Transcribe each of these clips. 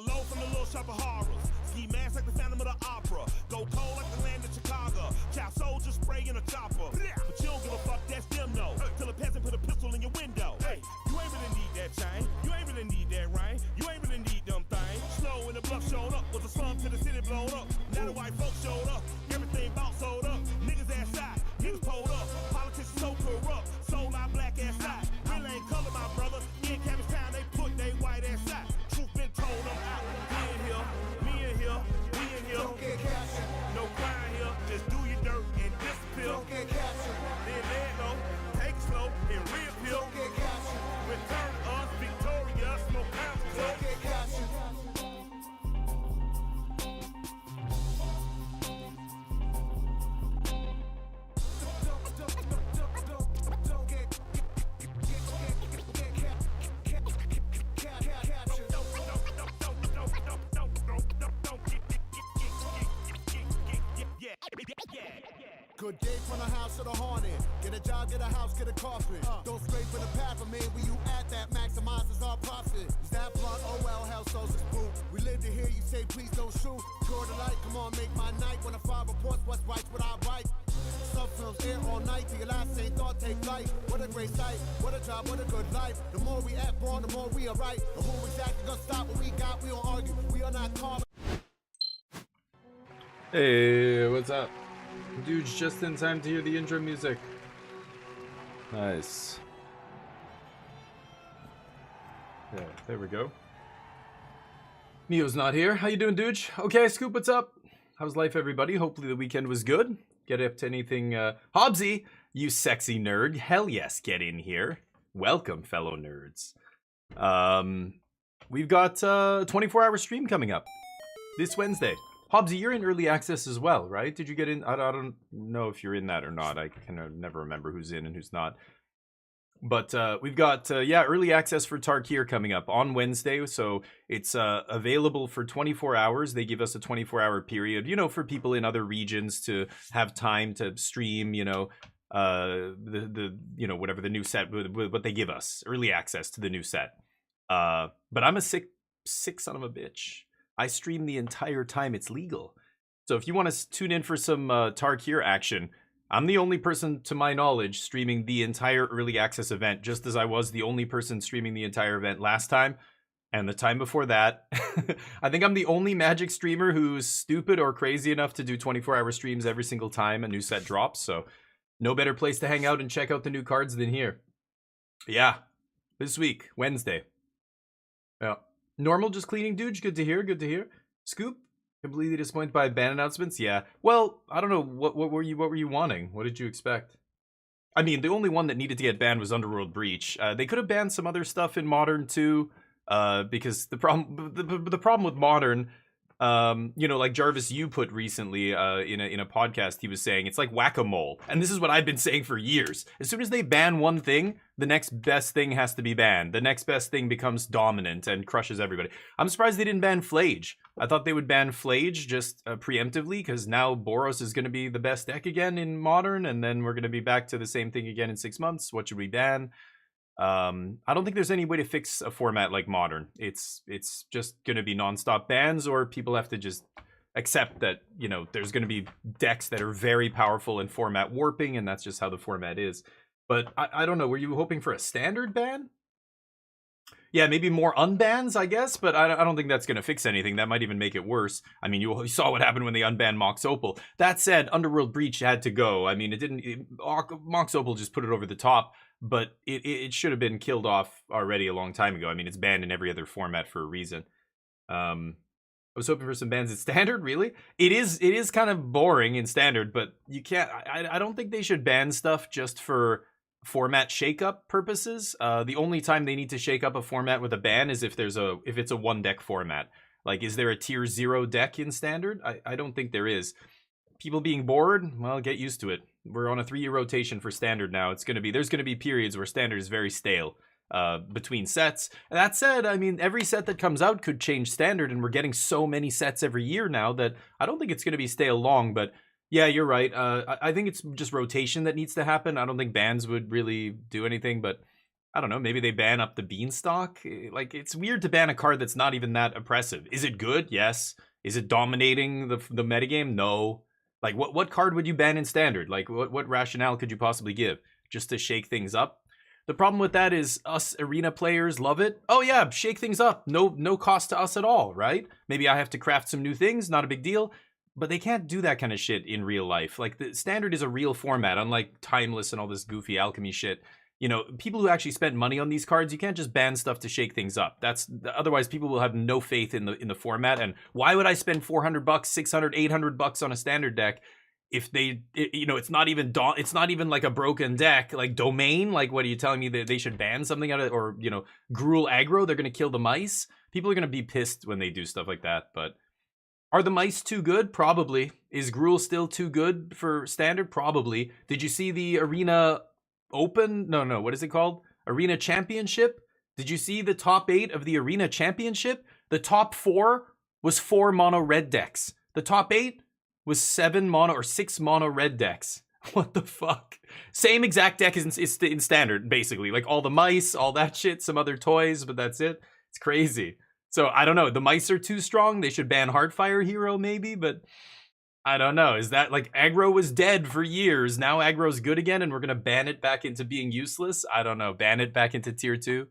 low from the little shop of horrors. Ski mask like the Phantom of the Opera. Go cold like the land of Chicago. Child soldiers spray in a chopper. But you don't give a fuck, that's them no. Till a peasant put a pistol in your window. Hey, you ain't really need that chain. You ain't really need that rain. You ain't really need them things. Slow when the bluff showed up. Was a slum to the city blown up. Now the white folks showed up. Everything bout sold up. Niggas ass side. Niggas pulled up. Politicians so corrupt. Soul our black ass side. Real ain't color, my brother. In Cabbage Town, they put they white ass side. Truth been told, I'm out. We in here. Me in here. We in here. Don't get captured. No crime here. Just do your dirt and disappear. Don't get captured. Then lay it low. Take it slow and reappeal. Don't get captured. Return us victorious. No council. Don't get captured. Good day from the house to the haunted. Get a job, get a house, get a coffin. Don't scrape for the path of me. Where you at that maximizes our profit. Is that blunt? Oh well, hell so's his boot. We live to hear you say please don't shoot. Tour the light, come on, make my night. When a file reports what's right, what I write. Some films air all night till your last same thought take flight. What a great sight, what a job, what a good life. The more we act born, the more we are right. The who exactly gonna stop what we got? We don't argue, we are not calm. Hey, what's up? Dude's just in time to hear the intro music. Nice. Yeah, there we go. Mio's not here. How you doing, dude? Okay, Scoop, what's up? How's life, everybody? Hopefully the weekend was good. Get up to anything, Hobbsy, you sexy nerd. Hell yes, get in here. Welcome, fellow nerds. We've got a 24-hour stream coming up this Wednesday. Hobbsy, you're in early access as well, right? Did you get in? I don't know if you're in that or not. I kind of never remember who's in and who's not. But we've got, early access for Tarkir coming up on Wednesday. So it's available for 24 hours. They give us a 24-hour period, for people in other regions to have time to stream, whatever the new set, what they give us, early access to the new set. But I'm a sick son of a bitch. I stream the entire time it's legal. So if you want to tune in for some Tarkir action, I'm the only person, to my knowledge, streaming the entire early access event, just as I was the only person streaming the entire event last time, and the time before that. I think I'm the only Magic streamer who's stupid or crazy enough to do 24-hour streams every single time a new set drops, so no better place to hang out and check out the new cards than here. Yeah, this week, Wednesday. Yeah. Normal, just cleaning, dude. Good to hear. Good to hear. Scoop, completely disappointed by ban announcements. Yeah. Well, I don't know. What were you wanting? What did you expect? I mean, the only one that needed to get banned was Underworld Breach. They could have banned some other stuff in Modern too, because the problem with Modern, like Jarvis you put recently in a podcast, he was saying it's like whack-a-mole, and this is what I've been saying for years. As soon as they ban one thing, the next best thing has to be banned. The next best thing becomes dominant and crushes everybody. I'm surprised they didn't ban Flage. I thought they would ban Flage just preemptively, because now Boros is going to be the best deck again in Modern, and then we're going to be back to the same thing again in 6 months. What should we ban? I don't think there's any way to fix a format like Modern. It's just going to be nonstop bans, or people have to just accept that, there's going to be decks that are very powerful in format warping, and that's just how the format is. But I don't know, were you hoping for a standard ban? Yeah, maybe more unbans, I guess, but I don't think that's going to fix anything. That might even make it worse. I mean, you saw what happened when they unbanned Mox Opal. That said, Underworld Breach had to go. I mean, Mox Opal just put it over the top, but it should have been killed off already a long time ago. I mean, it's banned in every other format for a reason. I was hoping for some bans in Standard, really? It is kind of boring in Standard, but you can't... I don't think they should ban stuff just for format shakeup purposes. The only time they need to shake up a format with a ban is if it's a one deck format. Like, is there a tier 0 deck in Standard? I don't think there is. People being bored, well, get used to it. We're on a 3-year rotation for Standard now. There's gonna be periods where Standard is very stale between sets. That said, I mean, every set that comes out could change Standard, and we're getting so many sets every year now that I don't think it's gonna be stale long. But yeah, you're right. I think it's just rotation that needs to happen. I don't think bans would really do anything, but I don't know, maybe they ban up the Beanstalk. Like, it's weird to ban a card that's not even that oppressive. Is it good? Yes. Is it dominating the metagame? No. Like, what card would you ban in Standard? Like, what rationale could you possibly give? Just to shake things up? The problem with that is us arena players love it. Oh yeah, shake things up. No cost to us at all, right? Maybe I have to craft some new things, not a big deal. But they can't do that kind of shit in real life. Like, the Standard is a real format, unlike Timeless and all this goofy alchemy shit. You know, people who actually spent money on these cards, you can't just ban stuff to shake things up. Otherwise people will have no faith in the format. And why would I spend $400, $600, $800 on a Standard deck if it's not even like a broken deck, like Domain? Like, what are you telling me that they should ban something out of, or, you know, Gruul aggro, they're going to kill the mice? People are going to be pissed when they do stuff like that. But are the mice too good? Probably. Is Gruul still too good for Standard? Probably. Did you see the Arena Open? No, what is it called? Arena Championship? Did you see the top 8 of the Arena Championship? The top 4 was 4 mono red decks. The top 8 was 7 mono or 6 mono red decks. What the fuck? Same exact deck is in Standard, basically. Like, all the mice, all that shit, some other toys, but that's it. It's crazy. So, I don't know. The mice are too strong. They should ban Heartfire Hero, maybe, but I don't know. Is that, like, aggro was dead for years. Now aggro's good again, and we're going to ban it back into being useless? I don't know. Ban it back into tier 2?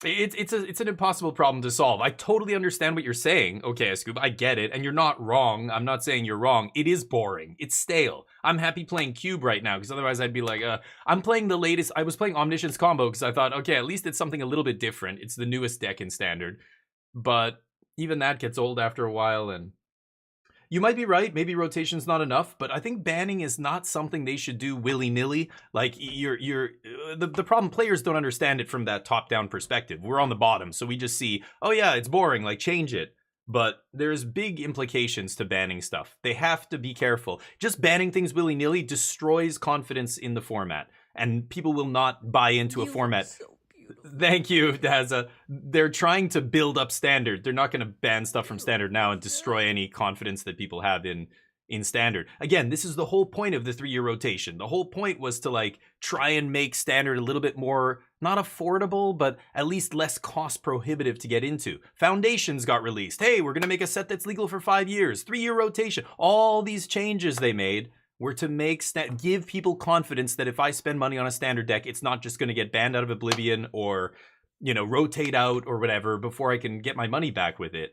It's an impossible problem to solve. I totally understand what you're saying. Okay, Scoop, I get it. And you're not wrong. I'm not saying you're wrong. It is boring. It's stale. I'm happy playing Cube right now, because otherwise I'd be like, I'm playing the latest. I was playing Omniscience Combo because I thought, okay, at least it's something a little bit different. It's the newest deck in Standard. But even that gets old after a while, and you might be right. Maybe rotation's not enough, but I think banning is not something they should do willy-nilly. Like, the problem, players don't understand it from that top-down perspective. We're on the bottom, so we just see, oh yeah, it's boring, like, change it. But there's big implications to banning stuff. They have to be careful. Just banning things willy-nilly destroys confidence in the format, and people will not buy into a format. Thank you, Daza. They're trying to build up Standard. They're not going to ban stuff from Standard now and destroy any confidence that people have in Standard. Again, this is the whole point of the 3-year rotation. The whole point was to, like, try and make Standard a little bit more, not affordable, but at least less cost prohibitive to get into. Foundations got released. Hey, we're going to make a set that's legal for 5 years. 3-year rotation. All these changes they made were to give people confidence that if I spend money on a Standard deck, it's not just going to get banned out of Oblivion or, you know, rotate out or whatever before I can get my money back with it.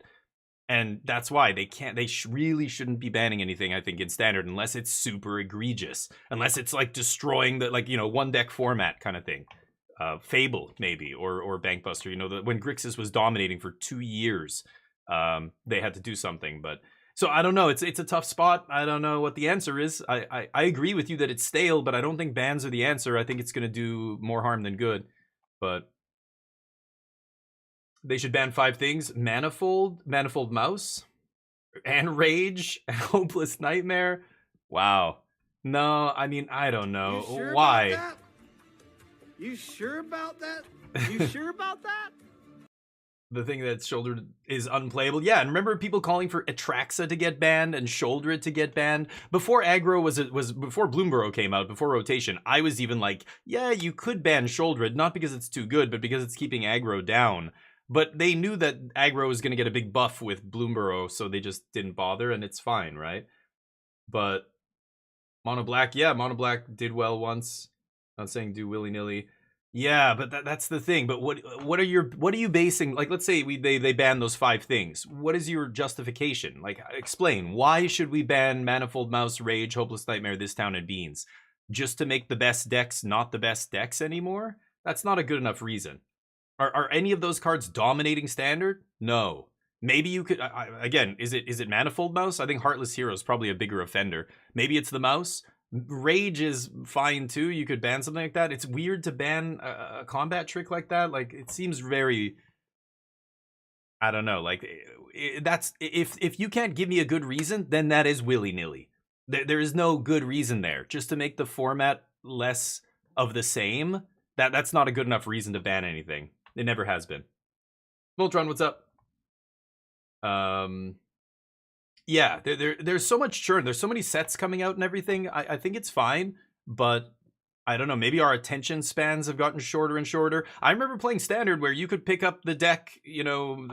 And that's why they really shouldn't be banning anything, I think, in Standard, unless it's super egregious. Unless it's, like, destroying the, like, you know, one deck format kind of thing. Fable, maybe, or Bankbuster. You know, when Grixis was dominating for 2 years, they had to do something, but... So I don't know. It's a tough spot. I don't know what the answer is. I agree with you that it's stale, but I don't think bans are the answer. I think it's going to do more harm than good. But they should ban 5 things: Manifold Mouse, and Rage, and Hopeless Nightmare. Wow. No, I mean, I don't know. You sure why. About that? You sure about that? You sure about that? The thing that's shouldered is unplayable. Yeah, and remember people calling for Atraxa to get banned and Shoulder It to get banned? Before aggro was before Bloomborough came out, before rotation, I was even like, yeah, you could ban Shoulder It, not because it's too good, but because it's keeping aggro down. But they knew that aggro was going to get a big buff with Bloomborough, so they just didn't bother, and it's fine, right? But Mono Black, yeah, Mono Black did well once. Not saying do willy-nilly. Yeah, but that's the thing. But what are you basing? Like, let's say they ban those 5 things. What is your justification? Like, explain. Why should we ban Manifold Mouse, Rage, Hopeless Nightmare, This Town, and Beans? Just to make the best decks not the best decks anymore? That's not a good enough reason. Are any of those cards dominating Standard? No. Maybe you could. Again, is it Manifold Mouse? I think Heartless Hero is probably a bigger offender. Maybe it's the mouse. Rage is fine too. You could ban something like that. It's weird to ban a combat trick like that. Like, it seems very, I don't know. Like, that's if you can't give me a good reason, then that is willy-nilly. There is no good reason there. Just to make the format less of the same. That's not a good enough reason to ban anything. It never has been. Voltron, what's up? Yeah, there's so much churn. There's so many sets coming out and everything. I think it's fine, but I don't know, maybe our attention spans have gotten shorter and shorter. I remember playing Standard where you could pick up the deck, you know,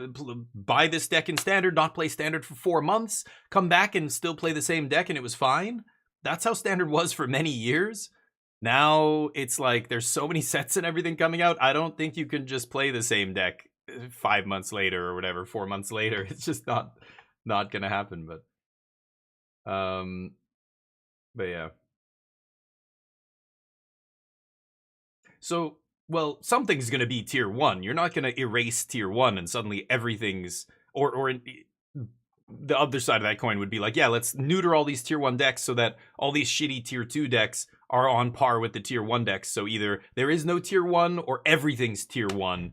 buy this deck in Standard, not play Standard for 4 months, come back and still play the same deck and it was fine. That's how Standard was for many years. Now it's like there's so many sets and everything coming out. I don't think you can just play the same deck 5 months later or whatever, 4 months later. It's just not gonna happen. But yeah. So, well, something's going to be tier 1. You're not going to erase tier 1 and suddenly everything's... Or the other side of that coin would be like, yeah, let's neuter all these tier 1 decks so that all these shitty tier 2 decks are on par with the tier 1 decks. So either there is no tier 1 or everything's tier 1.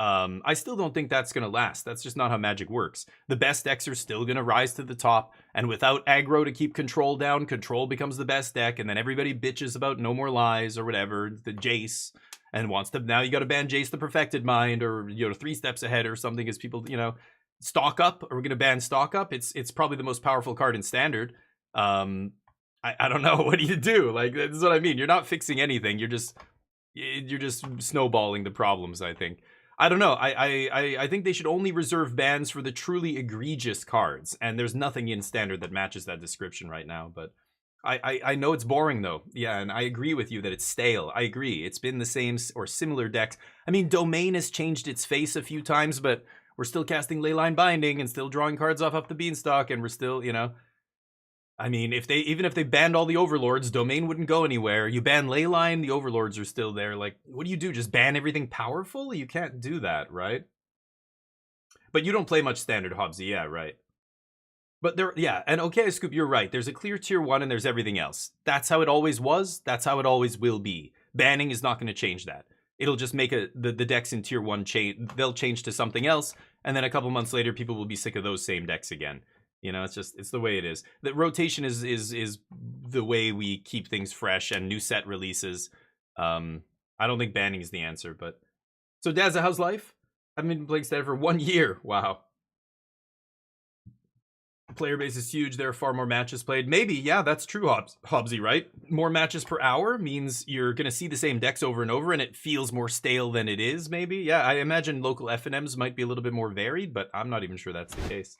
I still don't think that's going to last. That's just not how Magic works. The best decks are still going to rise to the top, and without aggro to keep control down, control becomes the best deck, and then everybody bitches about No More Lies or whatever, the Jace, and wants to, now you got to ban Jace the Perfected Mind, or, you know, 3 steps ahead or something, as people, you know, stock up, or we're going to ban stock up. It's probably the most powerful card in Standard. I don't know, what do you do? Like, this is what I mean. You're not fixing anything. You're just snowballing the problems, I think. I don't know. I think they should only reserve bans for the truly egregious cards, and there's nothing in Standard that matches that description right now. But I know it's boring though. Yeah, and I agree with you that it's stale. I agree. It's been the same or similar decks. I mean, Domain has changed its face a few times, but we're still casting Leyline Binding and still drawing cards off the beanstalk, and we're still, you know. I mean, even if they banned all the Overlords, Domain wouldn't go anywhere. You ban Leyline, the Overlords are still there. Like, what do you do? Just ban everything powerful? You can't do that, right? But you don't play much Standard, Hobbsy. Yeah, right. But there, yeah, and okay, Scoop, you're right. There's a clear tier 1 and there's everything else. That's how it always was. That's how it always will be. Banning is not going to change that. It'll just make the decks in tier 1 change. They'll change to something else, and then a couple months later, people will be sick of those same decks again. You know, it's the way it is. The rotation is the way we keep things fresh and new set releases. I don't think banning is the answer, but so Dazza, how's life? I've been playing Standard for 1 year. Wow. Player base is huge. There are far more matches played. Maybe, yeah, that's true, Hobbsy, right? More matches per hour means you're gonna see the same decks over and over, and it feels more stale than it is. Maybe, yeah. I imagine local FNMs might be a little bit more varied, but I'm not even sure that's the case.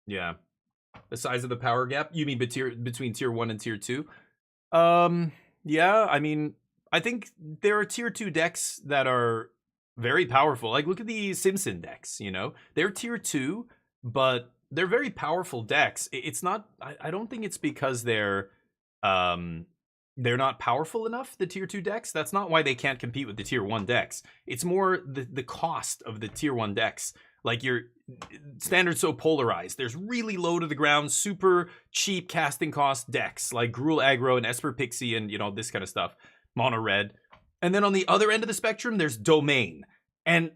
Yeah. The size of the power gap? You mean between tier 1 and tier 2? Yeah, I mean, I think there are tier 2 decks that are very powerful. Like, look at the Simpson decks, you know? They're tier 2, but they're very powerful decks. It's not, I don't think it's because they're not powerful enough, the tier 2 decks. That's not why they can't compete with the tier 1 decks. It's more the cost of the tier 1 decks. Like, your Standard's so polarized. There's really low to the ground, super cheap casting cost decks like Gruul Aggro and Esper Pixie and, you know, this kind of stuff. Mono Red. And then on the other end of the spectrum, there's Domain. And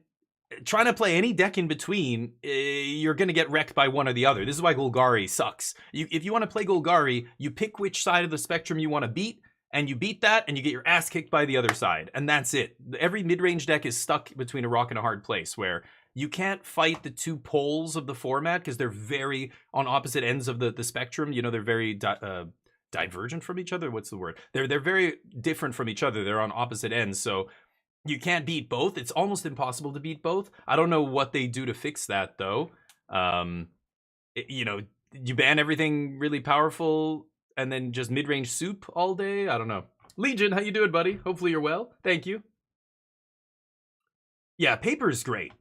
trying to play any deck in between, you're going to get wrecked by one or the other. This is why Golgari sucks. If you want to play Golgari, you pick which side of the spectrum you want to beat, and you beat that, and you get your ass kicked by the other side. And that's it. Every mid-range deck is stuck between a rock and a hard place, where you can't fight the two poles of the format because they're very on opposite ends of the spectrum. You know, they're very divergent from each other. What's the word? They're very different from each other. They're on opposite ends. So you can't beat both. It's almost impossible to beat both. I don't know what they do to fix that, though. You know, you ban everything really powerful and then just mid-range soup all day? I don't know. Legion, how you doing, buddy? Hopefully you're well. Thank you. Yeah, paper is great.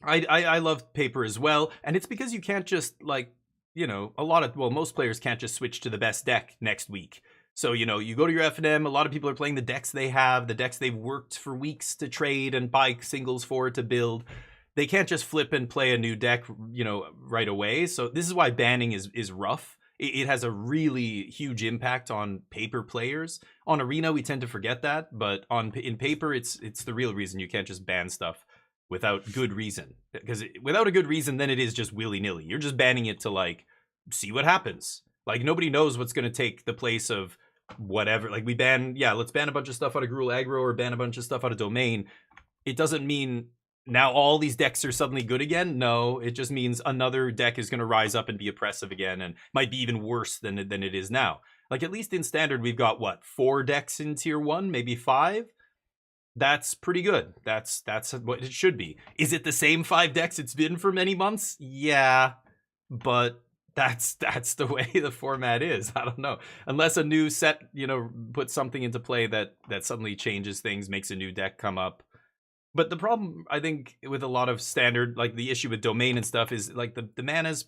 I love paper as well, and it's because you can't just, like, you know, most players can't just switch to the best deck next week. So, you know, you go to your FNM, a lot of people are playing the decks they have, the decks they've worked for weeks to trade and buy singles for to build. They can't just flip and play a new deck, you know, right away. So this is why banning is rough. It has a really huge impact on paper players. On Arena, we tend to forget that, but in paper, it's the real reason you can't just ban stuff without good reason. Because without a good reason, then it is just willy-nilly. You're just banning it to, like, see what happens. Like, nobody knows what's going to take the place of whatever. Like, we ban, yeah, let's ban a bunch of stuff out of Gruul Aggro or ban a bunch of stuff out of Domain. It doesn't mean now all these decks are suddenly good again. No, it just means another deck is going to rise up and be oppressive again and might be even worse than it is now. Like, at least in standard, we've got, what, 4 decks in tier 1, maybe 5? That's pretty good. That's what it should be. Is it the same 5 decks it's been for many months? Yeah, but that's the way the format is. I don't know. Unless a new set, puts something into play that suddenly changes things, makes a new deck come up. But the problem, I think, with a lot of standard, like the issue with domain and stuff, is like the mana's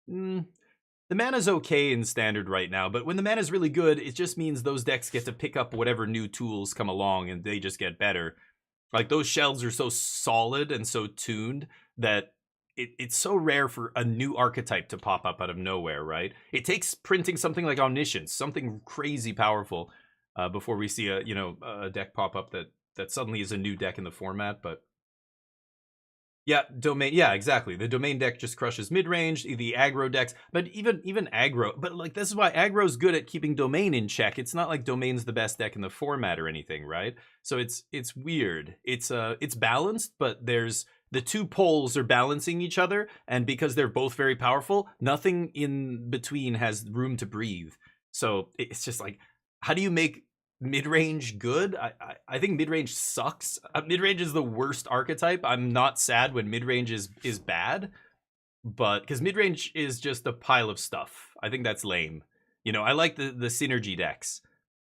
the mana's okay in standard right now, but when the mana's really good, it just means those decks get to pick up whatever new tools come along and they just get better. Like, those shells are so solid and so tuned that it's so rare for a new archetype to pop up out of nowhere, right? It takes printing something like Omniscience, something crazy powerful, before we see a deck pop up that suddenly is a new deck in the format. But yeah, domain. Yeah, exactly. The domain deck just crushes mid-range, the aggro decks, but even aggro. But like, this is why aggro's good at keeping domain in check. It's not like domain's the best deck in the format or anything, right? So it's weird. It's balanced, but there's the two poles are balancing each other, and because they're both very powerful, nothing in between has room to breathe. So it's just like, how do you make mid-range good? I think mid-range sucks. Mid-range is the worst archetype. I'm not sad when mid-range is bad, but because mid-range is just a pile of stuff. I think that's lame. I like the synergy decks.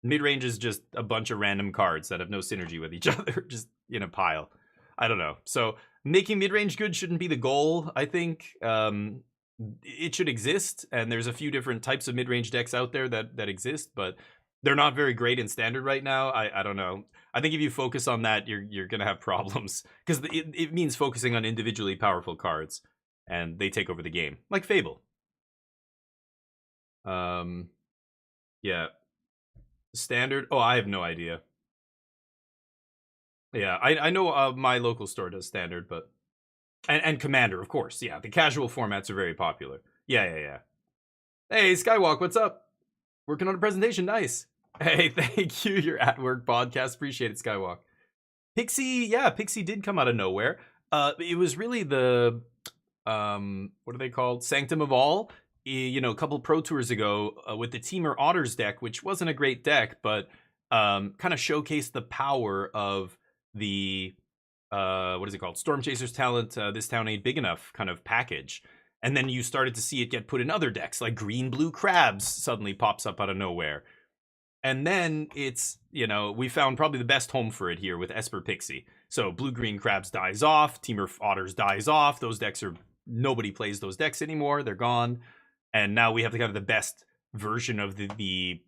Mid-range is just a bunch of random cards that have no synergy with each other, just in a pile. I don't know. So making mid-range good shouldn't be the goal, I think. It should exist, and there's a few different types of mid-range decks out there that exist, but they're not very great in standard right now. I don't know. I think if you focus on that, you're gonna have problems, because it means focusing on individually powerful cards, and they take over the game, like Fable. Yeah, standard. Oh, I have no idea. Yeah, I know my local store does standard, but and Commander, of course. Yeah, the casual formats are very popular. Yeah. Hey, Skywalk, what's up? Working on a presentation, nice. Hey, thank you. You're at work podcast. Appreciate it, Skywalk. Pixie did come out of nowhere. It was really the what are they called? Sanctum of All. A couple Pro Tours ago with the Teamer Otters deck, which wasn't a great deck, but kind of showcased the power of the what is it called? Storm Chasers Talent. This town ain't big enough kind of package. And then you started to see it get put in other decks, like Green Blue Crabs suddenly pops up out of nowhere. And then it's, we found probably the best home for it here with Esper Pixie. So Blue-Green Crabs dies off, Teamer Otters dies off. Those decks nobody plays those decks anymore. They're gone. And now we have the best version of the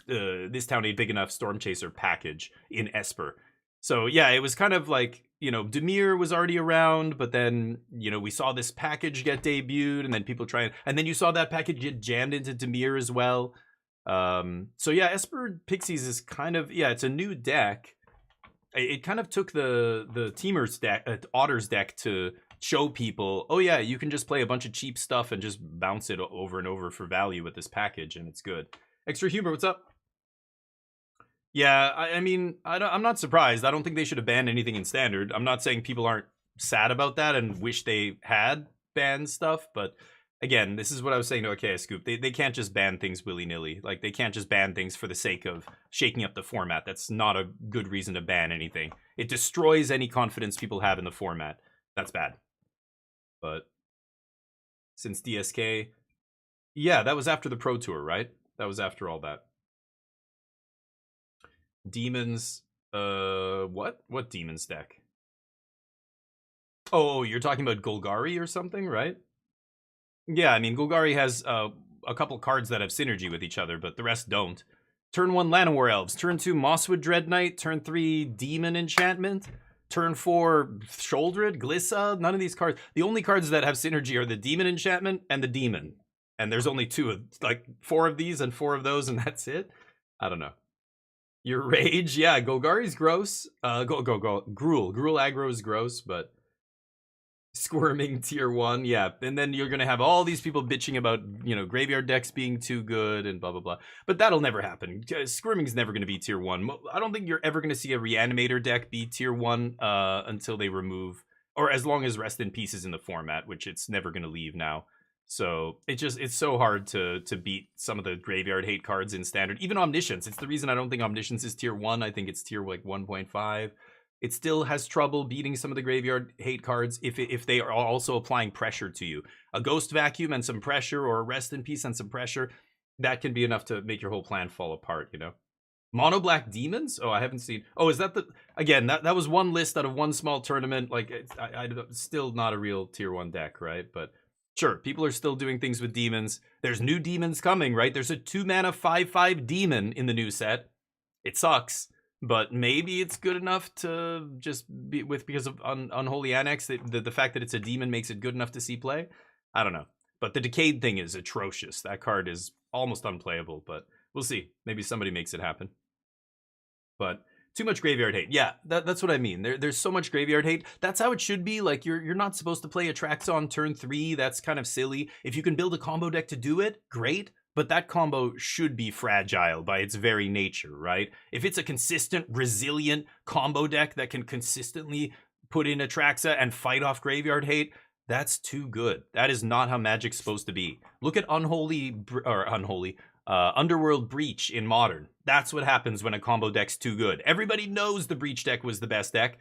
This Town Ain't Big Enough Storm Chaser package in Esper. So yeah, it was kind of like, Dimir was already around, but then, we saw this package get debuted, and then people and then you saw that package get jammed into Dimir as well. So yeah, Esper Pixies is kind of, it's a new deck. It kind of took the Teamer's deck, Otters deck, to show people, oh yeah, you can just play a bunch of cheap stuff and just bounce it over and over for value with this package, and it's good. Extra Humor, what's up? Yeah, I mean, I'm not surprised. I don't think they should have banned anything in standard. I'm not saying people aren't sad about that and wish they had banned stuff, but again, this is what I was saying to Okay Scoop. They can't just ban things willy-nilly. Like, they can't just ban things for the sake of shaking up the format. That's not a good reason to ban anything. It destroys any confidence people have in the format. That's bad. But since DSK, yeah, that was after the Pro Tour, right? That was after all that. Demons, what Demons deck? Oh, you're talking about Golgari or something, right? Yeah, I mean, Golgari has a couple cards that have synergy with each other, but the rest don't. Turn 1, Llanowar Elves. Turn 2, Mosswood Dread Knight. Turn 3, Demon Enchantment. Turn 4, Sholdred, Glissa. None of these cards. The only cards that have synergy are the Demon Enchantment and the Demon. And there's only 4 of these and 4 of those, and that's it. I don't know. Your Rage, yeah, Golgari's gross. Gruul. Gruul aggro is gross, but Squirming tier 1, yeah. And then you're gonna have all these people bitching about, graveyard decks being too good and blah blah blah. But that'll never happen. Squirming's never gonna be tier 1. I don't think you're ever gonna see a Reanimator deck be tier 1 until they remove, or as long as Rest in Peace is in the format, which it's never gonna leave now. So it's so hard to beat some of the graveyard hate cards in standard. Even Omniscience. It's the reason I don't think Omniscience is tier 1. I think it's tier like 1.5. It still has trouble beating some of the graveyard hate cards if they are also applying pressure to you. A Ghost Vacuum and some pressure, or a Rest in Peace and some pressure, that can be enough to make your whole plan fall apart, you know? Mono Black Demons? Oh, I haven't seen. Oh, is that the... Again, that was one list out of one small tournament. Like, it's still not a real tier 1 deck, right? But... Sure, people are still doing things with demons. There's new demons coming, right? There's a 2-mana 5/5 demon in the new set. It sucks, but maybe it's good enough to just be with, because of Unholy Annex. The fact that it's a demon makes it good enough to see play. I don't know. But the Decayed thing is atrocious. That card is almost unplayable, but we'll see. Maybe somebody makes it happen. But... too much graveyard hate. Yeah, that's what I mean. There's so much graveyard hate. That's how it should be. Like, you're not supposed to play Atraxon turn 3. That's kind of silly. If you can build a combo deck to do it, great. But that combo should be fragile by its very nature, right? If it's a consistent, resilient combo deck that can consistently put in Atraxa and fight off graveyard hate, that's too good. That is not how Magic's supposed to be. Look at Underworld Breach in Modern. That's what happens when a combo deck's too good. Everybody knows the Breach deck was the best deck.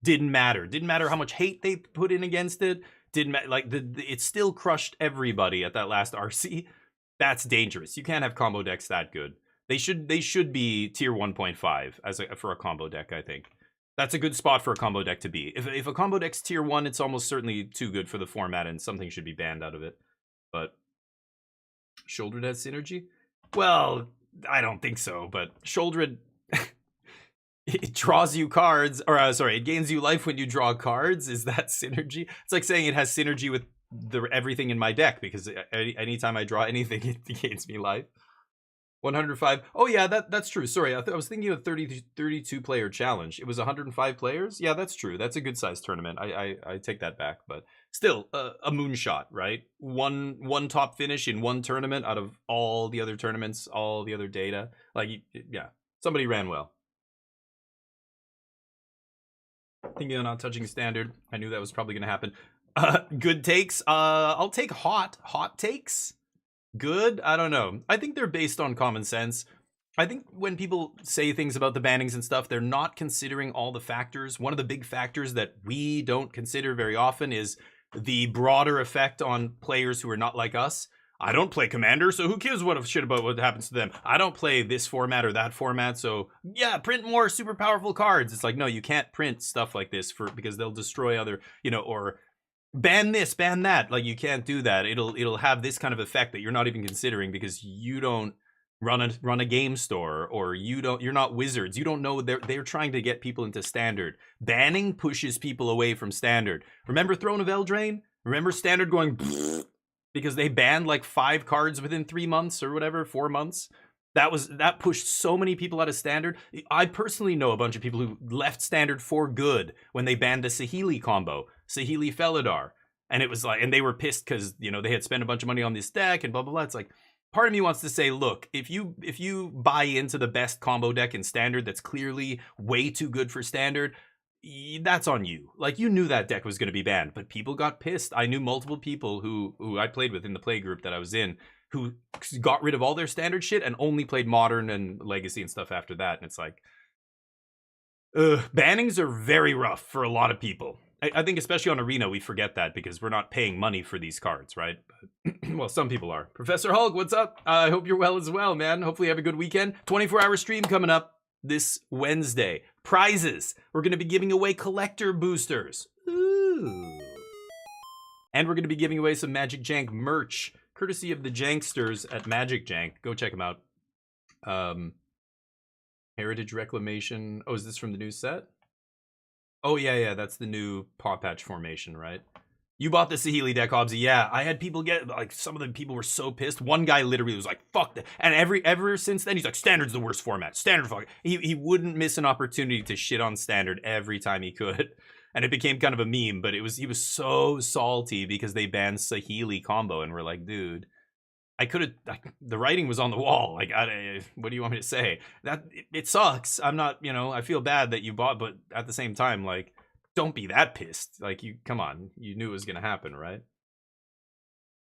Didn't matter. Didn't matter how much hate they put in against it. Didn't matter. Like, it still crushed everybody at that last RC. That's dangerous. You can't have combo decks that good. They should be tier 1.5 for a combo deck, I think. That's a good spot for a combo deck to be. If a combo deck's tier 1, it's almost certainly too good for the format, and something should be banned out of it. But Shouldered has synergy? Well, I don't think so, but Shouldered, it draws you cards, or it gains you life when you draw cards. Is that synergy? It's like saying it has synergy with everything in my deck, because anytime I draw anything, it gains me life. 105. Oh yeah, that's true. Sorry, I was thinking of 32 player challenge. It was 105 players. Yeah, that's true. That's a good sized tournament. I take that back, but still a moonshot, right? One top finish in one tournament out of all the other tournaments, all the other data. Like, yeah, somebody ran well. Thinking of not touching standard. I knew that was probably going to happen. Good takes. I'll take hot takes. Good? I don't know. I think they're based on common sense. I think when people say things about the bannings and stuff, they're not considering all the factors. One of the big factors that we don't consider very often is the broader effect on players who are not like us. I don't play Commander, so who gives what shit about what happens to them? I don't play this format or that format, so yeah, print more super powerful cards. It's like, no, you can't print stuff like this because they'll destroy other, or ban this, ban that. Like, you can't do that. It'll have this kind of effect that you're not even considering because you don't run a game store, or you're not Wizards. You don't know they're trying to get people into standard. Banning pushes people away from standard. Remember Throne of Eldraine? Remember standard going because they banned like 5 cards within 3 months or whatever, 4 months? That pushed so many people out of standard. I personally know a bunch of people who left standard for good when they banned the Saheeli combo, Saheeli Felidar. And it was like, and they were pissed because, they had spent a bunch of money on this deck and blah, blah, blah. It's like, part of me wants to say, look, if you buy into the best combo deck in standard that's clearly way too good for standard, that's on you. Like, you knew that deck was going to be banned, but people got pissed. I knew multiple people who I played with in the play group that I was in who got rid of all their standard shit and only played modern and legacy and stuff after that. And it's like, bannings are very rough for a lot of people. I think especially on Arena, we forget that because we're not paying money for these cards, right? Well, some people are. Professor Hulk, what's up? I hope you're well as well, man. Hopefully you have a good weekend. 24-hour stream coming up this Wednesday. Prizes. We're going to be giving away collector boosters. Ooh. And we're going to be giving away some Magic Jank merch, courtesy of the Janksters at Magic Jank. Go check them out. Heritage Reclamation. Oh, is this from the new set? Oh, yeah, that's the new Paw Patch formation, right? You bought the Saheeli deck, Hobbsy. Yeah, I had people get, like, some of the people were so pissed. One guy literally was like, fuck that. And ever since then, he's like, Standard's the worst format. Standard, fuck. He wouldn't miss an opportunity to shit on Standard every time he could. And it became kind of a meme, but he was so salty because they banned Saheeli combo. And we're like, dude, the writing was on the wall. Like, what do you want me to say? It sucks. I'm not, I feel bad that you bought, but at the same time, like, don't be that pissed. Like, come on, you knew it was going to happen, right?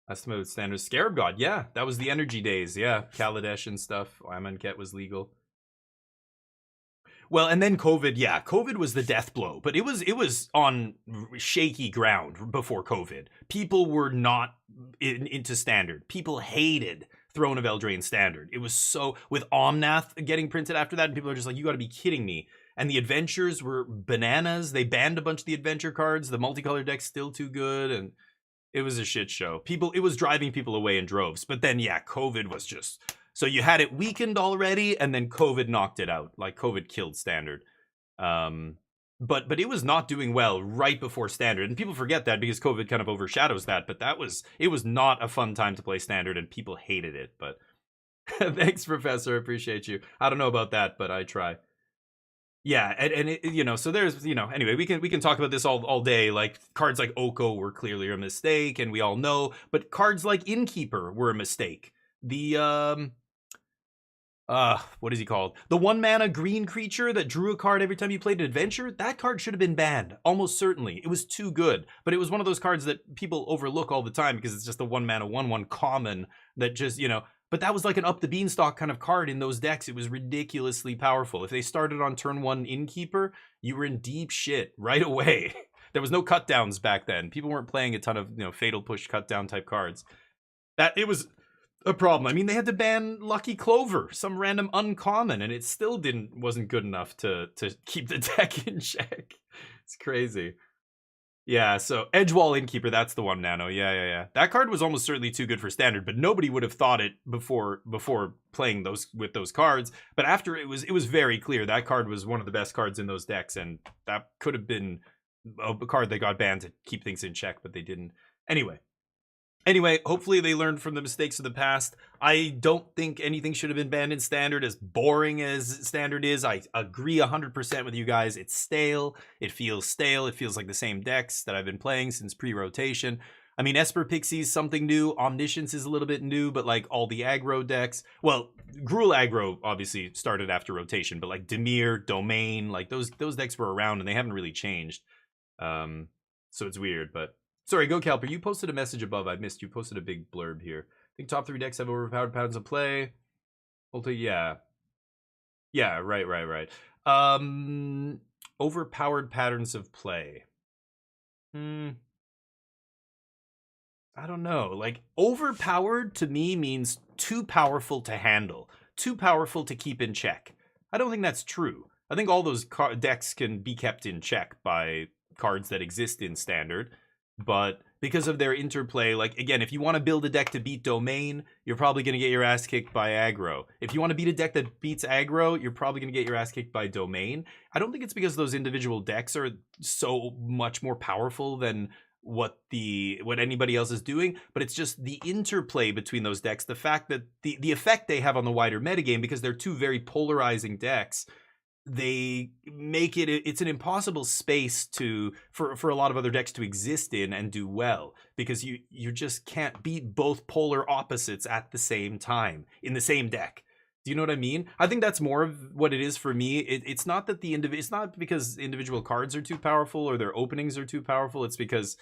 Estimated standard. Scarab God, yeah. That was the energy days, yeah. Kaladesh and stuff. Amonkhet was legal. Well, and then COVID, yeah. COVID was the death blow, but it was on shaky ground before COVID. People were not into standard. People hated Throne of Eldraine standard. It was so, with Omnath getting printed after that, and people are just like, you gotta be kidding me. And the adventures were bananas. They banned a bunch of the adventure cards. The multicolor deck's still too good, and it was a shit show. It was driving people away in droves. But then, yeah, COVID was just... So you had it weakened already, and then COVID knocked it out. Like, COVID killed Standard. But it was not doing well right before Standard. And people forget that because COVID kind of overshadows that. But it was not a fun time to play Standard, and people hated it. But thanks, Professor. Appreciate you. I don't know about that, but I try. Yeah, and it, so there's, anyway, we can talk about this all day. Like, cards like Oko were clearly a mistake, and we all know, but cards like Innkeeper were a mistake. The what is he called? The 1-mana green creature that drew a card every time you played an adventure, that card should have been banned, almost certainly. It was too good, but it was one of those cards that people overlook all the time because it's just a 1-mana 1/1 common that just, but that was like an up the beanstalk kind of card in those decks. It was ridiculously powerful. If they started on turn 1 Innkeeper, you were in deep shit right away. There was no cut downs back then. People weren't playing a ton of, fatal push cut down type cards. It was a problem. I mean, they had to ban Lucky Clover, some random uncommon, and it still wasn't good enough to keep the deck in check. It's crazy. Yeah, so Edgewall Innkeeper, that's the 1 nano. Yeah. That card was almost certainly too good for Standard, but nobody would have thought it before playing with those cards. But after it was very clear that card was one of the best cards in those decks, and that could have been a card that got banned to keep things in check, but they didn't. Anyway, hopefully they learned from the mistakes of the past. I don't think anything should have been banned in Standard, as boring as Standard is. I agree 100% with you guys. It's stale. It feels like the same decks that I've been playing since pre-rotation. I mean, Esper Pixie's something new. Omniscience is a little bit new, but like all the aggro decks. Well, Gruul aggro obviously started after rotation, but like Dimir, Domain, like those decks were around and they haven't really changed. So it's weird, but... Sorry, Go Calper, you posted a message above. I missed you. Posted a big blurb here. I think top 3 decks have overpowered patterns of play. Yeah. Yeah, right. Overpowered patterns of play. I don't know. Like, overpowered to me means too powerful to handle. Too powerful to keep in check. I don't think that's true. I think all those decks can be kept in check by cards that exist in Standard. But because of their interplay, like, again, if you want to build a deck to beat Domain, you're probably going to get your ass kicked by aggro. If you want to beat a deck that beats aggro, you're probably going to get your ass kicked by Domain. I don't think it's because those individual decks are so much more powerful than what anybody else is doing, but it's just the interplay between those decks, the fact that the effect they have on the wider metagame, because they're two very polarizing decks. They make it's an impossible space for a lot of other decks to exist in and do well, because you just can't beat both polar opposites at the same time in the same deck. Do you know what I mean? I think that's more of what it is for me. It's not that it's not because individual cards are too powerful or their openings are too powerful. It's because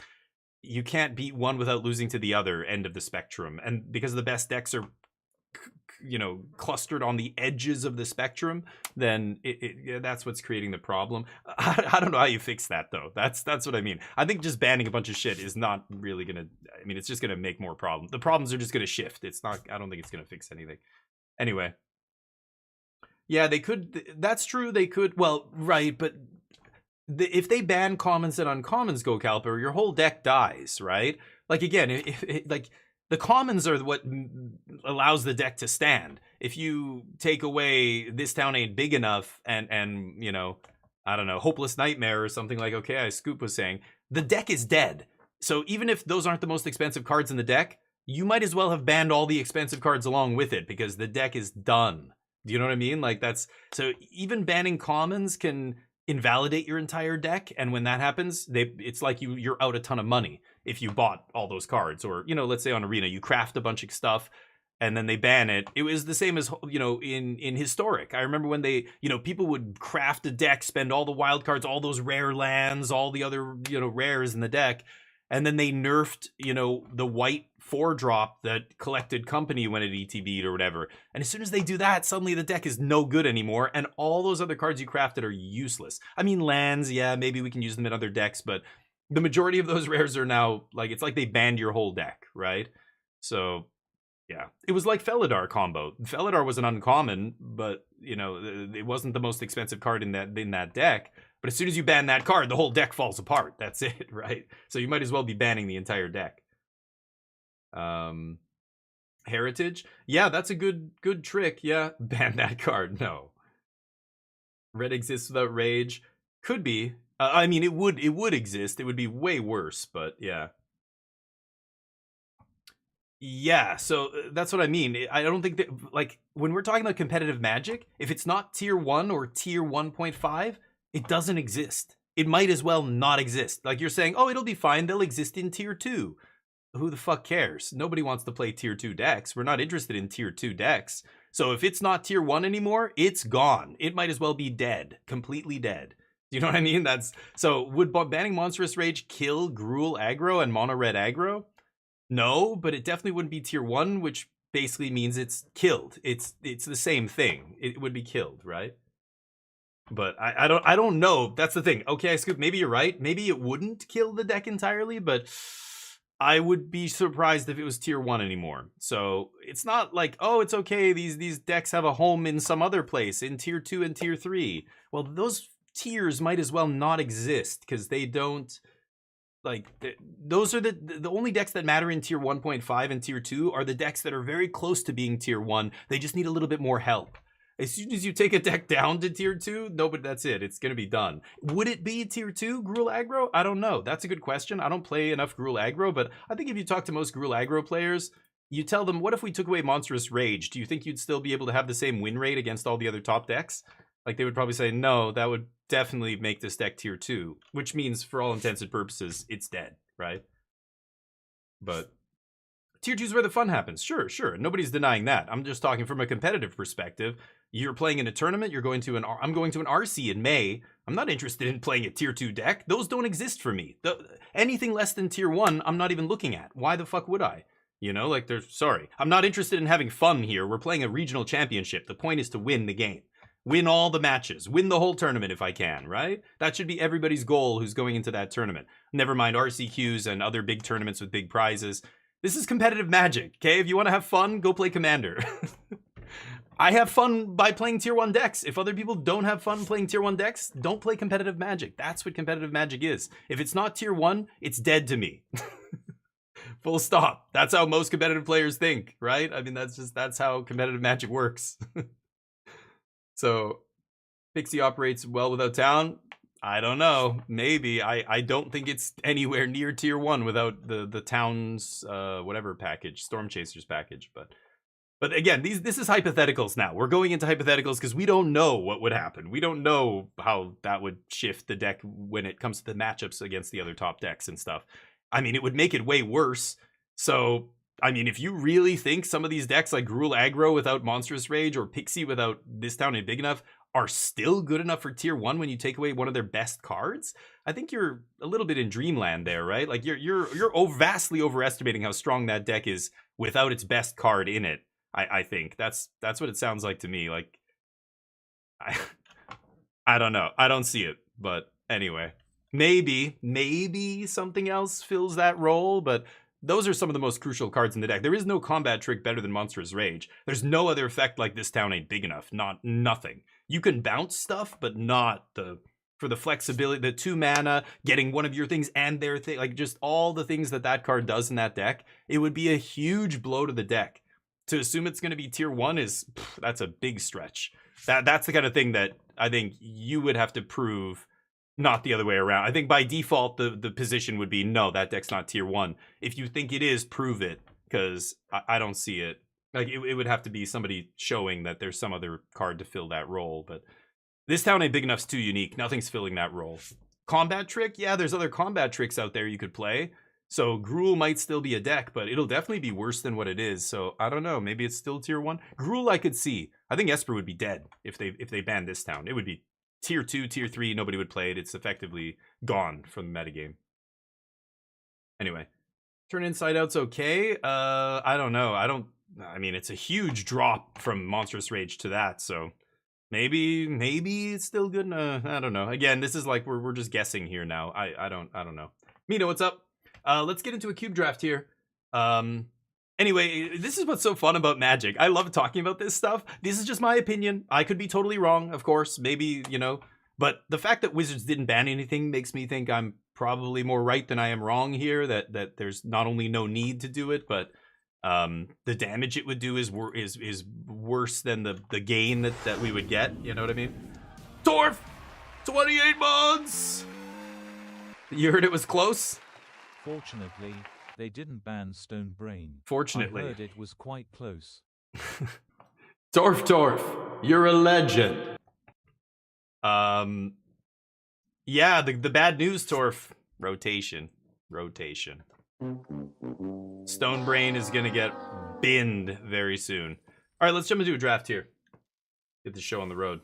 you can't beat one without losing to the other end of the spectrum, and because the best decks are clustered on the edges of the spectrum, then that's what's creating the problem. I don't know how you fix that, though. That's what I mean. I think just banning a bunch of shit is not really gonna, it's just gonna make more problems. The problems are just gonna shift. I don't think it's gonna fix anything. Anyway. Yeah, they could, that's true, they could, well, right, but if they ban commons and uncommons, Go Calper, your whole deck dies, right? Like, again, if the commons are what allows the deck to stand. If you take away This Town Ain't Big Enough and I don't know, Hopeless Nightmare or something like Scoop was saying, the deck is dead. So even if those aren't the most expensive cards in the deck, you might as well have banned all the expensive cards along with it, because the deck is done. Do you know what I mean? Like, so even banning commons can invalidate your entire deck, and when that happens, it's like you're out a ton of money if you bought all those cards. Or let's say on Arena you craft a bunch of stuff and then they ban it. It was the same as in Historic. I remember when they people would craft a deck, spend all the wild cards, all those rare lands, all the other rares in the deck, And then they nerfed, the white 4-drop that collected company when it ETB'd or whatever. And as soon as they do that, suddenly the deck is no good anymore, and all those other cards you crafted are useless. I mean, lands, yeah, maybe we can use them in other decks, but the majority of those rares are now, it's like they banned your whole deck, right? So, yeah. It was like Felidar combo. Felidar was an uncommon, but, it wasn't the most expensive card in that deck. But as soon as you ban that card, the whole deck falls apart. That's it, right? So you might as well be banning the entire deck. Heritage? Yeah, that's a good trick. Yeah, ban that card. No. Red exists without rage. Could be. I mean, it would exist. It would be way worse, but yeah. Yeah, so that's what I mean. I don't think that, when we're talking about competitive Magic, if it's not tier 1 or tier 1.5, it doesn't exist. It might as well not exist. Like you're saying, oh, it'll be fine. They'll exist in tier 2. Who the fuck cares? Nobody wants to play tier 2 decks. We're not interested in tier 2 decks. So if it's not tier 1 anymore, it's gone. It might as well be dead. Completely dead. Do you know what I mean? So would banning Monstrous Rage kill Gruul aggro and Mono Red aggro? No, but it definitely wouldn't be tier 1, which basically means it's killed. It's the same thing. It would be killed, right? But I don't know. That's the thing. Okay, Scoop, maybe you're right. Maybe it wouldn't kill the deck entirely, but I would be surprised if it was tier 1 anymore. So it's not like, oh, it's okay, these decks have a home in some other place, in tier 2 and tier 3. Well, those tiers might as well not exist, because they don't, those are the only decks that matter in tier 1.5 and tier 2 are the decks that are very close to being tier 1. They just need a little bit more help. As soon as you take a deck down to tier 2, no, but that's it. It's going to be done. Would it be tier 2 Gruul aggro? I don't know. That's a good question. I don't play enough Gruul aggro, but I think if you talk to most Gruul aggro players, you tell them, what if we took away Monstrous Rage? Do you think you'd still be able to have the same win rate against all the other top decks? They would probably say, no, that would definitely make this deck tier 2, which means for all intents and purposes, it's dead, right? But tier 2 is where the fun happens. Sure. Nobody's denying that. I'm just talking from a competitive perspective. You're playing in a tournament. I'm going to an RC in May. I'm not interested in playing a tier 2 deck. Those don't exist for me. Anything less than tier 1, I'm not even looking at. Why the fuck would I? Sorry. I'm not interested in having fun here. We're playing a regional championship. The point is to win the game. Win all the matches. Win the whole tournament if I can, right? That should be everybody's goal who's going into that tournament. Never mind RCQs and other big tournaments with big prizes. This is competitive Magic, okay? If you want to have fun, go play Commander. I have fun by playing tier 1 decks. If other people don't have fun playing tier 1 decks, don't play competitive Magic. That's what competitive Magic is. If it's not tier 1, it's dead to me. Full stop. That's how most competitive players think, right? I mean, that's how competitive Magic works. So, Pixie operates well without town. I don't know. Maybe. I don't think it's anywhere near tier 1 without the town's whatever package, Storm Chasers package. But again, this is hypotheticals now. We're going into hypotheticals because we don't know what would happen. We don't know how that would shift the deck when it comes to the matchups against the other top decks and stuff. I mean, it would make it way worse. So, I mean, if you really think some of these decks like Gruul aggro without Monstrous Rage or Pixie without This Town Ain't Big Enough are still good enough for tier 1 when you take away one of their best cards, I think you're a little bit in dreamland there, right? Like you're vastly overestimating how strong that deck is without its best card in it. I think that's what it sounds like to me. Like I don't know. I don't see it, but anyway, maybe something else fills that role, but those are some of the most crucial cards in the deck. There is no combat trick better than Monstrous Rage. There's no other effect like This Town Ain't Big Enough. Nothing. You can bounce stuff, but not for the flexibility, the 2 mana, getting one of your things and their thing, like just all the things that card does in that deck. It would be a huge blow to the deck. To assume it's going to be tier 1 that's a big stretch. That's the kind of thing that I think you would have to prove. Not the other way around. I think by default, the position would be, no, that deck's not tier 1. If you think it is, prove it, because I don't see it. Like, it would have to be somebody showing that there's some other card to fill that role, but This Town Ain't Big Enough's too unique. Nothing's filling that role. Combat trick? Yeah, there's other combat tricks out there you could play. So Gruul might still be a deck, but it'll definitely be worse than what it is. So I don't know. Maybe it's still tier 1. Gruul I could see. I think Esper would be dead if they banned This Town. It would be tier 2, tier 3, nobody would play it. It's effectively gone from the metagame. Anyway, turn inside out's okay. I don't know. I mean, it's a huge drop from Monstrous Rage to that, so maybe it's still good. I don't know. Again, this is like we're just guessing here now. I don't know. Mina, what's up? Let's get into a cube draft here. Anyway, this is what's so fun about Magic. I love talking about this stuff. This is just my opinion. I could be totally wrong, of course. Maybe, you know. But the fact that Wizards didn't ban anything makes me think I'm probably more right than I am wrong here. That there's not only no need to do it, but the damage it would do is worse than the gain that we would get. You know what I mean? Torf! 28 months! You heard it was close? Fortunately, they didn't ban Stone Brain. Fortunately. I heard it was quite close. Torf, you're a legend. Yeah, the bad news, Torf. Rotation. Stone Brain is gonna get binned very soon. All right, let's jump into a draft here. Get the show on the road.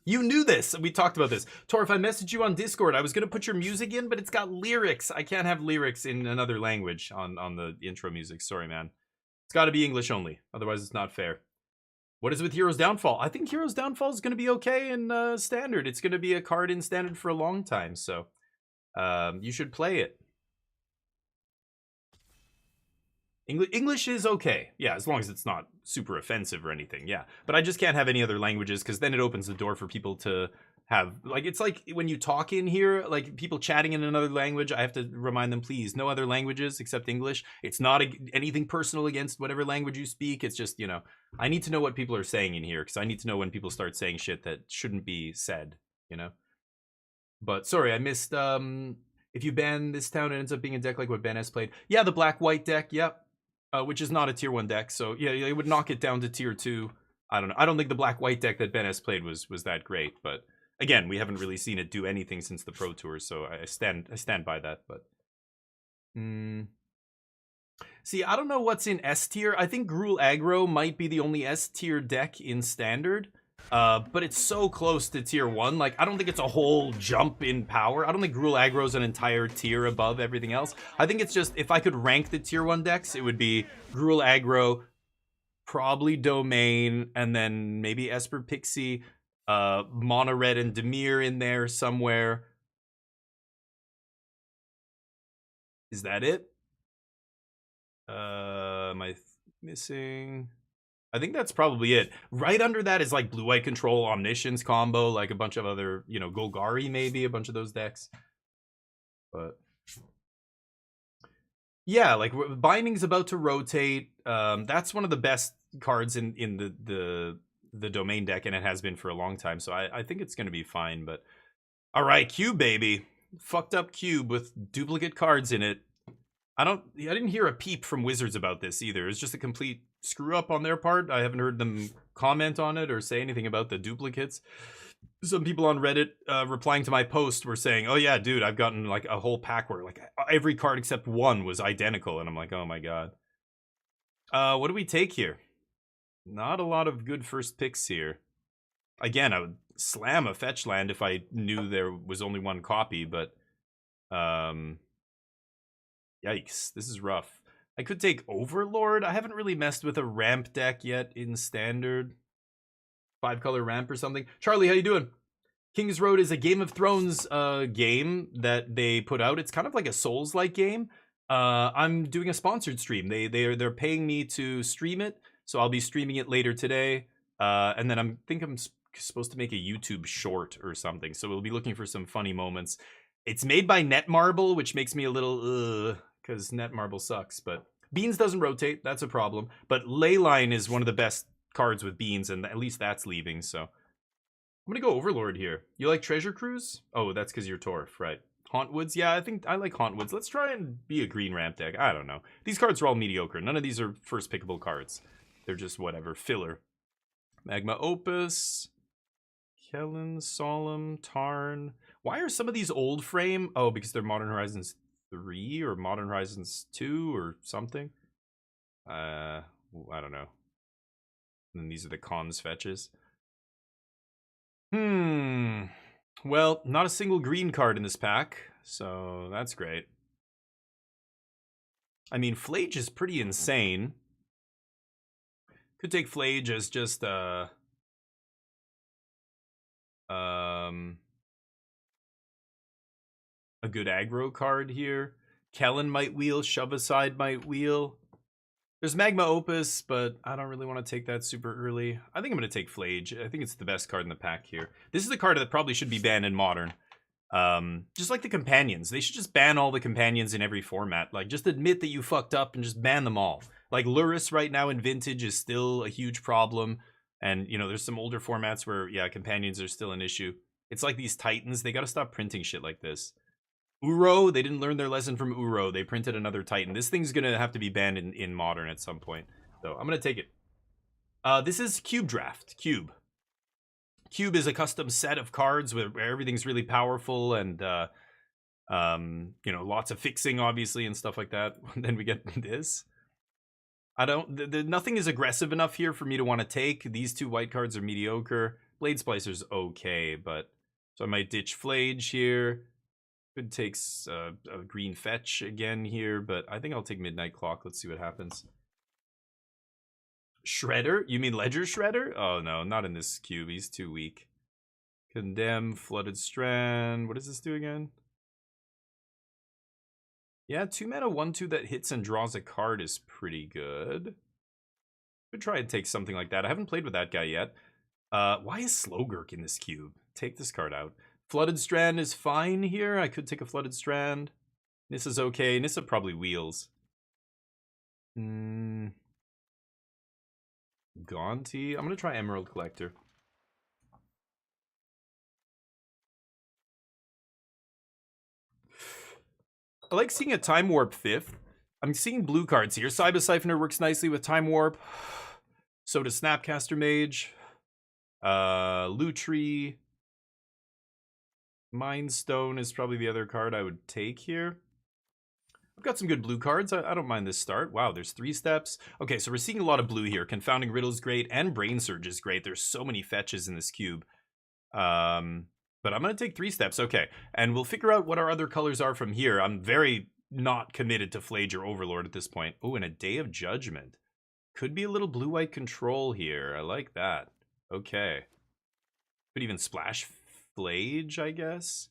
You knew this. We talked about this. Torf, I messaged you on Discord. I was gonna put your music in, but it's got lyrics. I can't have lyrics in another language on the intro music. Sorry, man. It's got to be English only. Otherwise, it's not fair. What is with Hero's Downfall? I think Hero's Downfall is going to be okay in Standard. It's going to be a card in Standard for a long time, so you should play it. English is okay. Yeah, as long as it's not super offensive or anything, yeah. But I just can't have any other languages because then it opens the door for people to have... Like, it's like when you talk in here, like people chatting in another language, I have to remind them, please, no other languages except English. It's not anything personal against whatever language you speak. It's just, you know, I need to know what people are saying in here because I need to know when people start saying shit that shouldn't be said, you know? But, sorry, I missed... if you ban this town, it ends up being a deck like what Ben has played. Yeah, the black-white deck, yep. Which is not a tier 1 deck, so yeah, it would knock it down to tier 2. I don't know. I don't think the black-white deck that Ben has played was that great, but again, we haven't really seen it do anything since the Pro Tour, so I stand by that. But see, I don't know what's in S tier. I think Gruul Aggro might be the only S tier deck in Standard. But it's so close to tier 1. Like, I don't think it's a whole jump in power. I don't think Gruul Aggro is an entire tier above everything else. I think it's just, if I could rank the tier 1 decks, it would be Gruul Aggro, probably Domain, and then maybe Esper Pixie, Mono Red and Dimir in there somewhere. Is that it? Am I missing... I think that's probably it. Right under that is like Blue-White Control, Omniscience combo, like a bunch of other, you know, Golgari maybe, a bunch of those decks. But yeah, like Binding's about to rotate. That's one of the best cards in the Domain deck, and it has been for a long time. So I think it's going to be fine. But all right, Cube, baby. Fucked up Cube with duplicate cards in it. I didn't hear a peep from Wizards about this either. It's just a complete screw up on their part. I haven't heard them comment on it or say anything about the duplicates. Some people on Reddit replying to my post were saying, oh yeah, dude, I've gotten like a whole pack where like every card except one was identical. And I'm like, oh my God. What do we take here? Not a lot of good first picks here. Again, I would slam a fetch land if I knew there was only one copy, but yikes, this is rough. I could take Overlord. I haven't really messed with a ramp deck yet in Standard. 5-color ramp or something. Charlie, how you doing? Kingsroad is a Game of Thrones game that they put out. It's kind of like a Souls-like game. I'm doing a sponsored stream. They're paying me to stream it, so I'll be streaming it later today. And then I'm supposed to make a YouTube short or something, so we'll be looking for some funny moments. It's made by Netmarble, which makes me a little because Netmarble sucks, but Beans doesn't rotate. That's a problem. But Leyline is one of the best cards with Beans, and at least that's leaving, so I'm gonna go Overlord here. You like Treasure Cruise? Oh, that's because you're Torf, right? Hauntwoods? Yeah, I think I like Hauntwoods. Let's try and be a green ramp deck. I don't know. These cards are all mediocre. None of these are first pickable cards. They're just whatever. Filler. Magma Opus. Kellen, Solemn, Tarn. Why are some of these old frame? Oh, because they're Modern Horizons 3 or Modern Horizons 2 or something. I don't know. And then these are the cons fetches. Well, not a single green card in this pack, so that's great. I mean, Flage is pretty insane. Could take Flage as just a good aggro card here. Kellen might wheel, Shove Aside might wheel. There's Magma Opus, but I don't really want to take that super early. I think I'm going to take Flage. I think it's the best card in the pack here. This is the card that probably should be banned in Modern. Just like the companions. They should just ban all the companions in every format. Like, just admit that you fucked up and just ban them all. Like, Luris right now in Vintage is still a huge problem. And, you know, there's some older formats where, yeah, companions are still an issue. It's like these Titans. They got to stop printing shit like this. Uro, they didn't learn their lesson from Uro. They printed another Titan. This thing's going to have to be banned in Modern at some point. So I'm going to take it. This is Cube Draft. Cube. Cube is a custom set of cards where everything's really powerful and, you know, lots of fixing, obviously, and stuff like that. Then we get this. I don't... nothing is aggressive enough here for me to want to take. These two white cards are mediocre. Blade Splicer's okay, but... So I might ditch Flage here. Could take a green fetch again here, but I think I'll take Midnight Clock. Let's see what happens. Shredder? You mean Ledger Shredder? Oh no, not in this cube. He's too weak. Condemn, Flooded Strand. What does this do again? Yeah, 2 mana 1/2 that hits and draws a card is pretty good. Could try and take something like that. I haven't played with that guy yet. Why is Slowgurk in this cube? Take this card out. Flooded Strand is fine here. I could take a Flooded Strand. Nissa's okay. Nissa probably wheels. Gaunty. I'm going to try Emerald Collector. I like seeing a Time Warp 5th. I'm seeing blue cards here. Cyber Siphoner works nicely with Time Warp. So does Snapcaster Mage. Lutri. Mind Stone is probably the other card I would take here. I've got some good blue cards. I don't mind this start. Wow, there's 3 steps. Okay, so we're seeing a lot of blue here. Confounding Riddle is great, and Brain Surge is great. There's so many fetches in this cube. But I'm going to take 3 steps. Okay, and we'll figure out what our other colors are from here. I'm very not committed to Flage or Overlord at this point. Oh, and a Day of Judgment. Could be a little blue-white control here. I like that. Okay. Could even splash Flage, I guess.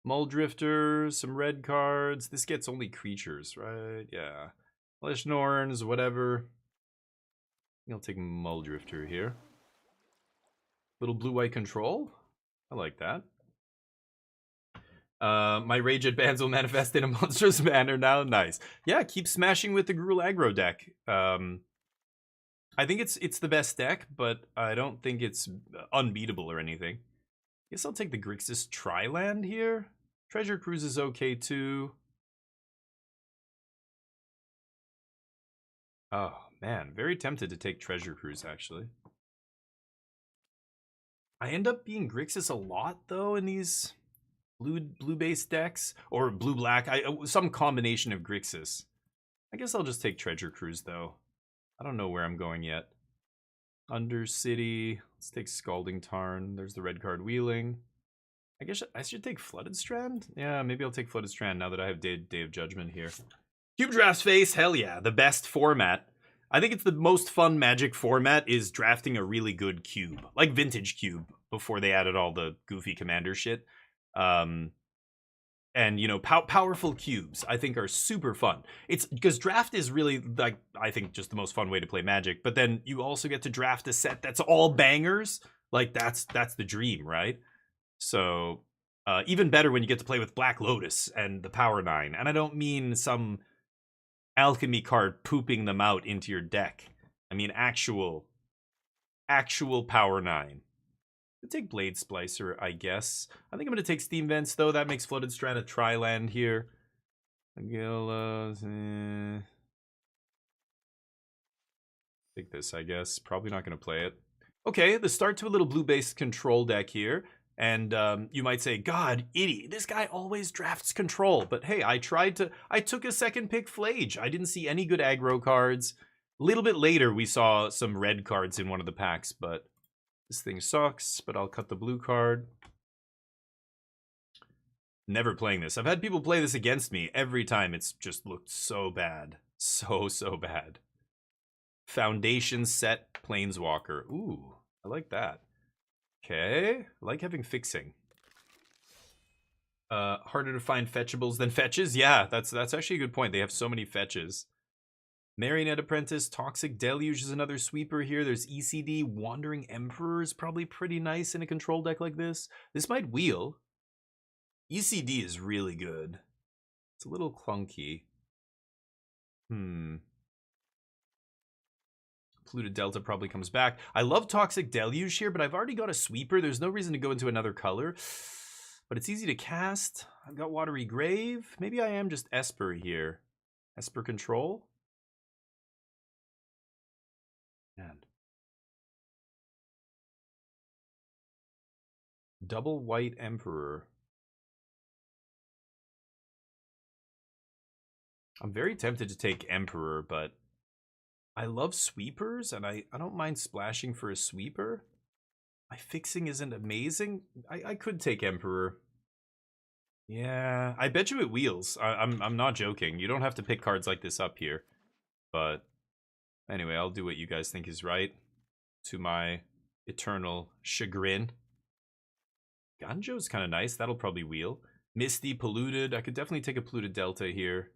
Muldrifter, some red cards. This gets only creatures, right? Yeah. Fleshnorns, whatever. I'll take Muldrifter here. Little blue-white control. I like that. My Rage at Bands will manifest in a monstrous manner now. Nice. Yeah, keep smashing with the Gruul aggro deck. I think it's the best deck, but I don't think it's unbeatable or anything. Guess I'll take the Grixis Triland here. Treasure Cruise is okay too. Oh man, very tempted to take Treasure Cruise actually. I end up being Grixis a lot though in these blue-based decks or blue-black. Some combination of Grixis. I guess I'll just take Treasure Cruise though. I don't know where I'm going yet. Undercity. Let's take Scalding Tarn. There's the red card wheeling. I guess I should take Flooded Strand? Yeah, maybe I'll take Flooded Strand now that I have Day of Judgment here. Cube Draft Face, hell yeah. The best format. I think it's the most fun Magic format is drafting a really good cube. Like Vintage Cube, before they added all the goofy commander shit. And, you know, powerful cubes, I think, are super fun. It's because draft is really, like, I think, just the most fun way to play Magic. But then you also get to draft a set that's all bangers. Like, that's the dream, right? So, even better when you get to play with Black Lotus and the Power 9. And I don't mean some alchemy card pooping them out into your deck. I mean actual Power 9. I'll take Blade Splicer, I guess. I think I'm going to take Steam Vents, though. That makes Flooded Strand a Triland here. Take this, I guess. Probably not going to play it. Okay, the start to a little blue-based control deck here. And you might say, God, idiot, this guy always drafts control. But hey, I took a second pick Flage. I didn't see any good aggro cards. A little bit later, we saw some red cards in one of the packs, but this thing sucks, but I'll cut the blue card. Never playing this. I've had people play this against me every time. It's just looked so bad. So bad. Foundation set Planeswalker. Ooh, I like that. Okay, I like having fixing. Harder to find fetchables than fetches? Yeah, that's actually a good point. They have so many fetches. Marionette Apprentice, Toxic Deluge is another sweeper here. There's ECD, Wandering Emperor is probably pretty nice in a control deck like this. This might wheel. ECD is really good. It's a little clunky. Polluted Delta probably comes back. I love Toxic Deluge here, but I've already got a sweeper. There's no reason to go into another color. But it's easy to cast. I've got Watery Grave. Maybe I am just Esper here. Esper control? Man. Double White Emperor. I'm very tempted to take Emperor, but I love sweepers, and I don't mind splashing for a sweeper. My fixing isn't amazing. I could take Emperor. Yeah, I bet you it wheels. I'm not joking. You don't have to pick cards like this up here. But anyway, I'll do what you guys think is right. To my eternal chagrin. Ganjo's kind of nice. That'll probably wheel. Misty, Polluted. I could definitely take a Polluted Delta here.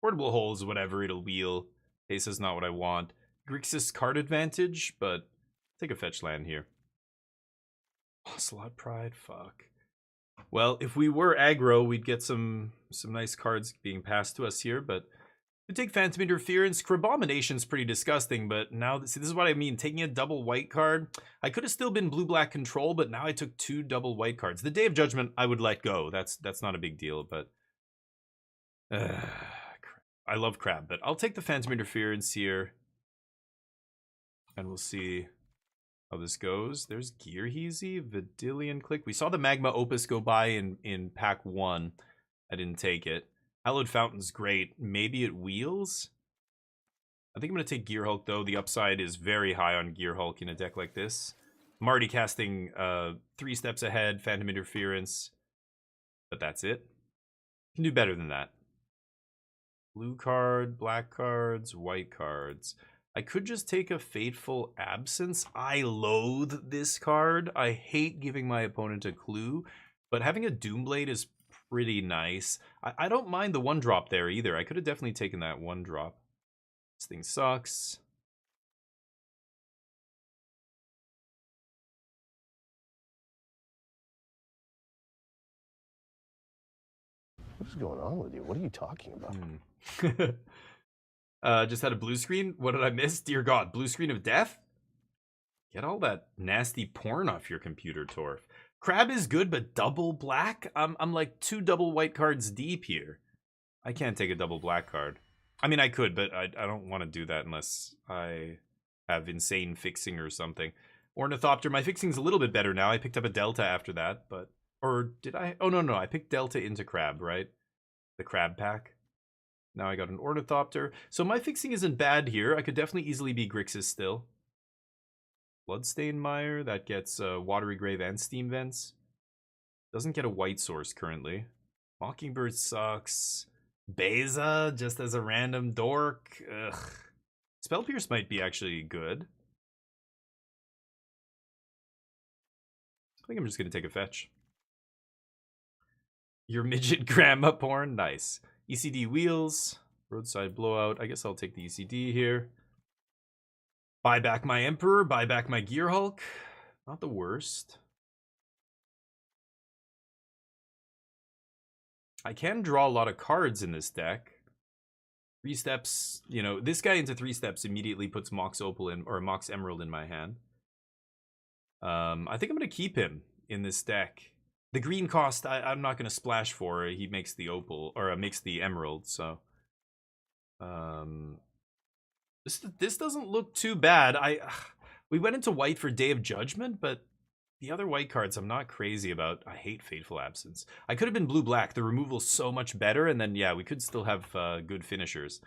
Portable Holes, whatever, it'll wheel. Ace not what I want. Grixis card advantage, but take a fetch land here. Oh, Slot Pride, fuck. Well, if we were aggro, we'd get some nice cards being passed to us here, but we take Phantom Interference. Crabomination's pretty disgusting, but now, see, this is what I mean. Taking a double white card, I could have still been blue-black control, but now I took 2 double white cards. The Day of Judgment, I would let go. That's not a big deal, but I love Crab, but I'll take the Phantom Interference here, and we'll see how this goes. There's Gearheezy, Vidilian Click. We saw the Magma Opus go by in pack 1. I didn't take it. Hallowed Fountain's great. Maybe it wheels? I think I'm going to take Gear Hulk, though. The upside is very high on Gear Hulk in a deck like this. I'm already casting 3 steps ahead, Phantom Interference. But that's it. Can do better than that. Blue card, black cards, white cards. I could just take a Fateful Absence. I loathe this card. I hate giving my opponent a clue. But having a Doomblade is pretty nice. I don't mind the 1-drop there either. I could have definitely taken that 1-drop. This thing sucks. What is going on with you? What are you talking about? Just had a blue screen. What did I miss? Dear God, blue screen of death? Get all that nasty porn off your computer, Torf. Crab is good, but double black? I'm like 2 double white cards deep here. I can't take a double black card. I mean, I could, but I don't want to do that unless I have insane fixing or something. Ornithopter, my fixing's a little bit better now. I picked up a Delta after that, but... Or did I? Oh, no. I picked Delta into Crab, right? The Crab pack. Now I got an Ornithopter. So my fixing isn't bad here. I could definitely easily be Grixis still. Bloodstained Mire. That gets Watery Grave and Steam Vents. Doesn't get a white source currently. Mockingbird sucks. Beza, just as a random dork. Ugh. Spell Pierce might be actually good. I think I'm just going to take a fetch. Your midget grandma porn. Nice. ECD Wheels. Roadside Blowout. I guess I'll take the ECD here. Buy back my Emperor. Buy back my Gear Hulk. Not the worst. I can draw a lot of cards in this deck. 3 steps, you know, this guy into 3 steps immediately puts Mox Opal in, or Mox Emerald in my hand. I think I'm going to keep him in this deck. The green cost, I'm not going to splash for. He makes the Opal, or makes the Emerald, so. This doesn't look too bad. We went into white for Day of Judgment, but the other white cards I'm not crazy about. I hate Fateful Absence. I could have been blue-black. The removal's so much better, and then, yeah, we could still have good finishers.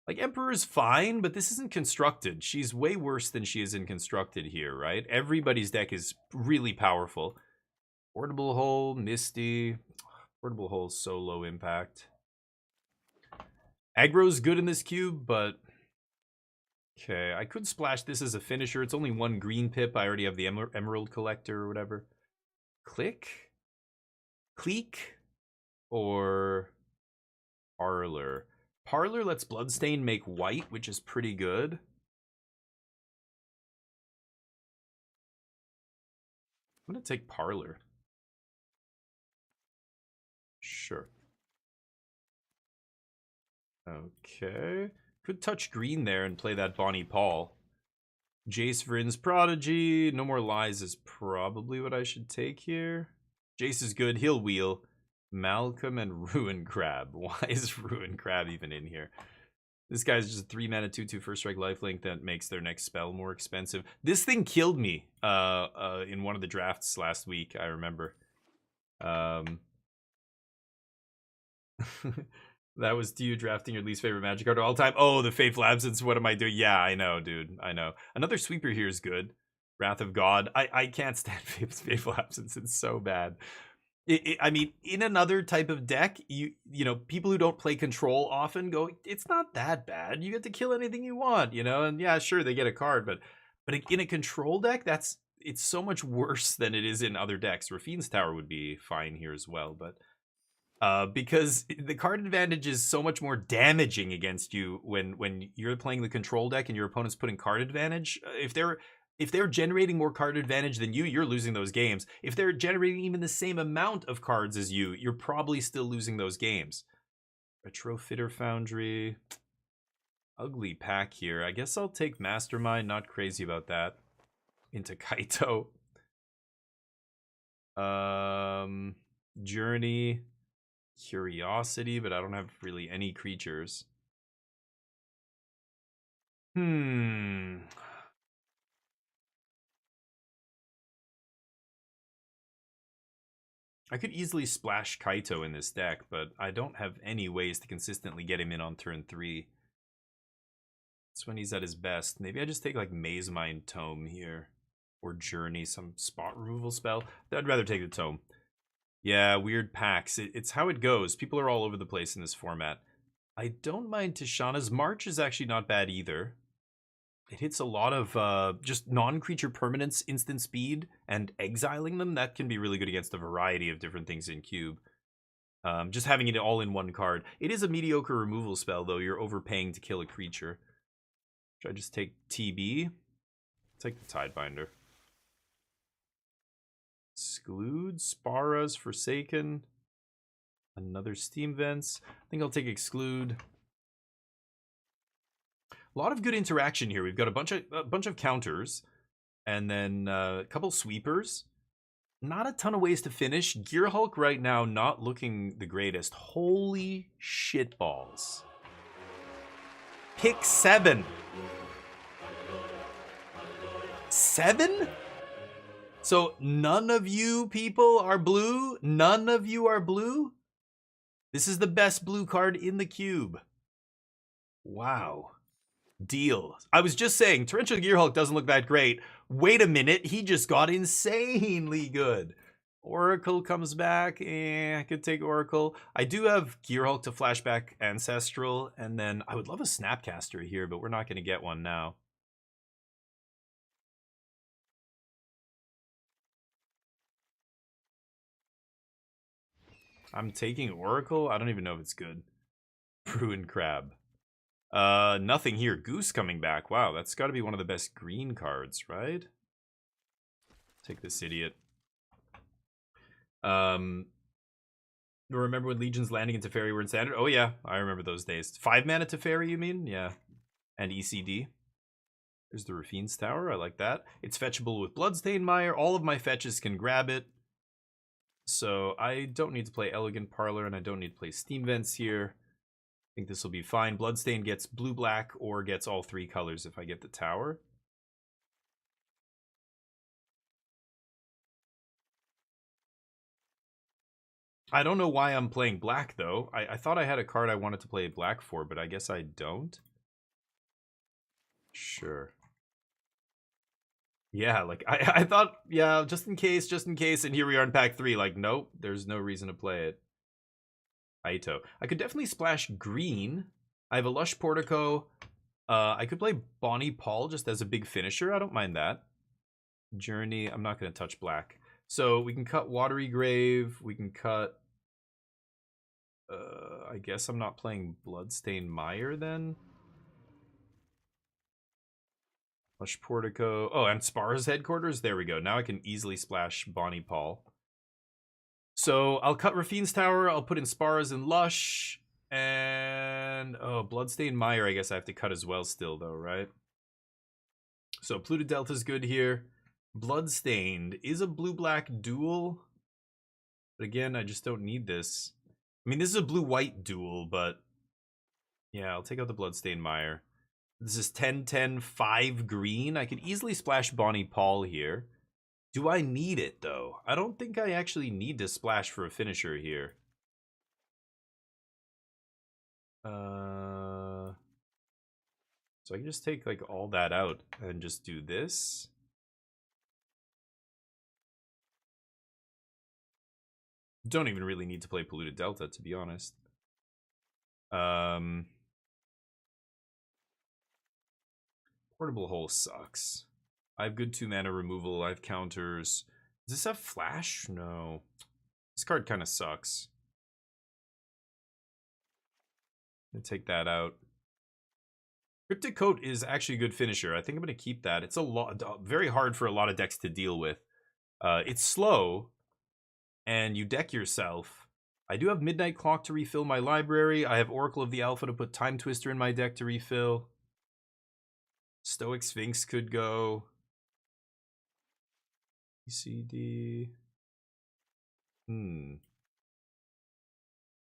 Like, Emperor's fine, but this isn't Constructed. She's way worse than she is in Constructed here, right? Everybody's deck is really powerful. Portable Hole, Misty. Portable Hole is so low impact. Aggro's good in this cube, but... Okay, I could splash this as a finisher. It's only one green pip. I already have the Emerald Collector or whatever. Click? Cleek? Or... Parlor? Parlor lets Bloodstain make white, which is pretty good. I'm gonna take Parlor. Sure. Okay. Could touch green there and play that Bonnie Paul. Jace Vryn's Prodigy. No More Lies is probably what I should take here. Jace is good. He'll wheel. Malcolm and Ruin Crab. Why is Ruin Crab even in here? This guy's just a 3-mana 2/2 first strike lifelink that makes their next spell more expensive. This thing killed me in one of the drafts last week, I remember. That was to you drafting your least favorite Magic card of all time. Oh, the Fateful Absence. What am I doing? Yeah, I know, dude. I know. Another sweeper here is good. Wrath of God. I can't stand Fateful Absence. It's so bad. I mean, in another type of deck, you know, people who don't play Control often go, it's not that bad. You get to kill anything you want, you know? And yeah, sure, they get a card, but in a Control deck, it's so much worse than it is in other decks. Rafine's Tower would be fine here as well, but because the card advantage is so much more damaging against you when you're playing the Control deck and your opponent's putting card advantage. If they're generating more card advantage than you, you're losing those games. If they're generating even the same amount of cards as you, you're probably still losing those games. Retrofitter Foundry. Ugly pack here. I guess I'll take Mastermind. Not crazy about that. Into Kaito. Journey. Curiosity, but I don't have really any creatures. I could easily splash Kaito in this deck, but I don't have any ways to consistently get him in on turn 3. That's when he's at his best. Maybe I just take like Maze Mind Tome here. Or Journey, some spot removal spell. I'd rather take the Tome. Yeah, weird packs. It's how it goes. People are all over the place in this format. I don't mind Tishana's March is actually not bad either. It hits a lot of just non-creature permanents, instant speed, and exiling them. That can be really good against a variety of different things in Cube. Just having it all in one card. It is a mediocre removal spell, though. You're overpaying to kill a creature. Should I just take TB? Take the Tidebinder. Exclude, Spara's Forsaken, another Steam Vents. I think I'll take Exclude. A lot of good interaction here. We've got a bunch of counters, and then a couple sweepers. Not a ton of ways to finish. Gear Hulk right now not looking the greatest. Holy shitballs! Pick 7. 7? So none of you people are blue? None of you are blue? This is the best blue card in the cube. Wow. Deal. I was just saying, Torrential Gearhulk doesn't look that great. Wait a minute, he just got insanely good. Oracle comes back. I could take Oracle. I do have Gearhulk to flashback Ancestral, and then I would love a Snapcaster here, but we're not going to get one now. I'm taking Oracle. I don't even know if it's good. Ruin Crab. Nothing here. Goose coming back. Wow, that's got to be one of the best green cards, right? Take this idiot. Remember when Legion's landing into Teferi were in Standard? Oh yeah, I remember those days. 5 mana Teferi, you mean? Yeah. And ECD. There's the Rafine's Tower. I like that. It's fetchable with Bloodstain Mire. All of my fetches can grab it. So I don't need to play Elegant Parlor, and I don't need to play Steam Vents here. I think this will be fine. Bloodstain gets blue-black or gets all 3 colors if I get the tower. I don't know why I'm playing black, though. I thought I had a card I wanted to play black for, but I guess I don't. Sure. Yeah, like, I thought, yeah, just in case, and here we are in pack 3. Like, nope, there's no reason to play it. Aito. I could definitely splash green. I have a Lush Portico. I could play Bonnie Paul just as a big finisher. I don't mind that. Journey. I'm not going to touch black. So we can cut Watery Grave. We can cut... I guess I'm not playing Bloodstained Mire then. Lush Portico. Oh, and Spar's Headquarters. There we go. Now I can easily splash Bonnie Paul. So I'll cut Rafine's Tower. I'll put in Spar's and Lush. And... oh, Bloodstained Mire I guess I have to cut as well still though, right? So Pluto Delta's good here. Bloodstained is a blue-black duel. But again, I just don't need this. I mean, this is a blue-white duel, but... yeah, I'll take out the Bloodstained Mire. This is 10-10, 5 green. I could easily splash Bonnie Paul here. Do I need it, though? I don't think I actually need to splash for a finisher here. So I can just take, like, all that out and just do this. Don't even really need to play Polluted Delta, to be honest. Portable Hole sucks. I have good 2-mana removal. I have counters. Does this have flash? No. This card kind of sucks. I'm gonna take that out. Cryptic Coat is actually a good finisher. I think I'm gonna keep that. It's a lot, very hard for a lot of decks to deal with. It's slow, and you deck yourself. I do have Midnight Clock to refill my library. I have Oracle of the Alpha to put Time Twister in my deck to refill. Stoic Sphinx could go. ECD.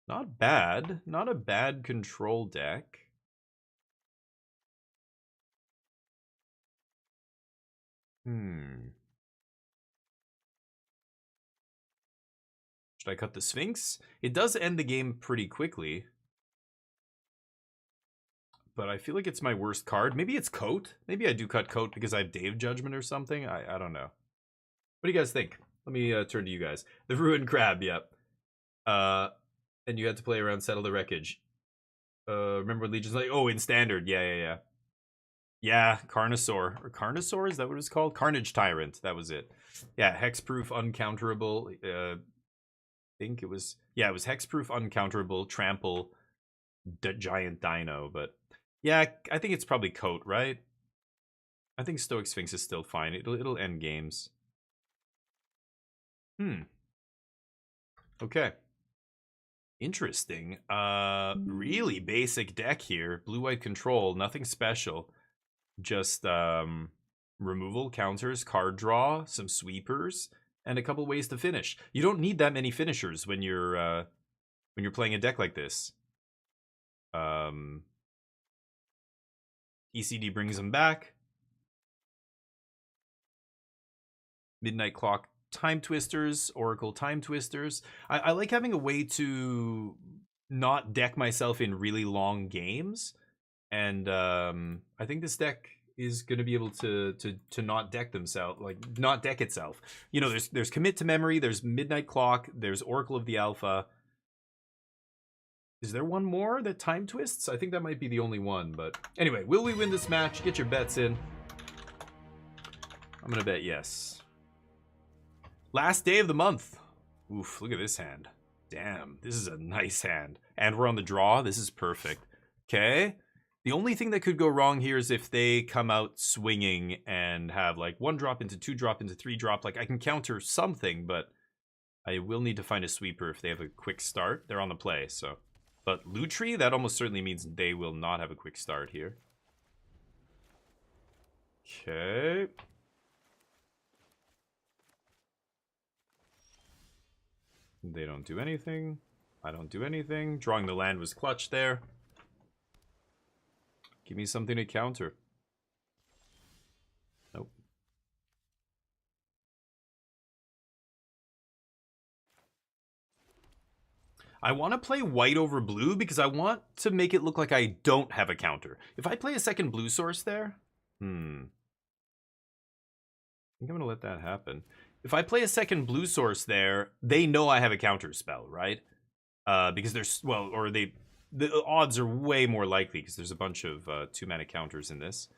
Not bad. Not a bad control deck. Should I cut the Sphinx? It does end the game pretty quickly. But I feel like it's my worst card. Maybe it's Coat. Maybe I do cut Coat because I have Dave Judgment or something. I don't know. What do you guys think? Let me turn to you guys. The Ruined Crab, yep. And you had to play around Settle the Wreckage. Remember Legion's like, oh, in Standard. Yeah. Yeah, Carnosaur. Or Carnosaur, is that what it's called? Carnage Tyrant, that was it. Yeah, Hexproof, Uncounterable. I think it was... yeah, it was Hexproof, Uncounterable, Trample, Giant Dino, but... yeah, I think it's probably Coat, right? I think Stoic Sphinx is still fine. It'll end games. Okay. Interesting. Really basic deck here. Blue-white control, nothing special. Just removal, counters, card draw, some sweepers, and a couple ways to finish. You don't need that many finishers when you're playing a deck like this. ECD brings them back. Midnight Clock Time Twisters, Oracle Time Twisters. I like having a way to not deck myself in really long games. And I think this deck is going to be able to not deck themselves, like not deck itself. You know, there's Commit to Memory, there's Midnight Clock, there's Oracle of the Alpha. Is there one more that time twists? I think that might be the only one, but anyway, will we win this match? Get your bets in. I'm gonna bet yes. Last day of the month. Oof, look at this hand. Damn, this is a nice hand. And we're on the draw. This is perfect. Okay. The only thing that could go wrong here is if they come out swinging and have like 1 drop into 2 drop into 3 drop. Like I can counter something, but I will need to find a sweeper if they have a quick start. They're on the play, so. But Lutri, that almost certainly means they will not have a quick start here. Okay. They don't do anything. I don't do anything. Drawing the land was clutch there. Give me something to counter. Nope. I want to play white over blue because I want to make it look like I don't have a counter. If I play a second blue source there, I think I'm going to let that happen. If I play a second blue source there, they know I have a counter spell, right? Because there's, well, or the odds are way more likely because there's a bunch of 2-mana counters in this.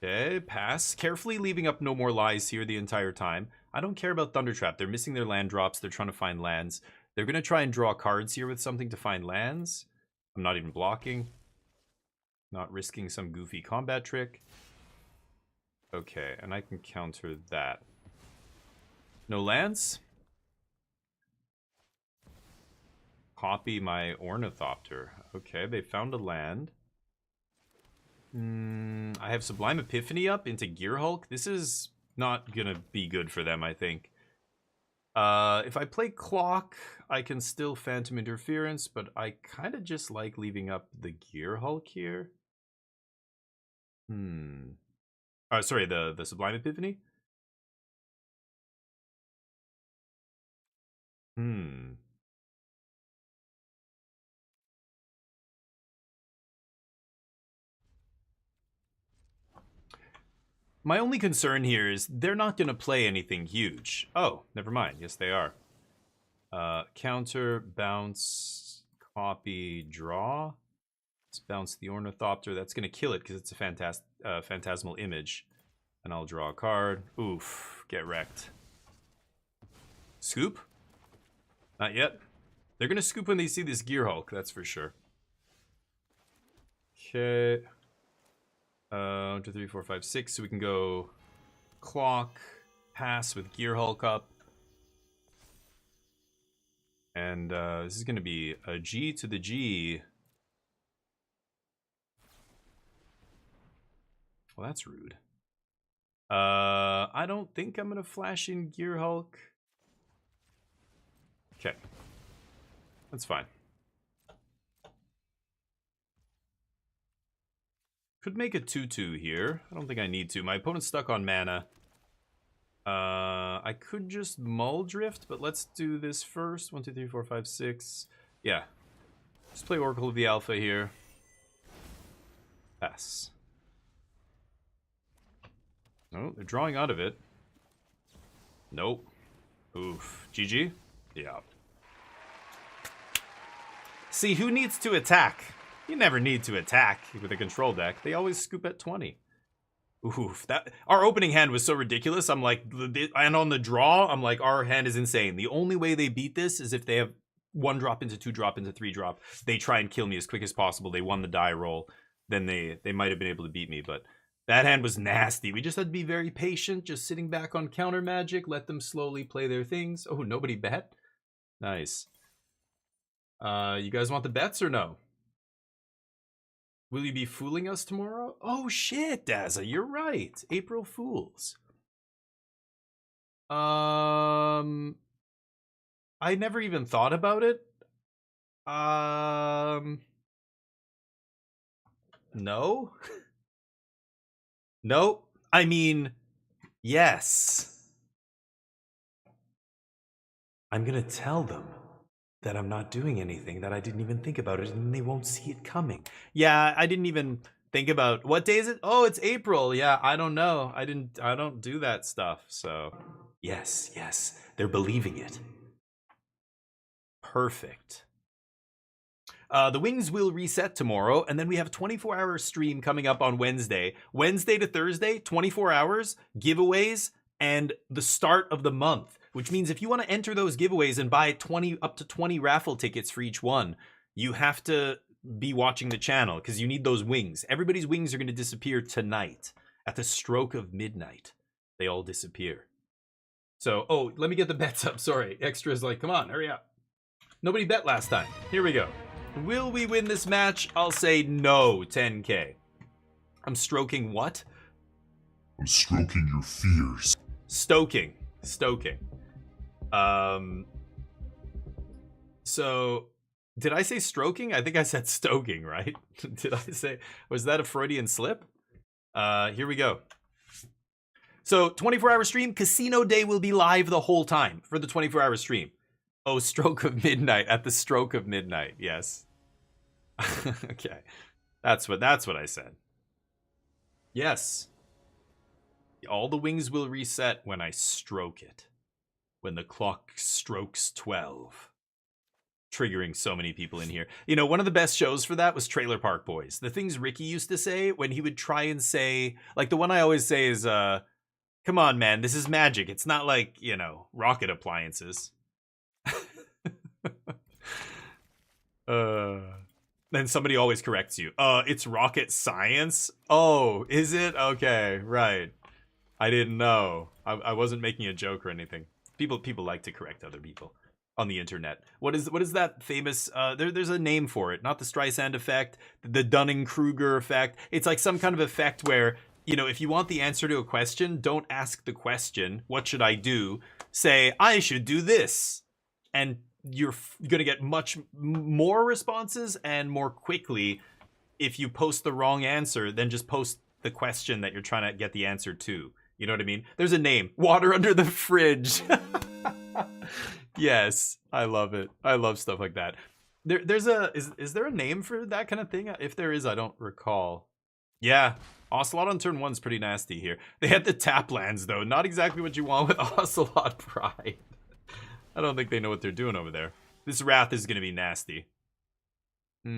Okay, pass. Carefully leaving up no more lies here the entire time. I don't care about Thundertrap. They're missing their land drops. They're trying to find lands. They're going to try and draw cards here with something to find lands. I'm not even blocking. Not risking some goofy combat trick. Okay, and I can counter that. No lands? Copy my Ornithopter. Okay, they found a land. I have Sublime Epiphany up into Gear Hulk. This is not gonna be good for them, I think. If I play Clock, I can still Phantom Interference, but I kind of just like leaving up the Gear Hulk here. Oh, sorry, the Sublime Epiphany? My only concern here is they're not going to play anything huge. Oh, never mind. Yes, they are. Counter, bounce, copy, draw. Let's bounce the Ornithopter. That's going to kill it because it's a phantasmal image. And I'll draw a card. Oof, get wrecked. Scoop? Not yet. They're going to scoop when they see this Gear Hulk, that's for sure. Okay. 1, 2, 3, 4, 5, 6. So we can go Clock, pass with Gear Hulk up. And this is going to be a G to the G. Well, that's rude. I don't think I'm going to flash in Gear Hulk. Okay. That's fine. Could make a 2/2 here. I don't think I need to. My opponent's stuck on mana. I could just Mull Drift, but let's do this first. 1, 2, 3, 4, 5, 6. Yeah. Just play Oracle of the Alpha here. Pass. Oh, they're drawing out of it. Nope. Oof. GG? Yeah. See, who needs to attack? You never need to attack with a control deck. They always scoop at 20. Oof, that our opening hand was so ridiculous. I'm like, and on the draw, I'm like, our hand is insane. The only way they beat this is if they have 1 drop into 2 drop into 3 drop. They try and kill me as quick as possible. They won the die roll. Then they might have been able to beat me, but that hand was nasty. We just had to be very patient, just sitting back on counter magic, let them slowly play their things. Oh, nobody bet? Nice. You guys want the bets or no? Will you be fooling us tomorrow? Oh shit, Dazza, you're right. April Fools. I never even thought about it. No. No. I mean, yes. I'm gonna tell them that I'm not doing anything, that I didn't even think about it, and they won't see it coming. Yeah, I didn't even think about, what day is it? Oh, it's April. Yeah, I don't know. I don't do that stuff, so. Yes, they're believing it. Perfect. The wings will reset tomorrow, and then we have a 24-hour stream coming up on Wednesday. Wednesday to Thursday, 24 hours, giveaways, and the start of the month. Which means if you want to enter those giveaways and buy up to 20 raffle tickets for each one, you have to be watching the channel because you need those wings. Everybody's wings are going to disappear tonight. At the stroke of midnight, they all disappear. So, oh, let me get the bets up. Sorry. Extra's like, come on, hurry up. Nobody bet last time. Here we go. Will we win this match? I'll say no, 10K. I'm stroking what? I'm stroking your fears. Stoking. So did I say stroking? I think I said stoking, right? Did I say, was that a Freudian slip? Here we go. So 24-hour stream, Casino Day will be live the whole time for the 24-hour stream. Oh, stroke of midnight, at the stroke of midnight. Yes. Okay. That's what I said. Yes. All the wings will reset when I stroke it. When the clock strokes 12. triggering so many people in here. You know, one of the best shows for that was Trailer Park Boys. The things Ricky used to say when he would try and say, like the one I always say is, come on, man, this is magic. It's not like, you know, rocket appliances. Then somebody always corrects you. It's rocket science? Oh, is it? Okay, right. I didn't know. I wasn't making a joke or anything. People like to correct other people on the internet. What is that famous there's a name for it, not the Streisand effect, the Dunning-Kruger effect. It's like some kind of effect where, you know, if you want the answer to a question, don't ask the question, what should I do? Say, I should do this. And you're going to get much more responses and more quickly if you post the wrong answer than just post the question that you're trying to get the answer to. You know what I mean? There's a name. Water under the fridge. Yes, I love it. I love stuff like that. Is there a name for that kind of thing? If there is, I don't recall. Yeah, Ocelot on turn 1's pretty nasty here. They had the tap lands though. Not exactly what you want with Ocelot Pride. I don't think they know what they're doing over there. This Wrath is going to be nasty. I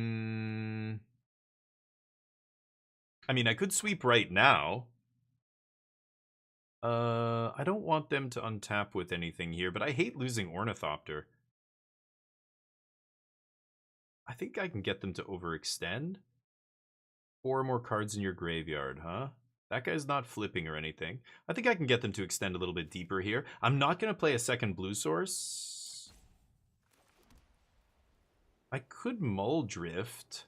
mean, I could sweep right now. I don't want them to untap with anything here, but I hate losing Ornithopter. I think I can get them to overextend. 4 more cards in your graveyard, huh? That guy's not flipping or anything. I think I can get them to extend a little bit deeper here. I'm not going to play a second blue source. I could Mull Drift.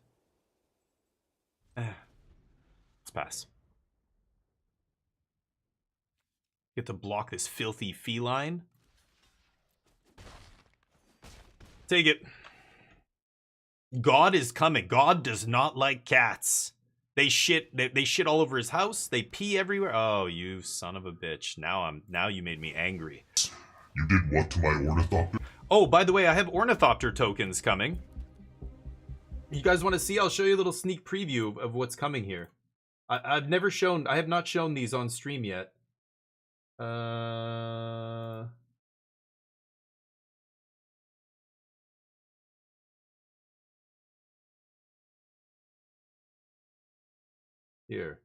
Let's pass. Get to block this filthy feline. Take it. God is coming. God does not like cats. They shit all over his house. They pee everywhere. Oh, you son of a bitch. Now you made me angry. You did what to my Ornithopter? Oh, by the way, I have Ornithopter tokens coming. You guys want to see? I'll show you a little sneak preview of what's coming here. I have not shown these on stream yet. Here.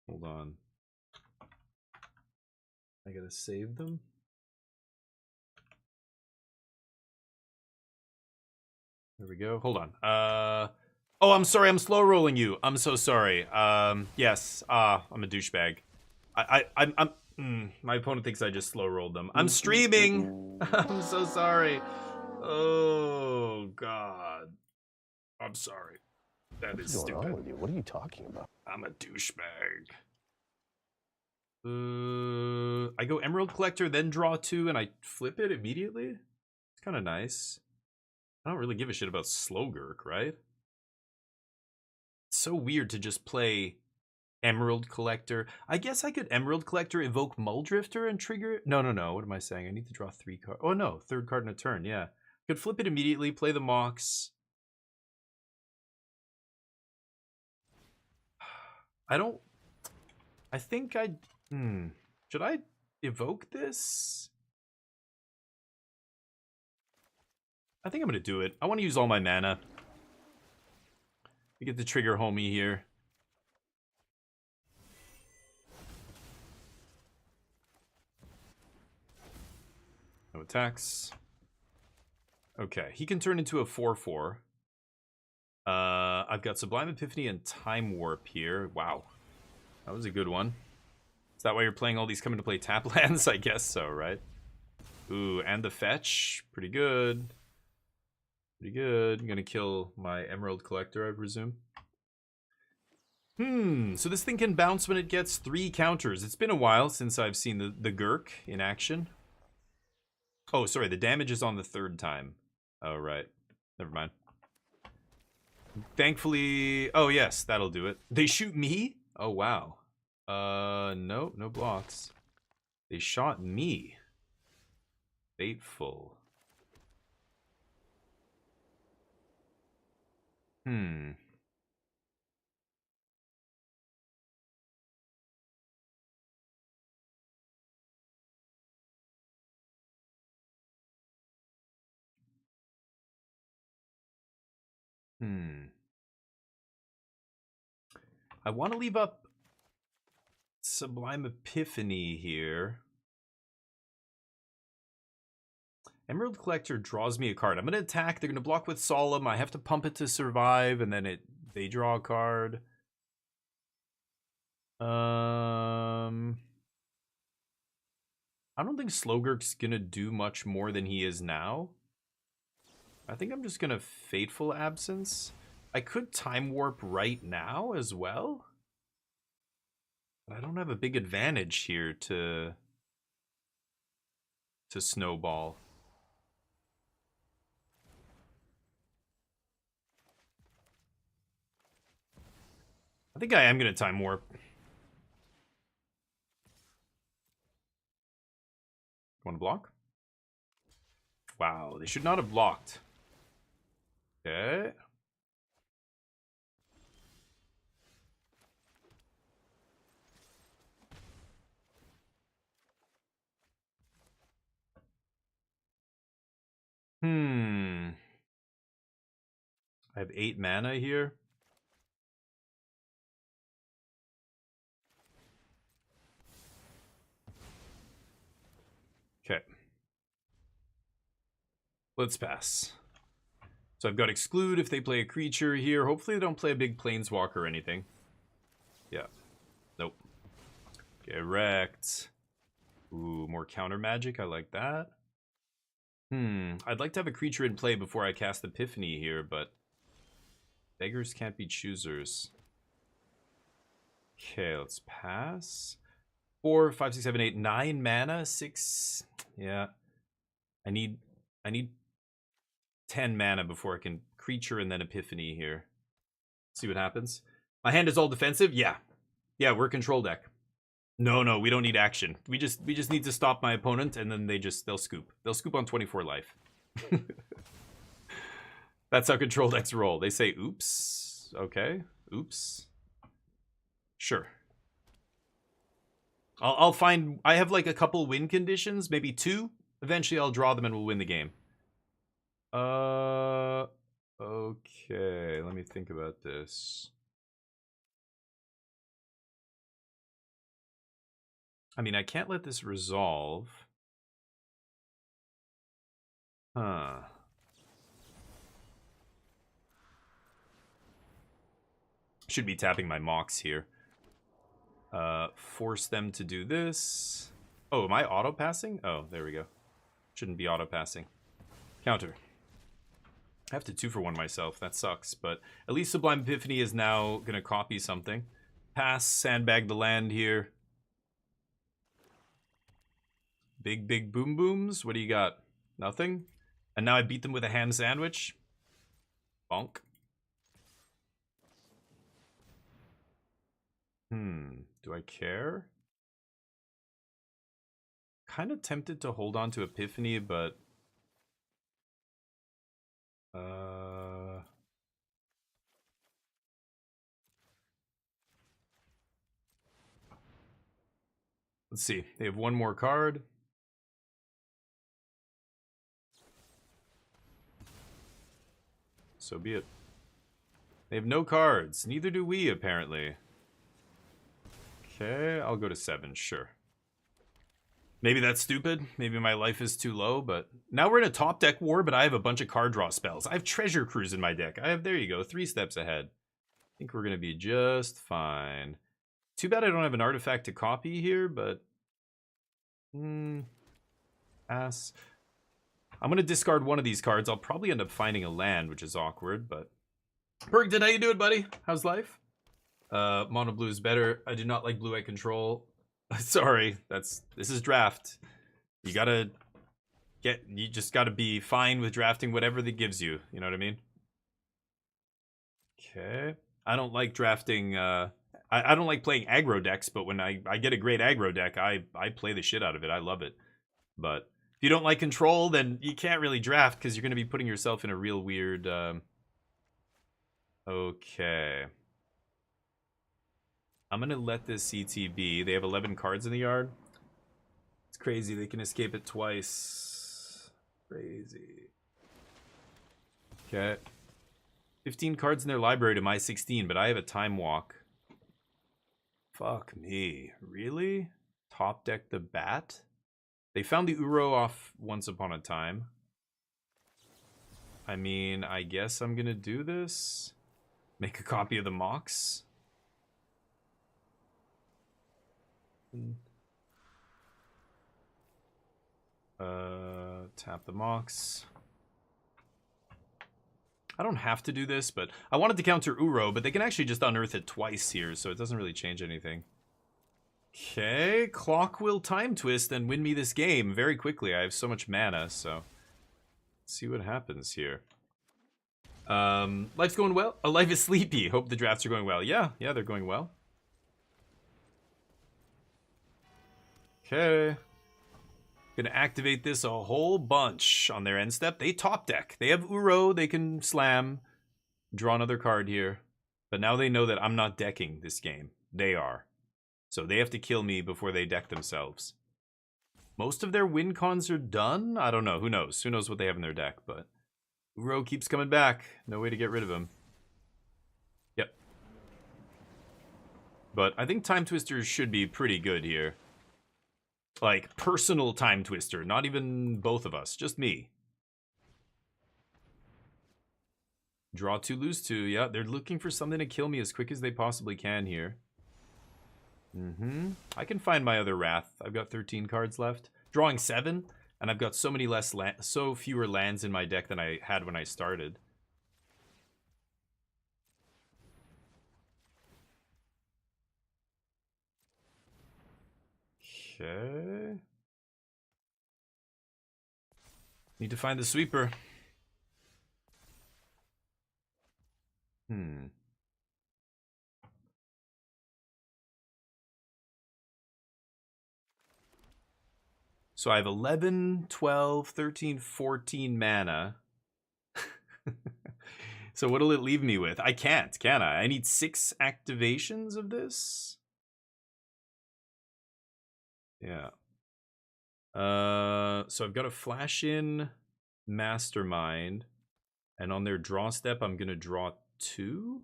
Hold on. I gotta save them. There we go. Hold on. Oh, I'm sorry. I'm slow rolling you. I'm so sorry. Yes. I'm a douchebag. My opponent thinks I just slow rolled them. I'm streaming. I'm so sorry. Oh God. I'm sorry. That is What's going on stupid. with you? What are you talking about? I'm a douchebag. I go Emerald Collector, then draw 2, and I flip it immediately. It's kind of nice. I don't really give a shit about Slowgurk, right? It's so weird to just play Emerald Collector. I guess I could Emerald Collector, evoke Mulldrifter, and trigger it. No. What am I saying? I need to draw 3 cards. Oh no, 3rd card in a turn. Yeah, could flip it immediately. Play the Mox. I think I. Should I evoke this? I think I'm gonna do it. I want to use all my mana. We get the trigger homie here. No attacks. Okay, he can turn into a 4/4. I've got Sublime Epiphany and Time Warp here. Wow. That was a good one. Is that why you're playing all these coming to play tap lands? I guess so, right? Ooh, and the fetch. Pretty good. Pretty good. I'm gonna kill my Emerald Collector, I presume. So this thing can bounce when it gets 3 counters. It's been a while since I've seen the Gurk in action. Oh, sorry, the damage is on the 3rd time. Oh, right. Never mind. Thankfully... Oh, yes, that'll do it. They shoot me? Oh, wow. No blocks. They shot me. Fateful. I want to leave up Sublime Epiphany here. Emerald Collector draws me a card. I'm going to attack. They're going to block with Solemn. I have to pump it to survive, and then they draw a card. I don't think Slogurk's going to do much more than he is now. I think I'm just going to Fateful Absence. I could Time Warp right now as well. But I don't have a big advantage here to Snowball. I think I am going to Time Warp. Want to block? Wow, they should not have blocked. Okay. I have 8 mana here. Okay. Let's pass. So I've got Exclude if they play a creature here. Hopefully they don't play a big Planeswalker or anything. Yeah. Nope. Get wrecked. Ooh, more counter magic. I like that. I'd like to have a creature in play before I cast Epiphany here, but beggars can't be choosers. Okay, let's pass. 4, 5, 6, 7, 8, 9 mana, 6. Yeah. I need 10 mana before I can creature and then Epiphany here. See what happens. My hand is all defensive? Yeah. Yeah, we're control deck. No, we don't need action. We just need to stop my opponent, and then they'll scoop. They'll scoop on 24 life. That's how control decks roll. They say, oops. Okay. Oops. Sure. I'll find... I have like a couple win conditions, maybe 2. Eventually I'll draw them and we'll win the game. Okay. Let me think about this. I mean, I can't let this resolve. Huh. Should be tapping my Mox here. Force them to do this. Oh, am I auto-passing? Oh, there we go. Shouldn't be auto-passing. Counter. I have to 2-for-1 myself. That sucks, but at least Sublime Epiphany is now going to copy something. Pass, sandbag the land here. Big boom booms. What do you got? Nothing? And now I beat them with a hand sandwich? Bonk. Do I care? Kind of tempted to hold on to Epiphany, but... Let's see. They have one more card. So be it. They have no cards. Neither do we, apparently. Okay, I'll go to 7, sure. Maybe that's stupid. Maybe my life is too low, but... Now we're in a top deck war, but I have a bunch of card draw spells. I have Treasure Cruise in my deck. There you go, 3 steps ahead. I think we're going to be just fine. Too bad I don't have an artifact to copy here, but... Pass. I'm going to discard one of these cards. I'll probably end up finding a land, which is awkward, but... Bergton, how you doing, buddy? How's life? Mono blue is better. I do not like blue-eye control. Sorry, this is draft. You just gotta be fine with drafting whatever that gives you. You know what I mean? Okay. I don't like drafting, I don't like playing aggro decks, but when I get a great aggro deck, I play the shit out of it. I love it. But if you don't like control, then you can't really draft because you're gonna be putting yourself in a real weird, Okay. I'm going to let this CTB. They have 11 cards in the yard. It's crazy. They can escape it twice. Crazy. Okay. 15 cards in their library to my 16, but I have a time walk. Fuck me. Really? Top deck the bat? They found the Uro off once upon a time. I mean, I guess I'm gonna do this. Make a copy of the Mox. Tap the Mox. I don't have to do this, but I wanted to counter Uro, but they can actually just unearth it twice here, so it doesn't really change anything. Okay, Clock will time twist and win me this game very quickly. I have so much mana, so let's see what happens here. Life's going well. Life is sleepy. Hope the drafts are going well. Yeah, they're going well. Okay. Gonna activate this a whole bunch on their end step. They top deck. They have Uro. They can slam. Draw another card here. But now they know that I'm not decking this game. They are. So they have to kill me before they deck themselves. Most of their win cons are done? I don't know. Who knows? Who knows what they have in their deck, but Uro keeps coming back. No way to get rid of him. Yep. But I think Time Twisters should be pretty good here. Like, personal Time Twister. Not even both of us. Just me. Draw 2, lose 2. Yeah, they're looking for something to kill me as quick as they possibly can here. I can find my other Wrath. I've got 13 cards left. Drawing 7, and I've got so many so fewer lands in my deck than I had when I started. Okay. Need to find the sweeper. So I have 11, 12, 13, 14 mana. So what'll it leave me with? I can't, can I? I need 6 activations of this? Yeah. So I've got to flash in Mastermind. And on their draw step, I'm going to draw 2.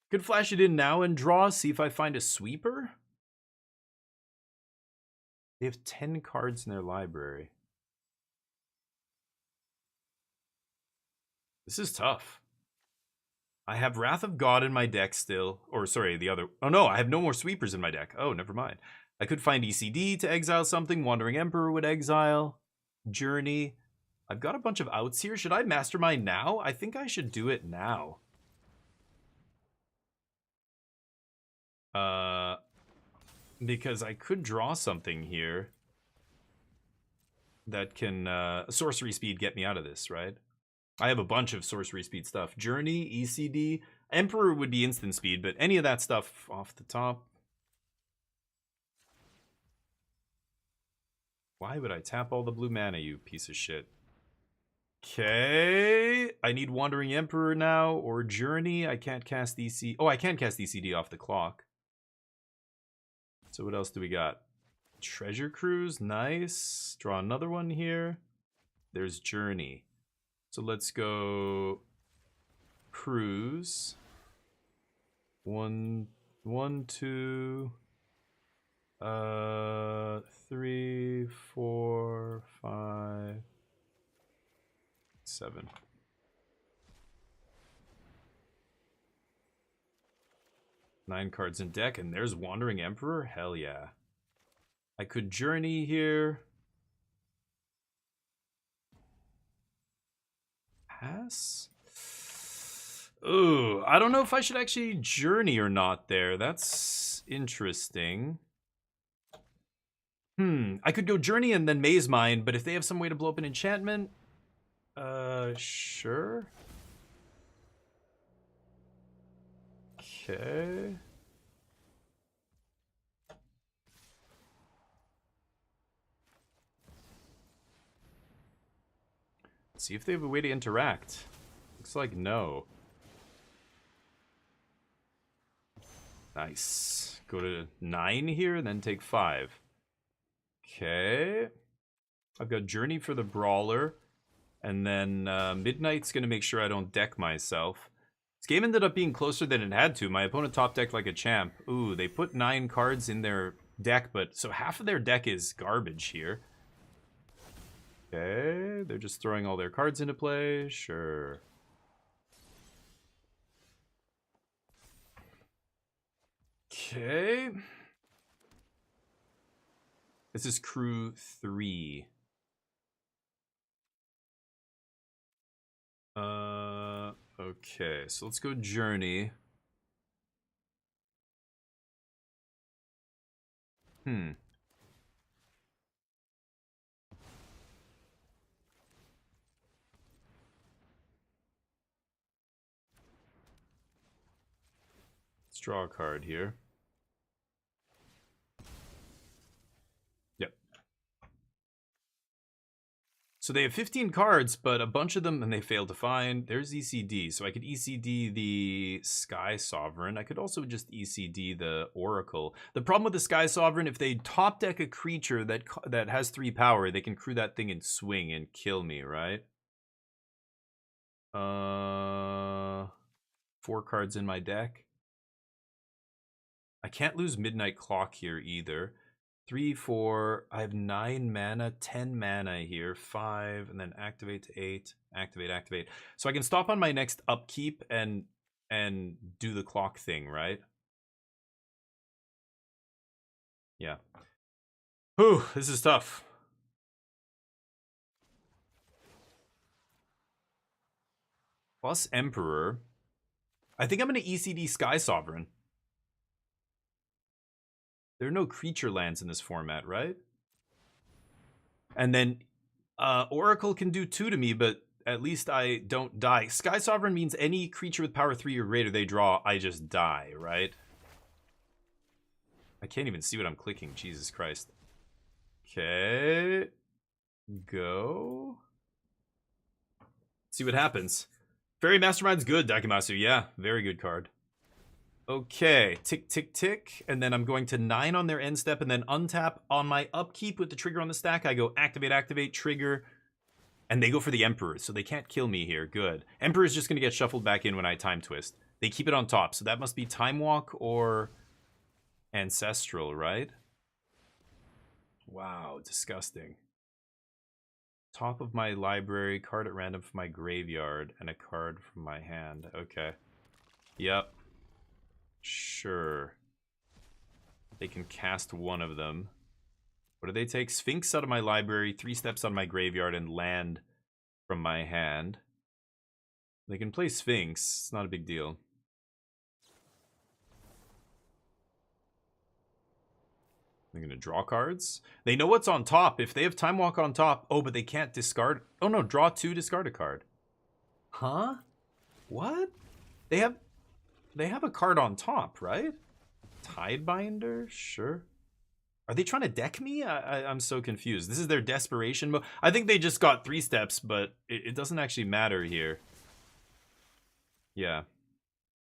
Could flash it in now and draw, see if I find a sweeper. They have 10 cards in their library. This is tough. I have Wrath of God in my deck still. Or, sorry, the other... Oh, no, I have no more sweepers in my deck. Oh, never mind. I could find ECD to exile something. Wandering Emperor would exile. Journey. I've got a bunch of outs here. Should I Mastermind now? I think I should do it now. Because I could draw something here that can sorcery speed get me out of this, right? I have a bunch of sorcery speed stuff. Journey, ECD, Emperor would be instant speed, but any of that stuff off the top. Why would I tap all the blue mana, you piece of shit? Okay, I need Wandering Emperor now, or Journey. I can't cast ECD. Oh, I can cast ECD off the clock. So what else do we got? Treasure Cruise, nice. Draw another one here. There's Journey. So let's go Cruise. 1, 2, 3, 4, 5, 7. Nine cards in deck, and there's Wandering Emperor. Hell yeah. I could Journey here. Pass? Ooh, I don't know if I should actually Journey or not there. That's interesting. I could go Journey and then Maze Mine, but if they have some way to blow up an enchantment, sure. Okay. Let's see if they have a way to interact. Looks like no. Nice. Go to 9 here and then take 5. Okay. I've got Journey for the Brawler. And then Midnight's going to make sure I don't deck myself. game ended up being closer than it had to. My opponent top decked like a champ. Ooh, they put 9 cards in their deck, but so half of their deck is garbage here. Okay, they're just throwing all their cards into play. Sure. Okay. This is crew 3. Okay, so let's go Journey. Let's draw a card here. Yep. So they have 15 cards, but a bunch of them, and they failed to find. There's ECD. So I could ECD the Sky Sovereign. I could also just ECD the Oracle. The problem with the Sky Sovereign, if they top deck a creature that has 3 power, they can crew that thing and swing and kill me, right? 4 cards in my deck. I can't lose Midnight Clock here either. 3, 4, I have 9 mana, 10 mana here, 5, and then activate to 8, activate. So I can stop on my next upkeep and do the clock thing, right? Yeah. Whew, this is tough. Plus Emperor. I think I'm going to ECD Sky Sovereign. There are no creature lands in this format, right? And then Oracle can do 2 to me, but at least I don't die. Sky Sovereign means any creature with power 3 or greater they draw, I just die, right? I can't even see what I'm clicking. Jesus Christ. Okay. Go. See what happens. Fairy Mastermind's good, Dakimasu. Yeah, very good card. Okay, tick, tick, tick. And then I'm going to 9 on their end step and then untap on my upkeep with the trigger on the stack. I go activate, trigger. And they go for the Emperor, so they can't kill me here. Good. Emperor is just going to get shuffled back in when I time twist. They keep it on top, so that must be Time Walk or Ancestral, right? Wow, disgusting. Top of my library, card at random from my graveyard, and a card from my hand. Okay. Yep. Sure. They can cast one of them. What do they take? Sphinx out of my library, 3 steps on my graveyard, and land from my hand. They can play Sphinx. It's not a big deal. They're going to draw cards. They know what's on top. If they have Time Walk on top... Oh, but they can't discard... Oh, no. Draw 2, discard a card. Huh? What? They have a card on top, right? Tidebinder? Sure. Are they trying to deck me? I'm so confused. This is their desperation mode. I think they just got 3 steps, but it doesn't actually matter here. Yeah.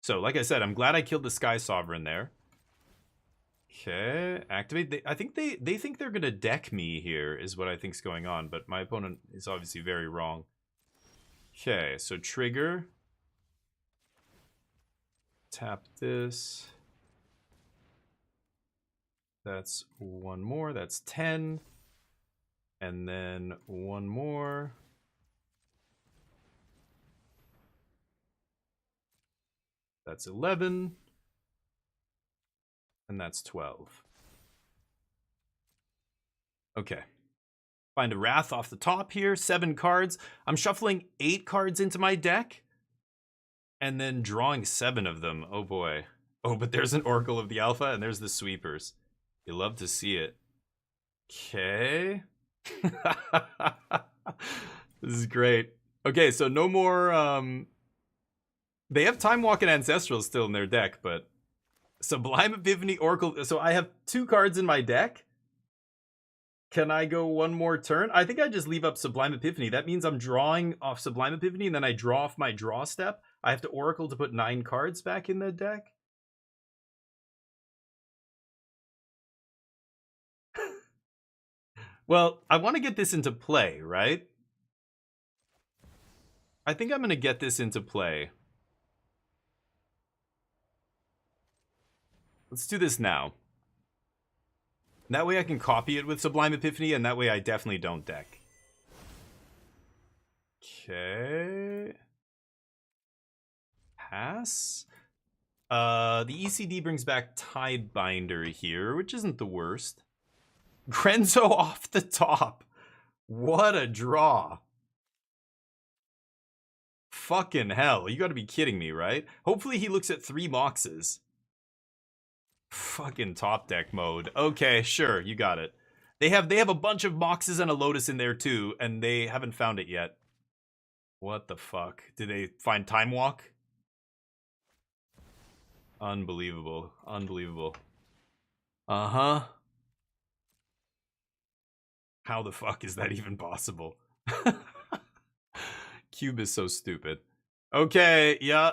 So, like I said, I'm glad I killed the Sky Sovereign there. Okay. Activate. I think they think they're going to deck me here is what I think's going on, but my opponent is obviously very wrong. Okay, so trigger. Tap this. That's 1 more. That's 10. And then 1 more. That's 11. And that's 12. Okay. Find a Wrath off the top here. 7 cards. I'm shuffling 8 cards into my deck. And then drawing 7 of them. Oh boy. Oh, but there's an Oracle of the Alpha and there's the Sweepers. You love to see it. Okay. This is great. Okay, so no more... They have Time Walk and Ancestral still in their deck, but... Sublime Epiphany, Oracle... So I have 2 cards in my deck. Can I go 1 more turn? I think I just leave up Sublime Epiphany. That means I'm drawing off Sublime Epiphany, and then I draw off my draw step. I have to Oracle to put 9 cards back in the deck. Well, I want to get this into play, right? I think I'm going to get this into play. Let's do this now. That way I can copy it with Sublime Epiphany, and that way I definitely don't deck. Okay. Pass. The ECD brings back Tidebinder here, which isn't the worst. Grenzo off the top. What a draw. Fucking hell. You gotta be kidding me, right? Hopefully he looks at 3 Moxes. Fucking top deck mode. Okay, sure, you got it. They have a bunch of Moxes and a Lotus in there too, and they haven't found it yet. What the fuck? Did they find Time Walk? Unbelievable. Unbelievable. Uh-huh. How the fuck is that even possible? Cube is so stupid. Okay, yeah.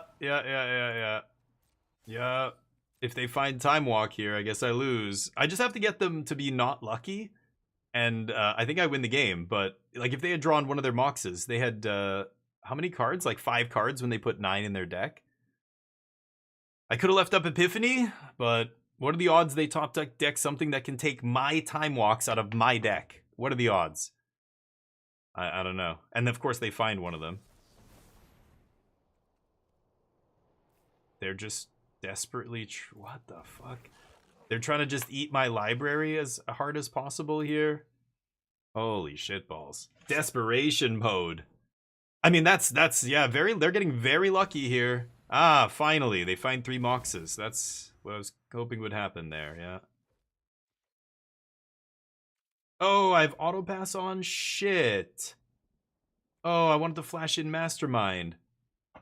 Yeah. If they find Time Walk here, I guess I lose. I just have to get them to be not lucky, and I think I win the game. But like, if they had drawn one of their Moxes, they had how many cards? Like 5 cards when they put 9 in their deck. I could have left up Epiphany, but what are the odds they top deck something that can take my Time Walks out of my deck? What are the odds? I don't know. And of course they find one of them. They're just desperately... what the fuck? They're trying to just eat my library as hard as possible here? Holy shitballs. Desperation mode. I mean, that's yeah, they're getting very lucky here. Ah, finally, they find 3 Moxes. That's what I was hoping would happen there, yeah. Oh, I have auto pass on? Shit. Oh, I wanted to flash in Mastermind.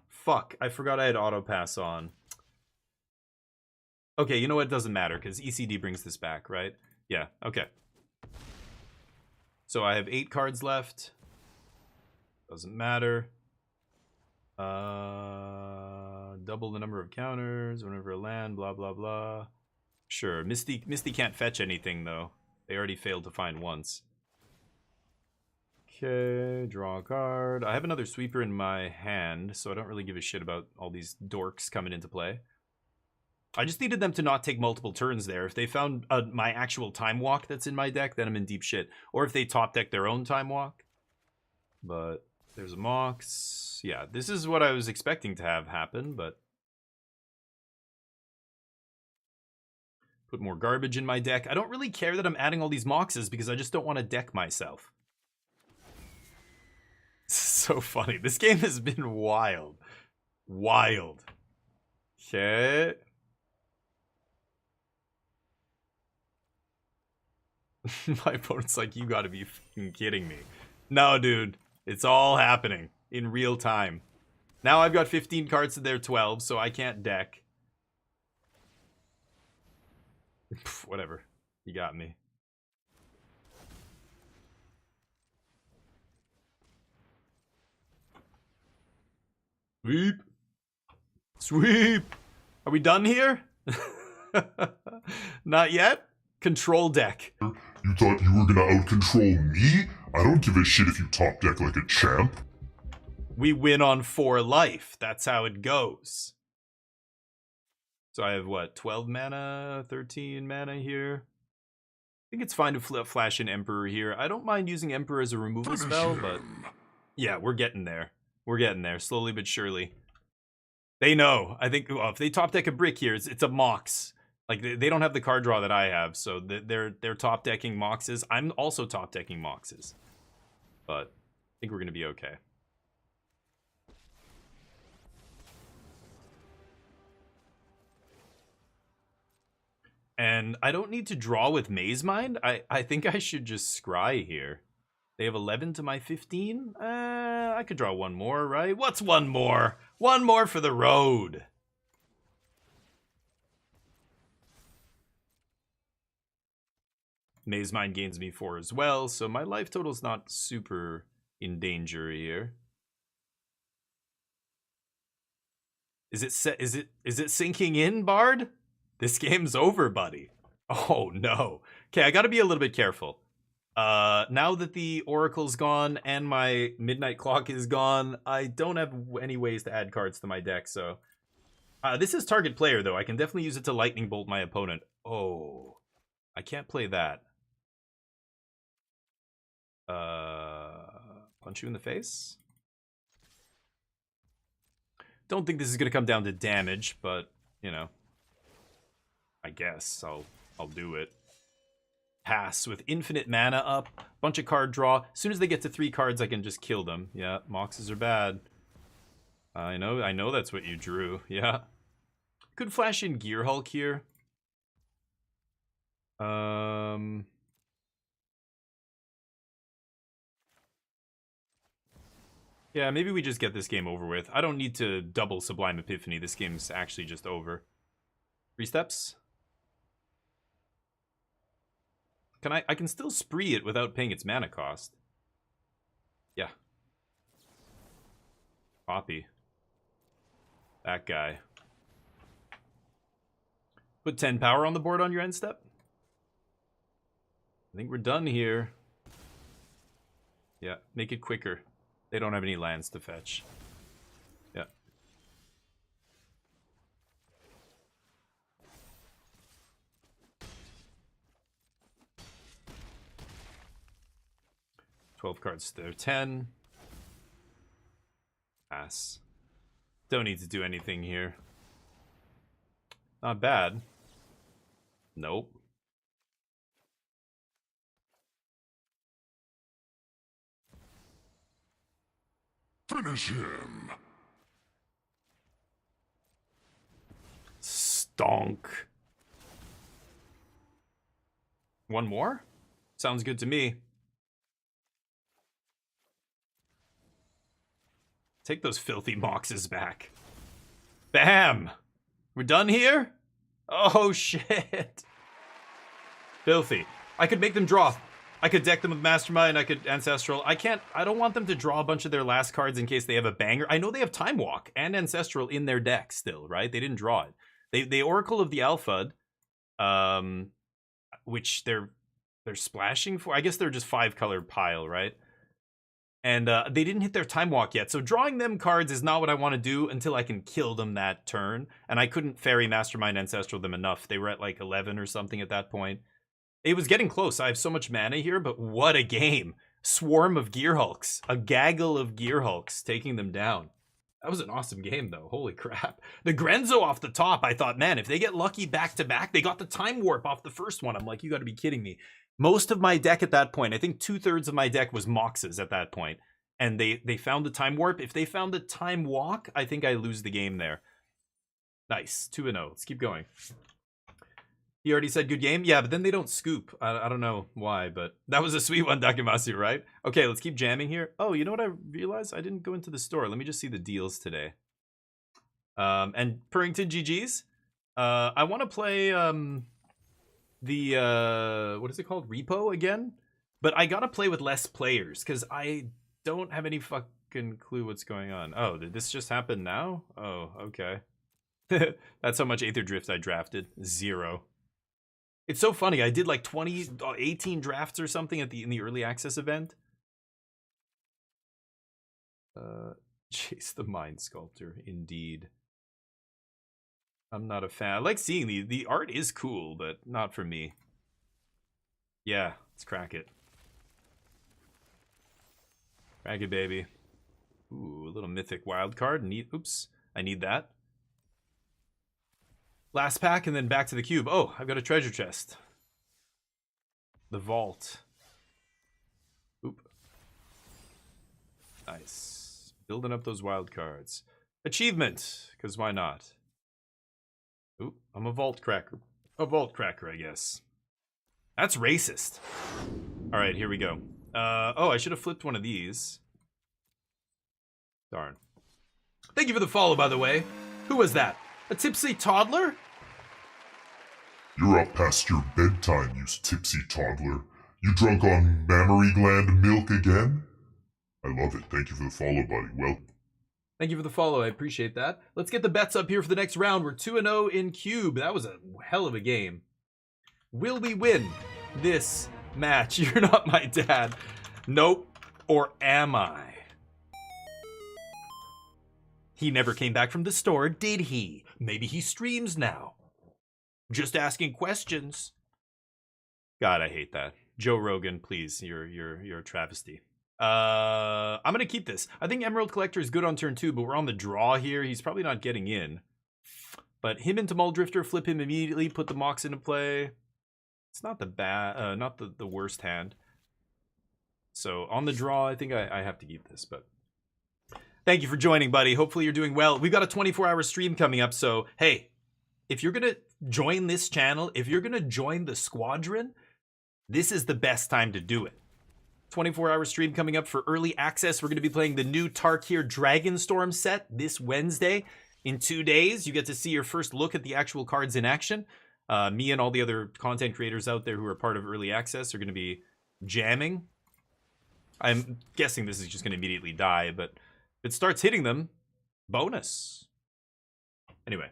Fuck, I forgot I had auto pass on. Okay, you know what? It doesn't matter, because ECD brings this back, right? Yeah, okay. So I have 8 cards left. Doesn't matter. Double the number of counters, whenever a land, blah, blah, blah. Sure, Misty can't fetch anything, though. They already failed to find once. Okay, draw a card. I have another sweeper in my hand, so I don't really give a shit about all these dorks coming into play. I just needed them to not take multiple turns there. If they found my actual Time Walk that's in my deck, then I'm in deep shit. Or if they top deck their own Time Walk. But there's a Mox. Yeah, this is what I was expecting to have happen, but... put more garbage in my deck. I don't really care that I'm adding all these Moxes because I just don't want to deck myself. So funny. This game has been wild. Wild. Okay. My opponent's like, you gotta be fucking kidding me. No, dude. It's all happening in real time. Now I've got 15 cards to their 12, so I can't deck. Whatever. You got me. Sweep. Sweep. Are we done here? Not yet? Control deck. You thought you were gonna out-control me? I don't give a shit if you top deck like a champ. We win on 4 life. That's how it goes. So I have, what, 12 mana, 13 mana here? I think it's fine to flash in Emperor here. I don't mind using Emperor as a removal spell, but... yeah, we're getting there. We're getting there, slowly but surely. They know. I think, well, if they top deck a brick here, it's a Mox. Like, they don't have the card draw that I have, so they're top decking Moxes. I'm also top decking Moxes. But I think we're going to be okay. And I don't need to draw with Maze Mind. I think I should just scry here. They have 11 to my 15? I could draw one more, right? What's one more? One more for the road. Maze Mind gains me 4 as well, so my life total's not super in danger here. Is it sinking in, Bard? This game's over, buddy. Oh, no. Okay, I gotta be a little bit careful. Now that the Oracle's gone and my Midnight Clock is gone, I don't have any ways to add cards to my deck, so... This is target player, though. I can definitely use it to lightning bolt my opponent. Oh, I can't play that. Punch you in the face? Don't think this is going to come down to damage, but, you know. I guess I'll do it. Pass with infinite mana up. Bunch of card draw. As soon as they get to 3 cards, I can just kill them. Yeah, Moxes are bad. I know that's what you drew. Yeah. Could flash in Gear Hulk here. Yeah, maybe we just get this game over with. I don't need to double Sublime Epiphany. This game's actually just over. 3 steps. I can still spree it without paying its mana cost. Yeah. Copy. That guy. Put 10 power on the board on your end step. I think we're done here. Yeah, make it quicker. They don't have any lands to fetch. Yeah. $12 cards there. 10. Pass. Don't need to do anything here. Not bad. Nope. Finish him. Stonk. One more? Sounds good to me. Take those filthy moxes back. Bam! We're done here? Oh, shit. Filthy. I could make them draw. I could deck them with Mastermind, I could Ancestral. I don't want them to draw a bunch of their last cards in case they have a banger. I know they have Time Walk and Ancestral in their deck still, right? They didn't draw it. They Oracle of the Alphud, which they're splashing for. I guess they're just 5-color pile, right? And they didn't hit their Time Walk yet. So drawing them cards is not what I want to do until I can kill them that turn. And I couldn't Fairy Mastermind Ancestral them enough. They were at like 11 or something at that point. It was getting close. I have so much mana here, but what a game. Swarm of Gear Hulks. A gaggle of Gear Hulks taking them down. That was an awesome game, though. Holy crap. The Grenzo off the top, I thought, man, if they get lucky back-to-back, they got the Time Warp off the first one. I'm like, you got to be kidding me. Most of my deck at that point, I think 2/3 of my deck was Moxes at that point. And they found the Time Warp. If they found the Time Walk, I think I lose the game there. Nice. 2-0. Let's keep going. He already said good game? Yeah, but then they don't scoop. I don't know why, but that was a sweet one, Dakimasu, right? Okay, let's keep jamming here. Oh, you know what I realized? I didn't go into the store. Let me just see the deals today. And Purrington GG's. I want to play what is it called? Repo again? But I gotta play with less players, because I don't have any fucking clue what's going on. Oh, did this just happen now? Oh, okay. That's how much Aether Drift I drafted. 0. It's so funny. I did like 18 drafts or something in the early access event. Chase the Mind Sculptor, indeed. I'm not a fan. I like seeing the art is cool, but not for me. Yeah, let's crack it. Crack it, baby. Ooh, a little mythic wild card. Oops, I need that. Last pack and then back to the cube. Oh, I've got a treasure chest. The vault. Oop. Nice. Building up those wild cards. Achievement, because why not? Oop, I'm a vault cracker. A vault cracker, I guess. That's racist. All right, here we go. Oh, I should have flipped one of these. Darn. Thank you for the follow, by the way. Who was that? A tipsy toddler? You're up past your bedtime, you tipsy toddler. You drunk on mammary gland milk again? I love it. Thank you for the follow, buddy. Well, thank you for the follow. I appreciate that. Let's get the bets up here for the next round. We're 2-0 in cube. That was a hell of a game. Will we win this match? You're not my dad. Nope. Or am I? He never came back from the store, did he? Maybe he streams now. Just asking questions. God, I hate that. Joe Rogan, please, you're a travesty. I'm gonna keep this. I think Emerald Collector is good on turn 2, but we're on the draw here. He's probably not getting in. But him into Muldrifter, flip him immediately, put the Mox into play. It's not the bad, not the worst hand. So on the draw, I think I have to keep this. But thank you for joining, buddy. Hopefully you're doing well. We've got a 24-hour stream coming up. So hey, if you're gonna join this channel, if you're gonna join the squadron, this is the best time to do it. 24-hour stream coming up for early access. We're going to be playing the new Tarkir Dragonstorm set this Wednesday. In 2 days, you get to see your first look at the actual cards in action. Me and all the other content creators out there who are part of early access are going to be jamming. I'm guessing this is just going to immediately die, but if it starts hitting them, bonus. Anyway.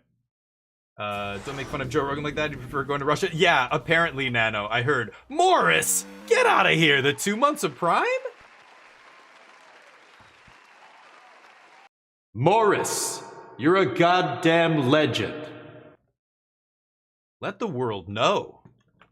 Don't make fun of Joe Rogan like that. You prefer going to Russia? Yeah, apparently, Nano. I heard. Morris! Get out of here! The 2 months of Prime? Morris! You're a goddamn legend. Let the world know.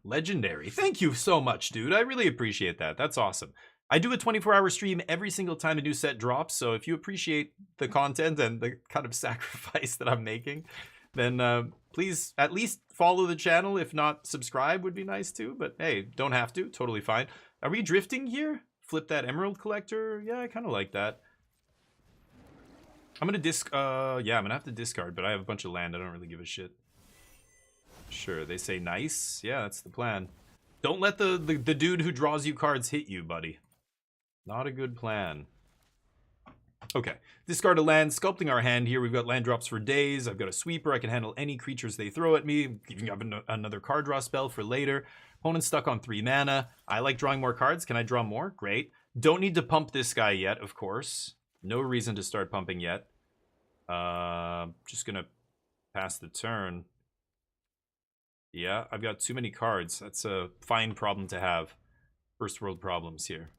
Legendary. Thank you so much, dude. I really appreciate that. That's awesome. I do a 24-hour stream every single time a new set drops, so if you appreciate the content and the kind of sacrifice that I'm making, then please at least follow the channel. If not, subscribe would be nice too. But hey, don't have to. Totally fine. Are we drifting here? Flip that Emerald Collector? Yeah, I kind of like that. I'm gonna yeah, I'm gonna have to discard, but I have a bunch of land. I don't really give a shit. Sure, they say nice. Yeah, that's the plan. Don't let the dude who draws you cards hit you, buddy. Not a good plan. Okay, discard a land, sculpting our hand here. We've got land drops for days. I've got a sweeper. I can handle any creatures they throw at me. Even have another card draw spell for later. Opponent's stuck on 3 mana. I like drawing more cards. Can I draw more? Great. Don't need to pump this guy yet, of course. No reason to start pumping yet. Just gonna pass the turn. Yeah, I've got too many cards. That's a fine problem to have. First world problems here.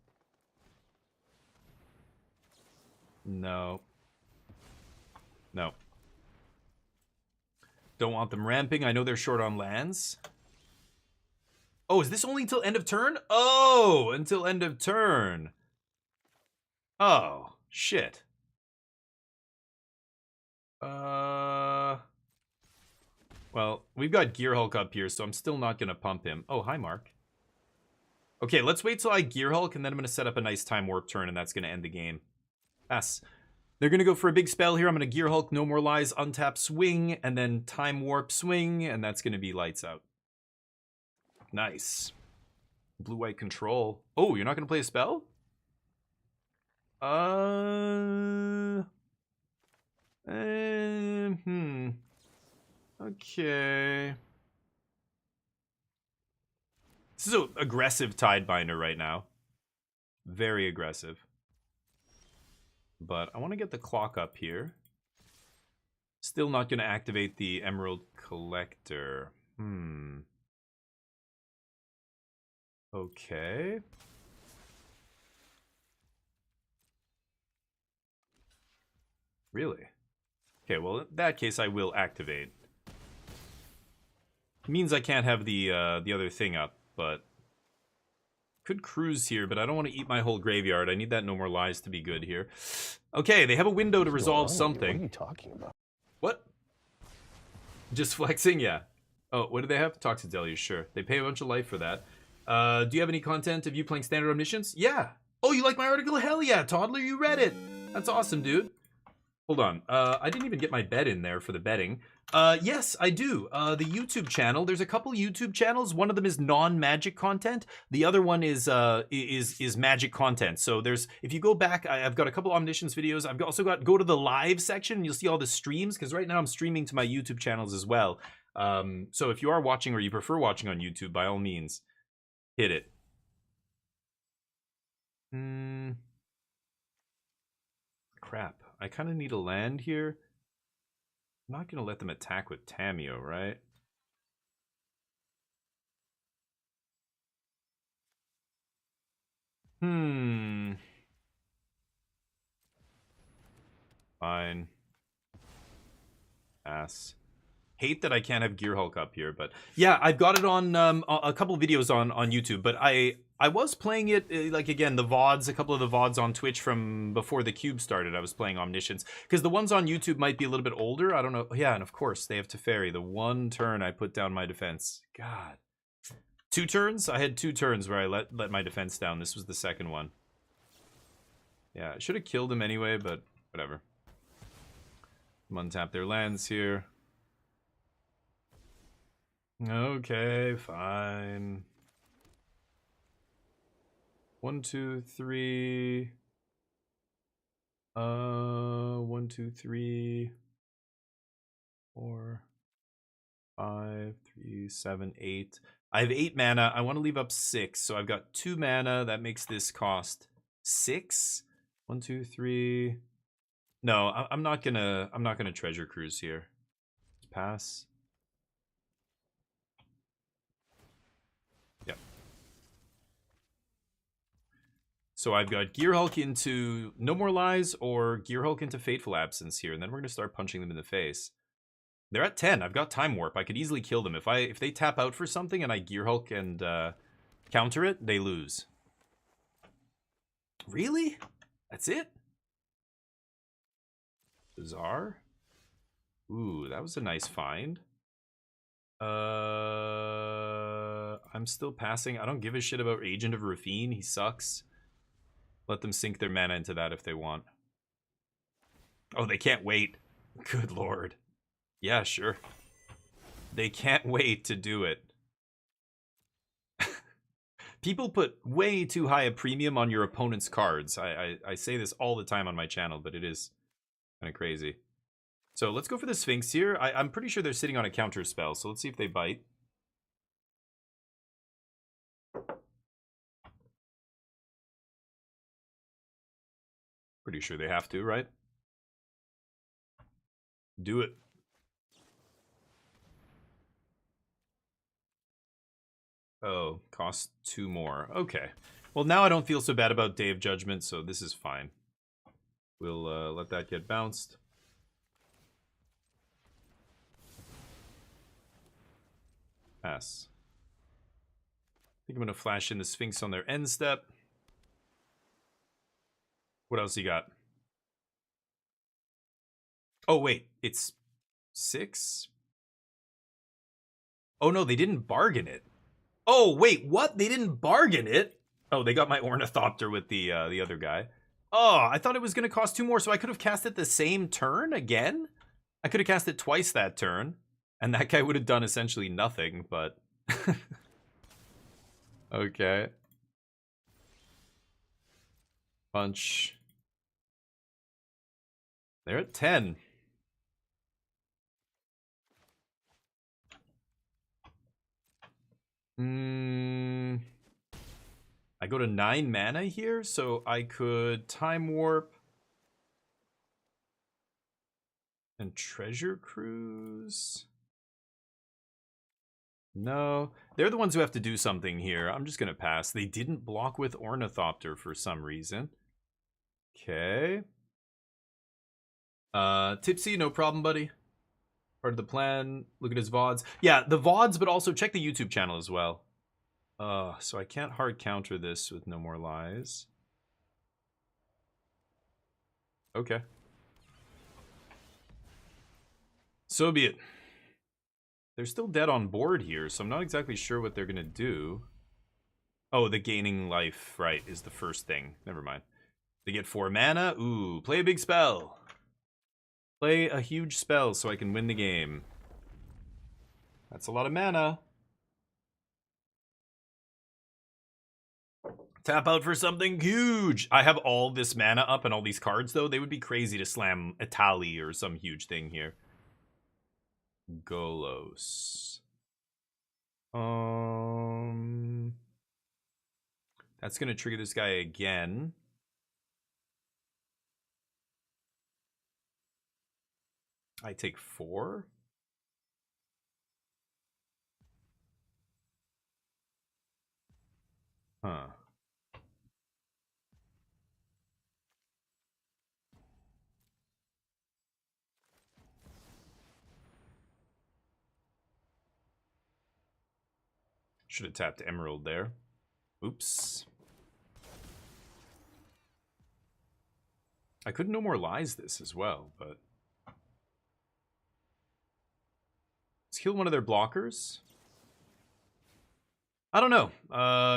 No. No. Don't want them ramping. I know they're short on lands. Oh, is this only until end of turn? Oh, until end of turn. Oh, shit. Well, we've got Gear Hulk up here, so I'm still not going to pump him. Oh, hi, Mark. Okay, let's wait till I Gear Hulk, and then I'm going to set up a nice Time Warp turn, and that's going to end the game. Yes. They're going to go for a big spell here. I'm going to Gear Hulk, No More Lies, untap, swing, and then Time Warp, swing, and that's going to be lights out. Nice. Blue-white control. Oh, you're not going to play a spell? Okay. This is an aggressive Tidebinder right now. Very aggressive. But I want to get the clock up here. Still not going to activate the Emerald Collector. Okay. Really? Okay, well, in that case, I will activate. Means I can't have the other thing up, but could cruise here, but I don't want to eat my whole graveyard. I need that No More Lies to be good here. Okay, they have a window to resolve something. What are you talking about? What? Just flexing? Yeah. Oh, what do they have? Toxic Deluge, sure. They pay a bunch of life for that. Do you have any content of you playing Standard Omniscience? Yeah. Oh, you like my article? Hell yeah, Toddler, you read it. That's awesome, dude. Hold on. I didn't even get my bet in there for the betting. Yes, I do. The YouTube channel. There's a couple YouTube channels. One of them is non-magic content. The other one is magic content. So there's, if you go back, I've got a couple Omniscience videos. I've also got, go to the live section and you'll see all the streams, because right now I'm streaming to my YouTube channels as well. So if you are watching or you prefer watching on YouTube, by all means, hit it. Crap. I kind of need a land here. I'm not going to let them attack with Tameo, right? Fine. Pass. Hate that I can't have Gear Hulk up here, but yeah, I've got it on a couple of videos on YouTube, but I was playing it, like, again, the VODs, a couple of the VODs on Twitch from before the Cube started. I was playing Omniscience, because the ones on YouTube might be a little bit older. I don't know. Yeah, and of course, they have Teferi. The one turn I put down my defense. God. 2 turns? I had 2 turns where I let my defense down. This was the second one. Yeah, I should have killed him anyway, but whatever. Untap their lands here. Okay, fine. 1, 2, 3. 1, 2, 3. 4, 5, 3, 7, 8. I have 8 mana. I want to leave up 6, so I've got 2 mana. That makes this cost 6. 1, 2, 3. No, I'm not gonna treasure cruise here. Just pass. Yep. So I've got Gear Hulk into No More Lies or Gear Hulk into Fateful Absence here, and then we're gonna start punching them in the face. They're at 10. I've got Time Warp. I could easily kill them. If they tap out for something and I Gear Hulk and counter it, they lose. Really? That's it? Bizarre. Ooh, that was a nice find. I'm still passing. I don't give a shit about Agent of Rafine. He sucks. Let them sink their mana into that if they want. Oh, they can't wait. Good lord. Yeah, sure. They can't wait to do it. People put way too high a premium on your opponent's cards. I say this all the time on my channel, but it is kind of crazy. So let's go for the Sphinx here. I'm pretty sure they're sitting on a counter spell, so let's see if they bite. Pretty sure they have to, right? Do it. Oh, cost 2 more. Okay. Well, now I don't feel so bad about Day of Judgment, so this is fine. We'll let that get bounced. Pass. I think I'm going to flash in the Sphinx on their end step. What else you got? Oh, wait. It's 6? Oh, no, they didn't bargain it. Oh, wait, what? They didn't bargain it? Oh, they got my Ornithopter with the other guy. Oh, I thought it was going to cost 2 more, so I could have cast it the same turn again? I could have cast it twice that turn, and that guy would have done essentially nothing, but... Okay. Punch. They're at 10. I go to 9 mana here, so I could Time Warp and Treasure Cruise. No, they're the ones who have to do something here. I'm just gonna pass. They didn't block with Ornithopter for some reason. Okay. Tipsy, no problem, buddy. Part of the plan. Look at his VODs. Yeah, the VODs, but also check the YouTube channel as well. So I can't hard counter this with No More Lies. Okay. So be it. They're still dead on board here, so I'm not exactly sure what they're gonna do. Oh, the gaining life, right, is the first thing. Never mind. They get 4 mana. Ooh, play a big spell. Play a huge spell so I can win the game. That's a lot of mana. Tap out for something huge. I have all this mana up and all these cards, though. They would be crazy to slam Itali or some huge thing here. Golos. That's going to trigger this guy again. I take 4. Huh. Should have tapped Emerald there. Oops. I could No More Lies this as well, but... Let's kill one of their blockers. I don't know.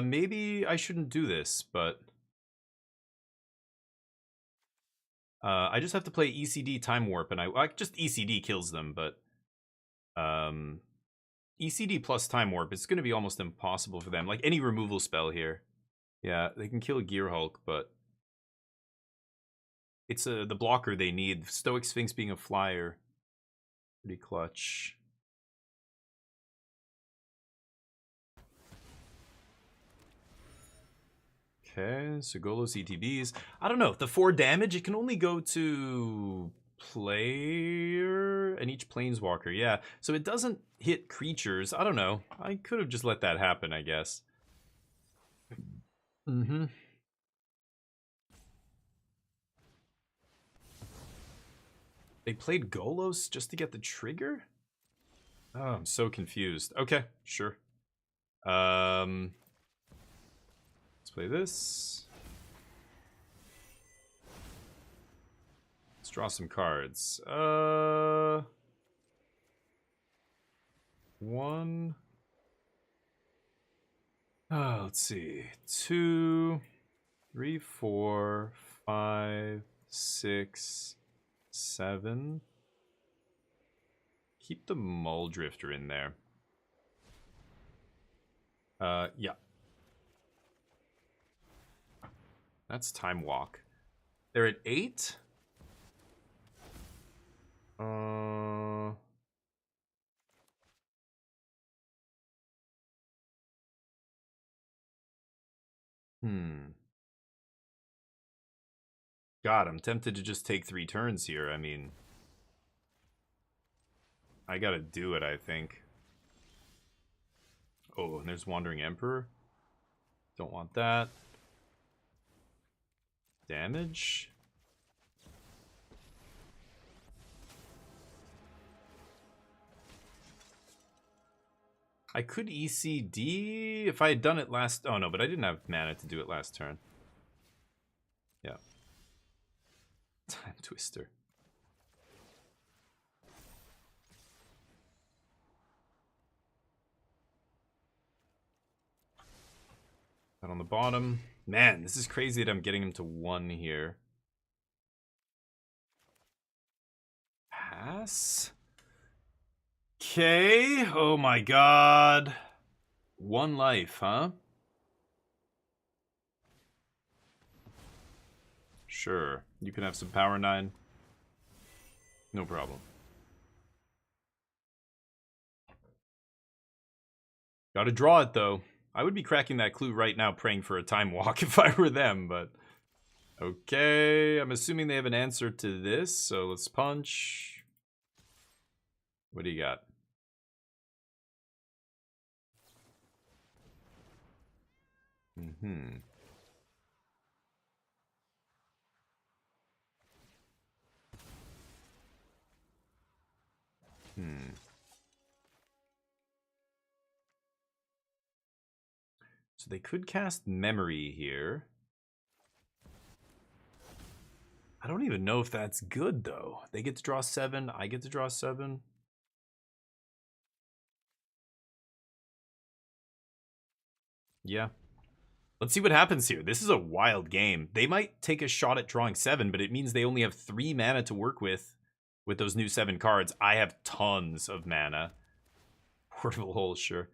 Maybe I shouldn't do this, but... I just have to play ECD Time Warp, and I just ECD kills them, but... ECD plus Time Warp, it's going to be almost impossible for them. Like, any removal spell here. Yeah, they can kill Gear Hulk, but... It's the blocker they need. Stoic Sphinx being a flyer. Pretty clutch. Okay, so Golos ETBs. I don't know. The 4 damage, it can only go to player and each planeswalker. Yeah, so it doesn't hit creatures. I don't know. I could have just let that happen, I guess. Mm-hmm. They played Golos just to get the trigger? Oh, I'm so confused. Okay, sure. Let's play this. Let's draw some cards. One. Let's see. 2, 3, 4, 5, 6, 7. Keep the Muldrifter in there. Yeah. That's Time Walk. They're at 8. God, I'm tempted to just take 3 turns here. I mean, I gotta do it, I think. Oh, and there's Wandering Emperor. Don't want that. Damage. I could ECD if I had done it last... Oh, no, but I didn't have mana to do it last turn. Yeah. Time Twister. That on the bottom. Man, this is crazy that I'm getting him to 1 here. Pass? Okay. Oh my god. 1 life, huh? Sure. You can have some power 9. No problem. Gotta draw it, though. I would be cracking that clue right now praying for a Time Walk if I were them, but... Okay, I'm assuming they have an answer to this, so let's punch. What do you got? So they could cast Memory here. I don't even know if that's good, though. They get to draw 7. I get to draw 7. Yeah. Let's see what happens here. This is a wild game. They might take a shot at drawing 7, but it means they only have 3 mana to work with those new 7 cards. I have tons of mana. Portable Hole, sure.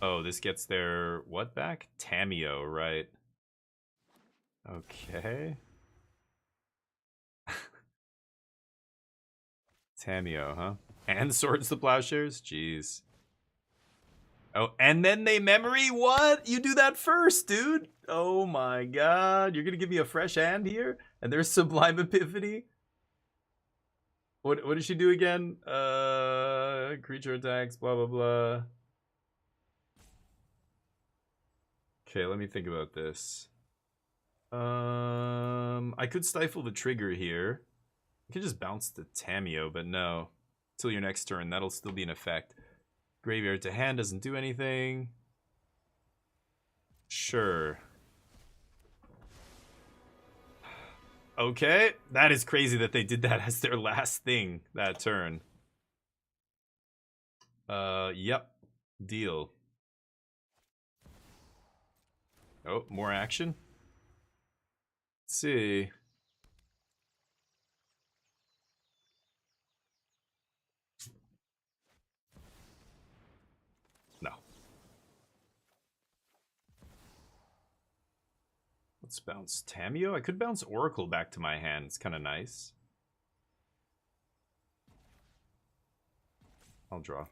Oh, this gets their what back? Tameo, right? Okay. Tameo, huh? And Swords to Plowshares? Jeez. Oh, and then they memory? What? You do that first, dude? Oh my god. You're gonna give me a fresh hand here? And there's Sublime Epiphany? What does she do again? Creature attacks, blah, blah, blah. Okay, let me think about this. I could stifle the trigger here. I could just bounce the Tameo, but no. Till your next turn, that'll still be in effect. Graveyard to hand doesn't do anything. Sure. Okay, that is crazy that they did that as their last thing that turn. Yep. Deal. Oh, more action. Let's see. No. Let's bounce Tamio. I could bounce Oracle back to my hand. It's kind of nice. I'll draw.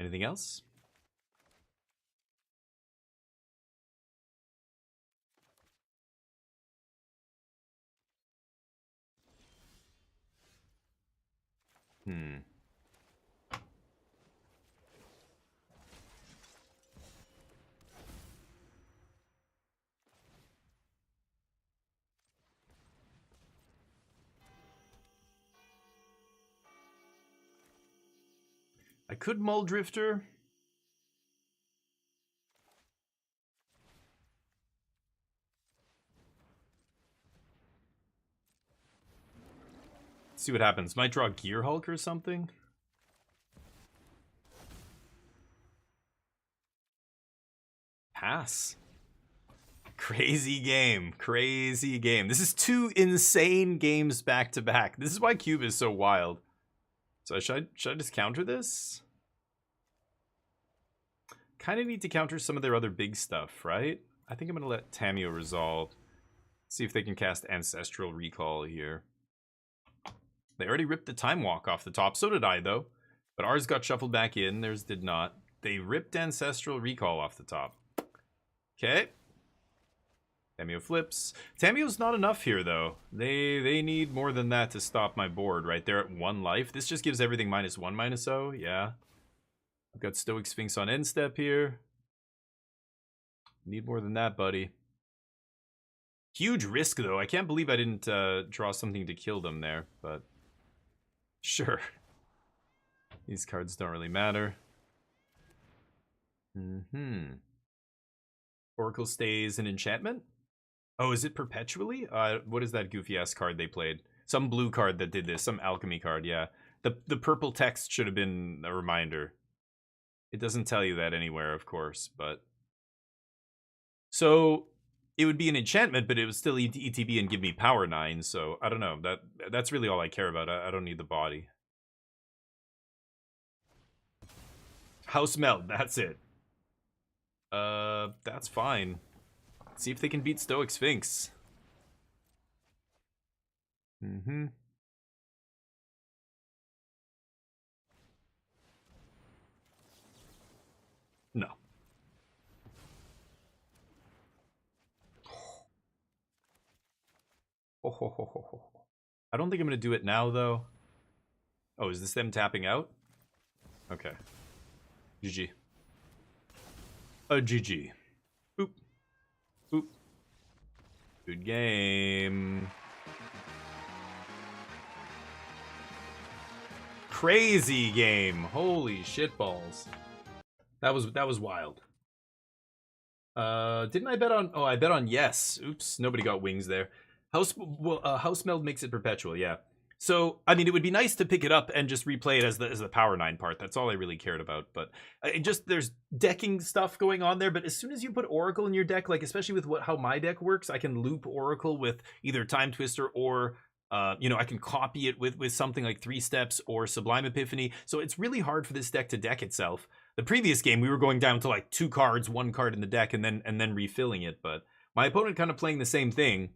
Anything else? I could Mull Drifter. See what happens. Might draw Gear Hulk or something. Pass. Crazy game. Crazy game. This is 2 insane games back to back. This is why Cube is so wild. So should I just counter this? Kind of need to counter some of their other big stuff, right? I think I'm going to let Tamio resolve. See if they can cast Ancestral Recall here. They already ripped the Time Walk off the top. So did I, though. But ours got shuffled back in. Theirs did not. They ripped Ancestral Recall off the top. Okay. Tamio flips. Tamio's not enough here, though. They need more than that to stop my board, right? They're at 1 life. This just gives everything -1, -0. Yeah. I've got Stoic Sphinx on end step here. Need more than that, buddy. Huge risk, though. I can't believe I didn't draw something to kill them there, but sure. These cards don't really matter. Oracle stays an enchantment? Oh, is it perpetually? What is that goofy-ass card they played? Some blue card that did this. Some alchemy card, yeah. The purple text should have been a reminder. It doesn't tell you that anywhere, of course, but... So, it would be an enchantment, but it would still ETB and give me power 9, so I don't know. That's really all I care about. I don't need the body. House Meld, that's it. That's fine. See if they can beat Stoic Sphinx. No. I don't think I'm going to do it now, though. Oh, is this them tapping out? Okay. GG. GG. Boop. Boop. Good game. Crazy game. Holy shitballs. That was wild. Didn't I bet on... Oh, I bet on yes. Oops, nobody got wings there. House Meld makes it perpetual, yeah. So, I mean, it would be nice to pick it up and just replay it as the power 9 part. That's all I really cared about. But there's decking stuff going on there. But as soon as you put Oracle in your deck, like especially with how my deck works, I can loop Oracle with either Time Twister or, I can copy it with something like 3 Steps or Sublime Epiphany. So it's really hard for this deck to deck itself. The previous game, we were going down to like 2 cards, 1 card in the deck, and then refilling it. But my opponent kind of playing the same thing.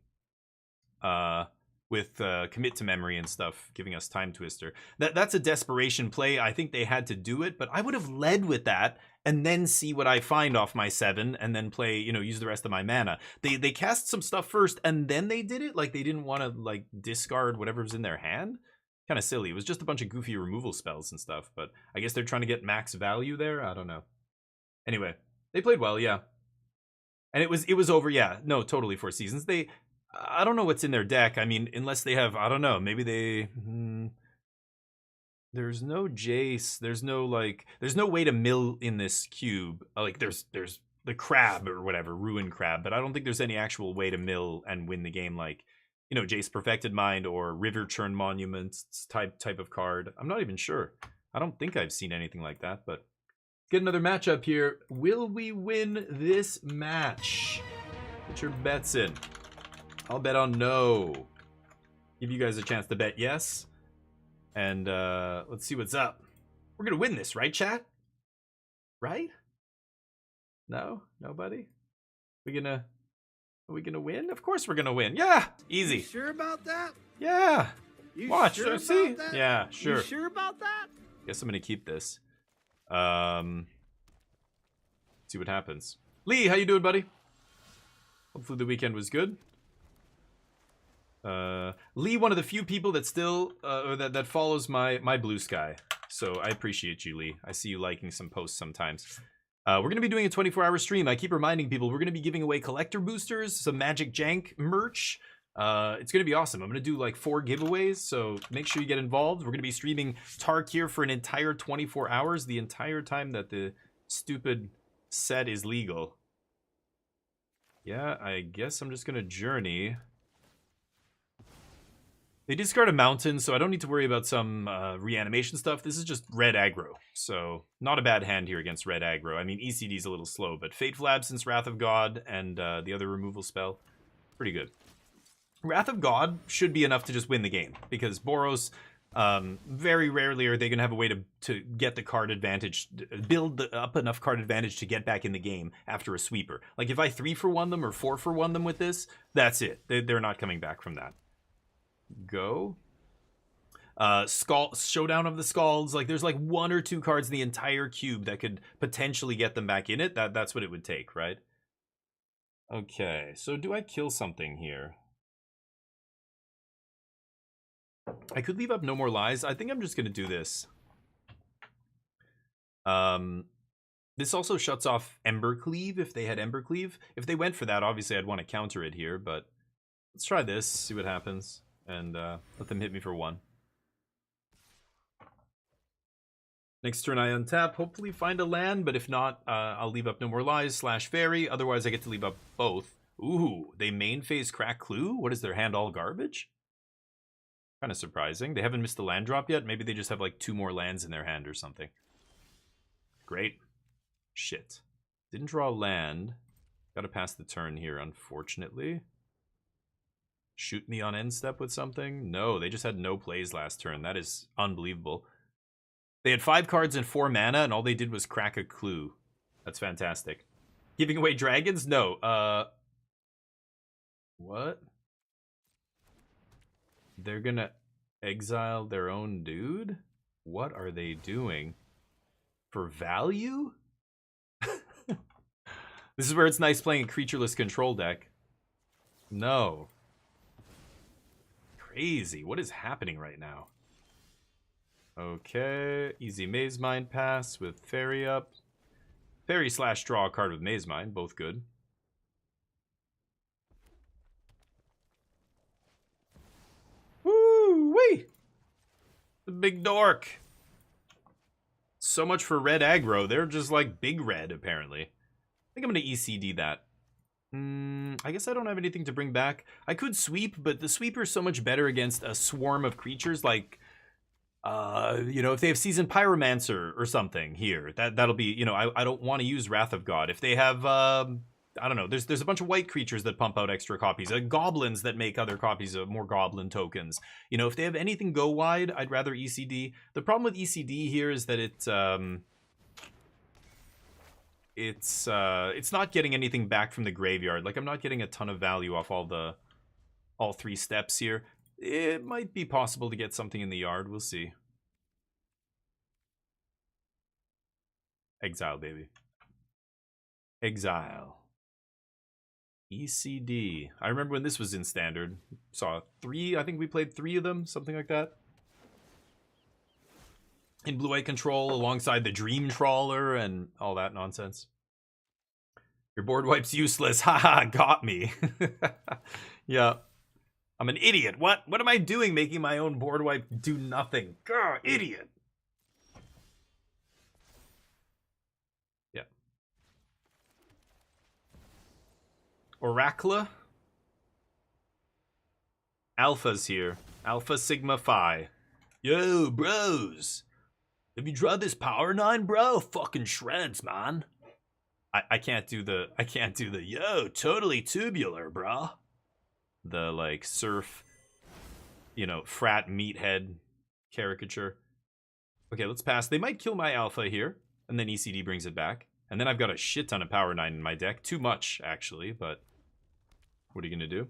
With commit to memory and stuff, giving us Time Twister. That's a desperation play. I think they had to do it, but I would have led with that and then see what I find off my 7 and then play, use the rest of my mana. They cast some stuff first and then they did it. Like they didn't want to like discard whatever's in their hand. Kind of silly. It was just a bunch of goofy removal spells and stuff, but I guess they're trying to get max value there. I don't know. Anyway, they played well, yeah. And it was over, yeah. No, totally 4 seasons. I don't know what's in their deck. I mean, unless they have, I don't know, maybe they... there's no Jace. There's no way to mill in this cube. Like, there's the crab or whatever, Ruin Crab, but I don't think there's any actual way to mill and win the game like, you know, Jace Perfected Mind or River Churn Monuments type of card. I'm not even sure. I don't think I've seen anything like that, but get another matchup here. Will we win this match? Put your bets in. I'll bet on no. Give you guys a chance to bet yes. And let's see what's up. We're gonna win this, right, chat? Right? No? Nobody? Are we gonna win? Of course we're gonna win. Yeah! Easy. You sure about that? Yeah! You Watch, sure about see? that? Yeah, sure. You sure about that? Guess I'm gonna keep this. See what happens. Lee, how you doing, buddy? Hopefully the weekend was good. Lee, one of the few people that still or that follows my Blue Sky. So I appreciate you, Lee. I see you liking some posts sometimes. We're going to be doing a 24-hour stream. I keep reminding people we're going to be giving away collector boosters, some Magic Jank merch. It's going to be awesome. I'm going to do like 4 giveaways, so make sure you get involved. We're going to be streaming Tark here for an entire 24 hours, the entire time that the stupid set is legal. Yeah, I guess I'm just going to journey. They discard a mountain, so I don't need to worry about some reanimation stuff. This is just red aggro, so not a bad hand here against red aggro. I mean, ECD's a little slow, but Fateful Absence, Wrath of God, and the other removal spell, pretty good. Wrath of God should be enough to just win the game, because Boros, very rarely are they going to have a way to get the card advantage, build up enough card advantage to get back in the game after a sweeper. Like, if I 3-for-1 them or 4-for-1 them with this, that's it. They're not coming back from that. Go. Showdown of the Scalds. Like, there's like 1 or 2 cards in the entire cube that could potentially get them back in it. That's what it would take, right? Okay, so do I kill something here? I could leave up No More Lies. I think I'm just gonna do this. This also shuts off Embercleave if they had Embercleave. If they went for that, obviously I'd want to counter it here, but let's try this, see what happens. And let them hit me for 1. Next turn I untap, hopefully find a land, but if not, I'll leave up No More Lies / Fairy. Otherwise I get to leave up both. Ooh, they main phase Crack Clue? What is their hand, all garbage? Kind of surprising. They haven't missed a land drop yet. Maybe they just have like 2 more lands in their hand or something. Great. Shit. Didn't draw a land. Gotta pass the turn here, unfortunately. Shoot me on end step with something? No, they just had no plays last turn. That is unbelievable. They had 5 cards and 4 mana, and all they did was crack a clue. That's fantastic. Giving away dragons? No. What? They're gonna exile their own dude? What are they doing? For value? This is where it's nice playing a creatureless control deck. No. Crazy. What is happening right now? Okay. Easy Maze Mind pass with Fairy up. Fairy / draw a card with Maze Mind. Both good. Woo-wee! The big dork. So much for red aggro. They're just like big red, apparently. I think I'm going to ECD that. I guess I don't have anything to bring back. I could sweep, but the sweeper's so much better against a swarm of creatures like, you know, if they have Seasoned Pyromancer or something here, that'll be, you know, I don't want to use Wrath of God. If they have, I don't know, there's a bunch of white creatures that pump out extra copies, goblins that make other copies of more goblin tokens. You know, if they have anything go wide, I'd rather ECD. The problem with ECD here is that it's not getting anything back from the graveyard. Like, I'm not getting a ton of value off all 3 steps here. It might be possible to get something in the yard. We'll see. Exile, baby. Exile. ECD. I remember when this was in standard. Saw 3, I think we played 3 of them, something like that. In Blue-White Control, alongside the Dream Trawler and all that nonsense. Your board wipe's useless. Haha, got me. Yeah. I'm an idiot. What am I doing making my own board wipe do nothing? Grr, idiot. Yeah. Oracle. Alpha's here. Alpha Sigma Phi. Yo, bros. Have you tried this Power 9, bro? Fucking shreds, man. I can't do the yo, totally tubular, bro. The like surf, you know, frat meathead caricature. Okay, let's pass. They might kill my alpha here, and then ECD brings it back. And then I've got a shit ton of Power 9 in my deck. Too much, actually, but what are you gonna do?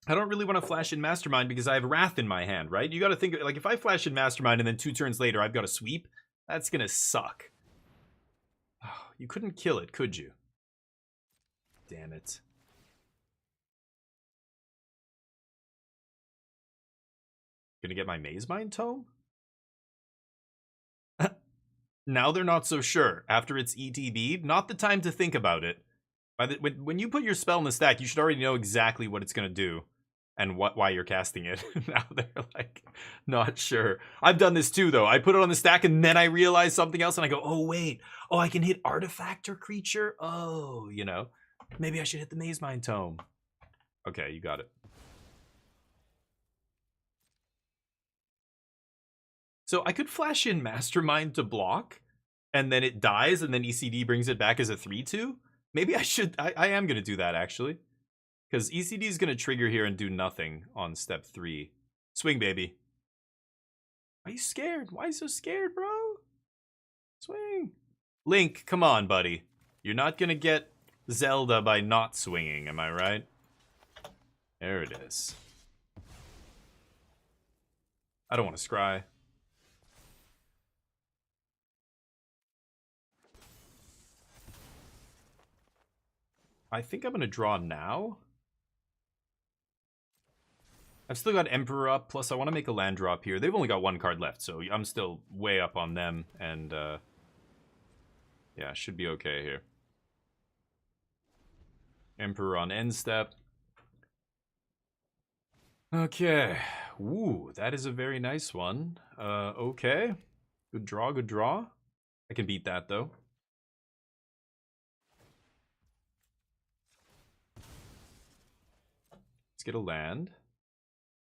I don't really want to flash in Mastermind because I have Wrath in my hand, right? You gotta think, like, if I flash in Mastermind and then 2 turns later I've got a sweep, that's gonna suck. Oh, you couldn't kill it, could you? Damn it. Gonna get my Maze Mind Tome? Now they're not so sure. After it's ETB, not the time to think about it. When you put your spell in the stack, you should already know exactly what it's gonna do and why you're casting it. Now they're like not sure. I've done this too, though. I put it on the stack and then I realize something else and I go, oh wait, oh I can hit artifact or creature. Oh, you know, maybe I should hit the Maze Mind Tome. Okay, you got it. So I could flash in Mastermind to block, and then it dies, and then ECD brings it back as a 3/2. Maybe I should. I am gonna do that actually, because ECD is gonna trigger here and do nothing on step 3. Swing, baby. Why are you scared? Why are you so scared, bro? Swing. Link, come on, buddy. You're not gonna get Zelda by not swinging, am I right? There it is. I don't want to scry. I think I'm going to draw now. I've still got Emperor up, plus I want to make a land drop here. They've only got 1 card left, so I'm still way up on them, and yeah, should be okay here. Emperor on end step. Okay. Ooh, that is a very nice one. Okay. Good draw, good draw. I can beat that, though. Let's get a land.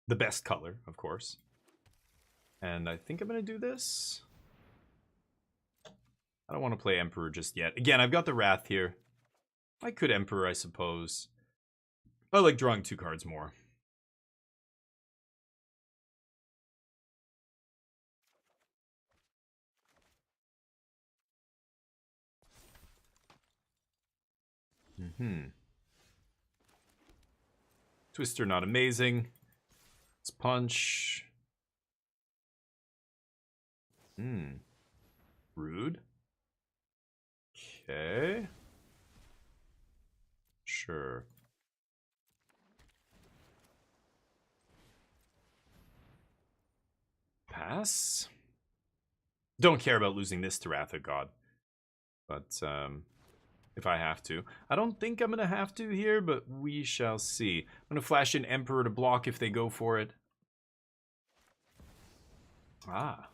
The best color, of course. And I think I'm going to do this. I don't want to play Emperor just yet. Again, I've got the Wrath here. I could Emperor, I suppose. I like drawing 2 cards more. Twister not amazing. Let's punch. Rude. Okay. Sure. Pass. Don't care about losing this to Wrath of God. But, if I have to. I don't think I'm going to have to here, but we shall see. I'm going to flash in Emperor to block if they go for it. Ah.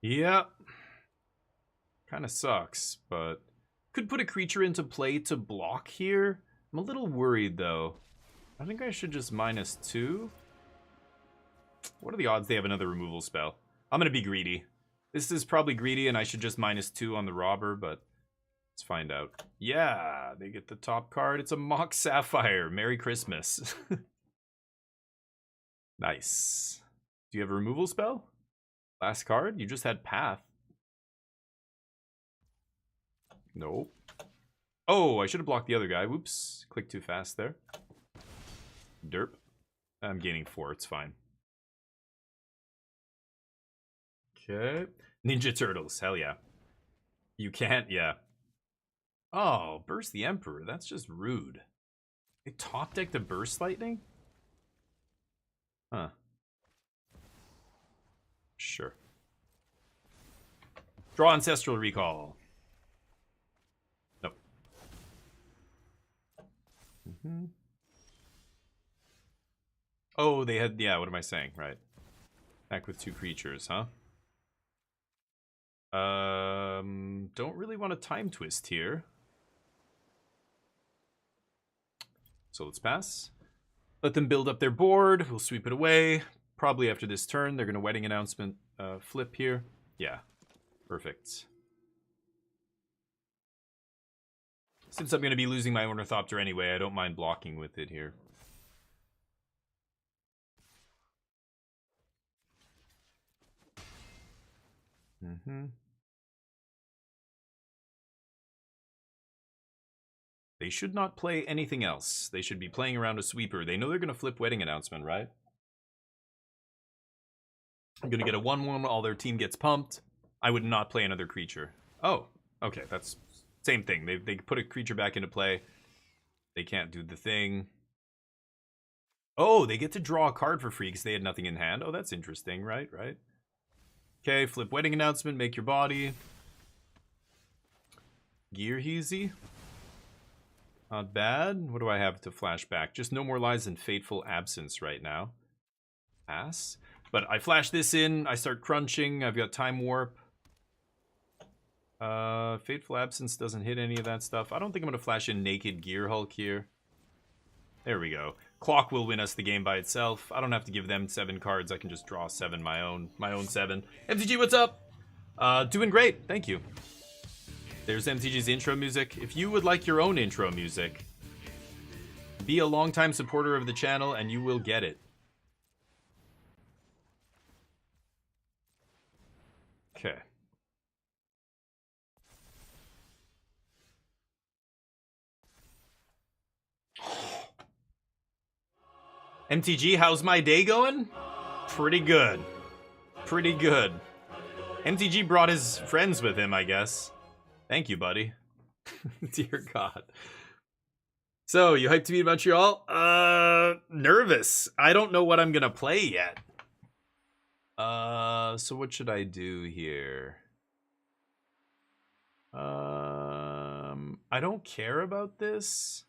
Yeah. Kind of sucks, but could put a creature into play to block here. I'm a little worried, though. I think I should just -2. What are the odds they have another removal spell? I'm going to be greedy. This is probably greedy, and I should just -2 on the robber, but let's find out. Yeah, they get the top card. It's a Mock Sapphire. Merry Christmas. Nice. Do you have a removal spell? Last card? You just had Path. Nope. Oh, I should have blocked the other guy. Whoops. Clicked too fast there. Derp. I'm gaining 4. It's fine. Okay. Ninja Turtles. Hell yeah. You can't, yeah. Oh, Burst the Emperor. That's just rude. They top deck the Burst Lightning? Huh. Sure. Draw Ancestral Recall. Nope. Oh, they had, yeah, what am I saying? Right. Back with 2 creatures, huh? Don't really want a Time Twist here. So let's pass. Let them build up their board. We'll sweep it away. Probably after this turn, they're going to Wedding Announcement flip here. Yeah, perfect. Since I'm going to be losing my Ornithopter anyway, I don't mind blocking with it here. They should not play anything else. They should be playing around a sweeper. They know they're going to flip Wedding Announcement, right? I'm going to get a 1-1. All their team gets pumped. I would not play another creature. Oh, okay. That's same thing. They put a creature back into play. They can't do the thing. Oh, they get to draw a card for free because they had nothing in hand. Oh, that's interesting. Right. Okay, flip Wedding Announcement. Make your body. Gear Heezy. Not bad. What do I have to flash back? Just no more lies and Fateful Absence right now. Pass. But I flash this in. I start crunching. I've got Time Warp. Fateful Absence doesn't hit any of that stuff. I don't think I'm going to flash in Naked Gear Hulk here. There we go. Clock will win us the game by itself. I don't have to give them 7 cards. I can just draw 7 my own 7. MTG, what's up? Doing great. Thank you. There's MTG's intro music. If you would like your own intro music, be a longtime supporter of the channel and you will get it. Okay. MTG, how's my day going? Pretty good. Pretty good. MTG brought his friends with him, I guess. Thank you, buddy. Dear God. So, you hyped to meet Montreal? Nervous. I don't know what I'm gonna play yet. So what should I do here? I don't care about this.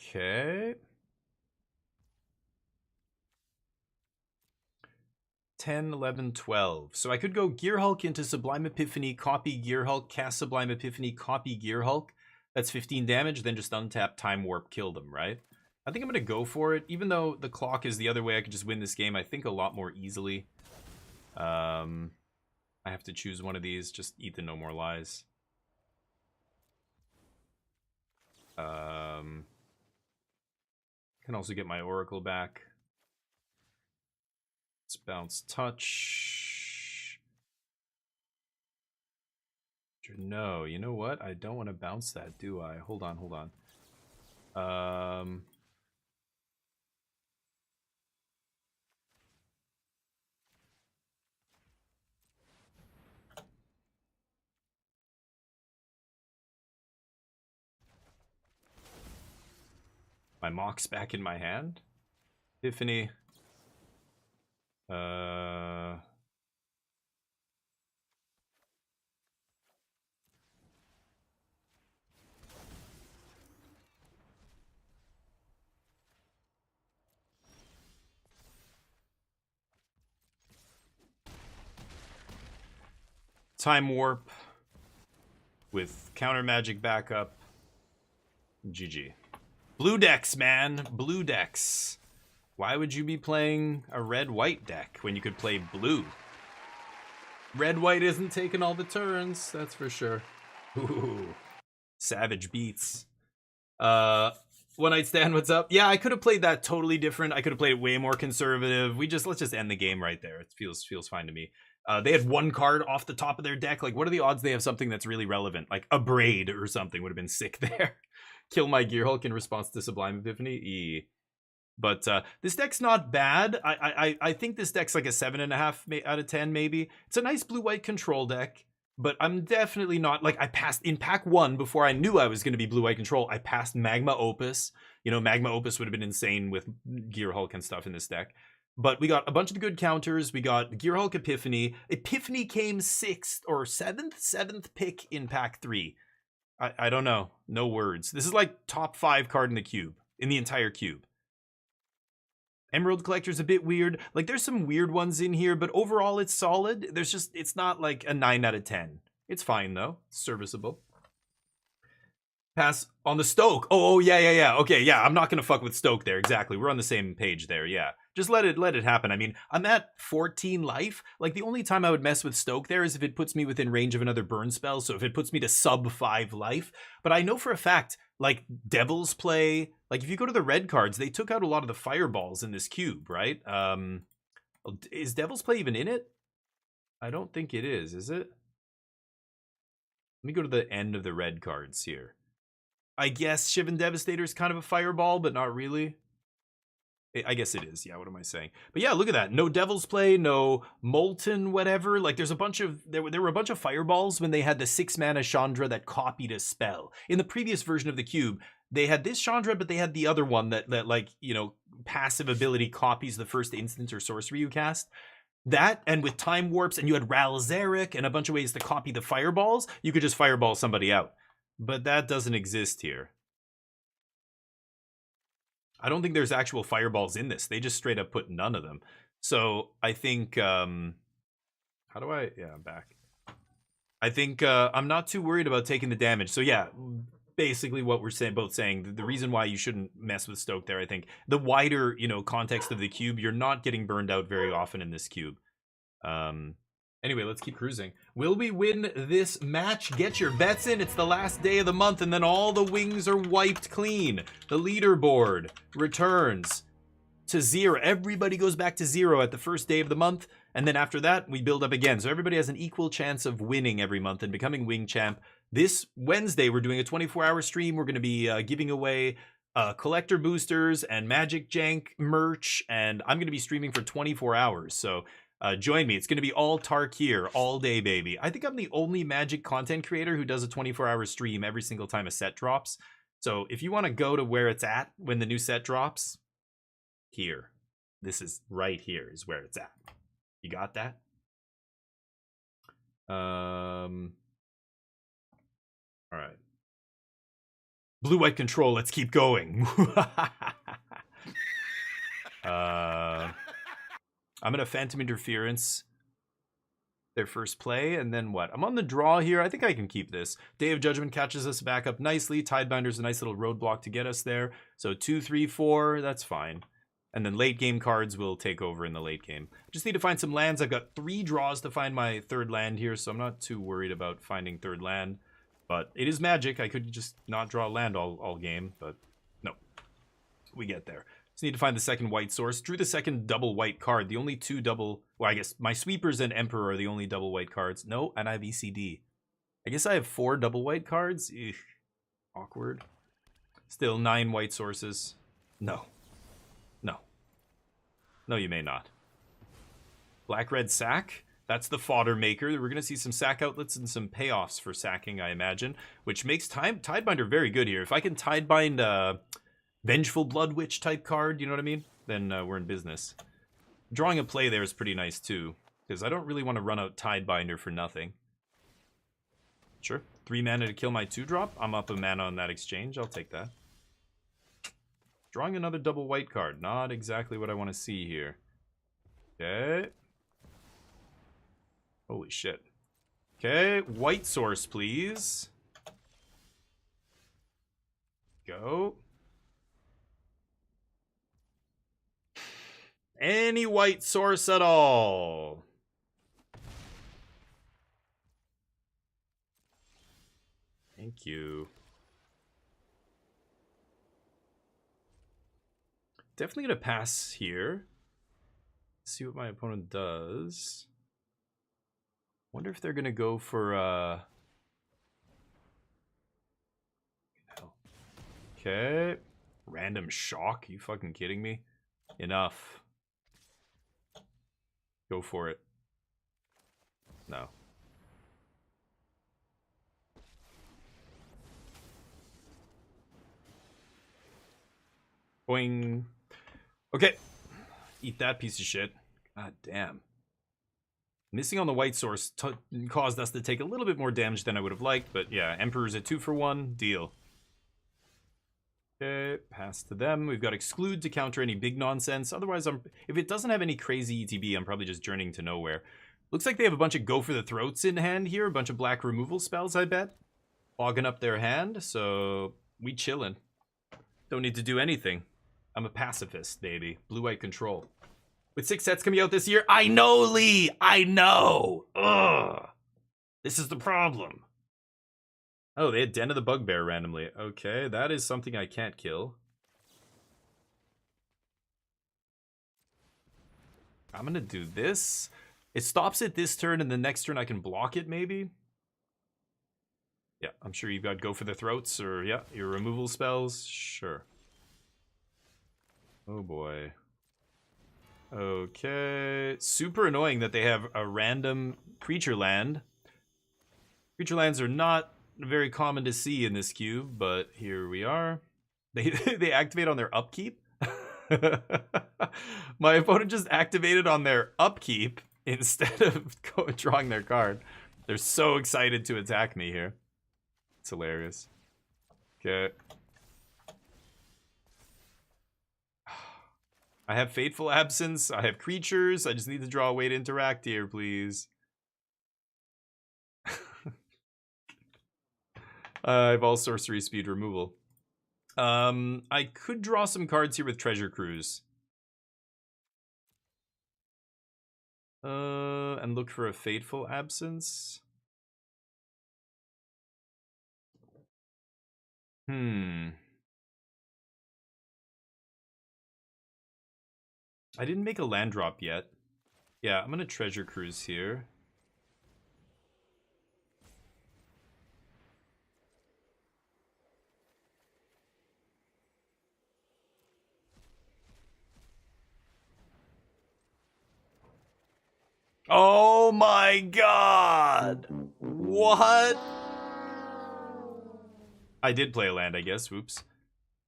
Okay. 10, 11, 12. So I could go Gear Hulk into Sublime Epiphany, copy Gear Hulk, cast Sublime Epiphany, copy Gear Hulk. That's 15 damage, then just untap Time Warp, kill them, right? I think I'm going to go for it. Even though the clock is the other way, I could just win this game, I think, a lot more easily. I have to choose one of these. Just eat the No More Lies. Can also get my Oracle back. Let's bounce touch. No, you know what? I don't want to bounce that, do I? Hold on. My Mox back in my hand. Epiphany. Time Warp with counter magic backup. GG. Blue decks, man. Blue decks. Why would you be playing a red-white deck when you could play blue? Red-white isn't taking all the turns, that's for sure. Ooh. Savage beats. One Night Stand, what's up? Yeah, I could have played that totally different. I could have played it way more conservative. Let's just end the game right there. It feels fine to me. They had one card off the top of their deck. Like, what are the odds they have something that's really relevant? Like a Braid or something would have been sick there. Kill my Gear Hulk in response to Sublime Epiphany. But this deck's not bad. I think this deck's like a 7.5 out of 10 maybe. It's a nice blue-white control deck. But I'm definitely not, like, I passed in pack 1 before I knew I was going to be blue-white control. I passed Magma Opus. You know, Magma Opus would have been insane with Gear Hulk and stuff in this deck. But we got a bunch of the good counters. We got Gear Hulk Epiphany. Epiphany came 6th or 7th pick in pack 3. I don't know. No words. This is like top 5 card in the cube, in the entire cube. Emerald Collector's a bit weird. Like, there's some weird ones in here, but overall it's solid. There's just, it's not like a 9 out of 10. It's fine though. It's serviceable. Pass on the Stoke. Oh, yeah. Okay, yeah, I'm not gonna fuck with Stoke there. Exactly. We're on the same page there, yeah. Just let it happen. I mean, I'm at 14 life. Like, the only time I would mess with Stoke there is if it puts me within range of another burn spell. So if it puts me to sub 5 life. But I know for a fact, like, Devil's Play, like, if you go to the red cards, they took out a lot of the fireballs in this cube, right? Is Devil's Play even in it? I don't think it is it? Let me go to the end of the red cards here. I guess Shivan Devastator is kind of a fireball, but not really. I guess it is. Yeah, what am I saying? But yeah, look at that. No Devil's Play, no Molten whatever. Like, there's a bunch of... There were a bunch of fireballs when they had the 6-mana Chandra that copied a spell. In the previous version of the cube, they had this Chandra, but they had the other one that like, you know, passive ability copies the first instant or sorcery you cast. That, and with Time Warps, and you had Ralzeric and a bunch of ways to copy the fireballs, you could just fireball somebody out. But that doesn't exist here. I don't think there's actual fireballs in this. They just straight up put none of them. So I think, how do I, yeah, I'm back. I think I'm not too worried about taking the damage. So yeah, basically what we're both saying, the reason why you shouldn't mess with Stoke there, I think, the wider, you know, context of the cube, you're not getting burned out very often in this cube. Anyway, let's keep cruising. Will we win this match? Get your bets in. It's the last day of the month, and then all the wings are wiped clean. The leaderboard returns to 0. Everybody goes back to 0 at the first day of the month, and then after that, we build up again. So everybody has an equal chance of winning every month and becoming wing champ. This Wednesday, we're doing a 24-hour stream. We're going to be giving away collector boosters and Magic Jank merch, and I'm going to be streaming for 24 hours. So join me. It's going to be all Tark here all day, baby. I think I'm the only Magic content creator who does a 24-hour stream every single time a set drops. So if you want to go to where it's at when the new set drops, here. This is right here is where it's at. You got that? All right. Blue-white control. Let's keep going. I'm going to Phantom Interference their first play, and then what? I'm on the draw here. I think I can keep this. Day of Judgment catches us back up nicely. Tidebinder's a nice little roadblock to get us there. So 2, 3, 4, that's fine. And then late game cards will take over in the late game. Just need to find some lands. I've got 3 draws to find my 3rd land here, so I'm not too worried about finding 3rd land. But it is Magic. I could just not draw land all game, but no. We get there. Just need to find the 2nd white source. Drew the 2nd double white card. The only 2 double... Well, I guess my Sweepers and Emperor are the only double white cards. No, and I have ECD. I guess I have 4 double white cards. Ugh. Awkward. Still 9 white sources. No. No. No, you may not. Black-red sack. That's the fodder maker. We're going to see some sack outlets and some payoffs for sacking, I imagine. Which makes Tidebinder very good here. If I can Tidebind... Vengeful Blood Witch type card, you know what I mean? Then we're in business. Drawing a play there is pretty nice too, because I don't really want to run out Tidebinder for nothing. Sure. 3 mana to kill my 2-drop. I'm up a mana on that exchange. I'll take that. Drawing another double white card. Not exactly what I want to see here. Okay. Holy shit. Okay, white source, please. Go. Any white source at all. Thank you. Definitely gonna pass here. See what my opponent does. Wonder if they're gonna go for okay. Random shock? You fucking kidding me? Enough. Go for it. No. Boing. Okay. Eat that piece of shit. God damn. Missing on the white source caused us to take a little bit more damage than I would have liked, but yeah, Emperor's at 2 for 1. Deal. Okay, pass to them. We've got Exclude to counter any big nonsense. Otherwise, if it doesn't have any crazy ETB, I'm probably just journeying to nowhere. Looks like they have a bunch of Go for the Throats in hand here. A bunch of black removal spells, I bet. Fogging up their hand, so we chillin'. Don't need to do anything. I'm a pacifist, baby. Blue-white control. With 6 sets coming out this year, I know, Lee! I know! Ugh! This is the problem. Oh, they had Den of the Bugbear randomly. Okay, that is something I can't kill. I'm gonna do this. It stops it this turn, and the next turn I can block it, maybe? Yeah, I'm sure you've got Go for the Throats, or, yeah, your removal spells. Sure. Oh, boy. Okay. Super annoying that they have a random creature land. Creature lands are not very common to see in this cube, but here we are. They activate on their upkeep. My opponent just activated on their upkeep instead of drawing their card. They're so excited to attack me here. It's hilarious. Okay. I have Fateful Absence. I have creatures. I just need to draw a way to interact here, please. I have all sorcery speed removal. I could draw some cards here with Treasure Cruise. And look for a Fateful Absence. I didn't make a land drop yet. Yeah, I'm gonna Treasure Cruise here. Oh my god! What? I did play a land, I guess. Whoops.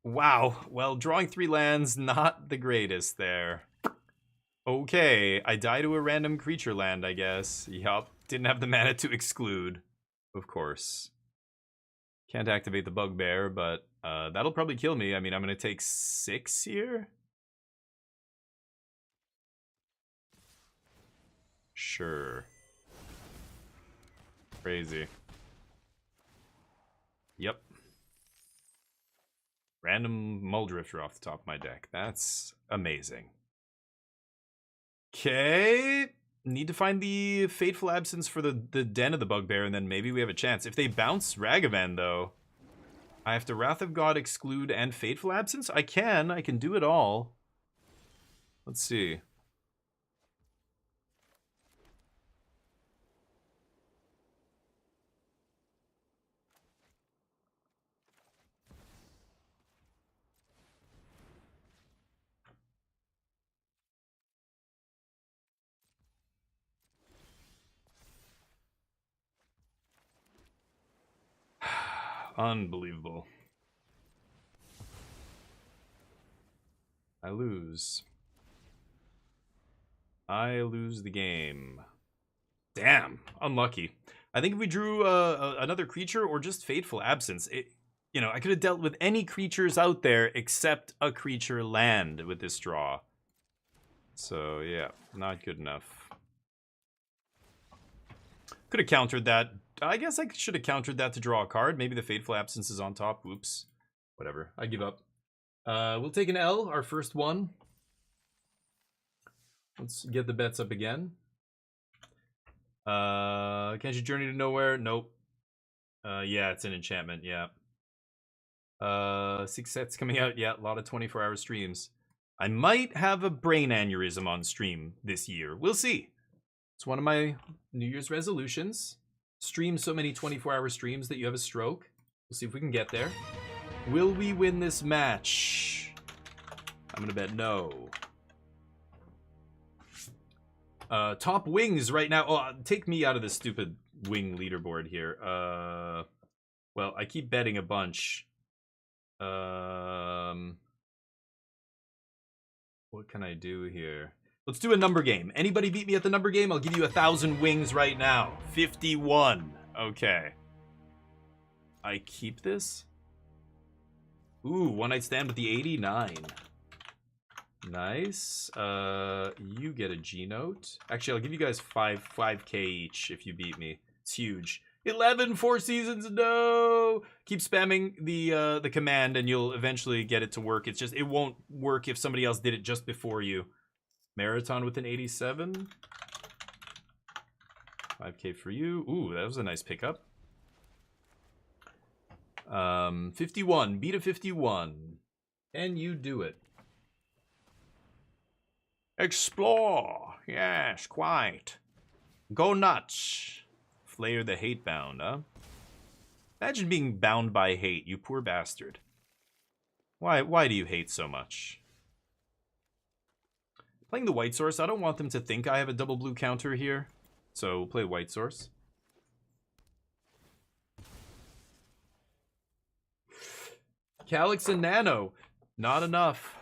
Wow. Well, drawing 3 lands, not the greatest there. Okay, I die to a random creature land, I guess. Yup. Didn't have the mana to exclude. Of course. Can't activate the Bugbear, but that'll probably kill me. I mean, I'm going to take 6 here. Sure. Crazy. Yep. Random Muldrifter off the top of my deck. That's amazing. Okay. Need to find the Fateful Absence for the Den of the Bugbear, and then maybe we have a chance. If they bounce Ragavan, though, I have to Wrath of God, Exclude, and Fateful Absence? I can do it all. Let's see. Unbelievable. I lose. I lose the game. Damn, unlucky. I think if we drew another creature or just Fateful Absence, you know, I could have dealt with any creatures out there except a creature land with this draw. So yeah, not good enough. Could have countered that. I guess I should have countered that to draw a card. Maybe the Fateful Absence is on top. Whoops. Whatever. I give up. We'll take an L, our first one. Let's get the bets up again. Can't you journey to nowhere? Nope. Yeah, it's an enchantment. Yeah. 6 sets coming out. Yeah, a lot of 24-hour streams. I might have a brain aneurysm on stream this year. We'll see. It's one of my New Year's resolutions. Stream so many 24-hour streams that you have a stroke. We'll see if we can get there. Will we win this match? I'm gonna bet no. Top wings right now. Oh, take me out of this stupid wing leaderboard here. Well, I keep betting a bunch. What can I do here? Let's do a number game. Anybody beat me at the number game? I'll give you 1,000 wings right now. 51. Okay. I keep this? Ooh, one night stand with the 89. Nice. You get a G note. Actually, I'll give you guys 5K each if you beat me. It's huge. 11 4 seasons. No. Keep spamming the command and you'll eventually get it to work. It's just it won't work if somebody else did it just before you. Marathon with an 87. 5K for you. Ooh, that was a nice pickup. 51. Beat a 51. Can you do it? Explore. Yes, quite. Go nuts. Flair the hate bound, huh? Imagine being bound by hate, you poor bastard. Why do you hate so much? Playing the white source, I don't want them to think I have a double blue counter here. So we'll play white source. Calyx and Nano. Not enough.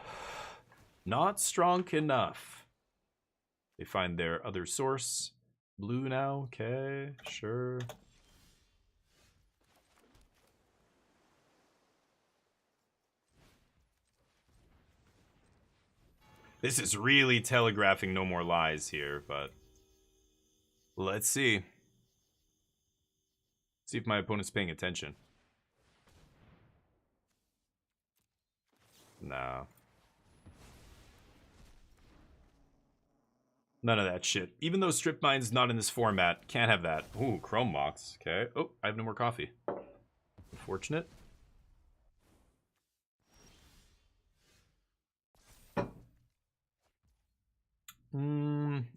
Not strong enough. They find their other source. Blue now. Okay, sure. This is really telegraphing no more lies here, but let's see. See if my opponent's paying attention. Nah. None of that shit. Even though Strip Mine's not in this format, can't have that. Ooh, Chrome Box. Okay. Oh, I have no more coffee. Unfortunate.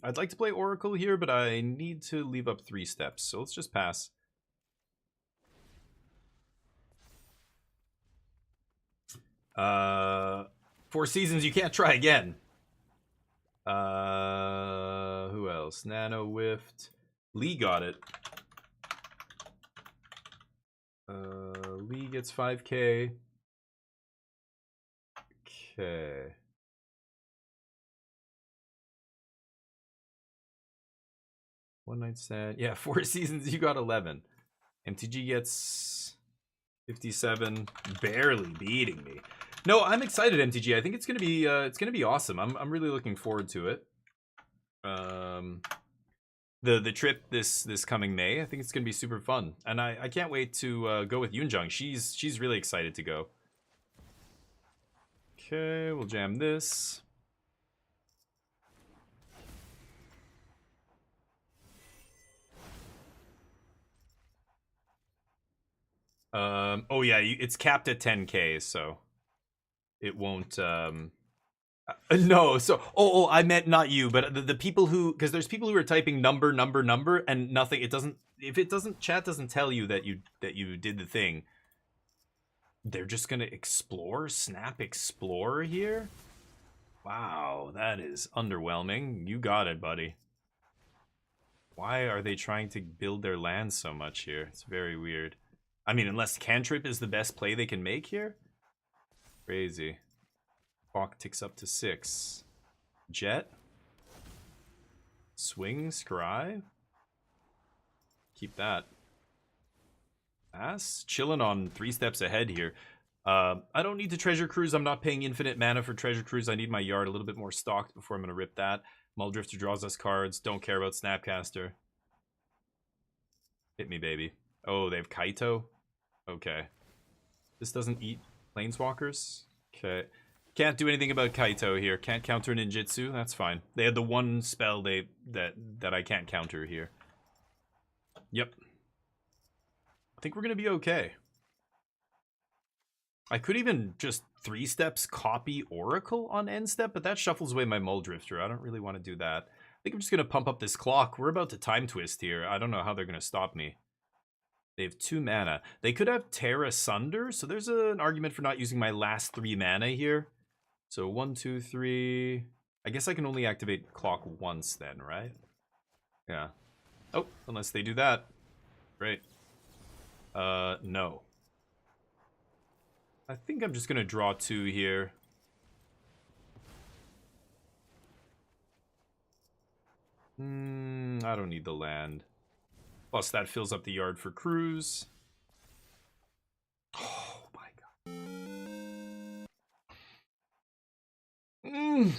I'd like to play Oracle here, but I need to leave up 3 steps, so let's just pass. Four seasons, you can't try again. Who else? Nano whiffed. Lee got it. Lee gets 5K. Okay. One night stand. Yeah, 4 seasons, you got 11. MTG gets 57, barely beating me. No, I'm excited, MTG. I think it's gonna be awesome. I'm really looking forward to it. The trip this coming May, I think it's gonna be super fun, and I can't wait to go with Yoonjung. She's really excited to go. Okay, we'll jam this. Oh yeah, it's capped at 10K, so it won't. No, so I meant not you, but the people who, because there's people who are typing number, and nothing. It doesn't. If it doesn't, chat doesn't tell you that you did the thing. They're just gonna explore, snap explore here. Wow, that is underwhelming. You got it, buddy. Why are they trying to build their land so much here? It's very weird. I mean, unless Cantrip is the best play they can make here? Crazy. Hawk ticks up to 6. Jet. Swing, scry. Keep that. Pass. Chilling on 3 steps ahead here. I don't need to Treasure Cruise. I'm not paying infinite mana for Treasure Cruise. I need my yard a little bit more stocked before I'm going to rip that. Muldrifter draws us cards. Don't care about Snapcaster. Hit me, baby. Oh, they have Kaito? Okay. This doesn't eat Planeswalkers? Okay. Can't do anything about Kaito here. Can't counter ninjutsu. That's fine. They had the one spell that I can't counter here. Yep. I think we're going to be okay. I could even just 3 steps copy Oracle on end step, but that shuffles away my Muldrifter. I don't really want to do that. think I'm just gonna pump up this clock. We're about to time twist here. I don't know how they're gonna stop me. They have 2 mana. They could have Tear Asunder, so there's an argument for not using my last 3 mana here. So 1, 2, 3. I guess I can only activate clock once then, right? Yeah. Oh, unless they do that. Great. No. I think I'm just gonna draw 2 here. I don't need the land. Plus that fills up the yard for crews. Oh my god.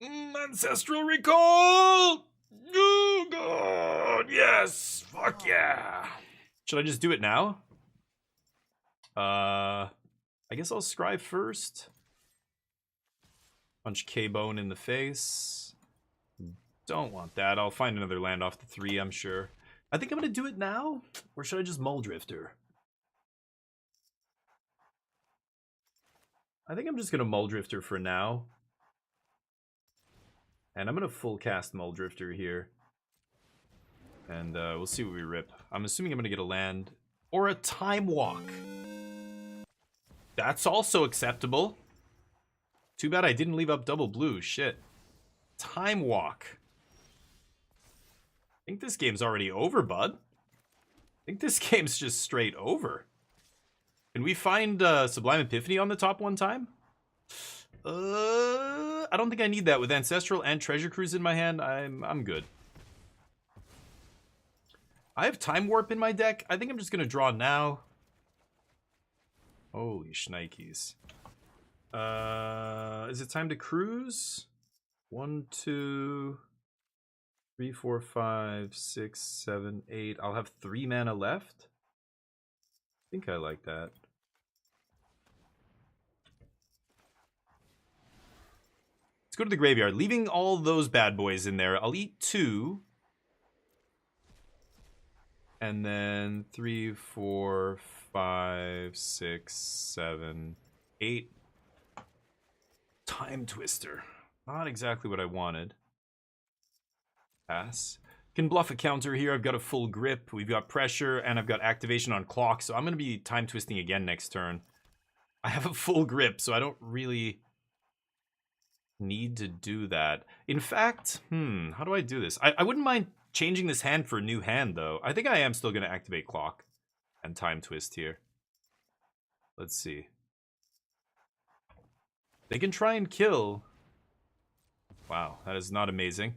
Ancestral Recall! Oh god, yes! Fuck yeah! Should I just do it now? I guess I'll scry first. Punch K-Bone in the face. Don't want that. I'll find another land off the 3, I'm sure. I think I'm gonna do it now, or should I just Muldrifter? I think I'm just gonna Muldrifter for now. And I'm gonna full cast Muldrifter here. And we'll see what we rip. I'm assuming I'm gonna get a land or a Time Walk. That's also acceptable. Too bad I didn't leave up double blue, shit. Time Walk. I think this game's already over, bud. I think this game's just straight over. Can we find Sublime Epiphany on the top one time? I don't think I need that with Ancestral and Treasure Cruise in my hand. I'm good. I have Time Warp in my deck. I think I'm just gonna draw now. Holy shnikes. Is it time to cruise? 1, 2, 3, 4, 5, 6, 7, 8. I'll have 3 mana left. I think I like that. Let's go to the graveyard. Leaving all those bad boys in there. I'll eat 2. And then 3, 4, 5, 6, 7, 8. Time Twister. Not exactly what I wanted. Pass. Can bluff a counter here. I've got a full grip. We've got pressure, and I've got activation on clock, so I'm going to be time twisting again next turn. I have a full grip, so I don't really need to do that. In fact, how do I do this? I wouldn't mind changing this hand for a new hand, though. I think I am still going to activate clock and time twist here. Let's see. They can try and kill. Wow, that is not amazing.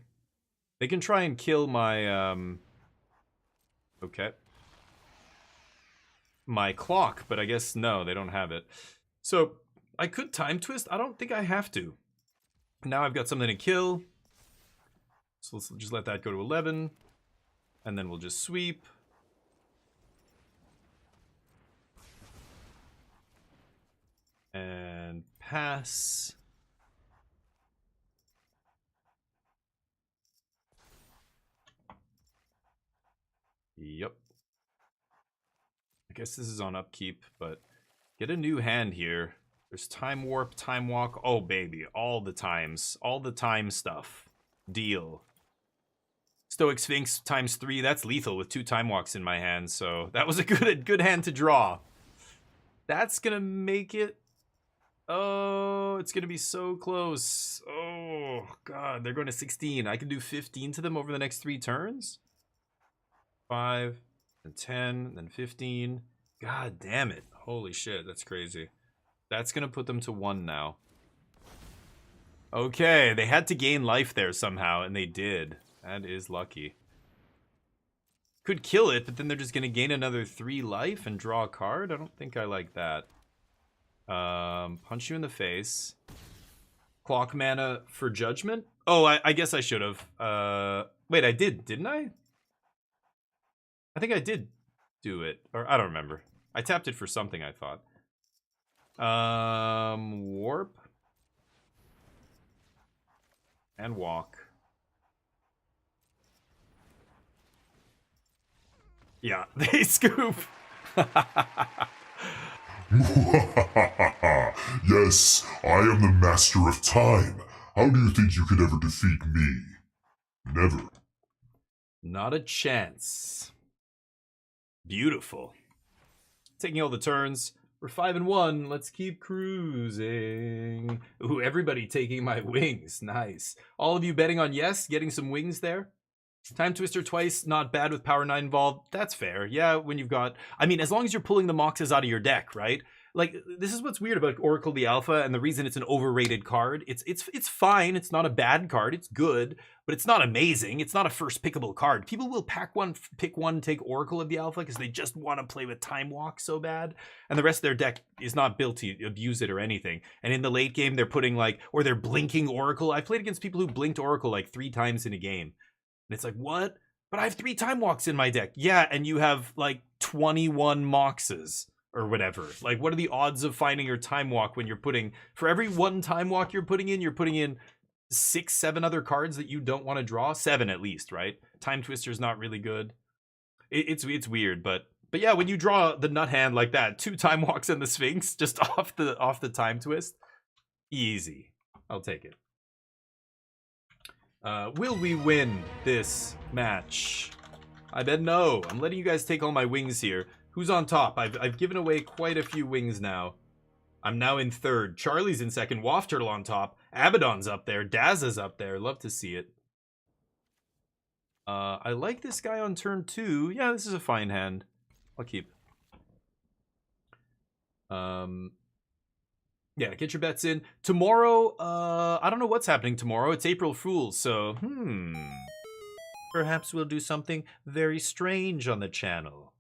They can try and kill my, okay. My clock, but I guess no, they don't have it. So, I could time twist. I don't think I have to. Now I've got something to kill. So let's just let that go to 11. And then we'll just sweep. And pass. Yep. I guess this is on upkeep, but get a new hand here. There's Time Warp, Time Walk. Oh, baby. All the times. All the time stuff. Deal. Stoic Sphinx ×3. That's lethal with 2 Time Walks in my hand, so that was a good hand to draw. That's gonna make it. Oh, it's gonna be so close. Oh, God. They're going to 16. I can do 15 to them over the next 3 turns. 5, then 10, then 15. God damn it. Holy shit, that's crazy. That's gonna put them to 1 now. Okay, they had to gain life there somehow, and they did. That is lucky. Could kill it, but then they're just gonna gain another 3 life and draw a card? I don't think I like that. Punch you in the face. Clock mana for judgment? Oh, I guess I should have. Wait, I did, didn't I? I think I did do it. Or I don't remember. I tapped it for something, I thought. Warp. And walk. Yeah, they scoop. Yes, I am the master of time. How do you think you could ever defeat me? Never. Not a chance. Beautiful. Taking all the turns. We're 5-1. Let's keep cruising. Ooh, everybody taking my wings. Nice. All of you betting on yes, getting some wings there. Time Twister twice, not bad with Power 9 involved. That's fair. Yeah, when you've got... I mean, as long as you're pulling the Moxes out of your deck, right? Like, this is what's weird about Oracle the Alpha, and the reason it's an overrated card. It's fine. It's not a bad card. It's good, but it's not amazing. It's not a first pickable card. People will pick one, take Oracle of the Alpha because they just want to play with Time Walk so bad, and the rest of their deck is not built to abuse it or anything. And in the late game, they're putting like... Or they're blinking Oracle. I played against people who blinked Oracle like 3 times in a game. And it's like, what? But I have 3 Time Walks in my deck. Yeah, and you have like 21 Moxes or whatever. Like, what are the odds of finding your Time Walk when you're putting... For every 1 Time Walk you're putting in 6, 7 other cards that you don't want to draw? 7 at least, right? Time Twister's not really good. It's weird, but yeah, when you draw the nut hand like that, 2 Time Walks and the Sphinx just off the Time Twist, easy. I'll take it. Will we win this match? I bet no. I'm letting you guys take all my wings here. Who's on top? I've given away quite a few wings now. I'm now in 3rd. Charlie's in 2nd. Waft Turtle on top. Abaddon's up there. Dazza's up there. Love to see it. I like this guy on turn 2. Yeah, this is a fine hand. I'll keep. Yeah, get your bets in. Tomorrow, I don't know what's happening tomorrow. It's April Fool's, so, perhaps we'll do something very strange on the channel.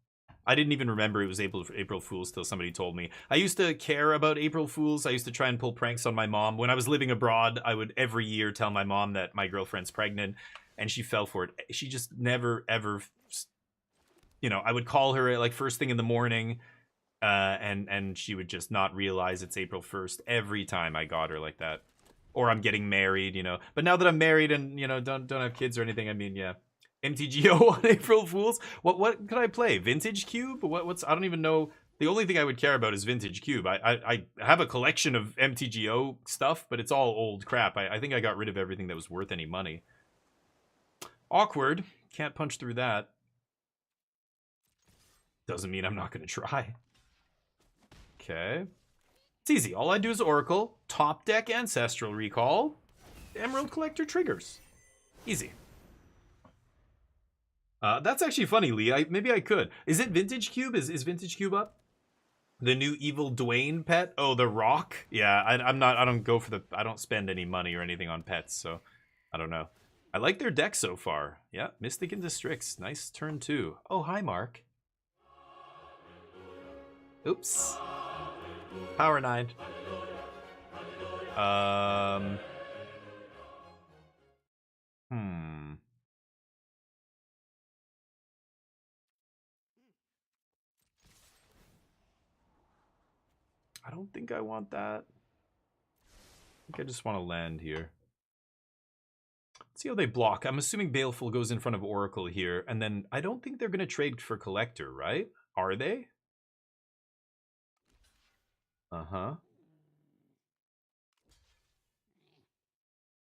I didn't even remember it was April Fool's till somebody told me. I used to care about April Fool's. I used to try and pull pranks on my mom. When I was living abroad, I would every year tell my mom that my girlfriend's pregnant, and she fell for it. She just never, ever, you know, I would call her at like first thing in the morning, and she would just not realize it's April 1st every time I got her like that. Or I'm getting married, you know. But now that I'm married and, you know, don't have kids or anything, I mean, yeah. MTGO on April Fools? What could I play? Vintage Cube? What's I don't even know. The only thing I would care about is Vintage Cube. I have a collection of MTGO stuff, but it's all old crap. I think I got rid of everything that was worth any money. Awkward. Can't punch through that. Doesn't mean I'm not going to try. Okay. It's easy. All I do is Oracle, top deck Ancestral Recall, Emerald Collector triggers. Easy. That's actually funny, Lee. Maybe I could. Is it Vintage Cube? Is Vintage Cube up? The new evil Dwayne pet? Oh, the Rock? Yeah, I don't spend any money or anything on pets, so I don't know. I like their deck so far. Yeah, Mystic into Strix. Nice turn 2. Oh, hi, Mark. Oops. Power 9. I don't think I want that. I think I just want to land here. Let's see how they block. I'm assuming Baleful goes in front of Oracle here, and then I don't think they're going to trade for Collector, right? Are they? Uh-huh.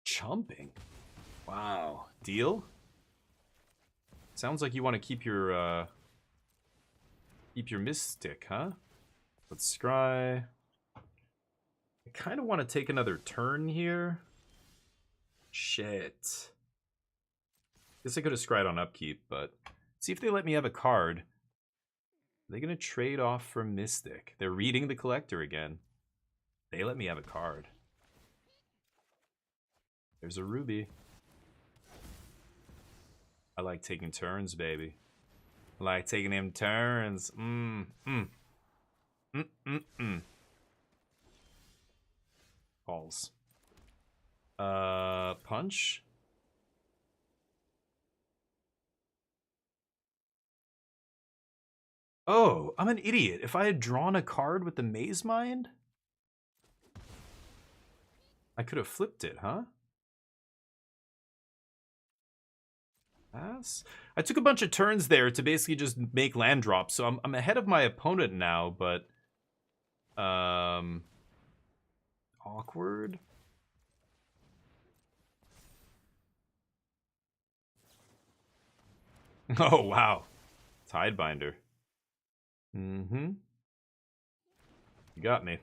Chumping. Wow. Deal? Sounds like you want to keep your Mystic, huh? Let's scry. I kind of want to take another turn here. Shit. Guess I could have scried on upkeep, but see if they let me have a card. Are they going to trade off for Mystic? They're reading the Collector again. They let me have a card. There's a Ruby. I like taking turns, baby. I like taking them turns. Balls. Punch. Oh, I'm an idiot. If I had drawn a card with the Maze Mind, I could have flipped it, huh? Pass. I took a bunch of turns there to basically just make land drops, so I'm ahead of my opponent now, but awkward. Oh, wow. Tidebinder. Mm-hmm. You got me.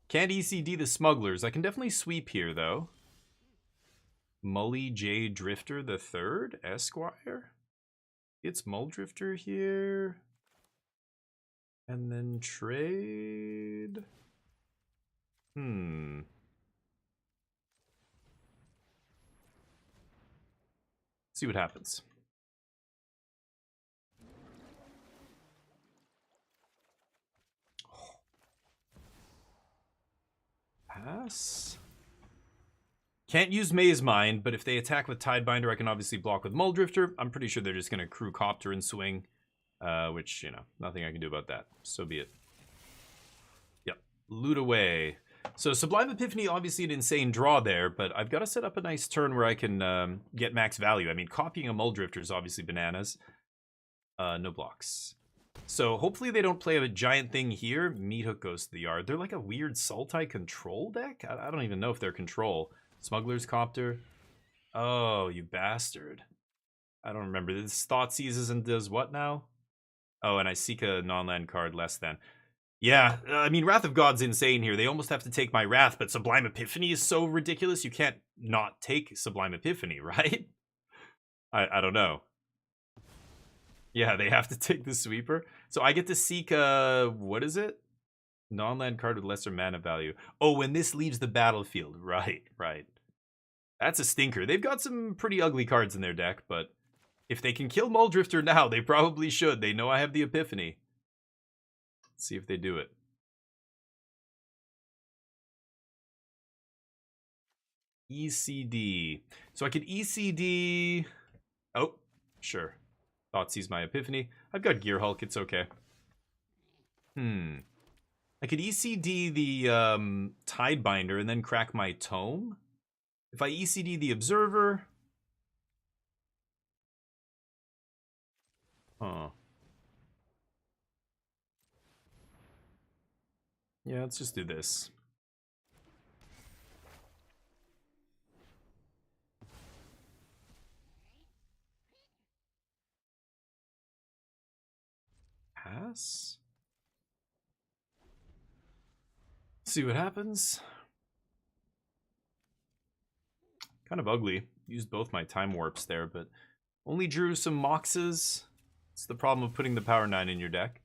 Can't ECD the smugglers. I can definitely sweep here, though. Mully J. Drifter the Third, Esquire. It's Muldrifter here. And then trade. See what happens. Pass. Can't use Maze Mind, but if they attack with Tidebinder, I can obviously block with Muldrifter. I'm pretty sure they're just going to crew Copter and swing, which, you know, nothing I can do about that. So be it. Yep. Loot away. So Sublime Epiphany, obviously an insane draw there, but I've got to set up a nice turn where I can get max value. I mean, copying a Muldrifter is obviously bananas. No blocks. So hopefully they don't play a giant thing here. Meat Hook goes to the yard. They're like a weird Sultai control deck? I don't even know if they're control. Smuggler's Copter. Oh, you bastard. I don't remember. This Thought Seizes and does what now? Oh, and I seek a non-land card less than. Yeah, I mean, Wrath of God's insane here. They almost have to take my Wrath, but Sublime Epiphany is so ridiculous. You can't not take Sublime Epiphany, right? I don't know. Yeah, they have to take the Sweeper. So I get to seek what is it? Non-land card with lesser mana value. Oh, when this leaves the battlefield. Right, right. That's a stinker. They've got some pretty ugly cards in their deck, but if they can kill Muldrifter now, they probably should. They know I have the Epiphany. Let's see if they do it. ECD. So I could ECD... Oh, sure. Thought sees my Epiphany. I've got Gear Hulk. It's okay. I could ECD the Tidebinder and then crack my Tome. If I ECD the Observer... Huh. Yeah, let's just do this. Pass? See what happens. Kind of ugly. Used both my Time Warps there, but only drew some Moxes. It's the problem of putting the Power 9 in your deck.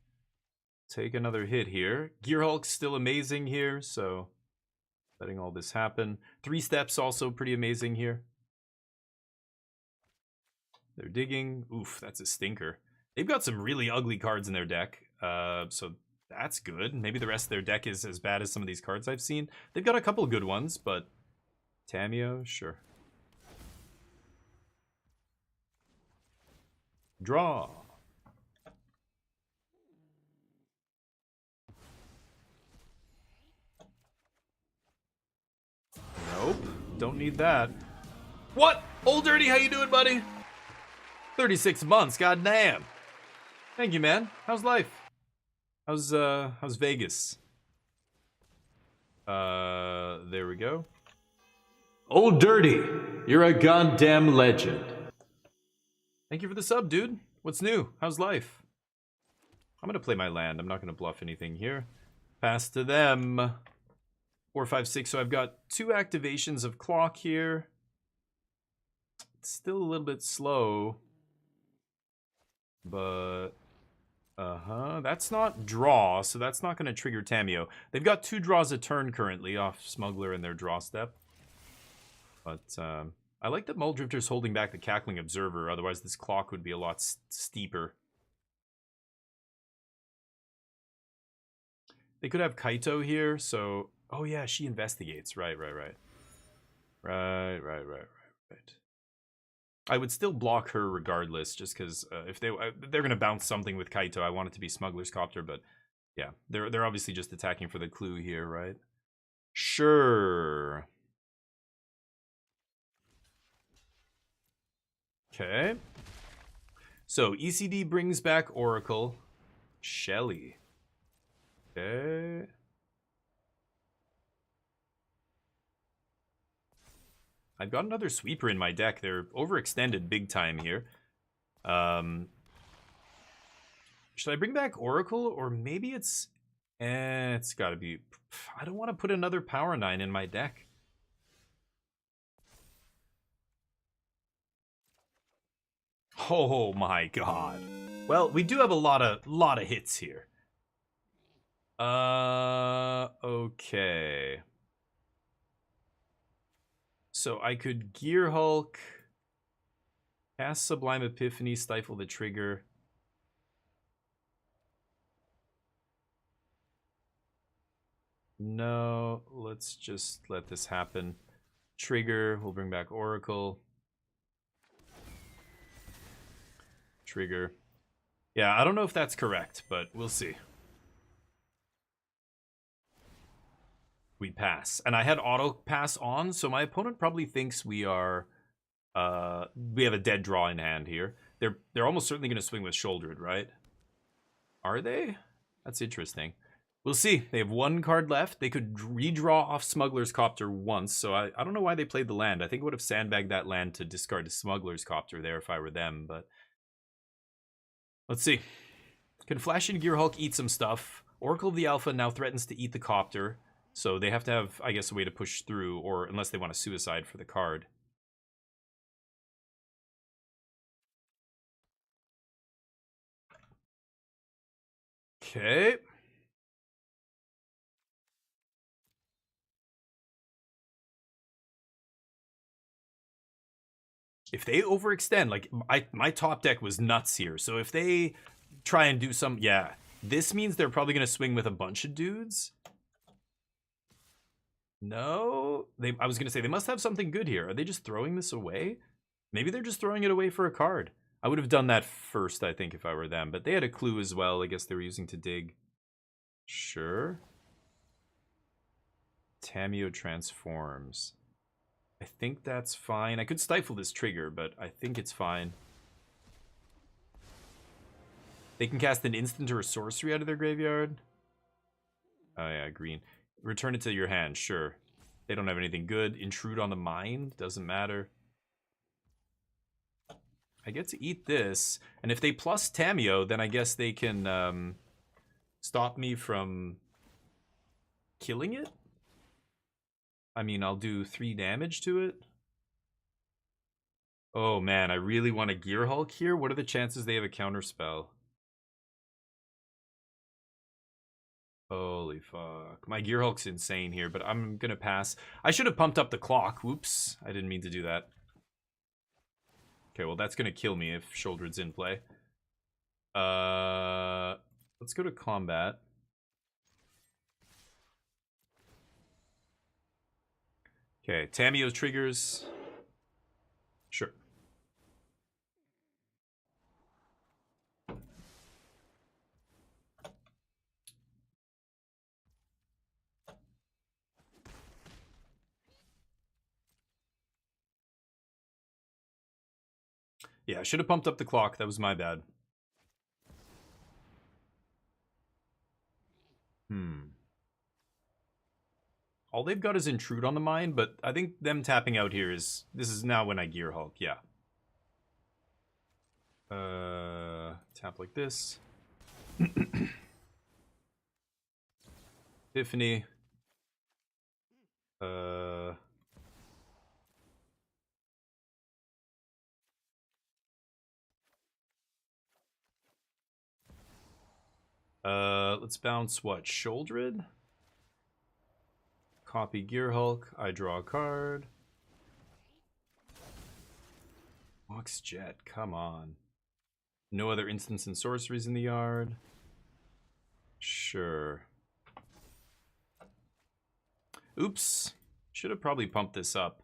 Take another hit here. Gear Hulk's still amazing here, so letting all this happen. 3 steps also pretty amazing here. They're digging. Oof, that's a stinker. They've got some really ugly cards in their deck, so that's good. Maybe the rest of their deck is as bad as some of these cards I've seen. They've got a couple of good ones, but Tameo, sure. Draw. Nope, don't need that. What? Old Dirty, how you doing, buddy? 36 months, goddamn. Thank you, man. How's life? How's Vegas? There we go. Old Dirty, you're a goddamn legend. Thank you for the sub, dude. What's new? How's life? I'm gonna play my land. I'm not gonna bluff anything here. Pass to them. 4, 5, 6. So I've got 2 activations of clock here. It's still a little bit slow. But that's not draw, so that's not going to trigger Tameo. They've got 2 draws a turn currently off Smuggler in their draw step. But I like that Muldrifter's holding back the Cackling Observer, otherwise this clock would be a lot steeper. They could have Kaito here, so... Oh yeah, she investigates. Right. I would still block her regardless, just because if they're going to bounce something with Kaito, I want it to be Smuggler's Copter, but yeah, they're obviously just attacking for the clue here, right? Sure. Okay. So ECD brings back Oracle. Shelly. Okay. I've got another Sweeper in my deck. They're overextended big time here. Should I bring back Oracle, or maybe it's... it's gotta be... I don't want to put another Power 9 in my deck. Oh my god. Well, we do have a lot of hits here. Okay. So I could Gear Hulk, cast Sublime Epiphany, stifle the trigger. No, let's just let this happen. Trigger, we'll bring back Oracle. Trigger. Yeah, I don't know if that's correct, but we'll see. We pass. And I had auto pass on, so my opponent probably thinks we are... we have a dead draw in hand here. They're almost certainly going to swing with Shouldered, right? Are they? That's interesting. We'll see. They have one card left. They could redraw off Smuggler's Copter once, so I don't know why they played the land. I think I would have sandbagged that land to discard a Smuggler's Copter there if I were them, but... Let's see. Can Flash and Gear Hulk eat some stuff? Oracle of the Alpha now threatens to eat the Copter, so they have to have, I guess, a way to push through, or unless they want to suicide for the card. Okay. If they overextend, like, my top deck was nuts here. So if they try and do some... Yeah, this means they're probably going to swing with a bunch of dudes. No? I was going to say, they must have something good here. Are they just throwing this away? Maybe they're just throwing it away for a card. I would have done that first, I think, if I were them. But they had a clue as well. I guess they were using to dig. Sure. Tamiyo transforms. I think that's fine. I could stifle this trigger, but I think it's fine. They can cast an instant or a sorcery out of their graveyard. Oh yeah, green. Return it to your hand, sure. They don't have anything good. Intrude on the mind, doesn't matter. I get to eat this, and if they plus Tamiyo, then I guess they can stop me from killing it? I mean, I'll do 3 damage to it. Oh man, I really want a Gear Hulk here. What are the chances they have a counterspell? Holy fuck. My Gear Hulk's insane here, but I'm gonna pass. I should have pumped up the clock. Whoops. I didn't mean to do that. Okay, well that's gonna kill me if Shouldered's in play. Let's go to combat. Okay, Tamiyo triggers. Sure. Yeah, I should have pumped up the clock. That was my bad. All they've got is Intrude on the Mind, but I think them tapping out here is... This is now when I Gear Hulk, yeah. Tap like this. Epiphany. Let's bounce what? Shouldered? Copy Gear Hulk. I draw a card. Mox Jet, come on. No other instants and sorceries in the yard. Sure. Oops. Should have probably pumped this up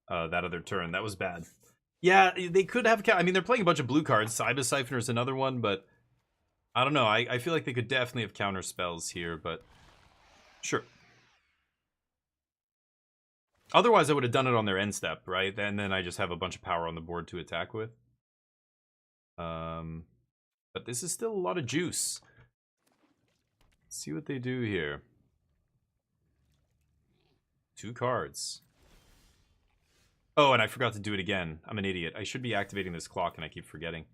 that other turn. That was bad. Yeah, they could have... I mean, they're playing a bunch of blue cards. Cybus Siphoner is another one, but... I don't know. I feel like they could definitely have counter spells here, but... Sure. Otherwise, I would have done it on their end step, right? And then I just have a bunch of power on the board to attack with. But this is still a lot of juice. Let's see what they do here. 2 cards. Oh, and I forgot to do it again. I'm an idiot. I should be activating this clock, and I keep forgetting.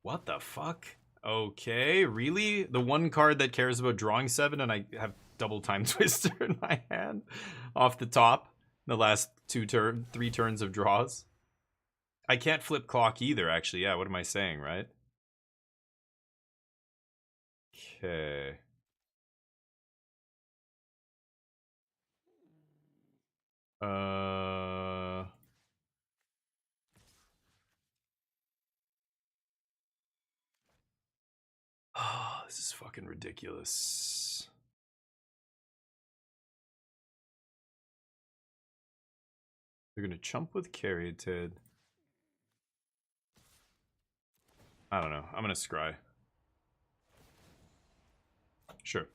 What the fuck? Okay, really? The one card that cares about drawing 7 and I have double time twister in my hand off the top. The last 3 turns of draws. I can't flip clock either, actually. Yeah, what am I saying, right? Okay. Oh, this is fucking ridiculous. They're gonna chump with Caryatid. I don't know. I'm gonna scry. Sure.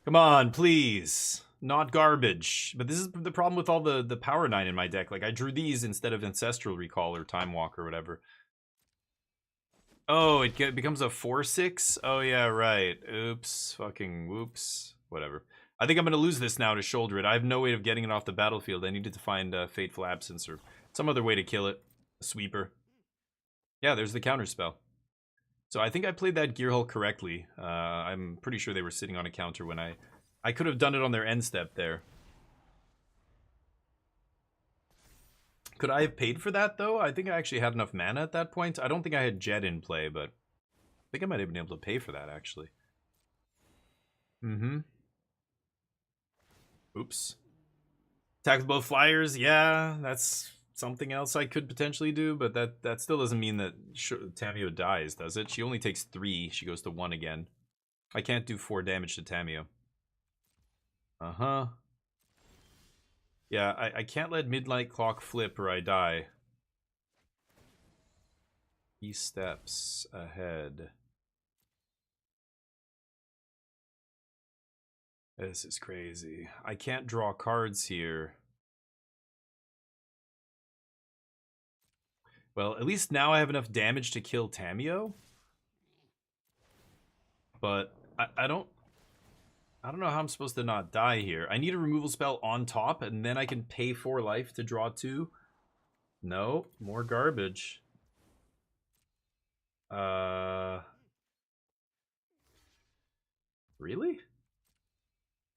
Come on, please. Not garbage. But this is the problem with all the Power 9 in my deck. Like, I drew these instead of Ancestral Recall or Time Walk or whatever. Oh, it becomes a 4/6? Oh, yeah, right. Oops. Fucking whoops. Whatever. I think I'm going to lose this now to shoulder it. I have no way of getting it off the battlefield. I needed to find Fateful Absence or some other way to kill it. A sweeper. Yeah, there's the counterspell. So I think I played that Gear Hull correctly. I'm pretty sure they were sitting on a counter when I could have done it on their end step there. Could I have paid for that, though? I think I actually had enough mana at that point. I don't think I had Jet in play, but I think I might have been able to pay for that, actually. Oops. Attack with both flyers, yeah, that's something else I could potentially do, but that still doesn't mean that Tamio dies, does it? She only takes 3. She goes to 1 again. I can't do 4 damage to Tamio. Yeah, I can't let Midnight Clock flip or I die. 3 steps ahead. This is crazy. I can't draw cards here. Well, at least now I have enough damage to kill Tamio. But I don't know how I'm supposed to not die here. I need a removal spell on top, and then I can pay 4 life to draw 2. No, more garbage. Really?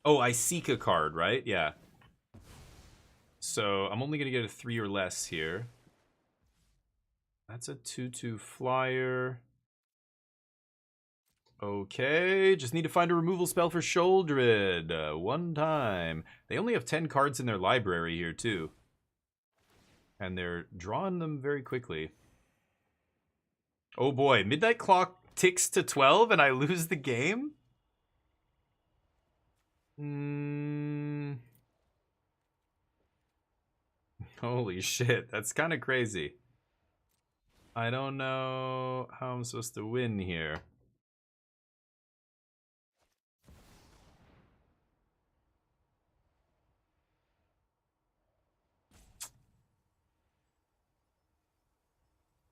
Oh, I seek a card, right? Yeah. So I'm only gonna get a 3 or less here. That's a 2/2 flyer. Okay, just need to find a removal spell for Sholdred. 1 time. They only have 10 cards in their library here, too. And they're drawing them very quickly. Oh boy, Midnight Clock ticks to 12 and I lose the game? Holy shit, that's kind of crazy. I don't know how I'm supposed to win here.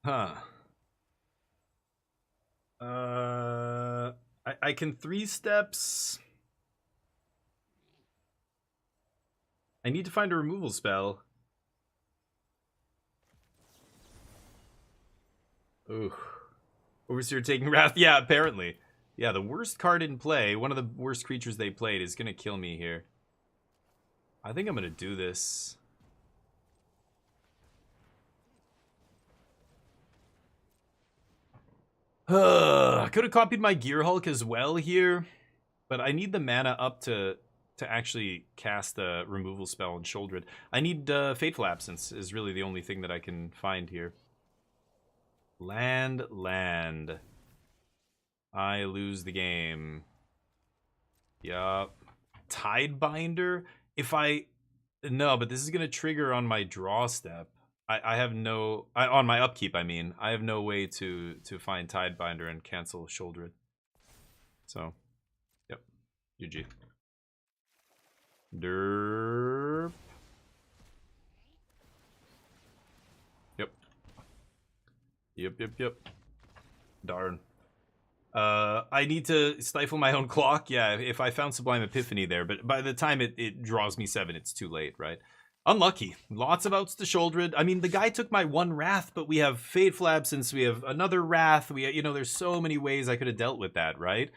Huh. I can 3 steps. I need to find a removal spell. Ooh. Overseer taking Wrath. Yeah, apparently. Yeah, the worst card in play, one of the worst creatures they played, is going to kill me here. I think I'm going to do this. I could have copied my Gear Hulk as well here, but I need the mana up to actually cast a removal spell on Sholdred. I need Fateful Absence is really the only thing that I can find here. Land. I lose the game. Yup. Tidebinder? No, but this is going to trigger on my draw step. I have no... on my upkeep, I mean. I have no way to find Tidebinder and cancel Sholdred. So, yep. GG. Derp. Yep. Darn. I need to stifle my own clock. Yeah, if I found Sublime Epiphany there, but by the time it draws me 7, it's too late, right? Unlucky. Lots of outs to Shouldered. I mean, the guy took my one Wrath, but we have Fateful Absence, we have another Wrath, there's so many ways I could have dealt with that, right?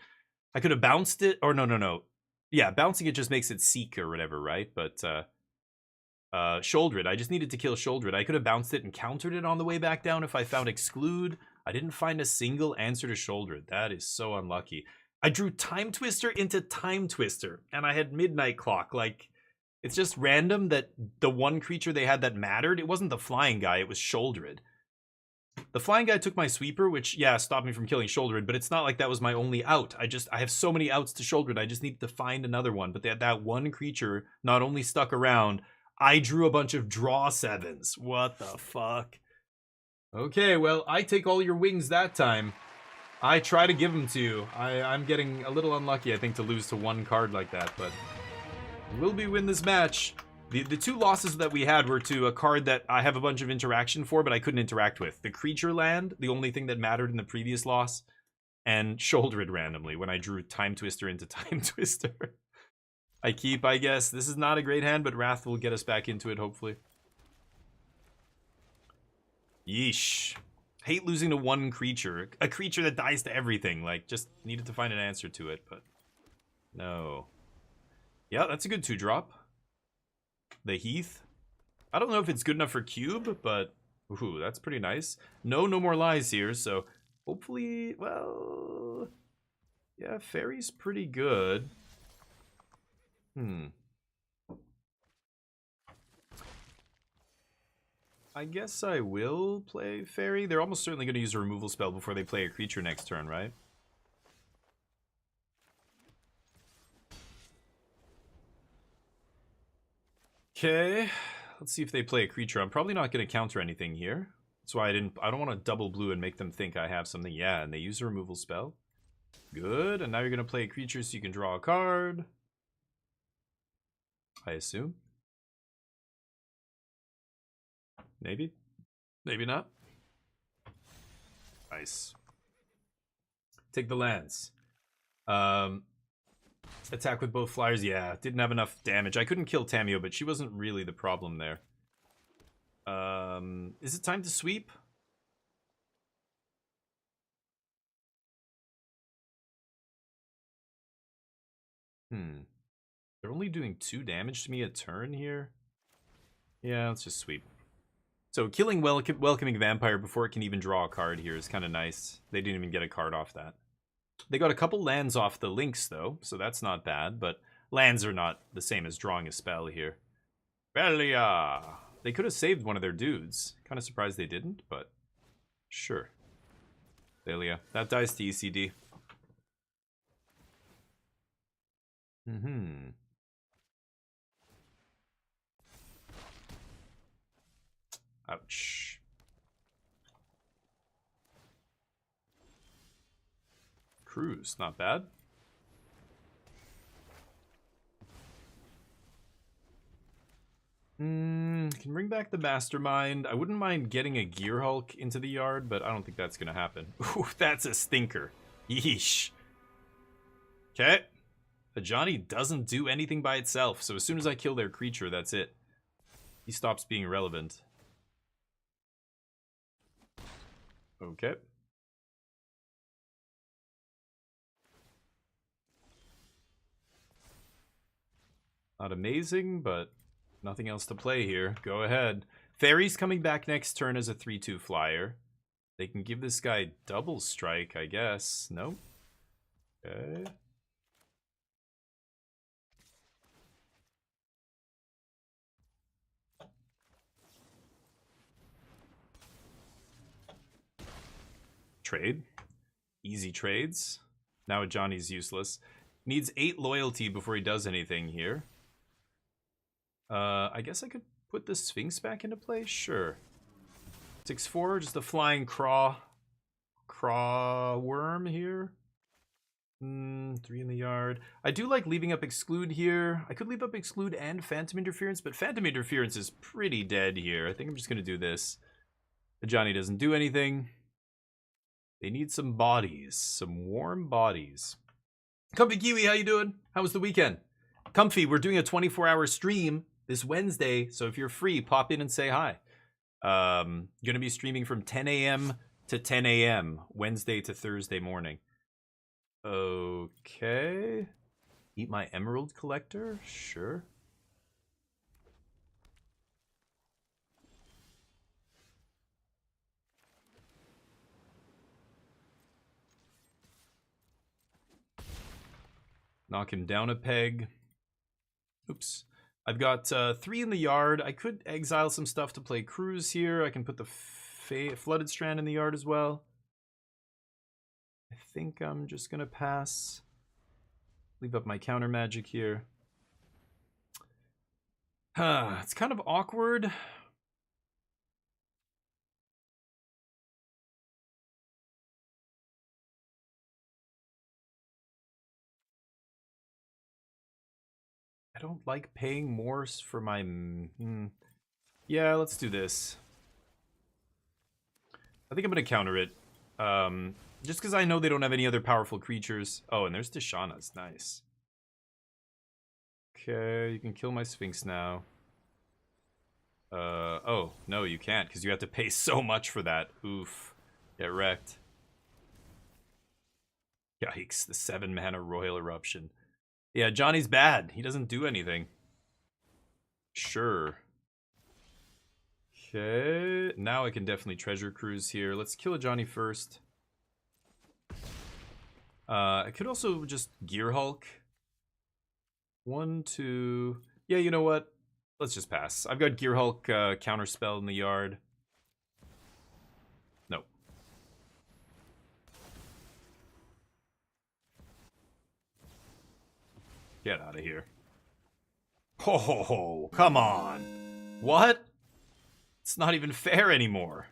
I could have bounced it, or no. Yeah, bouncing it just makes it Seek or whatever, right? But, Shouldered. I just needed to kill Shouldered. I could have bounced it and countered it on the way back down if I found Exclude. I didn't find a single answer to Shouldered. That is so unlucky. I drew Time Twister into Time Twister, and I had Midnight Clock, like... It's just random that the one creature they had that mattered, it wasn't the flying guy, it was Shouldered. The flying guy took my sweeper, which, yeah, stopped me from killing Shouldered, but it's not like that was my only out. I have so many outs to Shouldered, I just need to find another one. But that one creature not only stuck around, I drew a bunch of draw 7s. What the fuck? Okay, well, I take all your wings that time. I try to give them to you. I'm getting a little unlucky, I think, to lose to one card like that, but... Will we win this match? The two losses that we had were to a card that I have a bunch of interaction for, but I couldn't interact with. The Creature Land, the only thing that mattered in the previous loss, and Shouldered randomly when I drew Time Twister into Time Twister. I keep, I guess. This is not a great hand, but Wrath will get us back into it, hopefully. Yeesh. Hate losing to one creature. A creature that dies to everything. Like, just needed to find an answer to it, but... No. Yeah, that's a good 2-drop. The Heath. I don't know if it's good enough for Cube, but... Ooh, that's pretty nice. No more lies here, so... Hopefully, well... Yeah, Fairy's pretty good. I guess I will play Fairy. They're almost certainly going to use a removal spell before they play a creature next turn, right? Okay, let's see if they play a creature. I'm probably not going to counter anything here. That's why I don't want to double blue and make them think I have something. Yeah, and they use a removal spell. Good, and now you're going to play a creature so you can draw a card. I assume. Maybe. Maybe not. Nice. Take the lands. Attack with both flyers. Yeah, didn't have enough damage. I couldn't kill Tamio, but she wasn't really the problem there. Is it time to sweep? They're only doing 2 damage to me a turn here. Yeah, let's just sweep. So killing Welcoming Vampire before it can even draw a card here is kind of nice. They didn't even get a card off that. They got a couple lands off the links, though, so that's not bad, but lands are not the same as drawing a spell here. Belia! They could have saved one of their dudes. Kind of surprised they didn't, but sure. Belia. That dies to ECD. Ouch. Cruise, not bad. Can bring back the Mastermind. I wouldn't mind getting a Gear Hulk into the yard, but I don't think that's gonna happen. Ooh, that's a stinker. Yeesh. Okay. Ajani doesn't do anything by itself, so as soon as I kill their creature, that's it. He stops being relevant. Okay. Not amazing, but nothing else to play here. Go ahead. Fairy's coming back next turn as a 3/2 flyer. They can give this guy double strike, I guess. No? Okay. Trade. Easy trades. Now Johnny's useless. Needs 8 loyalty before he does anything here. I guess I could put the Sphinx back into play? Sure. 6/4, just a flying craw worm here. 3 in the yard. I do like leaving up Exclude here. I could leave up Exclude and Phantom Interference, but Phantom Interference is pretty dead here. I think I'm just going to do this. Johnny doesn't do anything. They need some bodies. Some warm bodies. Comfy Kiwi, how you doing? How was the weekend? Comfy, we're doing a 24-hour stream this Wednesday. So if you're free, pop in and say hi. Gonna be streaming from 10 a.m. to 10 a.m. Wednesday to Thursday morning. Okay. Eat my emerald collector? Sure. Knock him down a peg. Oops. I've got 3 in the yard. I could exile some stuff to play Cruise here. I can put the Flooded Strand in the yard as well. I think I'm just going to pass. Leave up my counter magic here. It's kind of awkward. I don't like paying more for my... Yeah, let's do this. I think I'm going to counter it. Just because I know they don't have any other powerful creatures. Oh, and there's Tishana's. Nice. Okay, you can kill my Sphinx now. Oh, no, you can't, because you have to pay so much for that. Oof. Get wrecked. Yikes, the 7-mana Royal Eruption. Yeah, Johnny's bad. He doesn't do anything. Sure. Okay, now I can definitely Treasure Cruise here. Let's kill a Johnny first. I could also just Gear Hulk. 1, 2... Yeah, you know what? Let's just pass. I've got Gear Hulk counterspell in the yard. Nope. Get out of here. Ho ho ho, come on. What? It's not even fair anymore.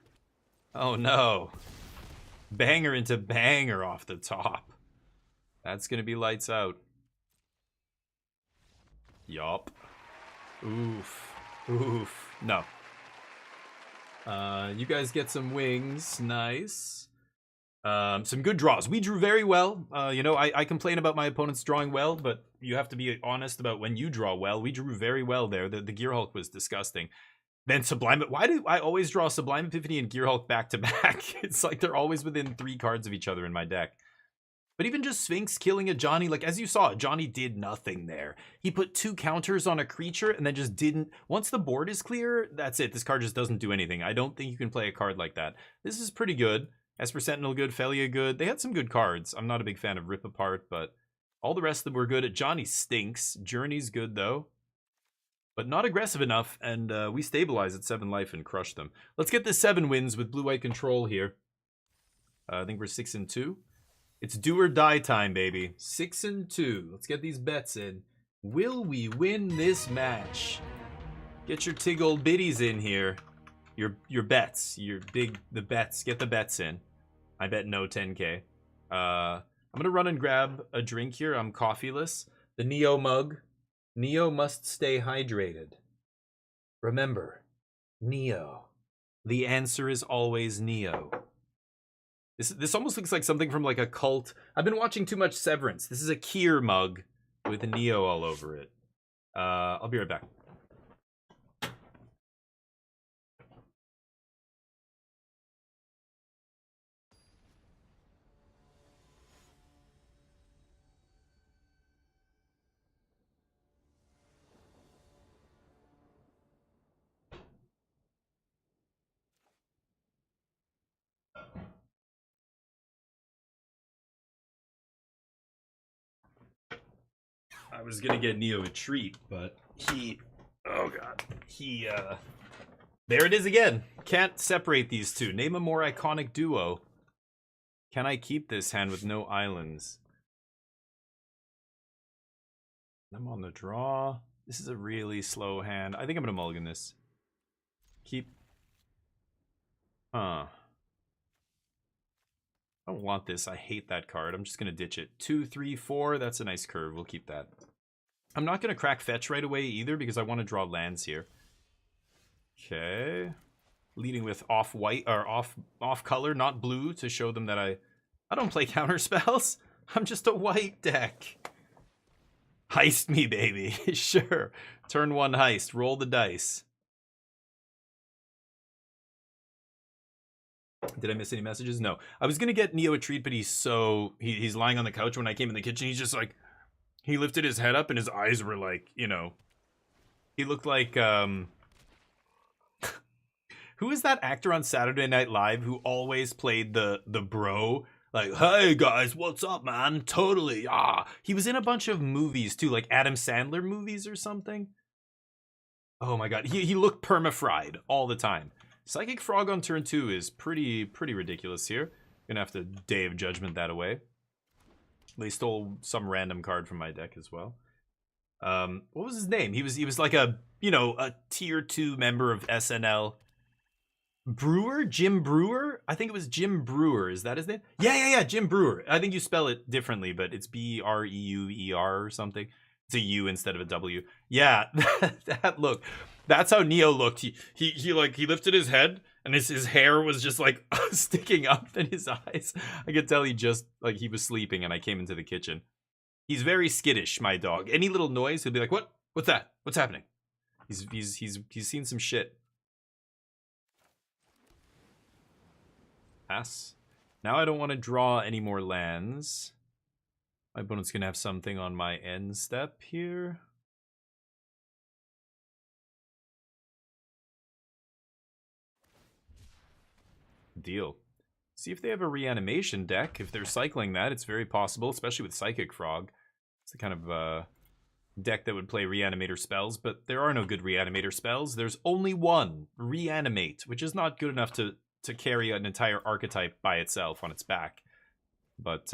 Oh no. Banger into banger off the top. That's gonna be lights out. Yup. Oof. Oof. No. You guys get some wings. Nice. Some good draws. We drew very well. You know, I complain about my opponents drawing well, but you have to be honest about when you draw well. We drew very well there. The Gear Hulk was disgusting. Then Sublime... Why do I always draw Sublime Epiphany and Gear Hulk back to back? It's like they're always within 3 cards of each other in my deck. But even just Sphinx killing a Johnny, like, as you saw, Johnny did nothing there. He put 2 counters on a creature and then just didn't... Once the board is clear, that's it. This card just doesn't do anything. I don't think you can play a card like that. This is pretty good. Esper Sentinel good, Felia good. They had some good cards. I'm not a big fan of Rip Apart, but all the rest of them were good. Johnny stinks. Journey's good, though. But not aggressive enough, and we stabilize at 7 life and crush them. Let's get this 7 wins with Blue-White Control here. I think we're 6-2. It's do or die time, baby. 6-2. Let's get these bets in. Will we win this match? Get your tig old biddies in here. Your bets. The bets. Get the bets in. I bet no 10k. I'm gonna run and grab a drink here. I'm coffeeless. The Neo mug. Neo must stay hydrated. Remember, Neo. The answer is always Neo. This almost looks like something from like a cult. I've been watching too much Severance. This is a Kier mug with Neo all over it. I'll be right back. I was gonna get Neo a treat, but oh god, there it is again. Can't separate these two. Name a more iconic duo. Can I keep this hand with no islands? I'm on the draw. This is a really slow hand. I think I'm gonna mulligan this. Keep. I don't want this. I hate that card. I'm just going to ditch it. 2, 3, 4. That's a nice curve. We'll keep that. I'm not going to crack fetch right away either because I want to draw lands here. Okay. Leading with off-white or off-color, not blue, to show them that I don't play counter spells. I'm just a white deck. Heist me, baby. Sure. Turn 1 heist. Roll the dice. Did I miss any messages? No. I was gonna get Neo a treat, but he's lying on the couch when I came in the kitchen. He's just like, he lifted his head up and his eyes were like, you know, he looked like who is that actor on Saturday Night Live who always played the bro? Like, hey guys, what's up, man? Totally. He was in a bunch of movies too, like Adam Sandler movies or something. Oh my god, he looked perma-fried all the time. Psychic Frog on turn 2 is pretty ridiculous here. Gonna have to Day of Judgment that away. They stole some random card from my deck as well. What was his name? He was like a, you know, a tier 2 member of SNL. Brewer? Jim Brewer? I think it was Jim Brewer. Is that his name? Yeah, Jim Brewer. I think you spell it differently, but it's Breuer or something. It's a U instead of a W. Yeah, that look. That's how Neo looked. He lifted his head and his hair was just like sticking up in his eyes. I could tell he was sleeping and I came into the kitchen. He's very skittish, my dog. Any little noise, he'll be like, "What? What's that? What's happening?" He's seen some shit. Pass. Now I don't want to draw any more lands. My opponent's gonna have something on my end step here. Deal. See if they have a reanimation deck. If they're cycling that, it's very possible, especially with Psychic Frog. It's the kind of deck that would play reanimator spells, but there are no good reanimator spells. There's only one, Reanimate, which is not good enough to carry an entire archetype by itself on its back. But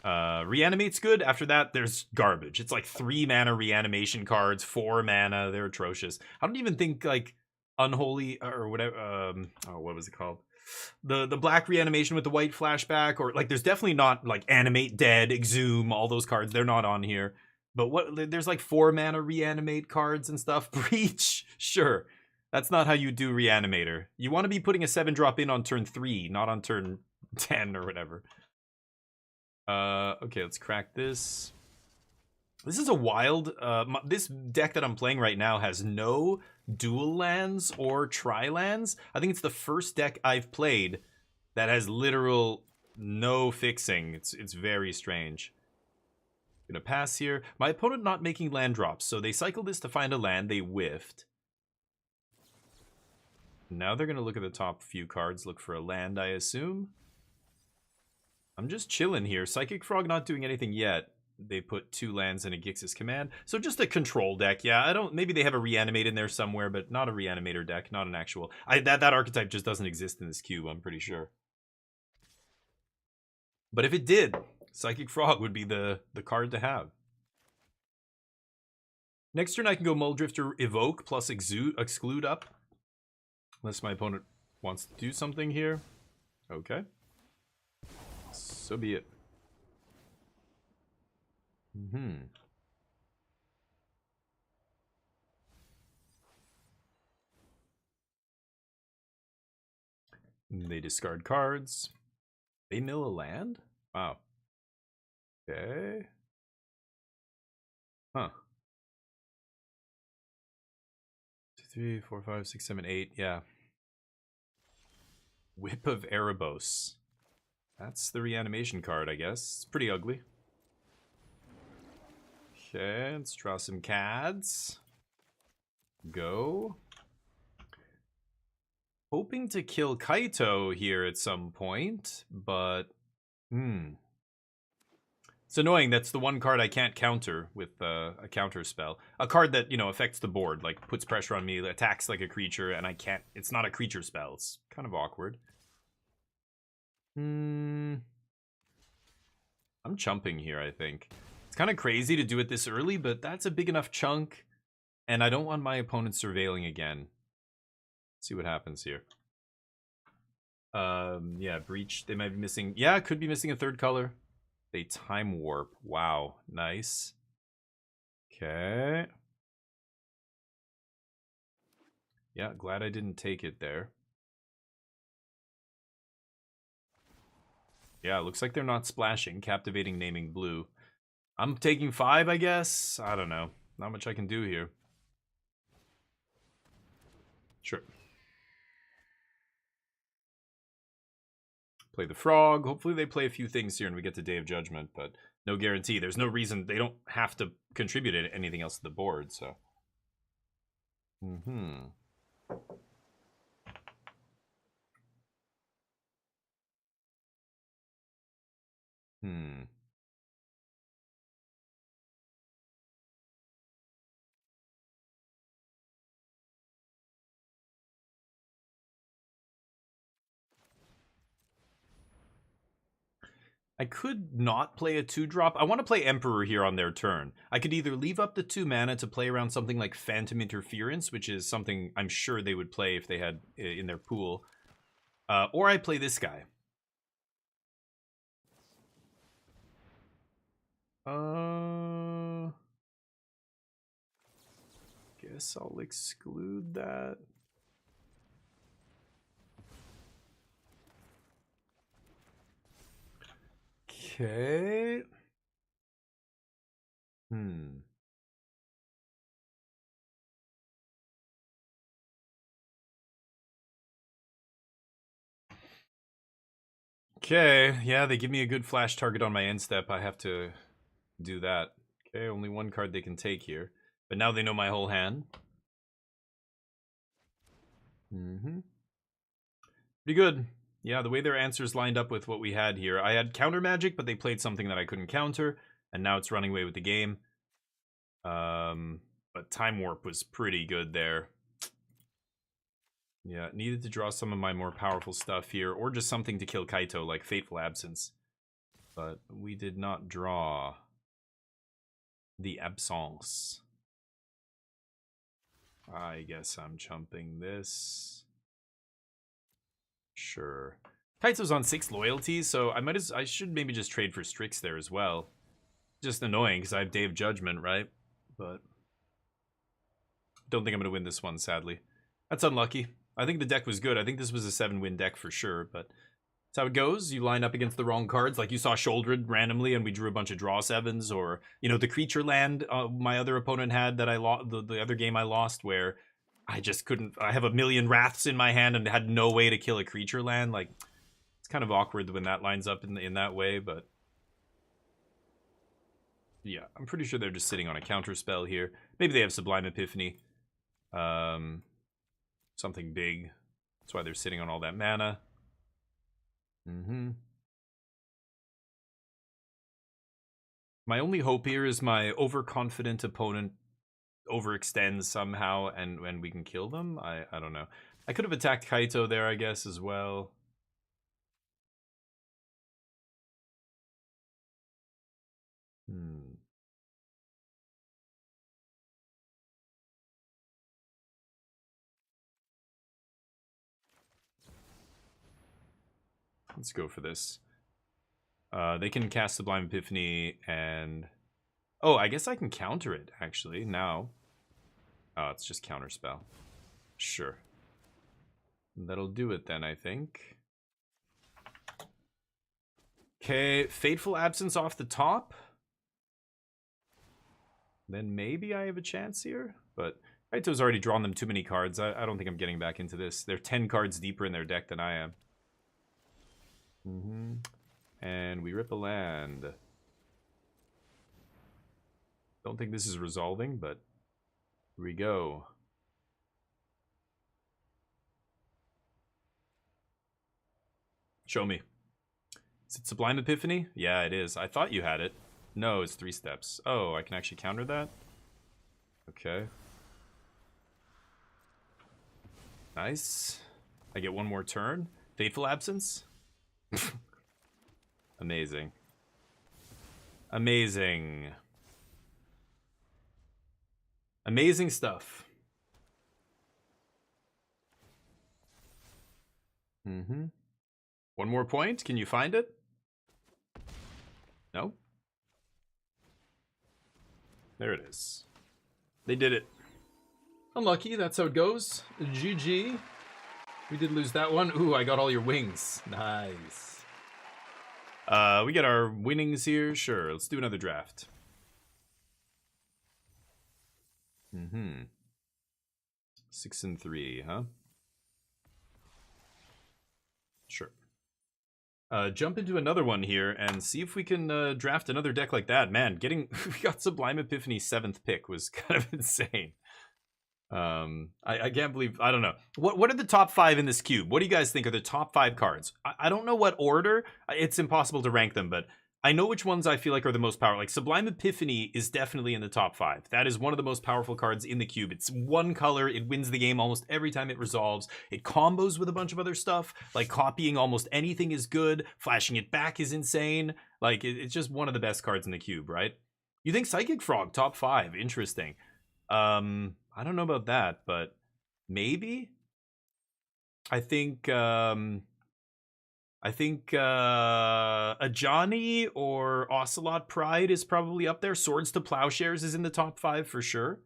Reanimate's good. After that, there's garbage. It's like 3 mana reanimation cards, 4 mana. They're atrocious. I don't even think like Unholy or whatever. What was it called? The black reanimation with the white flashback, or like there's definitely not like Animate Dead, Exhume, all those cards. They're not on here. But there's like 4 mana reanimate cards and stuff. Breach, sure. That's not how you do Reanimator. You want to be putting a 7-drop in on turn 3, not on turn 10 or whatever. Okay, let's crack this. This is a wild... this deck that I'm playing right now has no dual lands or tri-lands. I think it's the first deck I've played that has literal no fixing. It's very strange. Gonna pass here. My opponent not making land drops, so they cycled this to find a land. They whiffed. Now they're gonna look at the top few cards, look for a land, I assume. I'm just chilling here. Psychic Frog not doing anything yet. They put 2 lands in a Gix's Command. So just a control deck. Yeah, maybe they have a Reanimate in there somewhere, but not a Reanimator deck, not an actual. That archetype just doesn't exist in this queue, I'm pretty sure. But if it did, Psychic Frog would be the card to have. Next turn I can go Muldrifter Evoke plus Exclude up. Unless my opponent wants to do something here. Okay. So be it. They discard cards. They mill a land? Wow. Okay. Huh. 2, 3, 4, 5, 6, 7, 8. Yeah. Whip of Erebos. That's the reanimation card, I guess. It's pretty ugly. Okay, let's draw some cards. Go. Hoping to kill Kaito here at some point, but... It's annoying, that's the one card I can't counter with a counter spell. A card that, you know, affects the board, like puts pressure on me, attacks like a creature, and I can't... It's not a creature spell. It's kind of awkward. I'm chumping here, I think. It's kind of crazy to do it this early, but that's a big enough chunk, and I don't want my opponent surveilling again. Let's see what happens here. Yeah, Breach, they might be missing... Yeah, could be missing a 3rd color. They Time Warp. Wow, nice. Okay. Yeah, glad I didn't take it there. Yeah, looks like they're not splashing. Captivating Naming Blue. I'm taking 5, I guess. I don't know. Not much I can do here. Sure. Play the frog. Hopefully they play a few things here and we get to Day of Judgment, but no guarantee. There's no reason. They don't have to contribute anything else to the board, so. I could not play a 2-drop. I want to play Emperor here on their turn. I could either leave up the 2 mana to play around something like Phantom Interference, which is something I'm sure they would play if they had in their pool. Or I play this guy. Guess I'll exclude that. Okay. Okay, yeah, they give me a good flash target on my end step. I have to do that. Okay, only 1 card they can take here. But now they know my whole hand. Pretty good. Yeah, the way their answers lined up with what we had here. I had counter magic, but they played something that I couldn't counter, and now it's running away with the game. But Time Warp was pretty good there. Yeah, needed to draw some of my more powerful stuff here, or just something to kill Kaito, like Fateful Absence. But we did not draw the Absence. I guess I'm chumping this. Sure. Kaito's on 6 loyalties, so I should maybe just trade for Strix there as well. Just annoying because I have Day of Judgment, right? But don't think I'm going to win this one, sadly. That's unlucky. I think the deck was good. I think this was a 7-win deck for sure, but that's how it goes. You line up against the wrong cards, like you saw Shouldered randomly and we drew a bunch of draw 7s, or, you know, the creature land my other opponent had that I lost, the other game I lost, where I just couldn't, I have a million Wraths in my hand and had no way to kill a creature land. Like, it's kind of awkward when that lines up in that way, but yeah, I'm pretty sure they're just sitting on a counter spell here. Maybe they have Sublime Epiphany. Something big. That's why they're sitting on all that mana. My only hope here is my overconfident opponent overextends somehow and we can kill them. I don't know. I could have attacked Kaito there, I guess, as well. Let's go for this. They can cast Sublime Epiphany and... Oh, I guess I can counter it, actually, now. Oh, it's just counterspell. Sure. That'll do it then, I think. Okay, Fateful Absence off the top. Then maybe I have a chance here, but Kaito's already drawn them too many cards. I don't think I'm getting back into this. They're 10 cards deeper in their deck than I am. And we rip a land. Don't think this is resolving, but here we go. Show me. Is it Sublime Epiphany? Yeah, it is. I thought you had it. No, it's 3 steps. Oh, I can actually counter that? Okay. Nice. I get 1 more turn. Fateful Absence? Amazing. Amazing. Amazing stuff. One more point. Can you find it? No? There it is. They did it. Unlucky, that's how it goes. GG. We did lose that one. Ooh, I got all your wings. Nice. We get our winnings here. Sure, let's do another draft. Mm-hmm. 6 and 3, huh? Sure. Jump into another one here and see if we can draft another deck like that. Man, we got Sublime Epiphany 7th pick was kind of insane. I can't believe, I don't know. What are the top 5 in this cube? What do you guys think are the top 5 cards? I don't know what order. It's impossible to rank them, but I know which ones I feel like are the most powerful. Like Sublime Epiphany is definitely in the top 5. That is one of the most powerful cards in the cube. It's one color. It wins the game almost every time it resolves. It combos with a bunch of other stuff. Like copying almost anything is good. Flashing it back is insane. Like it's just one of the best cards in the cube, right? You think Psychic Frog, top 5. Interesting. I don't know about that, but maybe? I think a Johnny or Ocelot Pride is probably up there. Swords to Plowshares is in the top 5 for sure.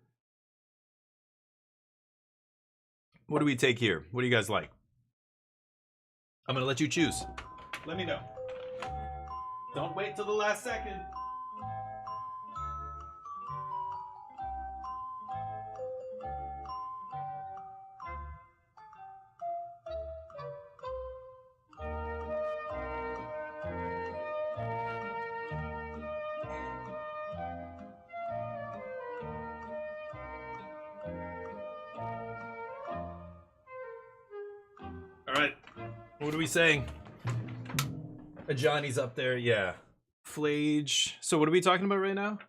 What do we take here? What do you guys like? I'm gonna let you choose. Let me know. Don't wait till the last second. What are we saying? A Johnny's up there, yeah. Flage. So what are we talking about right now?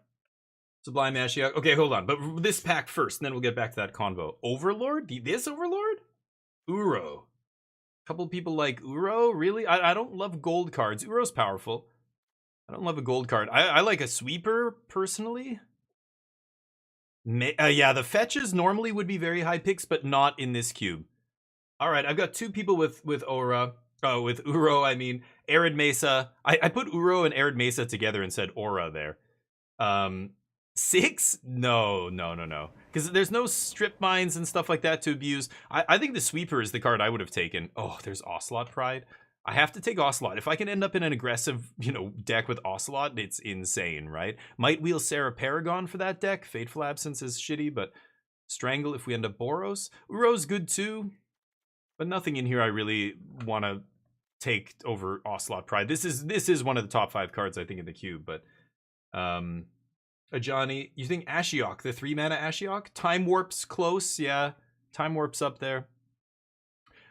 Sublime Ashiok. Okay, hold on. But this pack first, and then we'll get back to that convo. Overlord? This Overlord? Uro. A couple people like Uro? Really? I don't love gold cards. Uro's powerful. I don't love a gold card. I like a sweeper, personally. Yeah, the fetches normally would be very high picks, but not in this cube. All right, I've got 2 people with Aura. Oh, with Uro, I mean. Arid Mesa. I put Uro and Arid Mesa together and said Aura there. 6? No. Because there's no strip mines and stuff like that to abuse. I think the Sweeper is the card I would have taken. Oh, there's Ocelot Pride. I have to take Ocelot. If I can end up in an aggressive, deck with Ocelot, it's insane, right? Might wheel Sarah Paragon for that deck. Fateful Absence is shitty, but Strangle if we end up Boros. Uro's good too. But nothing in here I really want to take over Ocelot Pride. This is one of the top 5 cards I think in the cube. But a Johnny, you think Ashiok, the 3-mana Ashiok? Time Warp's close, yeah. Time Warp's up there.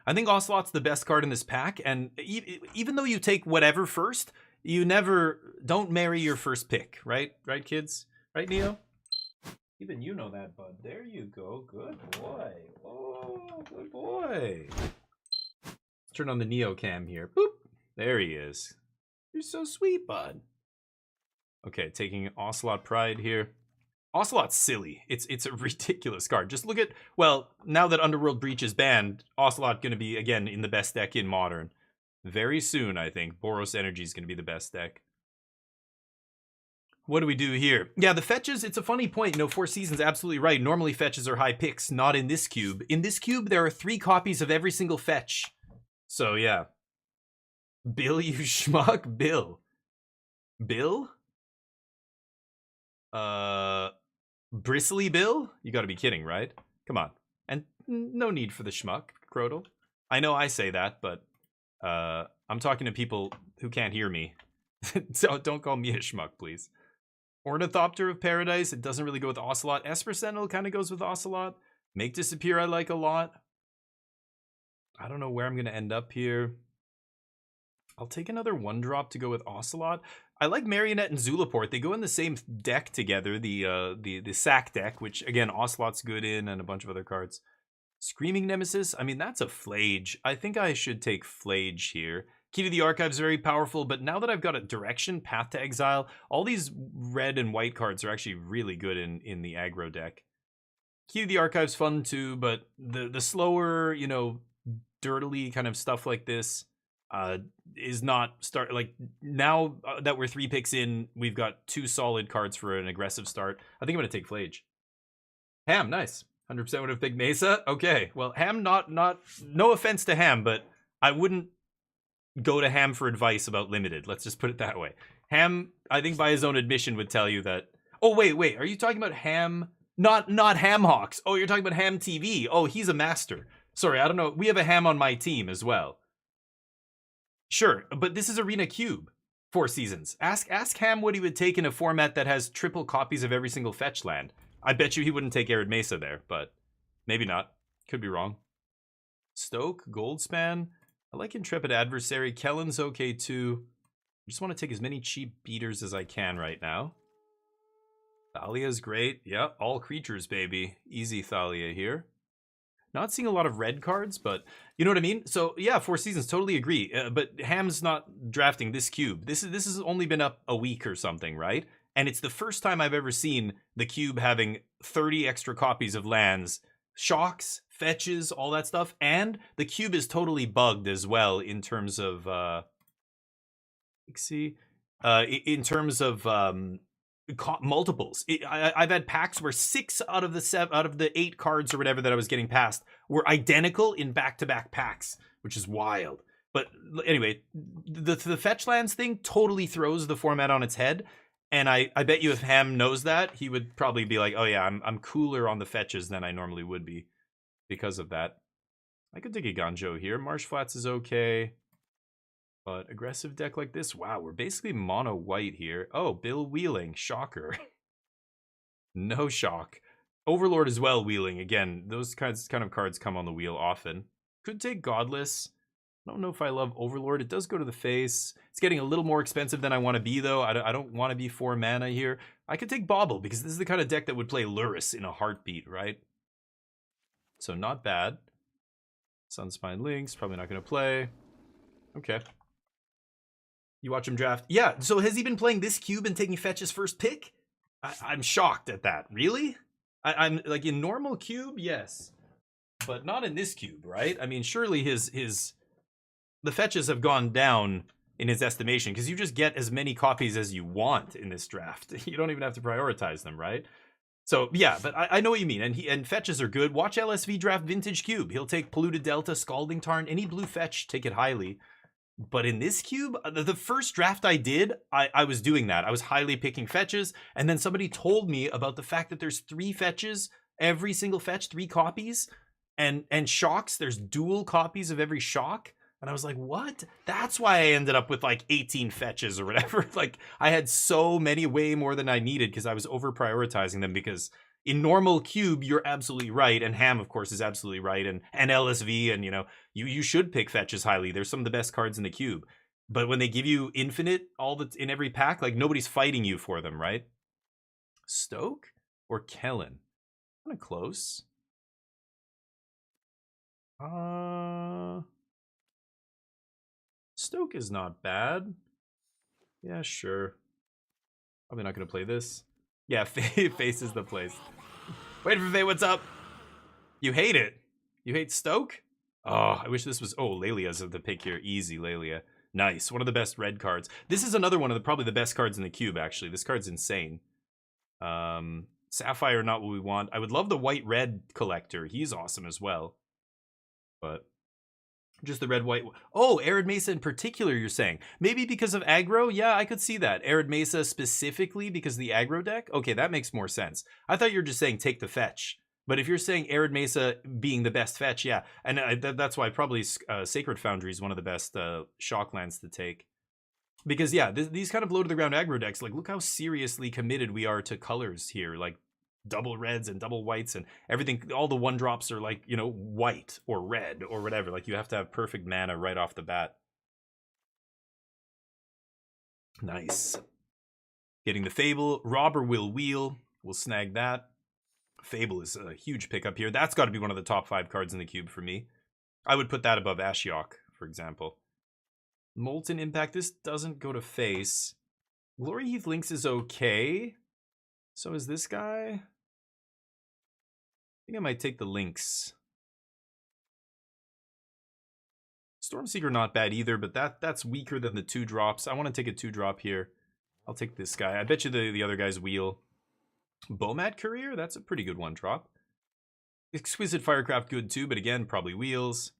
I think Ocelot's the best card in this pack, and even though you take whatever first, you don't marry your first pick, right? Right, kids? Right, Neo? Even you know that, bud. There you go. Good boy. Oh, good boy. Let's turn on the Neo cam here. Boop. There he is. You're so sweet, bud. Okay, taking Ocelot Pride here. Ocelot's silly. It's a ridiculous card. Just look at, well, now that Underworld Breach is banned, Ocelot going to be, again, in the best deck in Modern. Very soon, I think. Boros Energy is going to be the best deck. What do we do here? Yeah, the fetches, it's a funny point. Four Seasons, absolutely right. Normally fetches are high picks, not in this cube. In this cube, there are 3 copies of every single fetch. So, yeah. Bill, you schmuck. Bill. Bill? Bristly Bill? You gotta be kidding, right? Come on. And no need for the schmuck, Crodel. I know I say that, but I'm talking to people who can't hear me. So don't call me a schmuck, please. Ornithopter of Paradise, it doesn't really go with Ocelot. Esper Sentinel kind of goes with Ocelot. Make Disappear I like a lot. I don't know where I'm going to end up here. I'll take another 1-drop to go with Ocelot. I like Marionette and Zulaport. They go in the same deck together, the sack deck, which, again, Ocelot's good in, and a bunch of other cards. Screaming Nemesis, I mean, that's a Flage. I think I should take Flage here. Key to the Archive is very powerful, but now that I've got a Direction, Path to Exile, all these red and white cards are actually really good in the aggro deck. Key to the Archive's fun too, but the slower, dirtily kind of stuff like this is not now that we're 3 picks in, we've got 2 solid cards for an aggressive start. I think I'm gonna take Flage. Ham, nice. 100% would have picked Mesa. Okay, well, Ham, no offense to Ham, but I wouldn't go to Ham for advice about Limited. Let's just put it that way. Ham, I think by his own admission, would tell you that. Oh, wait. Are you talking about Ham Not Ham Hawks. Oh, you're talking about Ham TV. Oh, he's a master. Sorry, I don't know. We have a Ham on my team as well. Sure, but this is Arena Cube. 4 seasons. Ask Ham what he would take in a format that has triple copies of every single fetch land. I bet you he wouldn't take Arid Mesa there, but maybe not. Could be wrong. Stoke, Goldspan. I like Intrepid Adversary. Kellen's okay too. I just want to take as many cheap beaters as I can right now. Thalia's great. Yeah, all creatures, baby. Easy Thalia here. Not seeing a lot of red cards, but you know what I mean? So yeah, 4 seasons, totally agree. But Ham's not drafting this cube. This has only been up a week or something, right? And it's the first time I've ever seen the cube having 30 extra copies of lands, shocks, fetches, all that stuff. And the cube is totally bugged as well in terms of, in terms of multiples. I've had packs where 6 out of the 8 cards or whatever that I was getting past were identical in back-to-back packs, which is wild. But anyway, the fetch lands thing totally throws the format on its head. And I bet you if Ham knows that, he would probably be like, oh yeah, I'm cooler on the fetches than I normally would be because of that. I could take a Ganjo here. Marsh Flats is okay. But aggressive deck like this, wow, we're basically mono white here. Oh, Bill Wheeling, shocker. No shock. Overlord as well, Wheeling. Again, those kind of cards come on the wheel often. Could take Godless. I don't know if I love Overlord. It does go to the face. It's getting a little more expensive than I want to be, though. I don't want to be 4 mana here. I could take Bauble, because this is the kind of deck that would play Lurrus in a heartbeat, right? So not bad. Sunspine Lynx, probably not going to play. Okay. You watch him draft. Yeah, so has he been playing this cube and taking fetch's first pick? I'm shocked at that. Really? I'm like, in normal cube, yes. But not in this cube, right? I mean, surely the fetches have gone down in his estimation, because you just get as many copies as you want in this draft. You don't even have to prioritize them, right? So yeah, but I know what you mean, and fetches are good. Watch LSV draft Vintage Cube. He'll take Polluted Delta, Scalding Tarn, any blue fetch, take it highly. But in this cube, the first draft I did, I was doing that. I was highly picking fetches, and then somebody told me about the fact that there's 3 fetches, every single fetch, 3 copies, and shocks, there's dual copies of every shock. And I was like, what? That's why I ended up with like 18 fetches or whatever. Like, I had so many, way more than I needed, because I was over prioritizing them. Because in normal cube, you're absolutely right, and Ham, of course, is absolutely right, and LSV, and you know, you should pick fetches highly. They're some of the best cards in the cube. But when they give you infinite in every pack, like, nobody's fighting you for them, right? Stoke or Kellen? Kind of close. Stoke is not bad. Yeah, sure. Probably not going to play this. Yeah, Face is the place. Wait for Faye, what's up? You hate it? You hate Stoke? Oh, I wish this was... Oh, Lelia's the pick here. Easy, Lelia. Nice. One of the best red cards. This is another one of probably the best cards in the cube, actually. This card's insane. Sapphire, not what we want. I would love the white-red collector. He's awesome as well. But... just the red-white... Oh, Arid Mesa in particular, you're saying. Maybe because of aggro? Yeah, I could see that. Arid Mesa specifically because of the aggro deck? Okay, that makes more sense. I thought you were just saying take the fetch. But if you're saying Arid Mesa being the best fetch, yeah. And that's why probably Sacred Foundry is one of the best shock lands to take. Because, yeah, these kind of low-to-the-ground aggro decks, like, look how seriously committed we are to colors here. Like, double reds and double whites and everything. All the 1-drops are like, you know, white or red or whatever. Like, you have to have perfect mana right off the bat. Nice. Getting the Fable. Robber will wheel. We'll snag that. Fable is a huge pickup here. That's got to be one of the top 5 cards in the cube for me. I would put that above Ashiok, for example. Molten Impact. This doesn't go to face. Glory Heath Lynx is okay. So is this guy? I think I might take the Lynx. Stormseeker not bad either, but that's weaker than the 2-drops. I want to take a 2-drop here. I'll take this guy. I bet you the other guy's wheel. Bomat Courier? That's a pretty good 1-drop. Exquisite Firecraft good too, but again, probably wheels.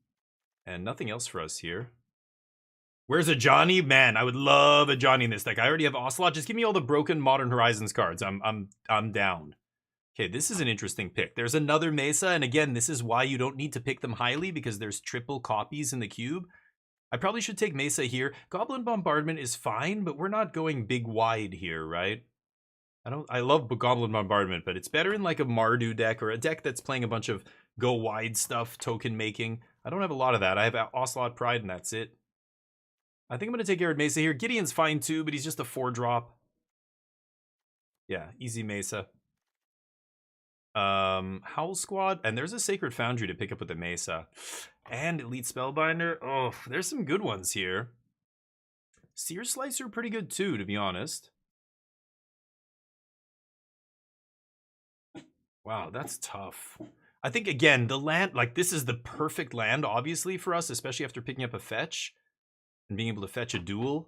And nothing else for us here. Where's a Johnny? Man, I would love a Johnny in this deck. I already have Ocelot. Just give me all the broken Modern Horizons cards. I'm down. Okay, this is an interesting pick. There's another Mesa, and again, this is why you don't need to pick them highly, because there's triple copies in the cube. I probably should take Mesa here. Goblin Bombardment is fine, but we're not going big wide here, right? I love Goblin Bombardment, but it's better in like a Mardu deck or a deck that's playing a bunch of go wide stuff, token making. I don't have a lot of that. I have Ocelot Pride, and that's it. I think I'm going to take Arid Mesa here. Gideon's fine too, but he's just a 4-drop. Yeah, easy Mesa. Howl Squad, and there's a Sacred Foundry to pick up with the Mesa. And Elite Spellbinder. Oh, there's some good ones here. Sear Slicer pretty good too, to be honest. Wow, that's tough. I think, again, the land, like, this is the perfect land, obviously, for us, especially after picking up a fetch and being able to fetch a duel.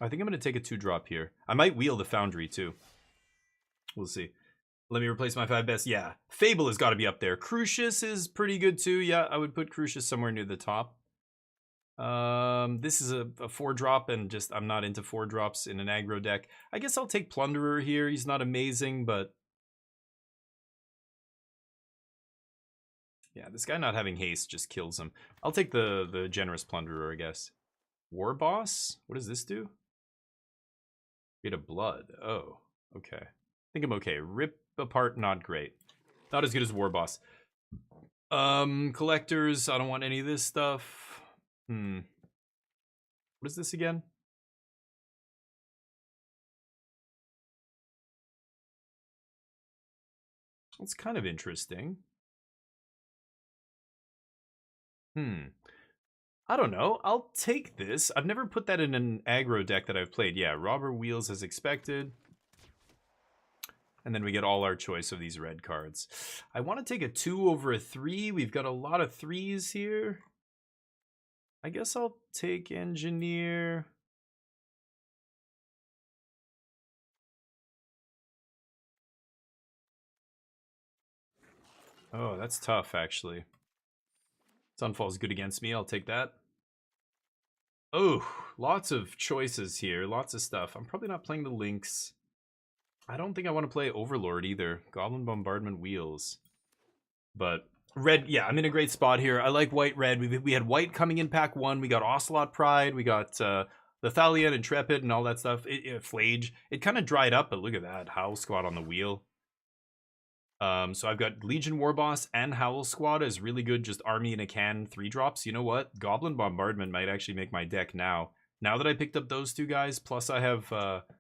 I think I'm going to take a 2-drop here. I might wheel the Foundry, too. We'll see. Let me replace my 5 best. Yeah, Fable has got to be up there. Crucius is pretty good, too. Yeah, I would put Crucius somewhere near the top. This is a 4-drop, and just I'm not into 4-drops in an aggro deck. I guess I'll take Plunderer here. He's not amazing, but yeah, this guy not having haste just kills him. I'll take the generous Plunderer, I guess. War Boss? What does this do? Get a blood. Oh, okay. I think I'm okay. Rip apart, not great. Not as good as War Boss. Collectors, I don't want any of this stuff. What is this again? It's kind of interesting. I don't know. I'll take this. I've never put that in an aggro deck that I've played. Yeah, Robber Wheels as expected. And then we get all our choice of these red cards. I want to take a 2 over a 3. We've got a lot of 3s here. I guess I'll take Engineer. Oh, that's tough, actually. Sunfall's good against me. I'll take that. Oh, lots of choices here. Lots of stuff. I'm probably not playing the Lynx. I don't think I want to play Overlord either. Goblin Bombardment Wheels. But red, yeah, I'm in a great spot here. I like white-red. We had white coming in pack 1. We got Ocelot Pride. We got the Thalian, Intrepid, and all that stuff. Flage. It kind of dried up, but look at that. Howl Squad on the wheel. So I've got Legion Warboss and Howl Squad as really good, just army in a can 3-drops. You know what? Goblin Bombardment might actually make my deck now. Now that I picked up those 2 guys, plus I have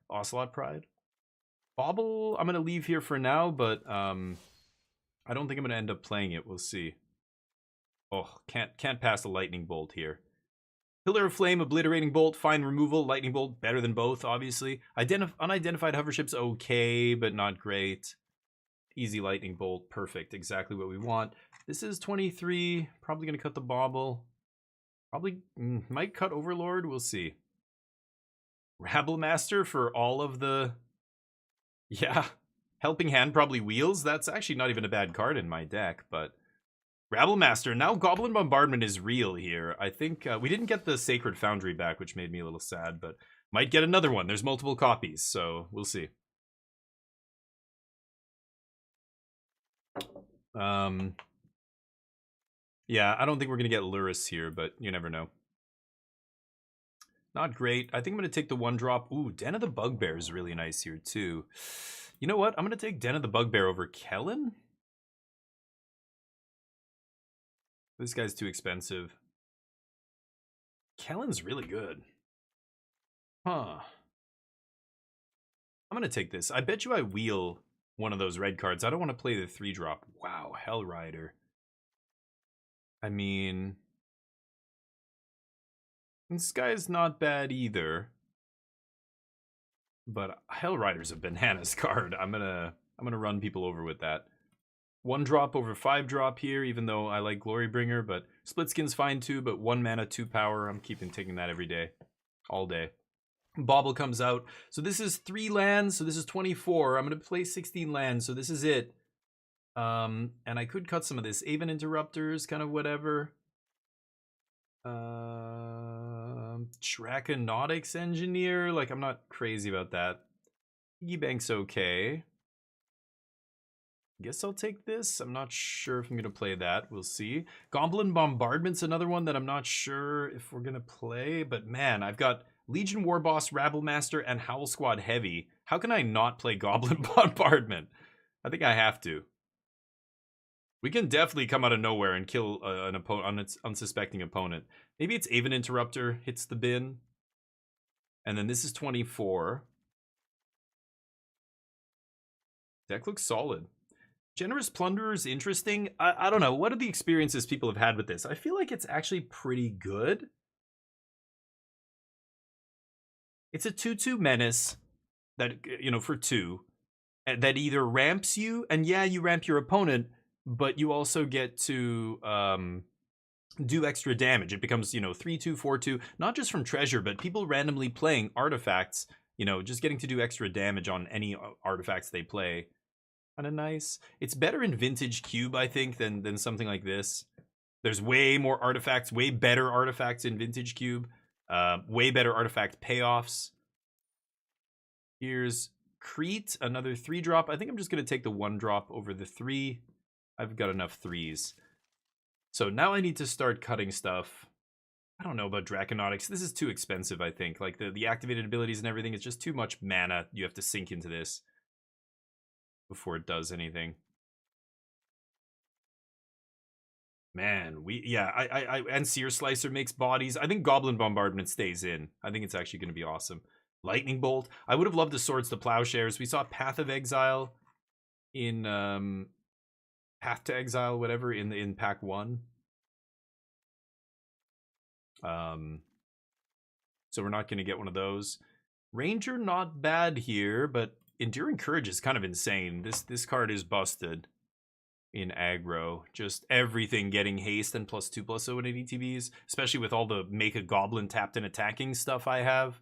Ocelot Pride. Bobble, I'm going to leave here for now, but I don't think I'm going to end up playing it. We'll see. Oh, can't pass a Lightning Bolt here. Pillar of Flame, Obliterating Bolt, fine removal. Lightning Bolt, better than both, obviously. Unidentified Hovership's okay, but not great. Easy Lightning Bolt, perfect, exactly what we want. This is 23, probably going to cut the Bobble. Probably might cut Overlord, we'll see. Rabble Master for all of the... Yeah, Helping Hand probably wheels. That's actually not even a bad card in my deck, but... Rabble Master, now Goblin Bombardment is real here. I think we didn't get the Sacred Foundry back, which made me a little sad, but might get another one. There's multiple copies, so we'll see. Yeah, I don't think we're going to get Luris here, but you never know. Not great. I think I'm going to take the 1-drop. Ooh, Den of the Bugbear is really nice here, too. You know what? I'm going to take Den of the Bugbear over Kellen. This guy's too expensive. Kellen's really good. Huh. I'm going to take this. I bet you I wheel one of those red cards. I don't want to play the 3-drop. Wow, Hell Rider. I mean, this guy's not bad either. But Hell Rider's a bananas card. I'm gonna run people over with that. 1-drop over 5-drop here, even though I like Glorybringer, but Split Skin's fine too, but 1 mana, 2 power. I'm taking that every day. All day. Bobble comes out. So this is 3 lands, so this is 24. I'm going to play 16 lands, so this is it. And I could cut some of this. Aven Interrupters, kind of whatever. Draconautics Engineer. Like, I'm not crazy about that. Piggy Bank's okay. Guess I'll take this. I'm not sure if I'm going to play that. We'll see. Goblin Bombardment's another one that I'm not sure if we're going to play. But man, I've got Legion Warboss, Rabble Master, and Howl Squad Heavy. How can I not play Goblin Bombardment? I think I have to. We can definitely come out of nowhere and kill an unsuspecting opponent. Maybe it's Aven Interrupter hits the bin. And then this is 24. Deck looks solid. Generous Plunderer is interesting. I don't know. What are the experiences people have had with this? I feel like it's actually pretty good. It's a 2/2 menace that, you know, for 2. That either ramps you, and yeah, you ramp your opponent, but you also get to do extra damage. It becomes, you know, 3/2, 4/2, not just from treasure, but people randomly playing artifacts, you know, just getting to do extra damage on any artifacts they play. Kind of nice. It's better in Vintage Cube, I think, than something like this. There's way more artifacts, way better artifacts in Vintage Cube. Way better artifact payoffs. Here's Crete, another 3-drop. I think I'm just going to take the 1-drop over the 3. I've got enough 3s. So now I need to start cutting stuff. I don't know about Draconautics. This is too expensive, I think. Like, the activated abilities and everything, it's just too much mana you have to sink into this before it does anything. Man, and Seer Slicer makes bodies. I think Goblin Bombardment stays in. I think it's actually going to be awesome. Lightning Bolt. I would have loved the Swords to Plowshares. We saw Path of Exile in Path to Exile, whatever, in pack 1. So we're not going to get one of those. Ranger, not bad here, but Enduring Courage is kind of insane. This card is busted in aggro. Just everything getting haste and +2/+0 in ADTVs, especially with all the make a goblin tapped and attacking stuff I have.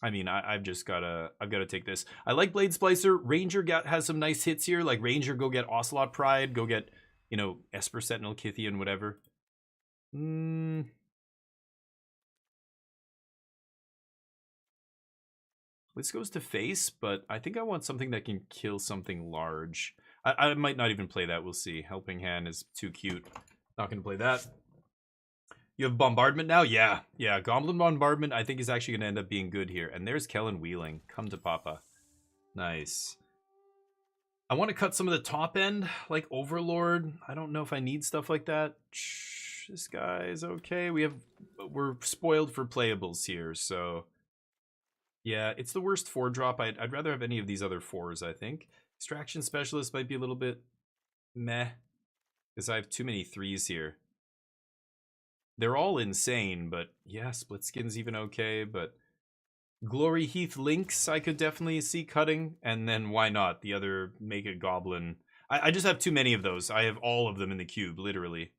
I mean, I've got to take this. I like Blade Splicer. Ranger has some nice hits here. Like Ranger, go get Ocelot Pride, go get, you know, Esper Sentinel, Kythian, whatever. This goes to face, but I think I want something that can kill something large. I might not even play that. We'll see. Helping Hand is too cute. Not going to play that. You have Bombardment now? Yeah. Goblin Bombardment, I think, is actually going to end up being good here. And there's Kellen Wheeling. Come to Papa. Nice. I want to cut some of the top end, like Overlord. I don't know if I need stuff like that. This guy is okay. We're spoiled for playables here, so... Yeah, it's the worst 4-drop. I'd rather have any of these other 4s, I think. Extraction Specialist might be a little bit meh, because I have too many 3s here. They're all insane, but yeah, Split Skin's even okay, but Glory Heath Lynx I could definitely see cutting, and then why not? The other Mega Goblin. I just have too many of those. I have all of them in the cube, literally.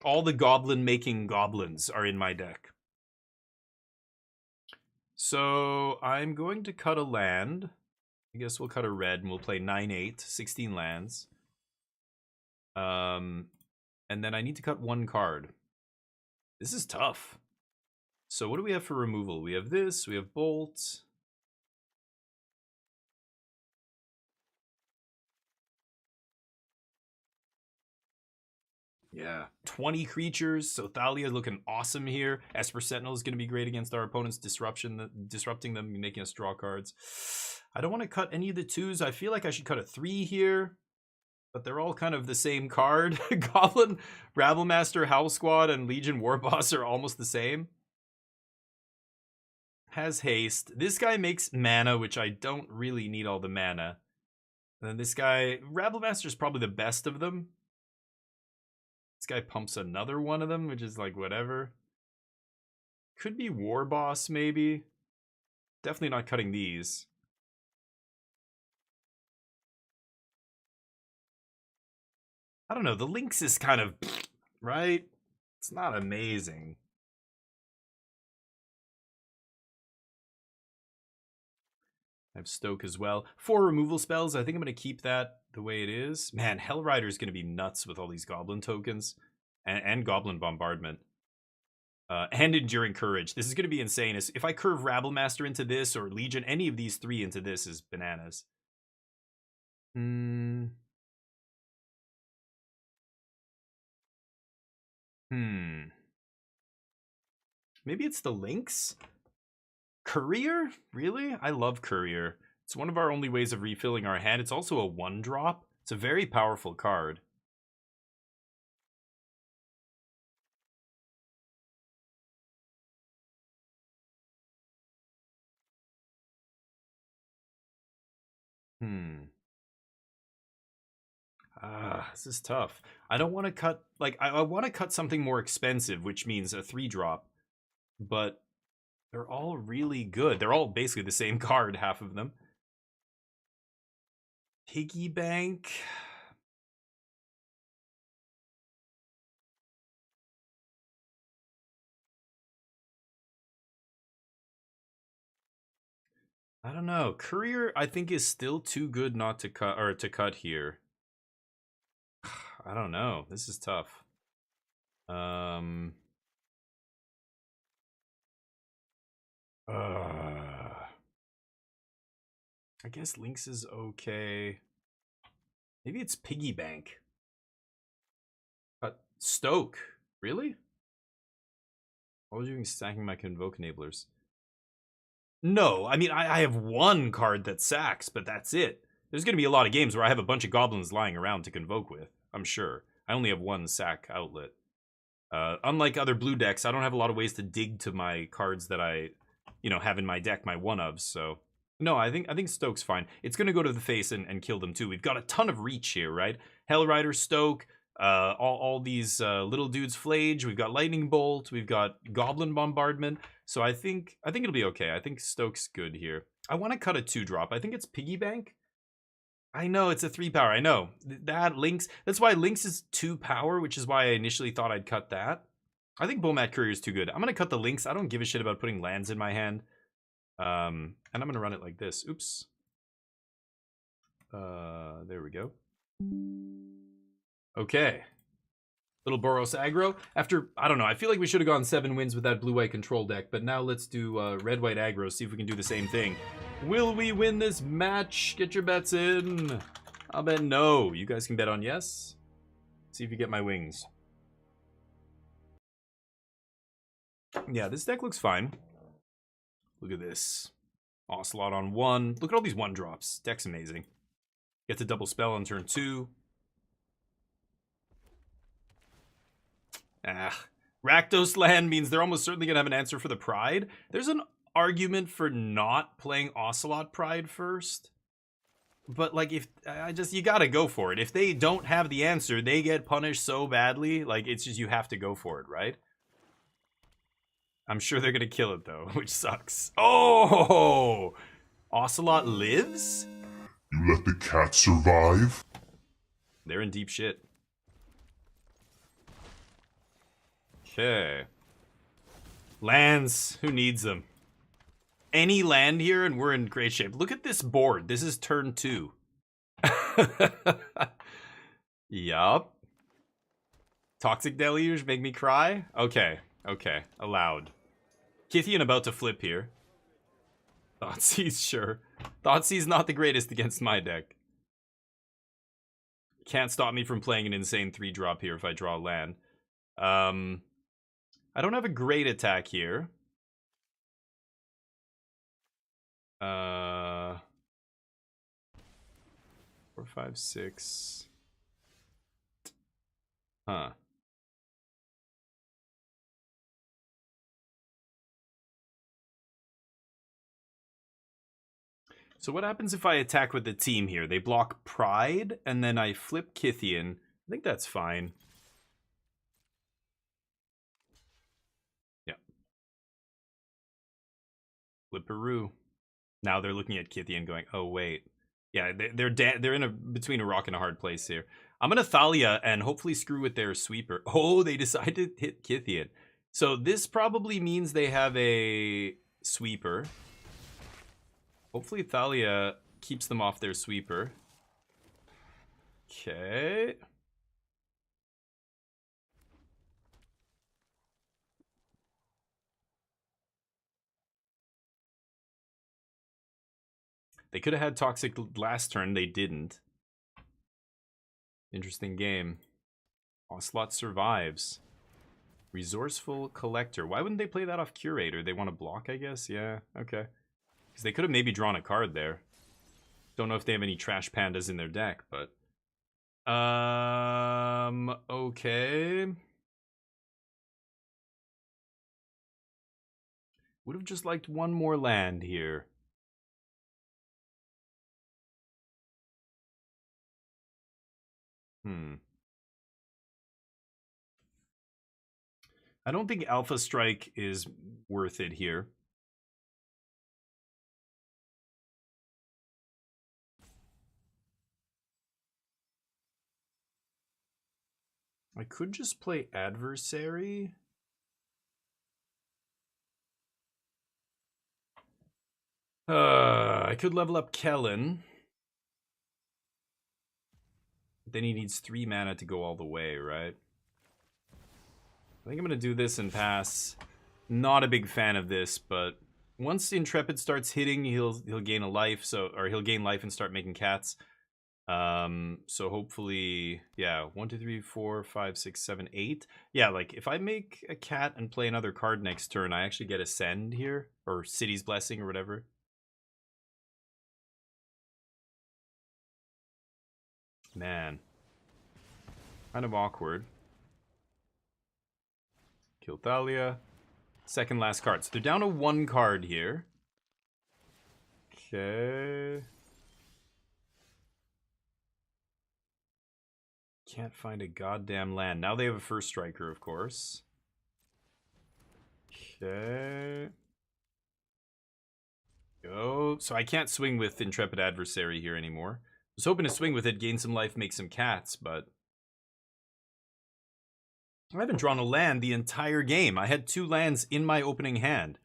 All the goblin-making goblins are in my deck. So I'm going to cut a land. I guess we'll cut a red and we'll play 9/8, 16 lands. And then I need to cut 1 card. This is tough. So what do we have for removal? We have this, we have Bolt. Yeah, 20 creatures. So Thalia looking awesome here. Esper Sentinel is going to be great against our opponents, disrupting them, making us draw cards. I don't want to cut any of the 2s. I feel like I should cut a 3 here, but they're all kind of the same card. Goblin, Rabblemaster, Howl Squad, and Legion Warboss are almost the same. Has haste. This guy makes mana, which I don't really need all the mana. And then this guy, Rabblemaster is probably the best of them. This guy pumps another one of them, which is like whatever. Could be Warboss, maybe. Definitely not cutting these. I don't know. The Lynx is kind of, right? It's not amazing. I have Stoke as well. 4 removal spells. I think I'm going to keep that the way it is. Man, Hellrider is going to be nuts with all these Goblin tokens. And Goblin Bombardment. And Enduring Courage. This is going to be insane. If I curve Rabblemaster into this, or Legion, any of these three into this is bananas. Hmm. Maybe it's the Lynx? Courier? Really? I love Courier. It's one of our only ways of refilling our hand. It's also a 1-drop. It's a very powerful card. This is tough. I don't want to cut, like, I want to cut something more expensive, which means a 3-drop. But they're all really good. They're all basically the same card, half of them. Piggy Bank. I don't know. Courier, I think, is still too good not to cut, or to cut here. I don't know. This is tough. I guess Lynx is okay. Maybe it's Piggy Bank. Stoke. Really? What was you doing stacking my Convoke enablers? No, I mean, I have one card that sacks, but that's it. There's going to be a lot of games where I have a bunch of goblins lying around to Convoke with, I'm sure. I only have one sack outlet. Unlike other blue decks, I don't have a lot of ways to dig to my cards that I, have in my deck, my one-ofs, so... No, I think Stoke's fine. It's going to go to the face and kill them too. We've got a ton of reach here, right? Hellrider, Stoke, all these little dudes Flage. We've got Lightning Bolt. We've got Goblin Bombardment. So I think it'll be okay. I think Stoke's good here. I want to cut a 2-drop. I think it's Piggy Bank. I know, it's a 3-power. I know. That Lynx. That's why Lynx is 2-power, which is why I initially thought I'd cut that. I think Bomat Courier is too good. I'm going to cut the Lynx. I don't give a shit about putting lands in my hand. And I'm going to run it like this. Oops. There we go. Okay. Little Boros aggro. After, I don't know, I feel like we should have gone 7 wins with that blue-white control deck, but now let's do red-white aggro, see if we can do the same thing. Will we win this match? Get your bets in. I'll bet no. You guys can bet on yes. See if you get my wings. Yeah, this deck looks fine. Look at this. Ocelot on 1. Look at all these 1-drops. Deck's amazing. Gets a double spell on turn 2. Rakdos land means they're almost certainly going to have an answer for the Pride. There's an argument for not playing Ocelot Pride first. But, like, if you gotta go for it. If they don't have the answer, they get punished so badly. Like, it's just, you have to go for it, right? I'm sure they're gonna kill it, though, which sucks. Oh! Ocelot lives? You let the cat survive? They're in deep shit. Okay. Lands. Who needs them? Any land here and we're in great shape. Look at this board. This is turn 2. Yup. Toxic Deluge make me cry? Okay. Okay. Allowed. Kithian about to flip here. Thoughtseize, sure. Thoughtseize not the greatest against my deck. Can't stop me from playing an insane 3-drop here if I draw land. I don't have a great attack here. 4, 5, 6. Huh. So what happens if I attack with the team here? They block Pride, and then I flip Kithian. I think that's fine. Yeah. Flip Peru. Now they're looking at Kithian going, oh, wait. Yeah, they're in between a rock and a hard place here. I'm going to Thalia and hopefully screw with their sweeper. Oh, they decided to hit Kithian. So this probably means they have a sweeper. Hopefully Thalia keeps them off their sweeper. Okay. They could have had Toxic last turn. They didn't. Interesting game. Ocelot survives. Resourceful Collector. Why wouldn't they play that off Curator? They want to block, I guess? Yeah, okay. Because they could have maybe drawn a card there. Don't know if they have any Trash Pandas in their deck, but... okay. Would have just liked one more land here. I don't think Alpha Strike is worth it here. I could just play Adversary. I could level up Kellen. Then he needs 3 mana to go all the way, right? I think I'm going to do this and pass. Not a big fan of this, but once Intrepid starts hitting, he'll gain a life, or he'll gain life and start making cats. So hopefully, yeah, 1, 2, 3, 4, 5, 6, 7, 8. Yeah, like if I make a cat and play another card next turn, I actually get Ascend here, or City's Blessing or whatever. Man. Kind of awkward. Kill Thalia. Second last card. So they're down to 1 card here. Okay. Can't find a goddamn land. Now they have a first striker, of course. Okay. Go. So I can't swing with Intrepid Adversary here anymore. I was hoping to swing with it, gain some life, make some cats, but... I haven't drawn a land the entire game. I had 2 lands in my opening hand.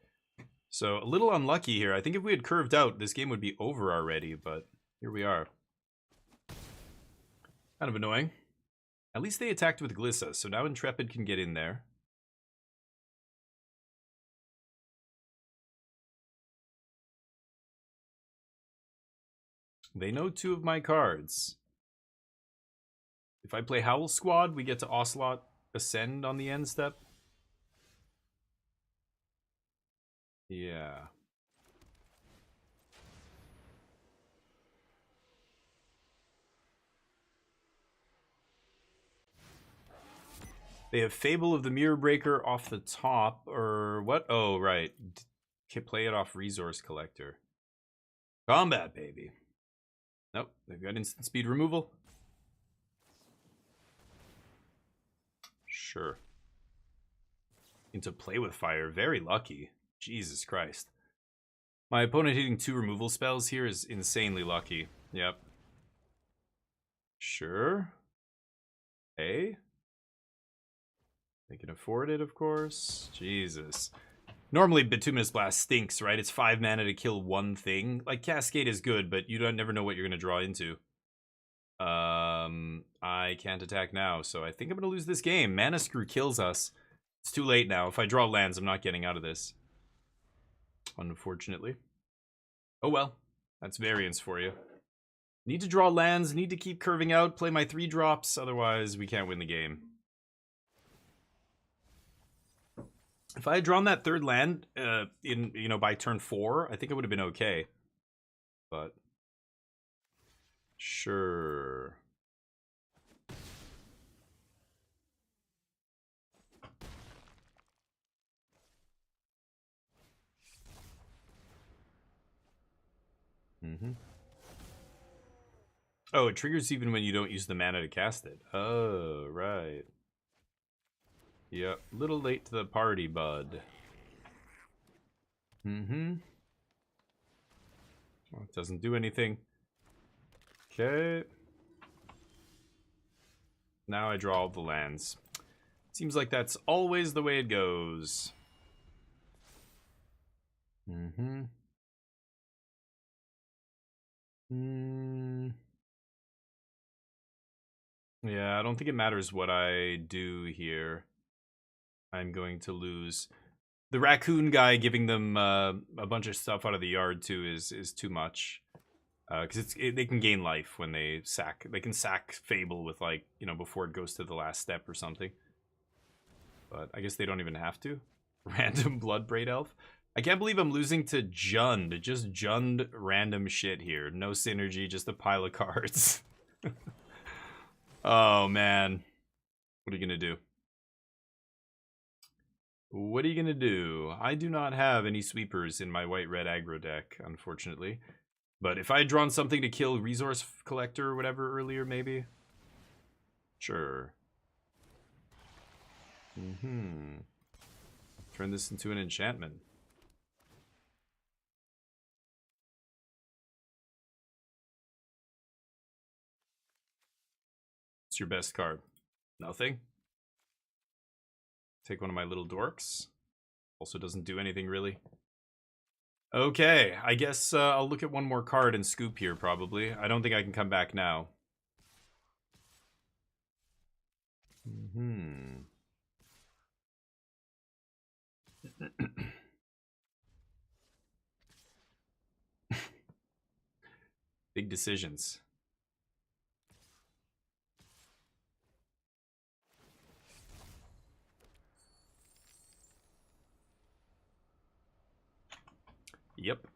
So a little unlucky here. I think if we had curved out, this game would be over already, but here we are. Kind of annoying. At least they attacked with Glissa, so now Intrepid can get in there. They know 2 of my cards. If I play Howl Squad, we get to Ocelot Ascend on the end step. Yeah. They have Fable of the Mirror Breaker off the top, or what? Oh, right. Can play it off Resource Collector. Combat, baby. Nope, they've got instant speed removal. Sure. Into Play with Fire, very lucky. Jesus Christ. My opponent hitting 2 removal spells here is insanely lucky. Yep. Sure. Hey. They can afford it, of course. Jesus. Normally, Bituminous Blast stinks, right? It's 5 mana to kill 1 thing. Like, Cascade is good, but you never know what you're going to draw into. I can't attack now, so I think I'm going to lose this game. Mana Screw kills us. It's too late now. If I draw lands, I'm not getting out of this. Unfortunately. Oh well. That's variance for you. Need to draw lands, need to keep curving out, play my 3 drops, otherwise we can't win the game. If I had drawn that 3rd land by turn 4, I think it would have been okay. But sure. Oh, it triggers even when you don't use the mana to cast it. Oh, right. Yep, little late to the party, bud. Well, it doesn't do anything. Okay. Now I draw all the lands. Seems like that's always the way it goes. Yeah, I don't think it matters what I do here. I'm going to lose. The raccoon guy giving them a bunch of stuff out of the yard too is too much. Because they can gain life when they sack. They can sack Fable with, like, you know, before it goes to the last step or something. But I guess they don't even have to. Random Bloodbraid Elf. I can't believe I'm losing to Jund. Just Jund random shit here. No synergy, just a pile of cards. Oh, man. What are you going to do? What are you going to do? I do not have any sweepers in my white-red aggro deck, unfortunately. But if I had drawn something to kill Resource Collector or whatever earlier, maybe? Sure. Turn this into an enchantment. What's your best card? Nothing. Take one of my little dorks. Also doesn't do anything really. Okay, I guess I'll look at one more card and scoop here probably. I don't think I can come back now. Big decisions. Yep.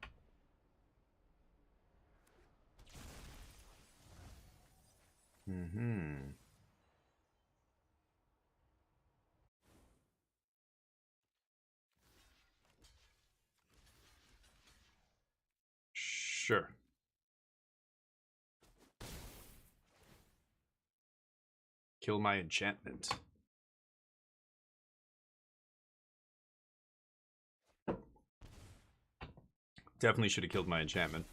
Sure. Kill my enchantment. Definitely should have killed my enchantment.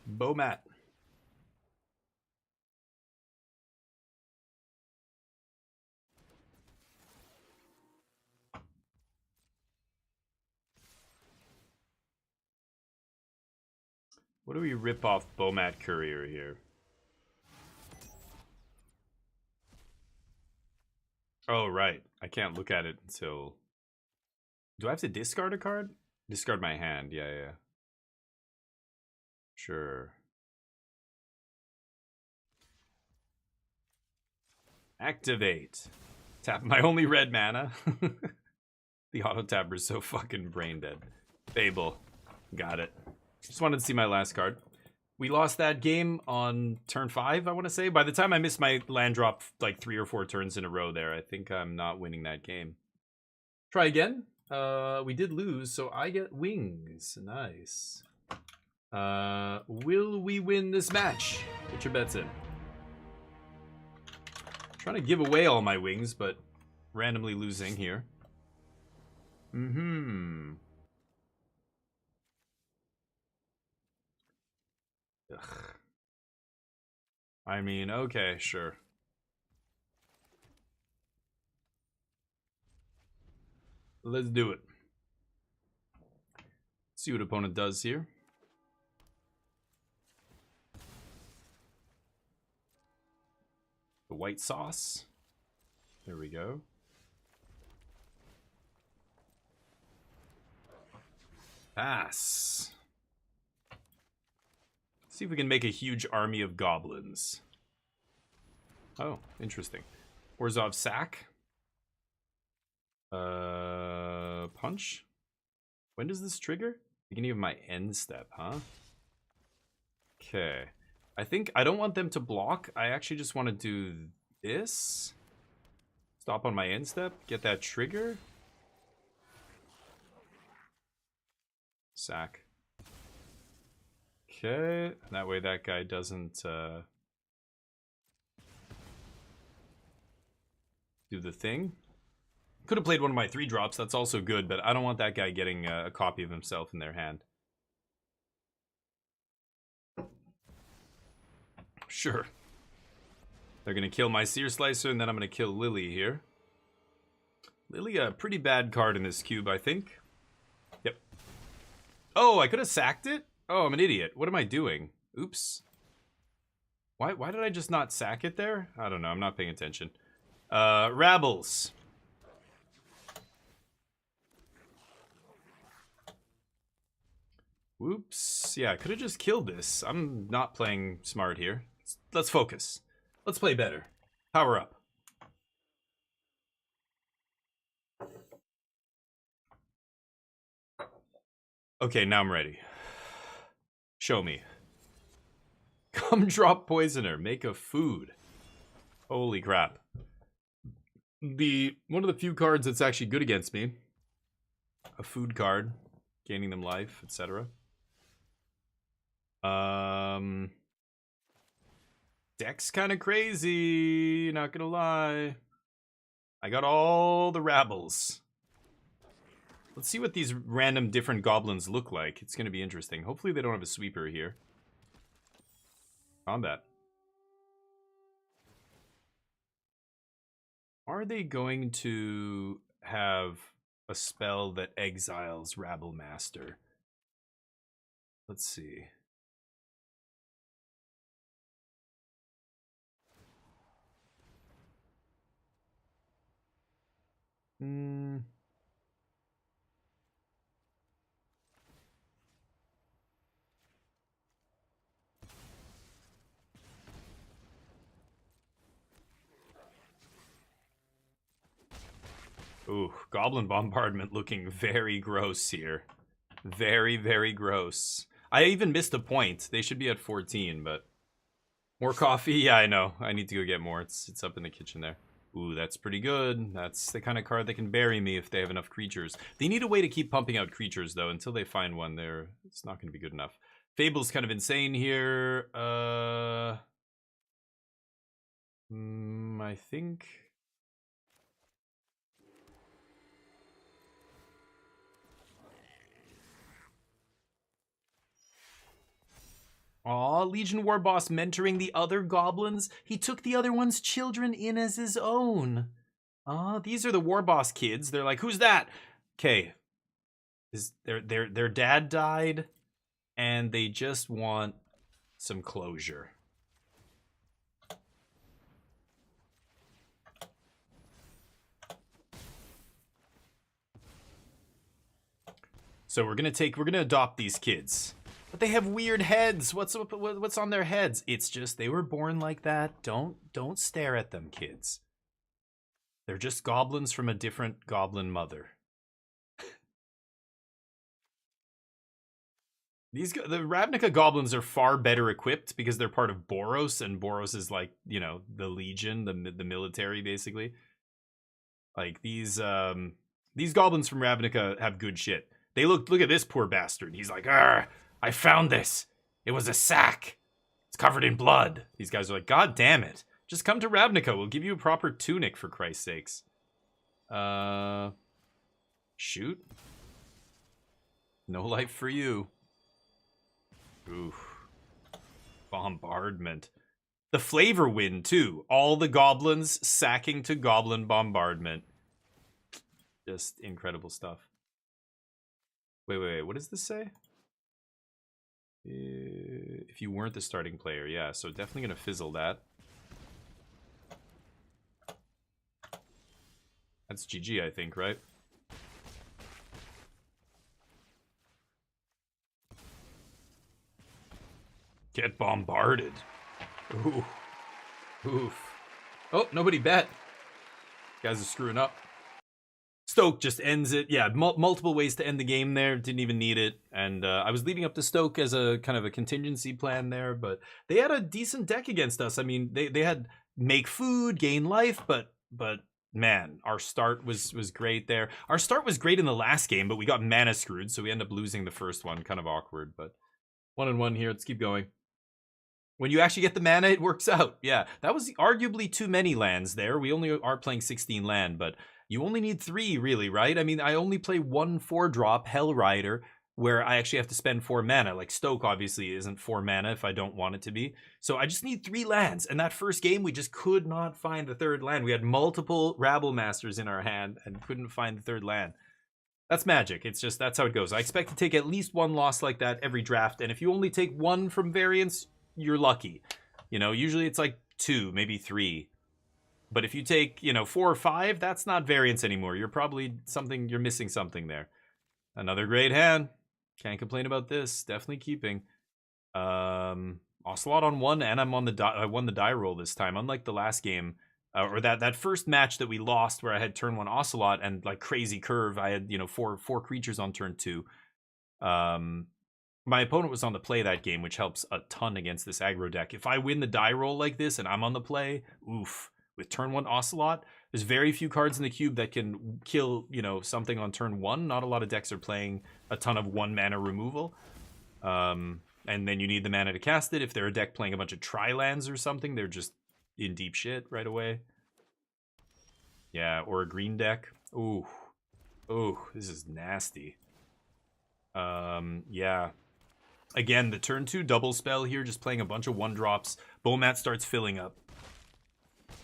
Bomat. What do we rip off Bomat Courier here? Oh, right. I can't look at it until... Do I have to discard a card? Discard my hand. Yeah. Sure. Activate. Tap my only red mana. The auto tapper is so fucking brain dead. Fable. Got it. Just wanted to see my last card. We lost that game on turn 5, I want to say. By the time I missed my land drop like 3 or 4 turns in a row there, I think I'm not winning that game. Try again. We did lose, so I get wings. Nice. Will we win this match? Get your bets in. Trying to give away all my wings, but randomly losing here. Ugh. I mean, okay, sure. Let's do it. See what opponent does here. The white sauce. There we go. Pass. See if we can make a huge army of goblins. Oh, interesting. Orzhov sack. Punch. When does this trigger? Beginning of my end step, huh? Okay. I think I don't want them to block. I actually just want to do this. Stop on my end step. Get that trigger. Sack. Okay. That way that guy doesn't do the thing. Could have played one of my 3 drops. That's also good, but I don't want that guy getting a copy of himself in their hand. Sure. They're going to kill my Seer Slicer, and then I'm going to kill Lily here. Lily, a pretty bad card in this cube, I think. Yep. Oh, I could have sacked it? Oh, I'm an idiot. What am I doing? Oops. Why did I just not sack it there? I don't know. I'm not paying attention. Rabbles. Whoops. Yeah, I could have just killed this. I'm not playing smart here. Let's focus. Let's play better. Power up. Okay, now I'm ready. Show me. Come drop poisoner. Make a food. Holy crap. One of the few cards that's actually good against me. A food card. Gaining them life, etc. Deck's kind of crazy, not gonna lie. I got all the rabbles. Let's see what these random different goblins look like. It's gonna be interesting. Hopefully they don't have a sweeper here. Combat. Are they going to have a spell that exiles Rabble Master? Let's see. Ooh, Goblin Bombardment looking very gross here. Very, very gross. I even missed a point. They should be at 14, but... More coffee? Yeah, I know. I need to go get more. It's up in the kitchen there. Ooh, that's pretty good. That's the kind of card that can bury me if they have enough creatures. They need a way to keep pumping out creatures, though. Until they find one, it's not going to be good enough. Fable's kind of insane here. I think... Aw, Legion War Boss mentoring the other goblins. He took the other one's children in as his own. Aw, these are the War Boss kids. They're like, who's that? Okay. Their dad died, and they just want some closure. So we're gonna adopt these kids. But they have weird heads. What's on their heads? It's just they were born like that. Don't stare at them, kids. They're just goblins from a different goblin mother. The Ravnica goblins are far better equipped because they're part of Boros, and Boros is like, you know, the Legion, the military basically. Like these goblins from Ravnica have good shit. They look at this poor bastard. He's like, "Arr, I found this. It was a sack. It's covered in blood." These guys are like, God damn it. Just come to Ravnica. We'll give you a proper tunic, for Christ's sakes. Shoot. No life for you. Oof. Bombardment. The flavor win, too. All the goblins sacking to goblin bombardment. Just incredible stuff. Wait. What does this say? If you weren't the starting player, yeah. So definitely gonna fizzle that. That's GG, I think, right? Get bombarded. Ooh. Oof. Oh, nobody bet. Guys are screwing up. Stoke just ends it. Yeah, multiple ways to end the game there. Didn't even need it. And I was leading up to Stoke as a kind of a contingency plan there, but they had a decent deck against us. I mean, they had make food, gain life, but man, our start was great there. Our start was great in the last game, but we got mana screwed, so we ended up losing the first one. Kind of awkward, but 1-1 here. Let's keep going. When you actually get the mana, it works out. Yeah, that was arguably too many lands there. We only are playing 16 land, but you only need 3, really, right? I mean, I only play 1 4-drop, Hell Rider, where I actually have to spend 4 mana. Like, Stoke obviously isn't 4 mana if I don't want it to be. So I just need 3 lands. And that first game, we just could not find the 3rd land. We had multiple Rabble Masters in our hand and couldn't find the 3rd land. That's Magic. It's just, that's how it goes. I expect to take at least one loss like that every draft, and if you only take one from variance, you're lucky. You know, usually it's like 2, maybe 3. But if you take, you know, 4 or 5, that's not variance anymore. You're missing something there. Another great hand. Can't complain about this. Definitely keeping. Ocelot on 1, and I won the die roll this time, unlike the last game. Or that first match that we lost where I had turn 1 Ocelot and like crazy curve. I had, you know, four creatures on turn 2. My opponent was on the play that game, which helps a ton against this aggro deck. If I win the die roll like this and I'm on the play, oof. With turn 1 Ocelot, there's very few cards in the cube that can kill, you know, something on turn 1. Not a lot of decks are playing a ton of 1 mana removal. And then you need the mana to cast it. If they're a deck playing a bunch of tri-lands or something, they're just in deep shit right away. Yeah, or a green deck. Ooh. Ooh, this is nasty. Yeah. Again, the turn 2 double spell here, just playing a bunch of 1-drops. Bomat starts filling up.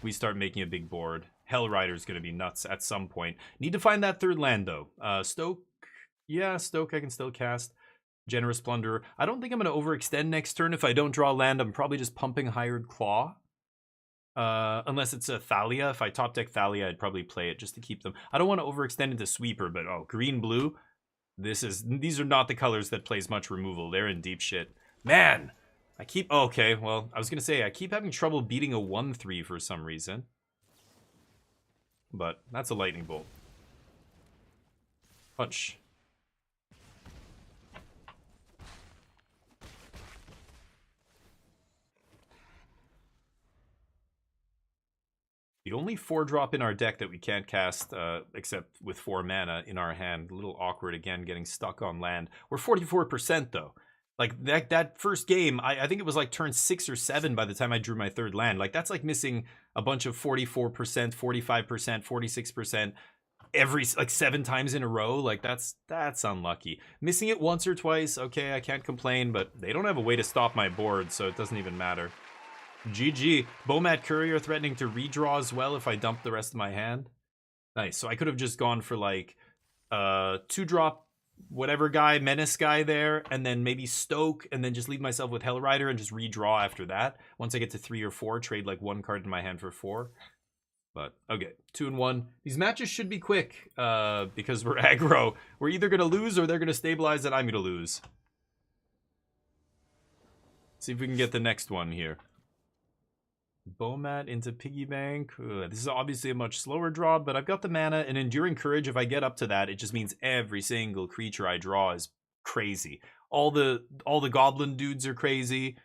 We start making a big board. Hellrider's going to be nuts at some point. Need to find that 3rd land, though. Stoke. Yeah, Stoke I can still cast. Generous Plunderer. I don't think I'm going to overextend next turn. If I don't draw land, I'm probably just pumping Hired Claw. Unless it's a Thalia. If I top deck Thalia, I'd probably play it just to keep them. I don't want to overextend into Sweeper, but oh, green-blue. These are not the colors that plays much removal. They're in deep shit. Man! Okay, well, I was going to say, I keep having trouble beating a 1-3 for some reason. But that's a lightning bolt. Punch. The only 4-drop in our deck that we can't cast, except with 4 mana in our hand. A little awkward again, getting stuck on land. We're 44% though. Like that first game, I think it was like turn 6 or 7 by the time I drew my 3rd land. Like that's like missing a bunch of 44%, 45%, 46% every like 7 times in a row. Like that's unlucky. Missing it once or twice, okay, I can't complain, but they don't have a way to stop my board, so it doesn't even matter. GG. Bomat Courier threatening to redraw as well if I dump the rest of my hand. Nice. So I could have just gone for like 2-drop whatever guy, Menace guy there, and then maybe Stoke, and then just leave myself with Hellrider and just redraw after that. Once I get to 3 or 4, trade like 1 card in my hand for 4. But okay, 2 and 1. These matches should be quick because we're aggro. We're either going to lose or they're going to stabilize and I'm going to lose. See if we can get the next one here. Bomat into Piggy Bank. Ugh, this is obviously a much slower draw, but I've got the mana and Enduring Courage. If I get up to that, it just means every single creature I draw is crazy. All the goblin dudes are crazy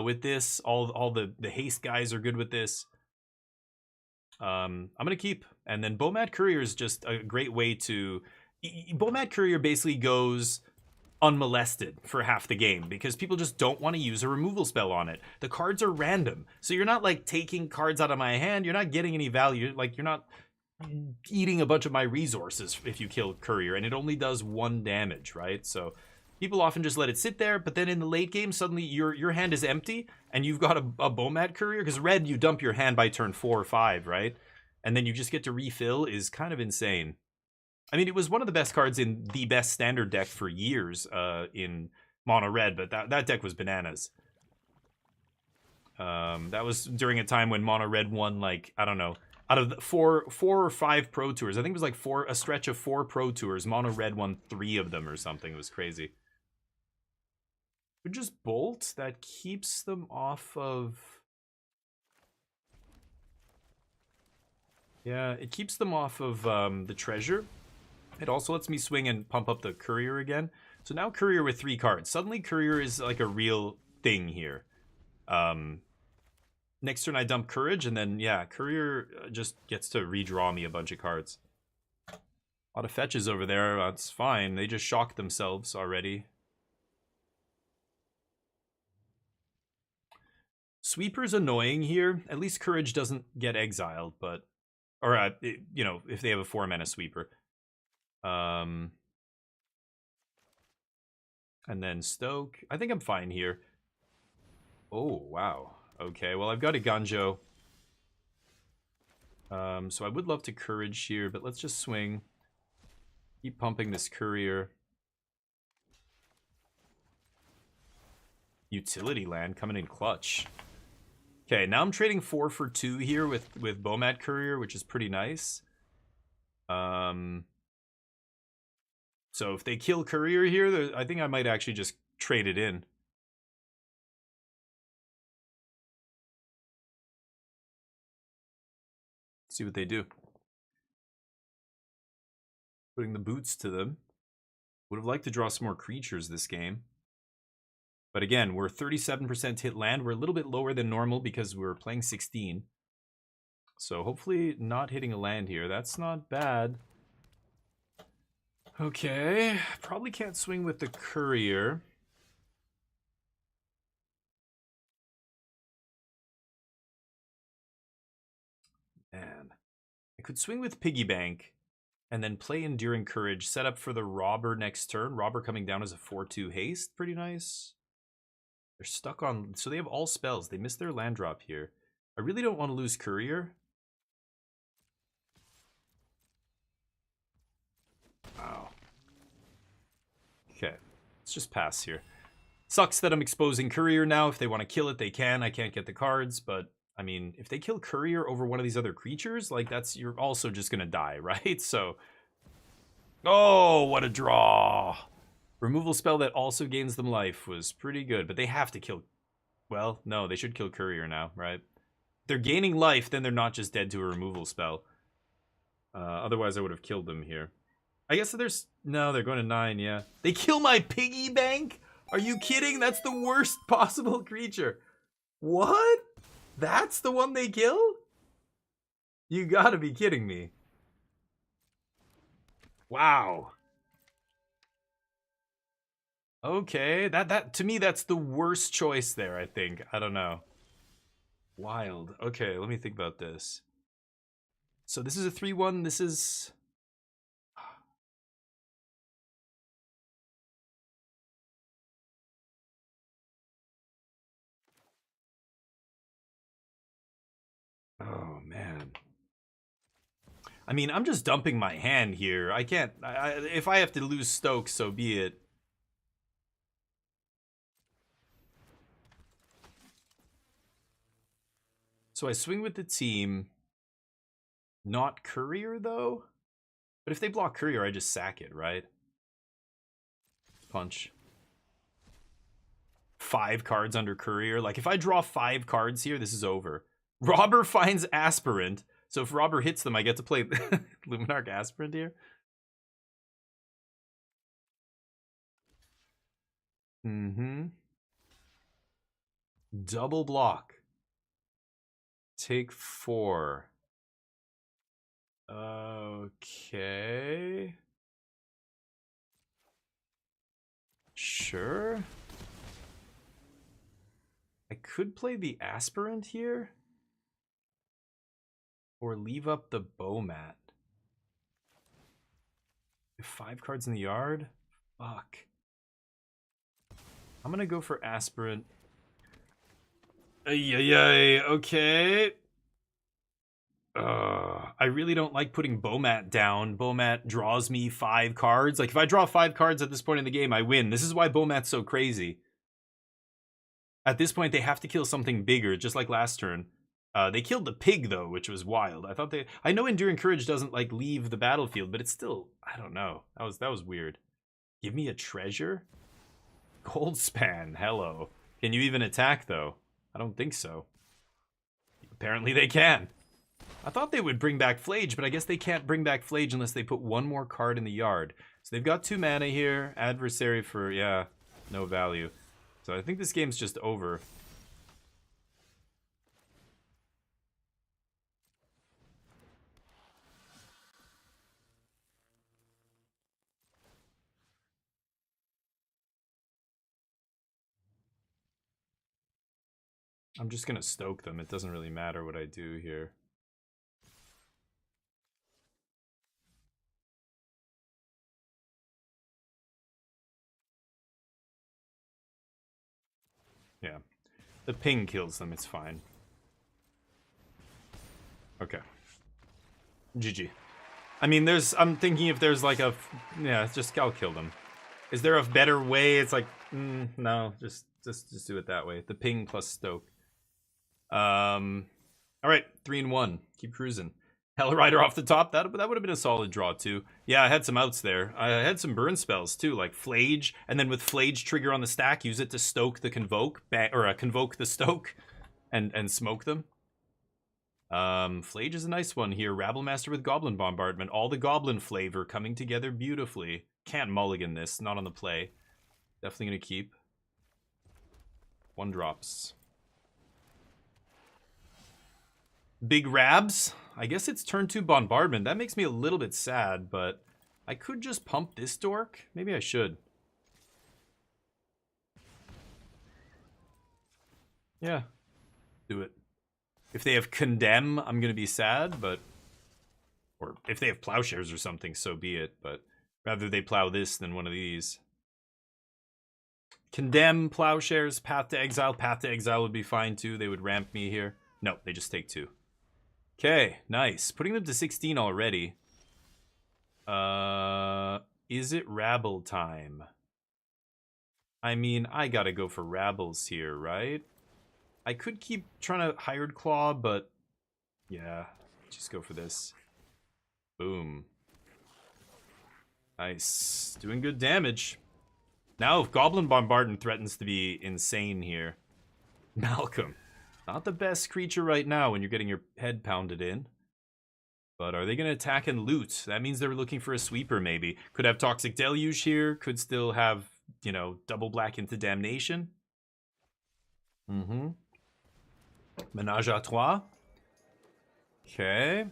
with this. All the haste guys are good with this. I'm gonna keep, and then Bomat Courier is just a great way to. Bomat Courier basically goes unmolested for half the game because people just don't want to use a removal spell on it. The cards are random, so you're not like taking cards out of my hand. You're not getting any value. Like you're not eating a bunch of my resources if you kill Courier, and it only does 1 damage, right? So people often just let it sit there, but then in the late game, suddenly your hand is empty and you've got a Bomat Courier, because red, you dump your hand by turn 4 or 5, right? And then you just get to refill is kind of insane. I mean, it was one of the best cards in the best standard deck for years in mono red, but that deck was bananas. That was during a time when mono red won, like, I don't know, out of the four or 5 pro tours. I think it was like a stretch of 4 pro tours. Mono red won 3 of them or something. It was crazy. Just bolt that keeps them off of. Yeah, it keeps them off of the treasure. It also lets me swing and pump up the Courier again. So now Courier with 3 cards. Suddenly Courier is like a real thing here. Next turn I dump Courage, and then, yeah, Courier just gets to redraw me a bunch of cards. A lot of fetches over there. That's fine. They just shocked themselves already. Sweeper's annoying here. At least Courage doesn't get exiled, but... Or, you know, if they have a 4-mana Sweeper. And then Stoke. I think I'm fine here. Oh, wow. Okay, well, I've got a Ganjo. So I would love to Courage here, but let's just swing. Keep pumping this courier. Utility land coming in clutch. Okay, now I'm trading 4 for 2 here with Bomat Courier, which is pretty nice. So if they kill Courier here, I think I might actually just trade it in. See what they do. Putting the boots to them. Would have liked to draw some more creatures this game. But again, we're 37% hit land. We're a little bit lower than normal because we're playing 16. So hopefully not hitting a land here. That's not bad. Okay. Probably can't swing with the Courier. Man. I could swing with Piggy Bank and then play Enduring Courage. Set up for the Robber next turn. Robber coming down as a 4-2 haste. Pretty nice. They're stuck on... So they have all spells. They missed their land drop here. I really don't want to lose Courier. Wow. Okay. Let's just pass here. Sucks that I'm exposing Courier now. If they want to kill it, they can. I can't get the cards, but... I mean, if they kill Courier over one of these other creatures, like, that's... You're also just gonna die, right? So... Oh, what a draw! Removal spell that also gains them life was pretty good, but they have to kill... Well, no, they should kill Courier now, right? If they're gaining life, then they're not just dead to a removal spell. Otherwise, I would have killed them here. I guess there's... No, they're going to 9, yeah. They kill my Piggy Bank? Are you kidding? That's the worst possible creature. What? That's the one they kill? You gotta be kidding me. Wow. Okay, that to me, that's the worst choice there, I think. I don't know. Wild. Okay, let me think about this. So this is a 3-1. This is... Oh, man. I mean, I'm just dumping my hand here. I can't... if I have to lose Stoke, so be it. So I swing with the team. Not Courier, though? But if they block Courier, I just sack it, right? Punch. 5 cards under Courier. Like, if I draw 5 cards here, this is over. Robber finds Aspirant. So if Robber hits them, I get to play Luminarch Aspirant here. Double block. Take 4. Okay. Sure. I could play the Aspirant here. Or leave up the Bomat. 5 cards in the yard? Fuck. I'm gonna go for Aspirant. Ay, okay. I really don't like putting Bomat down. Bomat draws me 5 cards. Like, if I draw 5 cards at this point in the game, I win. This is why Bomat's so crazy. At this point, they have to kill something bigger, just like last turn. They killed the pig, though, which was wild. I know Enduring Courage doesn't, like, leave the battlefield, but it's still... I don't know. That was weird. Give me a treasure? Goldspan, hello. Can you even attack, though? I don't think so. Apparently they can. I thought they would bring back Flage, but I guess they can't bring back Flage unless they put 1 more card in the yard. So they've got 2 mana here. Adversary for, yeah, no value. So I think this game's just over. I'm just gonna stoke them. It doesn't really matter what I do here. Yeah. The ping kills them, it's fine. Okay. GG. I mean, I'm thinking if there's like yeah, it's just I'll kill them. Is there a better way? It's like, no, just do it that way. The ping plus stoke. All right, 3-1. Keep cruising. Hell Rider off the top. That would have been a solid draw too. Yeah, I had some outs there. I had some burn spells too, like Flage, and then with Flage trigger on the stack, use it to stoke the convoke, or convoke the stoke, and smoke them. Flage is a nice one here. Rabblemaster with Goblin Bombardment. All the Goblin flavor coming together beautifully. Can't mulligan this. Not on the play. Definitely gonna keep. 1 drops. Big Rabs. I guess it's turn 2 Bombardment. That makes me a little bit sad, but I could just pump this dork. Maybe I should. Yeah. Do it. If they have Condemn, I'm going to be sad, but... Or if they have Plowshares or something, so be it. But rather they plow this than one of these. Condemn, Plowshares, Path to Exile. Path to Exile would be fine too. They would ramp me here. No, they just take 2. Okay, nice. Putting them to 16 already. Is it Rabble time? I mean, I gotta go for Rabbles here, right? I could keep trying to Hired Claw, but... Yeah, just go for this. Boom. Nice. Doing good damage. Now, if Goblin Bombardment threatens to be insane here. Malcolm. Not the best creature right now when you're getting your head pounded in. But are they going to attack and loot? That means they're looking for a sweeper, maybe. Could have Toxic Deluge here. Could still have, you know, double black into Damnation. Ménage à trois. Okay.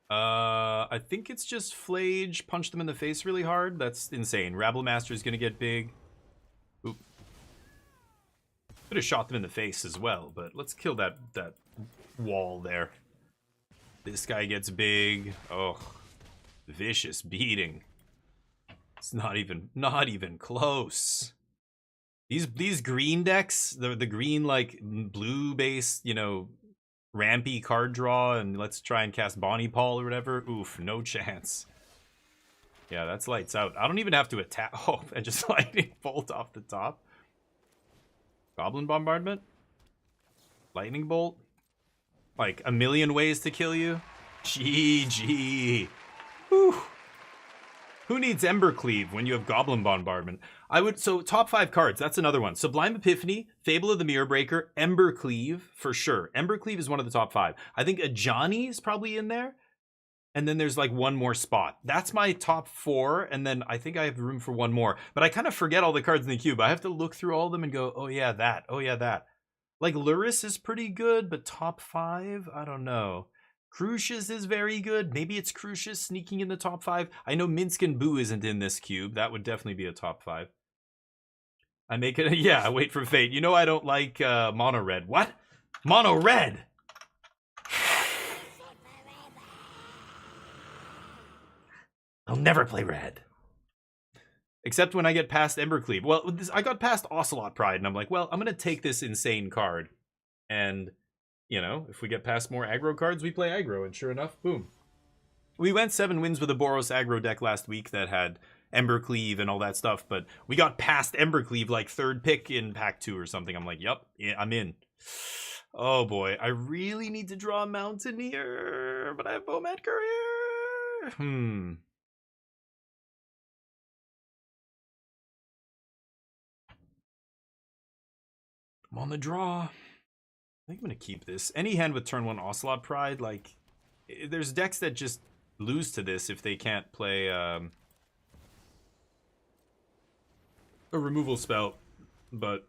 I think it's just Flage. Punch them in the face really hard. That's insane. Rabblemaster is going to get big. Oop. Could have shot them in the face as well, but let's kill that wall there. This guy gets big. Oh, vicious beating. It's not even close. These green decks, the green like blue base, you know, rampy card draw, and let's try and cast Bonnie Paul or whatever. Oof, no chance. Yeah, that's lights out. I don't even have to attack. Oh, and just lightning bolt off the top. Goblin Bombardment? Lightning Bolt? Like, a million ways to kill you? GG. Whew. Who needs Embercleave when you have Goblin Bombardment? So, top 5 cards, that's another one. Sublime Epiphany, Fable of the Mirror Breaker, Embercleave, for sure. Embercleave is one of the top 5. I think Ajani is probably in there. And then there's like one more spot. That's my top 4, and then I think I have room for one more. But I kind of forget all the cards in the cube. I have to look through all of them and go, oh yeah, that. Oh yeah, that. Like Luris is pretty good, but top 5? I don't know. Crucius is very good. Maybe it's Crucius sneaking in the top 5. I know Minsk and Boo isn't in this cube. That would definitely be a top 5. I make it, yeah, wait for fate. You know I don't like mono red. What? Mono red? I'll never play red. Except when I get past Embercleave. Well, I got past Ocelot Pride, and I'm like, well, I'm going to take this insane card. And, you know, if we get past more aggro cards, we play aggro. And sure enough, boom. We went 7 wins with a Boros aggro deck last week that had Embercleave and all that stuff. But we got past Embercleave like 3rd pick in pack 2 or something. I'm like, yep, yeah, I'm in. Oh boy, I really need to draw a Mountaineer. But I have Bowman Courier. I'm on the draw. I think I'm going to keep this. Any hand with turn 1 Ocelot Pride, like, there's decks that just lose to this if they can't play a removal spell, but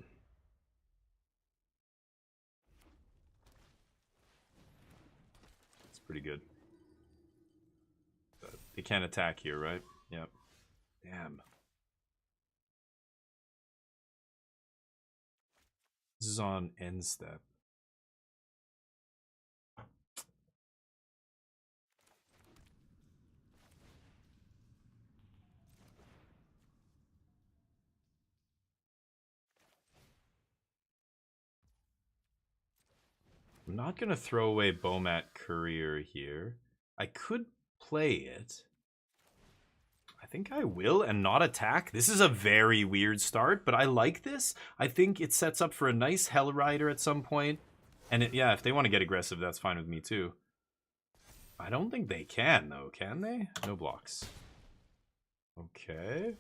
it's pretty good. But they can't attack here, right? Yep. Damn. This is on end step. I'm not going to throw away Bomat Courier here. I could play it. I think I will and not attack. This is a very weird start, but I like this. I think it sets up for a nice Hell Rider at some point. And yeah, if they want to get aggressive, that's fine with me too. I don't think they can, though. Can they? No blocks. Okay.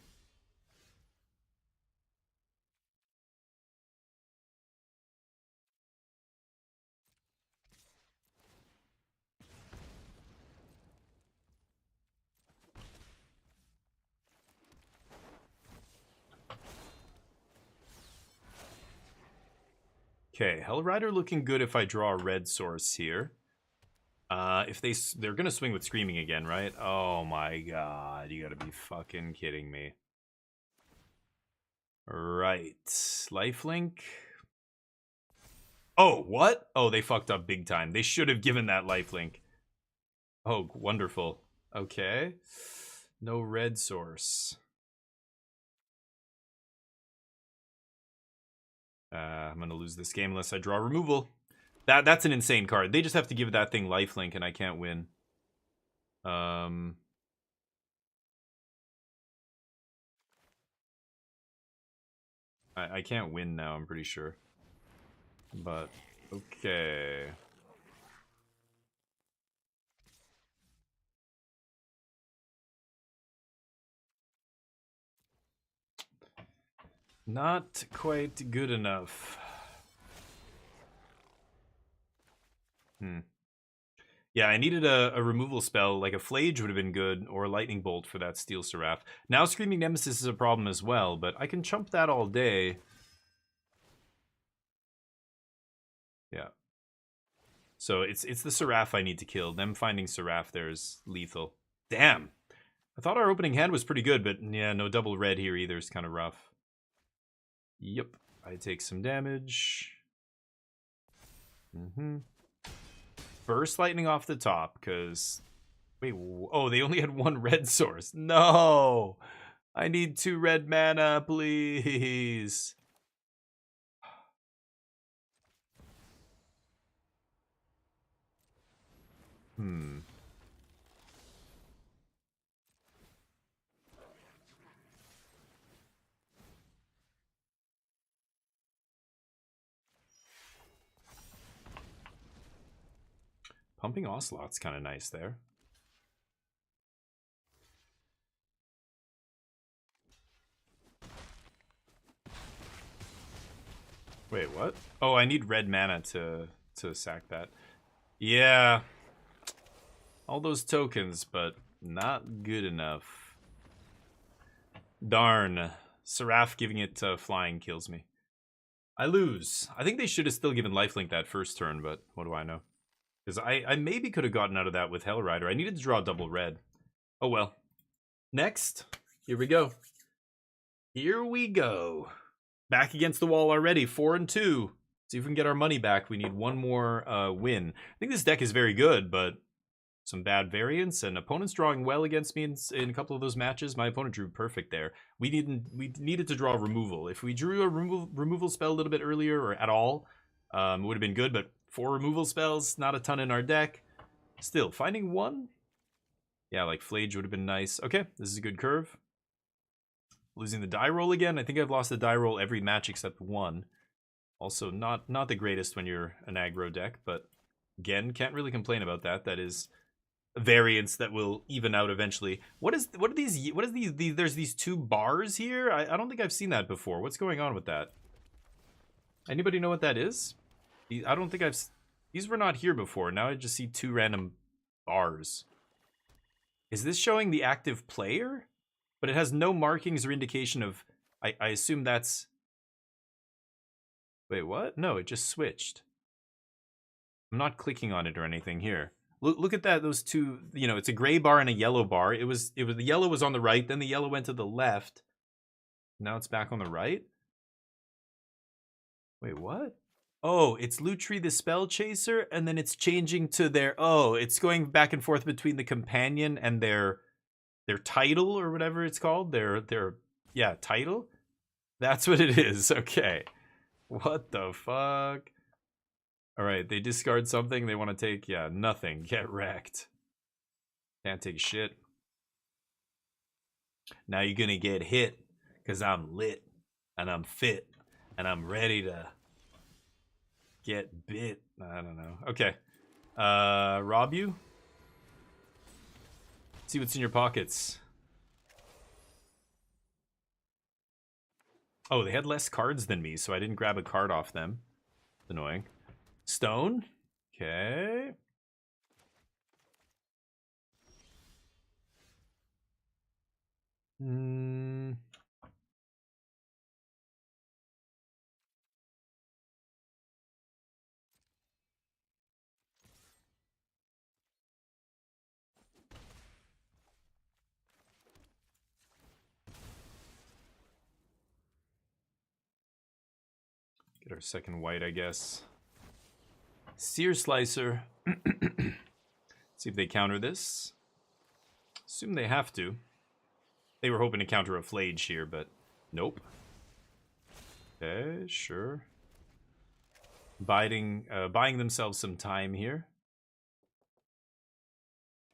Okay, Hell Rider looking good if I draw a red source here. If they're gonna swing with Screaming again, right? Oh my god, you gotta be fucking kidding me. Right, lifelink. Oh, what? Oh, they fucked up big time. They should have given that lifelink. Oh, wonderful. Okay. No red source. I'm gonna lose this game unless I draw removal. That's an insane card. They just have to give that thing lifelink and I can't win. I can't win now, I'm pretty sure. But, okay. Not quite good enough. Yeah, I needed a removal spell, like a Flage would have been good, or a Lightning Bolt for that Steel Seraph. Now Screaming Nemesis is a problem as well, but I can chump that all day. Yeah. So it's the Seraph I need to kill. Them finding Seraph there is lethal. Damn! I thought our opening hand was pretty good, but yeah, no double red here either is kind of rough. Yep, I take some damage. Burst Lightning off the top, because... Wait, oh, they only had one red source. No! I need 2 red mana, please. Pumping Ocelot's kind of nice there. Wait, what? Oh, I need red mana to sack that. Yeah. All those tokens, but not good enough. Darn. Seraph giving it flying kills me. I lose. I think they should have still given lifelink that first turn, but what do I know? Because I maybe could have gotten out of that with Hell Rider. I needed to draw double red. Oh well. Next. Here we go. Here we go. Back against the wall already. 4-2. See if we can get our money back. We need one more win. I think this deck is very good, but some bad variants and opponents drawing well against me in a couple of those matches. My opponent drew perfect there. We needed to draw removal. If we drew a removal spell a little bit earlier or at all, it would have been good, but 4 removal spells, not a ton in our deck. Still, finding 1? Yeah, like Flage would have been nice. Okay, this is a good curve. Losing the die roll again. I think I've lost the die roll every match except 1. Also, not the greatest when you're an aggro deck, but again, can't really complain about that. That is variance that will even out eventually. What are these? There's these 2 bars here. I don't think I've seen that before. What's going on with that? Anybody know what that is? I don't think these were not here before. Now I just see 2 random bars. Is this showing the active player? But it has no markings or indication of... I assume that's... Wait, what? No, it just switched. I'm not clicking on it or anything here. Look at that, those 2... You know, it's a gray bar and a yellow bar. The yellow was on the right, then the yellow went to the left. Now it's back on the right? Wait, what? Oh, it's Lutri the Spell Chaser, and then it's changing to their... Oh, it's going back and forth between the companion and their title or whatever it's called. Their yeah, title? That's what it is. Okay. What the fuck? All right, they discard something they want to take. Yeah, nothing. Get wrecked. Can't take shit. Now you're gonna get hit because I'm lit and I'm fit and I'm ready to get bit. I don't know. Okay. Rob you? See what's in your pockets. Oh, they had less cards than me, so I didn't grab a card off them. Annoying. Stone. Okay. Get our second white, I guess. Sear Slicer. See if they counter this. Assume they have to. They were hoping to counter a Flage here, but nope. Okay, sure. Buying themselves some time here.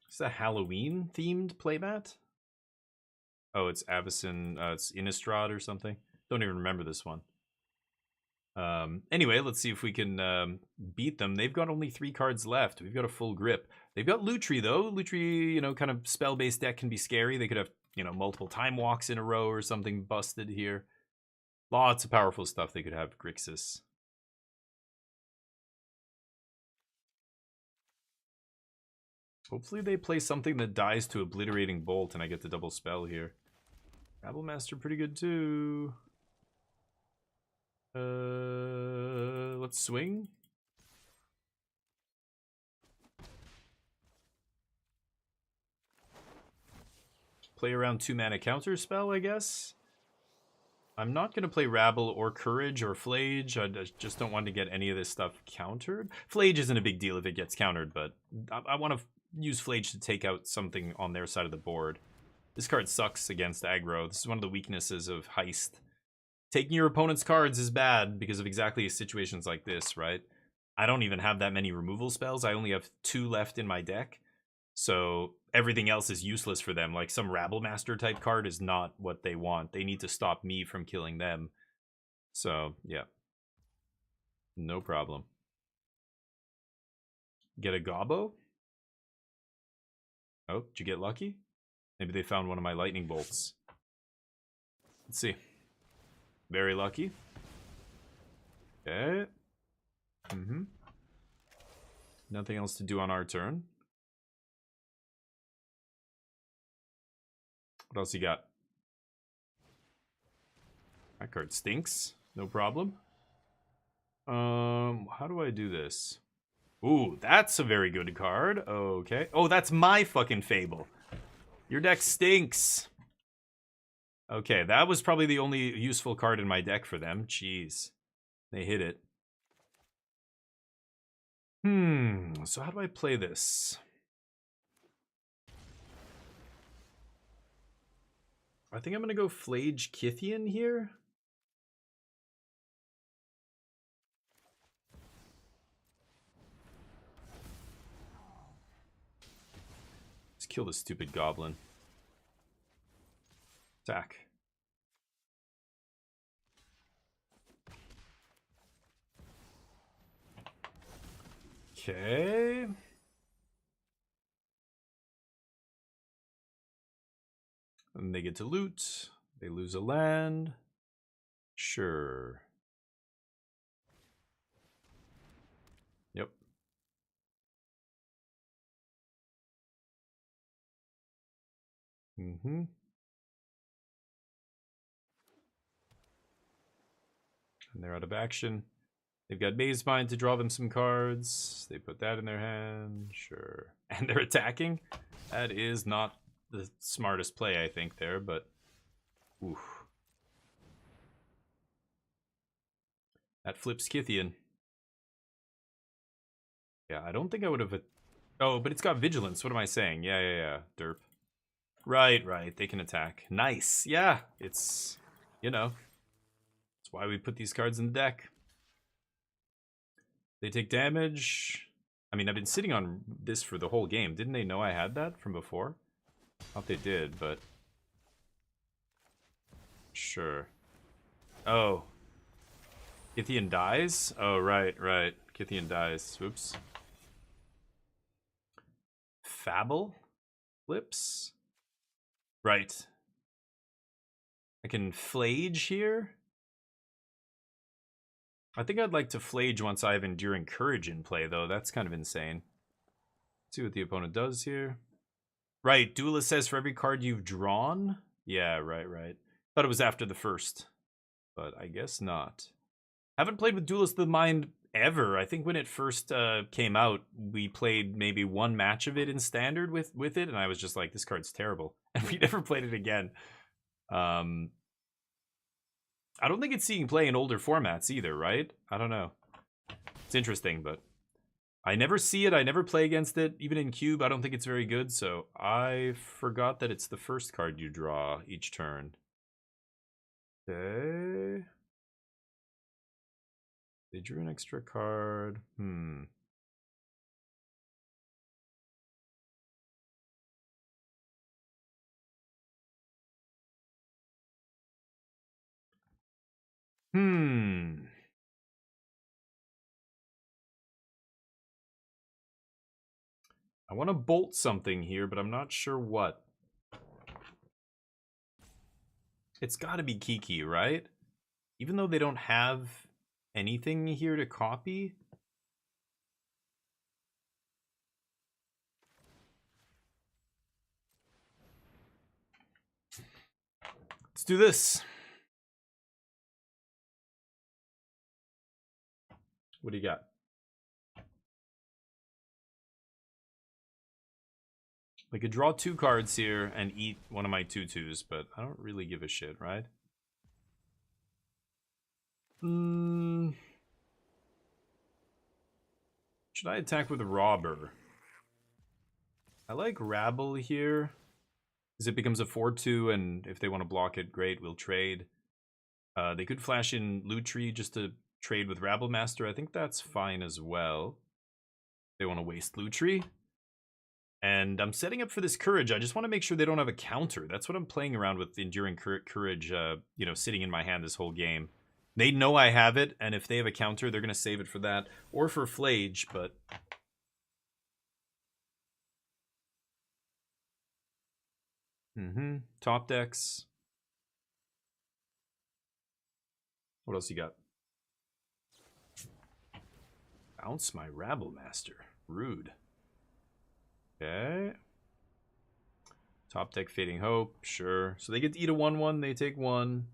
Is that Halloween-themed playmat? Oh, it's Avacyn, it's Innistrad or something. Don't even remember this one. Anyway, let's see if we can beat them. They've got only 3 cards left. We've got a full grip. They've got Lutri, though. Lutri, you know, kind of spell-based deck can be scary. They could have, you know, multiple time walks in a row or something busted here. Lots of powerful stuff they could have, Grixis. Hopefully they play something that dies to Obliterating Bolt and I get the double spell here. Rabblemaster pretty good too. Let's swing. Play around 2-mana counter spell, I guess. I'm not going to play Rabble or Courage or Flage. I just don't want to get any of this stuff countered. Flage isn't a big deal if it gets countered, but I want to use Flage to take out something on their side of the board. This card sucks against aggro. This is one of the weaknesses of Heist. Taking your opponent's cards is bad because of exactly situations like this, right? I don't even have that many removal spells. I only have 2 left in my deck. So everything else is useless for them. Like some Rabblemaster type card is not what they want. They need to stop me from killing them. So, yeah. No problem. Get a Gobbo? Oh, did you get lucky? Maybe they found one of my lightning bolts. Let's see. Very lucky. Okay. Nothing else to do on our turn. What else you got? That card stinks. No problem. How do I do this? Ooh, that's a very good card. Okay. Oh, that's my fucking Fable. Your deck stinks. Okay, that was probably the only useful card in my deck for them. Jeez. They hit it. So how do I play this? I think I'm going to go Flage Kithian here. Let's kill this stupid goblin. Attack. Okay. And they get to loot. They lose a land. Sure. Yep. And they're out of action. They've got Mazemind to draw them some cards. They put that in their hand. Sure. And they're attacking. That is not the smartest play, I think, there, but... Oof. That flips Kithian. Yeah, I don't think I would have... Oh, but it's got Vigilance. What am I saying? Yeah. Derp. Right. They can attack. Nice. Yeah, it's... You know... That's why we put these cards in the deck. They take damage. I mean, I've been sitting on this for the whole game. Didn't they know I had that from before? Thought they did, but... Sure. Oh. Kithian dies? Oh, right, right. Kithian dies. Oops. Fabble? Flips? Right. I can flage here? I think I'd like to flage once I have Enduring Courage in play, though. That's kind of insane. Let's see what the opponent does here. Right, Duelist says for every card you've drawn? Yeah, right, right. Thought it was after the first, but I guess not. Haven't played with Duelist of the Mind ever. I think when it first came out, we played maybe one match of it in Standard with it, and I was just like, this card's terrible. And we never played it again. I don't think it's seeing play in older formats either, right? I don't know. It's interesting, but I never see it. I never play against it. Even in Cube, I don't think it's very good, so I forgot that it's the first card you draw each turn. Okay. They drew an extra card. I want to bolt something here, but I'm not sure what. It's got to be Kiki, right? Even though they don't have anything here to copy. Let's do this. What do you got? We could draw 2 cards here and eat one of my 2/2s, but I don't really give a shit, right? Should I attack with a Robber? I like Rabble here, because it becomes a 4/2, and if they want to block it, great, we'll trade. They could flash in Lutri just to trade with Rabble Master. I think that's fine as well. They want to waste Lutri. And I'm setting up for this Courage. I just want to make sure they don't have a counter. That's what I'm playing around with Enduring Courage, you know, sitting in my hand this whole game. They know I have it, and if they have a counter, they're going to save it for that. Or for Flage, but... Top decks. What else you got? Bounce my Rabble Master. Rude. Okay. Top deck Fading Hope, sure. So they get to eat a 1/1, they take 1.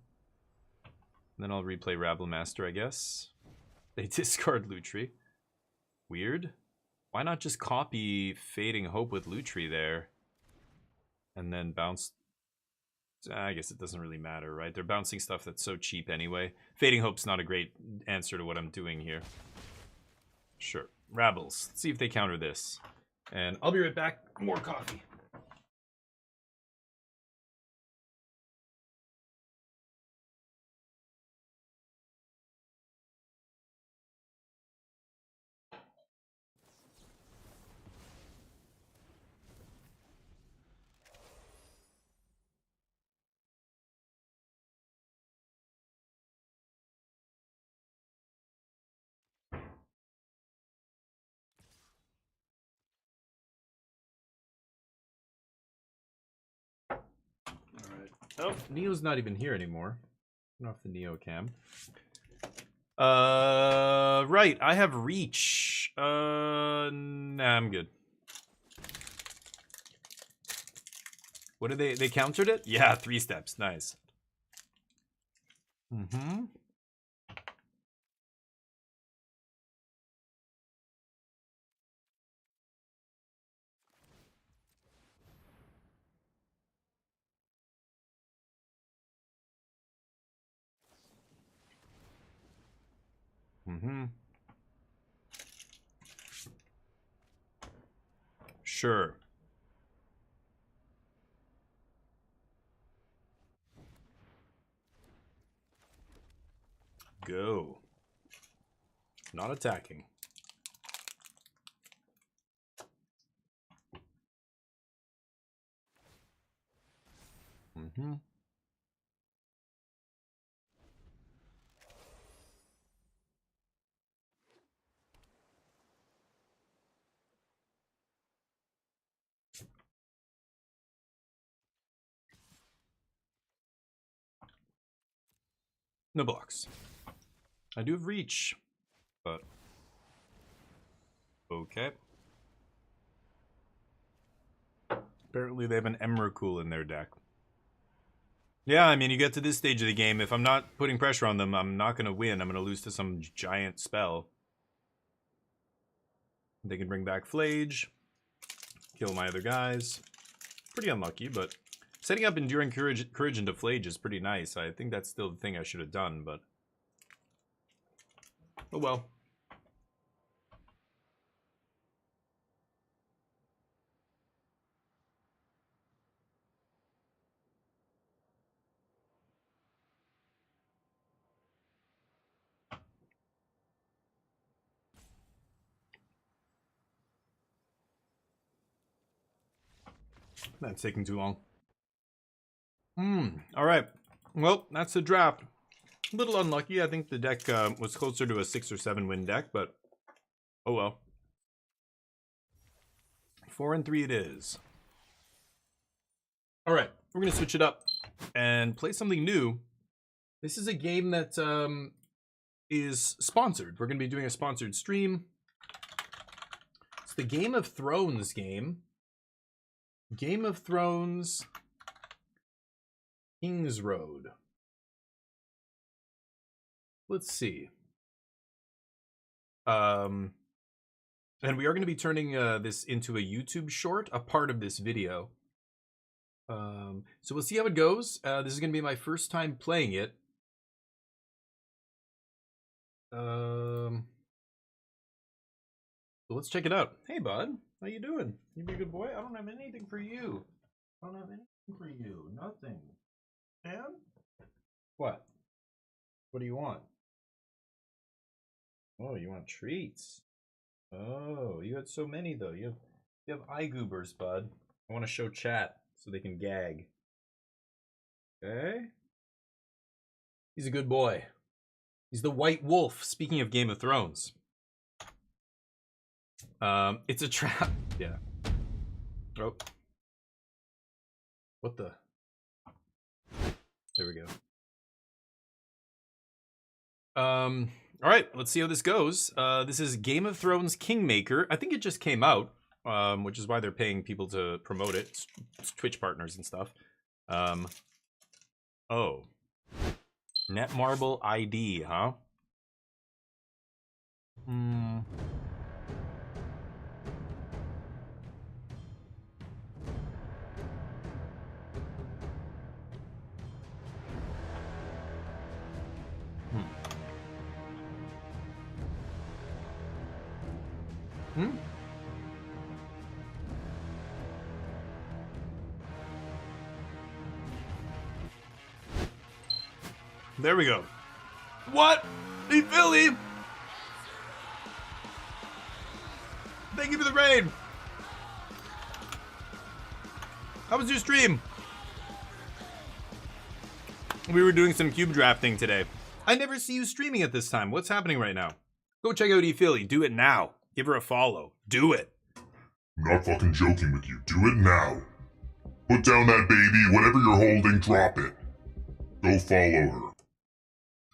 And then I'll replay Rabble Master, I guess. They discard Lutri. Weird. Why not just copy Fading Hope with Lutri there? And then bounce... I guess it doesn't really matter, right? They're bouncing stuff that's so cheap anyway. Fading Hope's not a great answer to what I'm doing here. Sure. Rabbles. Let's see if they counter this. And I'll be right back. More coffee. Oh, Neo's not even here anymore. Turn off the Neo cam. Right, I have Reach. Nah, I'm good. What did they countered it? Yeah, 3 steps. Nice. Sure. Go. Not attacking. Mm-hmm. No blocks. I do have reach, but okay. Apparently they have an Emrakul in their deck. Yeah, I mean, you get to this stage of the game, if I'm not putting pressure on them, I'm not going to win. I'm going to lose to some giant spell. They can bring back Flage, kill my other guys. Pretty unlucky, but setting up Enduring Courage into Flage is pretty nice. I think that's still the thing I should have done, but oh well. That's taking too long. Alright. Well, that's the draft. A little unlucky. I think the deck was closer to a 6 or 7 win deck, but oh well. 4-3 it is. Alright, we're going to switch it up and play something new. This is a game that is sponsored. We're going to be doing a sponsored stream. It's the Game of Thrones game. Game of Thrones Kingsroad. Let's see. And we are going to be turning this into a YouTube short, a part of this video. So we'll see how it goes. This is going to be my first time playing it. So let's check it out. Hey, bud. How you doing? You be a good boy? I don't have anything for you. I don't have anything for you. Nothing. And? What? What do you want? Oh, you want treats. Oh, you had so many though. You have eye goobers, bud. I want to show chat so they can gag. Okay. He's a good boy. He's the White Wolf, speaking of Game of Thrones. It's a trap. Yeah. Oh. What the? There we go. All right, let's see how this goes. This is Game of Thrones Kingmaker. I think it just came out, which is why they're paying people to promote it. It's Twitch partners and stuff. Oh. Netmarble ID, huh? There we go. What? Hey, Philly! Thank you for the raid. How was your stream? We were doing some cube drafting today. I never see you streaming at this time. What's happening right now? Go check out ePhilly. Do it now. Give her a follow. Do it. I'm not fucking joking with you. Do it now. Put down that baby. Whatever you're holding, drop it. Go follow her.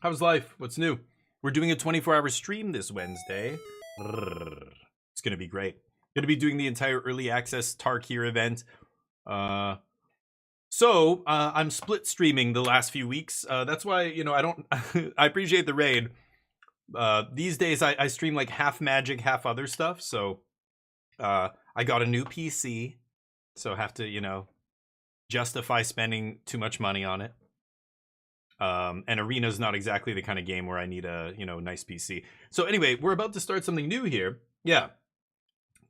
How's life? What's new? We're doing a 24-hour stream this Wednesday. It's going to be great. Going to be doing the entire early access Tarkir event. So I'm split streaming the last few weeks. That's why, you know, I don't... I appreciate the raid. These days, I stream like half Magic, half other stuff. So I got a new PC. So I have to, you know, justify spending too much money on it. And Arena's not exactly the kind of game where I need a, you know, nice PC. So anyway, we're about to start something new here. Yeah.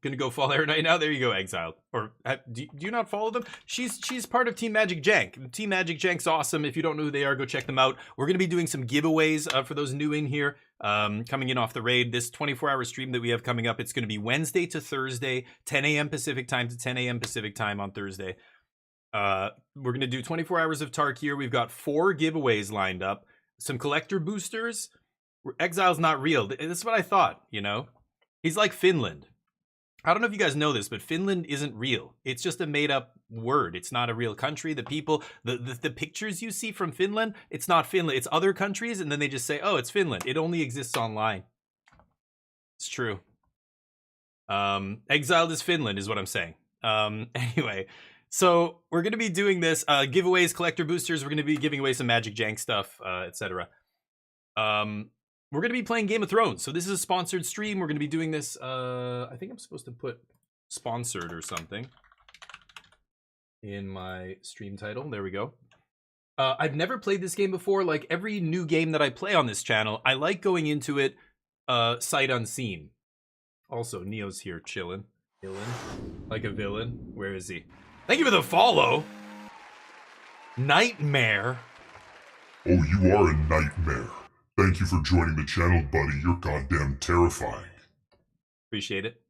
Gonna go follow her right now. There you go, Exiled. Or do you not follow them? She's part of Team Magic Jank. Team Magic Jank's awesome. If you don't know who they are, go check them out. We're gonna be doing some giveaways for those new in here, coming in off the raid. This 24-hour stream that we have coming up, it's gonna be Wednesday to Thursday, 10 a.m. Pacific time to 10 a.m. Pacific time on Thursday. We're gonna do 24 hours of Tarkir. We've got 4 giveaways lined up, some collector boosters. Exile's not real. This is what I thought, you know? He's like Finland. I don't know if you guys know this, but Finland isn't real. It's just a made-up word. It's not a real country. The people, the pictures you see from Finland, it's not Finland. It's other countries, and then they just say, oh, it's Finland. It only exists online. It's true. Exiled is Finland is what I'm saying. Anyway, so we're going to be doing this. Giveaways, collector boosters. We're going to be giving away some Magic Jank stuff, etc. We're going to be playing Game of Thrones. So this is a sponsored stream. We're going to be doing this. I think I'm supposed to put sponsored or something in my stream title. There we go. I've never played this game before. Like every new game that I play on this channel, I like going into it sight unseen. Also, Neo's here chilling. Like a villain. Where is he? Thank you for the follow. Nightmare. Oh, you are a nightmare. Thank you for joining the channel, buddy. You're goddamn terrifying. Appreciate it.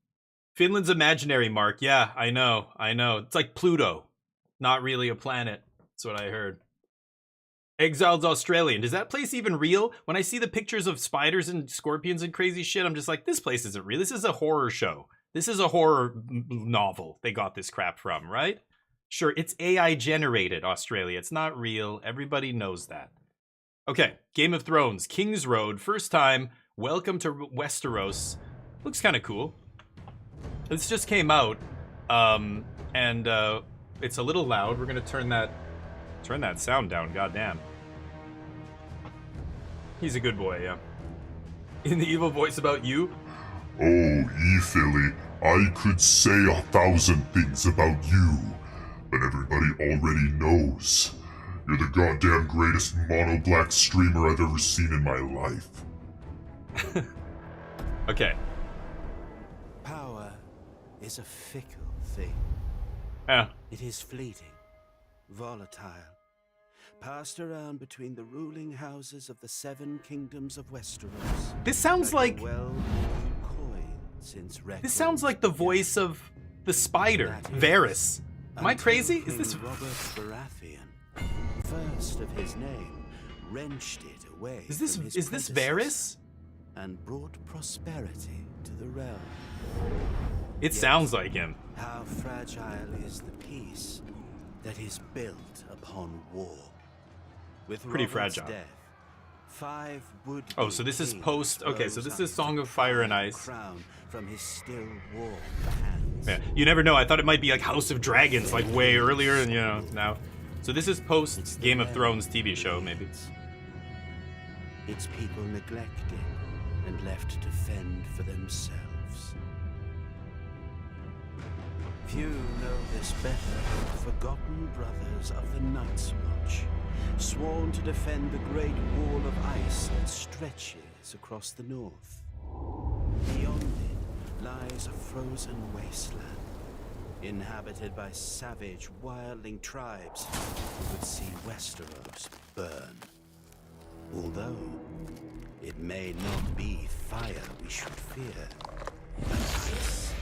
Finland's imaginary, Mark. Yeah, I know. It's like Pluto. Not really a planet. That's what I heard. Exiled's Australian. Does that place even real? When I see the pictures of spiders and scorpions and crazy shit, I'm just like, this place isn't real. This is a horror show. This is a horror novel they got this crap from, right? Sure, it's AI generated, Australia. It's not real. Everybody knows that. Okay, Game of Thrones, Kingsroad, first time. Welcome to Westeros. Looks kind of cool. This just came out, and it's a little loud. We're gonna turn that sound down. Goddamn. He's a good boy, yeah. In the evil voice about you. Oh, E-Philly, I could say 1,000 things about you, but everybody already knows. You're the goddamn greatest mono-black streamer I've ever seen in my life. Okay. Power is a fickle thing. Yeah. It is fleeting, volatile, passed around between the ruling houses of the 7 kingdoms of Westeros. This sounds like this sounds like the voice of the spider, Varys. Am I crazy? Is this Robert Baratheon, first of his name, wrenched it away? Is this Varys? And brought prosperity to the realm. It sounds like him. How fragile is the peace that is built upon war? With pretty Robert's fragile. Death, 5 would. Oh, so this is post. Okay, so this is Song of Fire and Ice. Crown from his still warm hands. Yeah, you never know. I thought it might be like House of Dragons, like way earlier, and you know now. So this is post Game of Thrones TV show, maybe. Its people neglected and left to fend for themselves. Few know this better than the forgotten brothers of the Night's Watch, sworn to defend the great wall of ice that stretches across the north. Beyond it lies a frozen wasteland, inhabited by savage, wildling tribes who would see Westeros burn. Although it may not be fire we should fear, but ice,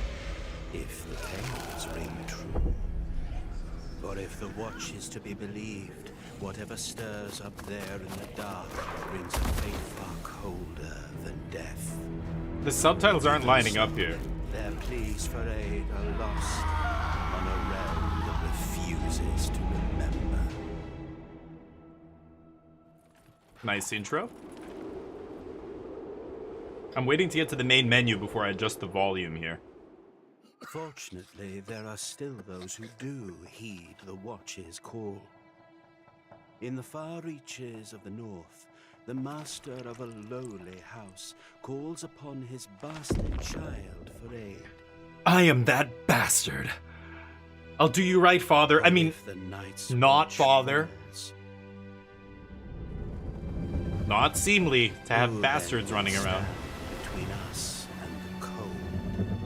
if the tales ring true. For if the watch is to be believed, whatever stirs up there in the dark brings a fate far colder than death. The subtitles aren't lining up here. Their pleas for aid are lost on a realm that refuses to remember. Nice intro. I'm waiting to get to the main menu before I adjust the volume here. Fortunately, there are still those who do heed the Watch's call. In the far reaches of the north, the master of a lowly house calls upon his bastard child for aid. I am that bastard. I'll do you right, father. I mean, not father. Not seemly to have bastards running around. Between us and the cold.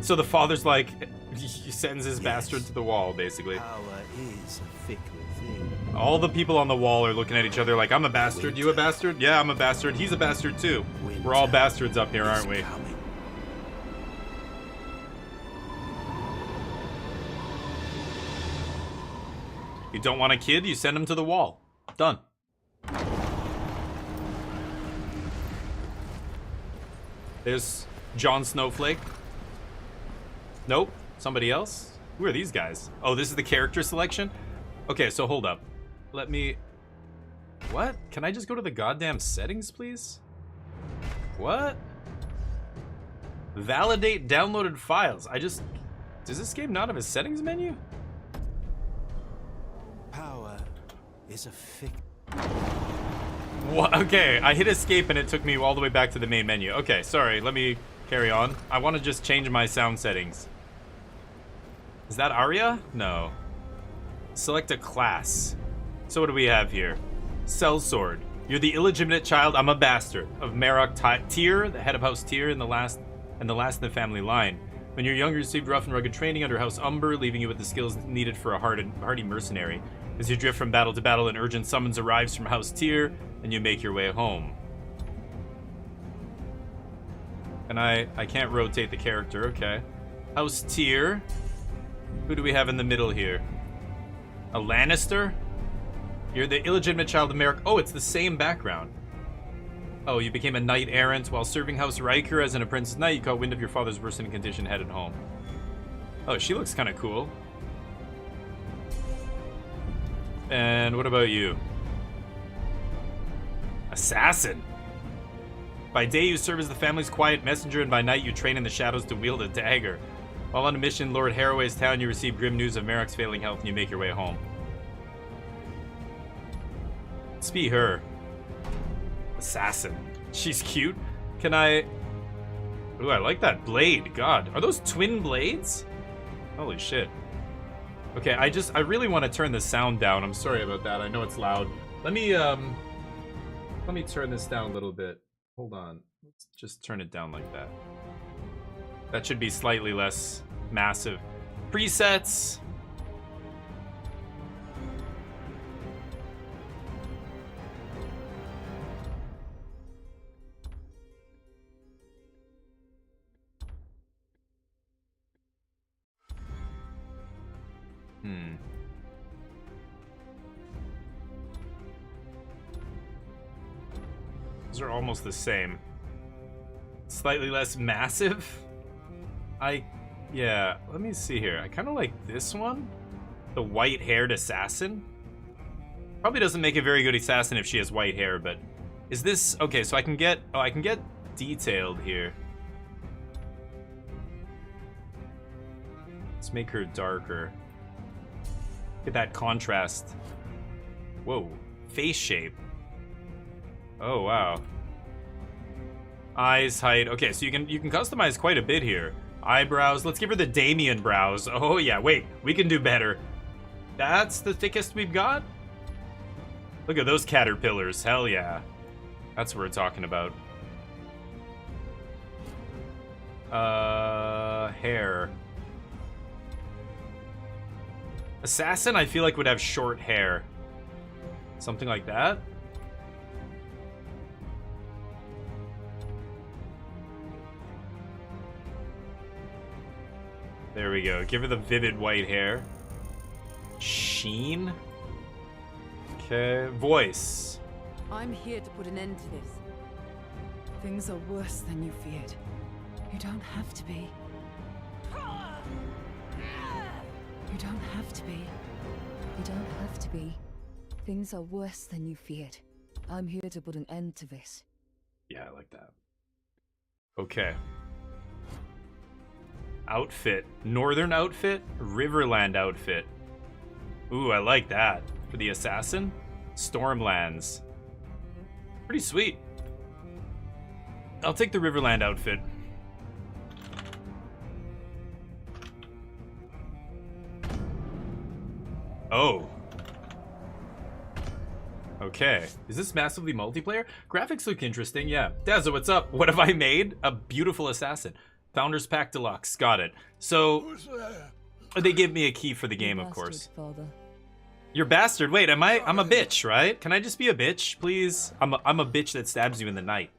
So the father's like, he sends his bastard to the wall, basically. Power is a fickle thing. All the people on the wall are looking at each other like, I'm a bastard, you a bastard? Yeah, I'm a bastard, he's a bastard too. We're all bastards up here, aren't we? You don't want a kid, you send him to the wall. Done. There's John Snowflake. Nope. Somebody else? Who are these guys? Oh, this is the character selection? Okay, so hold up. Let me... What? Can I just go to the goddamn settings, please? What? Validate downloaded files. Does this game not have a settings menu? Power is a fic. What? Okay, I hit escape and it took me all the way back to the main menu. Okay, sorry, let me carry on. I want to just change my sound settings. Is that Arya? No. Select a class. So what do we have here? Sellsword. You're the illegitimate child, I'm a bastard, of Marok Tyr, the head of House Tyr, and the last in the family line. When you're younger, you received rough and rugged training under House Umber, leaving you with the skills needed for a hardy mercenary. As you drift from battle to battle, an urgent summons arrives from House Tyr, and you make your way home. And I can't rotate the character, okay. House Tyr. Who do we have in the middle here? A Lannister? You're the illegitimate child of Merrick. Oh, it's the same background. Oh, you became a knight errant. While serving House Riker as an apprentice knight, you caught wind of your father's worsening condition, headed home. Oh, she looks kind of cool. And what about you? Assassin. By day, you serve as the family's quiet messenger, and by night, you train in the shadows to wield a dagger. While on a mission in Lord Haraway's town, you receive grim news of Merrick's failing health, and you make your way home. Let's be her. Assassin. She's cute. Can I... Ooh, I like that blade. God, are those twin blades? Holy shit. Okay, I really want to turn the sound down. I'm sorry about that. I know it's loud. Let me turn this down a little bit. Hold on. Let's just turn it down like that. That should be slightly less massive. Presets. Those are almost the same. Slightly less massive. Yeah, let me see here. I kind of like this one. The white-haired assassin. Probably doesn't make a very good assassin if she has white hair, but is this okay? So I can get detailed here. Let's make her darker. Look at that contrast. Whoa, face shape. Oh wow. Eyes, height. Okay, so you can customize quite a bit here. Eyebrows. Let's give her the Damien brows. Oh yeah, wait, we can do better. That's the thickest we've got? Look at those caterpillars. Hell yeah. That's what we're talking about. Hair. Assassin, I feel like would have short hair. Something like that. There we go. Give her the vivid white hair. Sheen. Okay. Voice. I'm here to put an end to this. Things are worse than you feared. You don't have to be. You don't have to be. You don't have to be. Things are worse than you feared. I'm here to put an end to this. Yeah, I like that. Okay. Outfit. Northern outfit. Riverland outfit. Ooh, I like that. For the assassin. Stormlands. Pretty sweet. I'll take the Riverland outfit. Oh. Okay. Is this massively multiplayer? Graphics look interesting, yeah. Dazza, what's up? What have I made? A beautiful assassin. Founders Pack Deluxe. Got it. So, they give me a key for the game, of course. Father. You're bastard. Wait, I'm a bitch, right? Can I just be a bitch, please? I'm a bitch that stabs you in the night.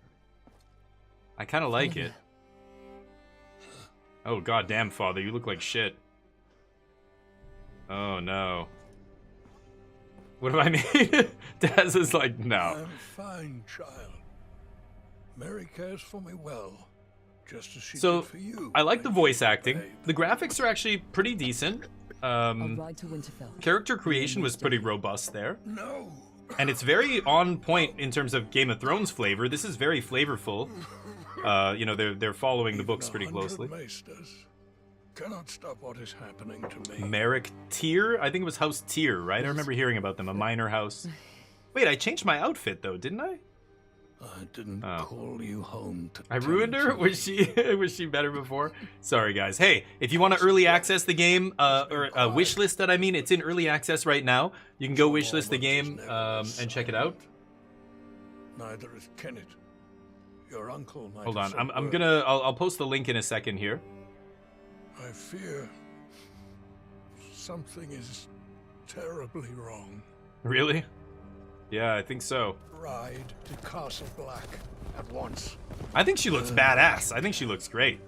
I kind of like it. Oh, goddamn, Father. You look like shit. Oh, no. What have I made? Daz is like, no. I'm fine, child. Mary cares for me well, just as she So, did for you. I like the voice acting. babe. The graphics are actually pretty decent. I'll ride to Winterfell. Character creation was pretty robust there. No. And it's very on point in terms of Game of Thrones flavor. This is very flavorful. You know, they're following the books pretty closely. Maesters cannot stop what is happening to me. Merrick Tyr? I think it was House Tyr, right? I remember hearing about them, a minor house. Wait, I changed my outfit though, didn't I? I didn't call you home to I ruined her? Was she better before? Sorry guys. Hey, if you want to early access the game, or wishlist that I mean, it's in early access right now. You can go wishlist the game and check it out. Neither is Kenneth. Your uncle might Hold have on, said I'm word. gonna I'll post the link in a second here. I fear something is terribly wrong. Really? Yeah, I think so. Ride to Castle Black at once. I think she looks badass. I think she looks great.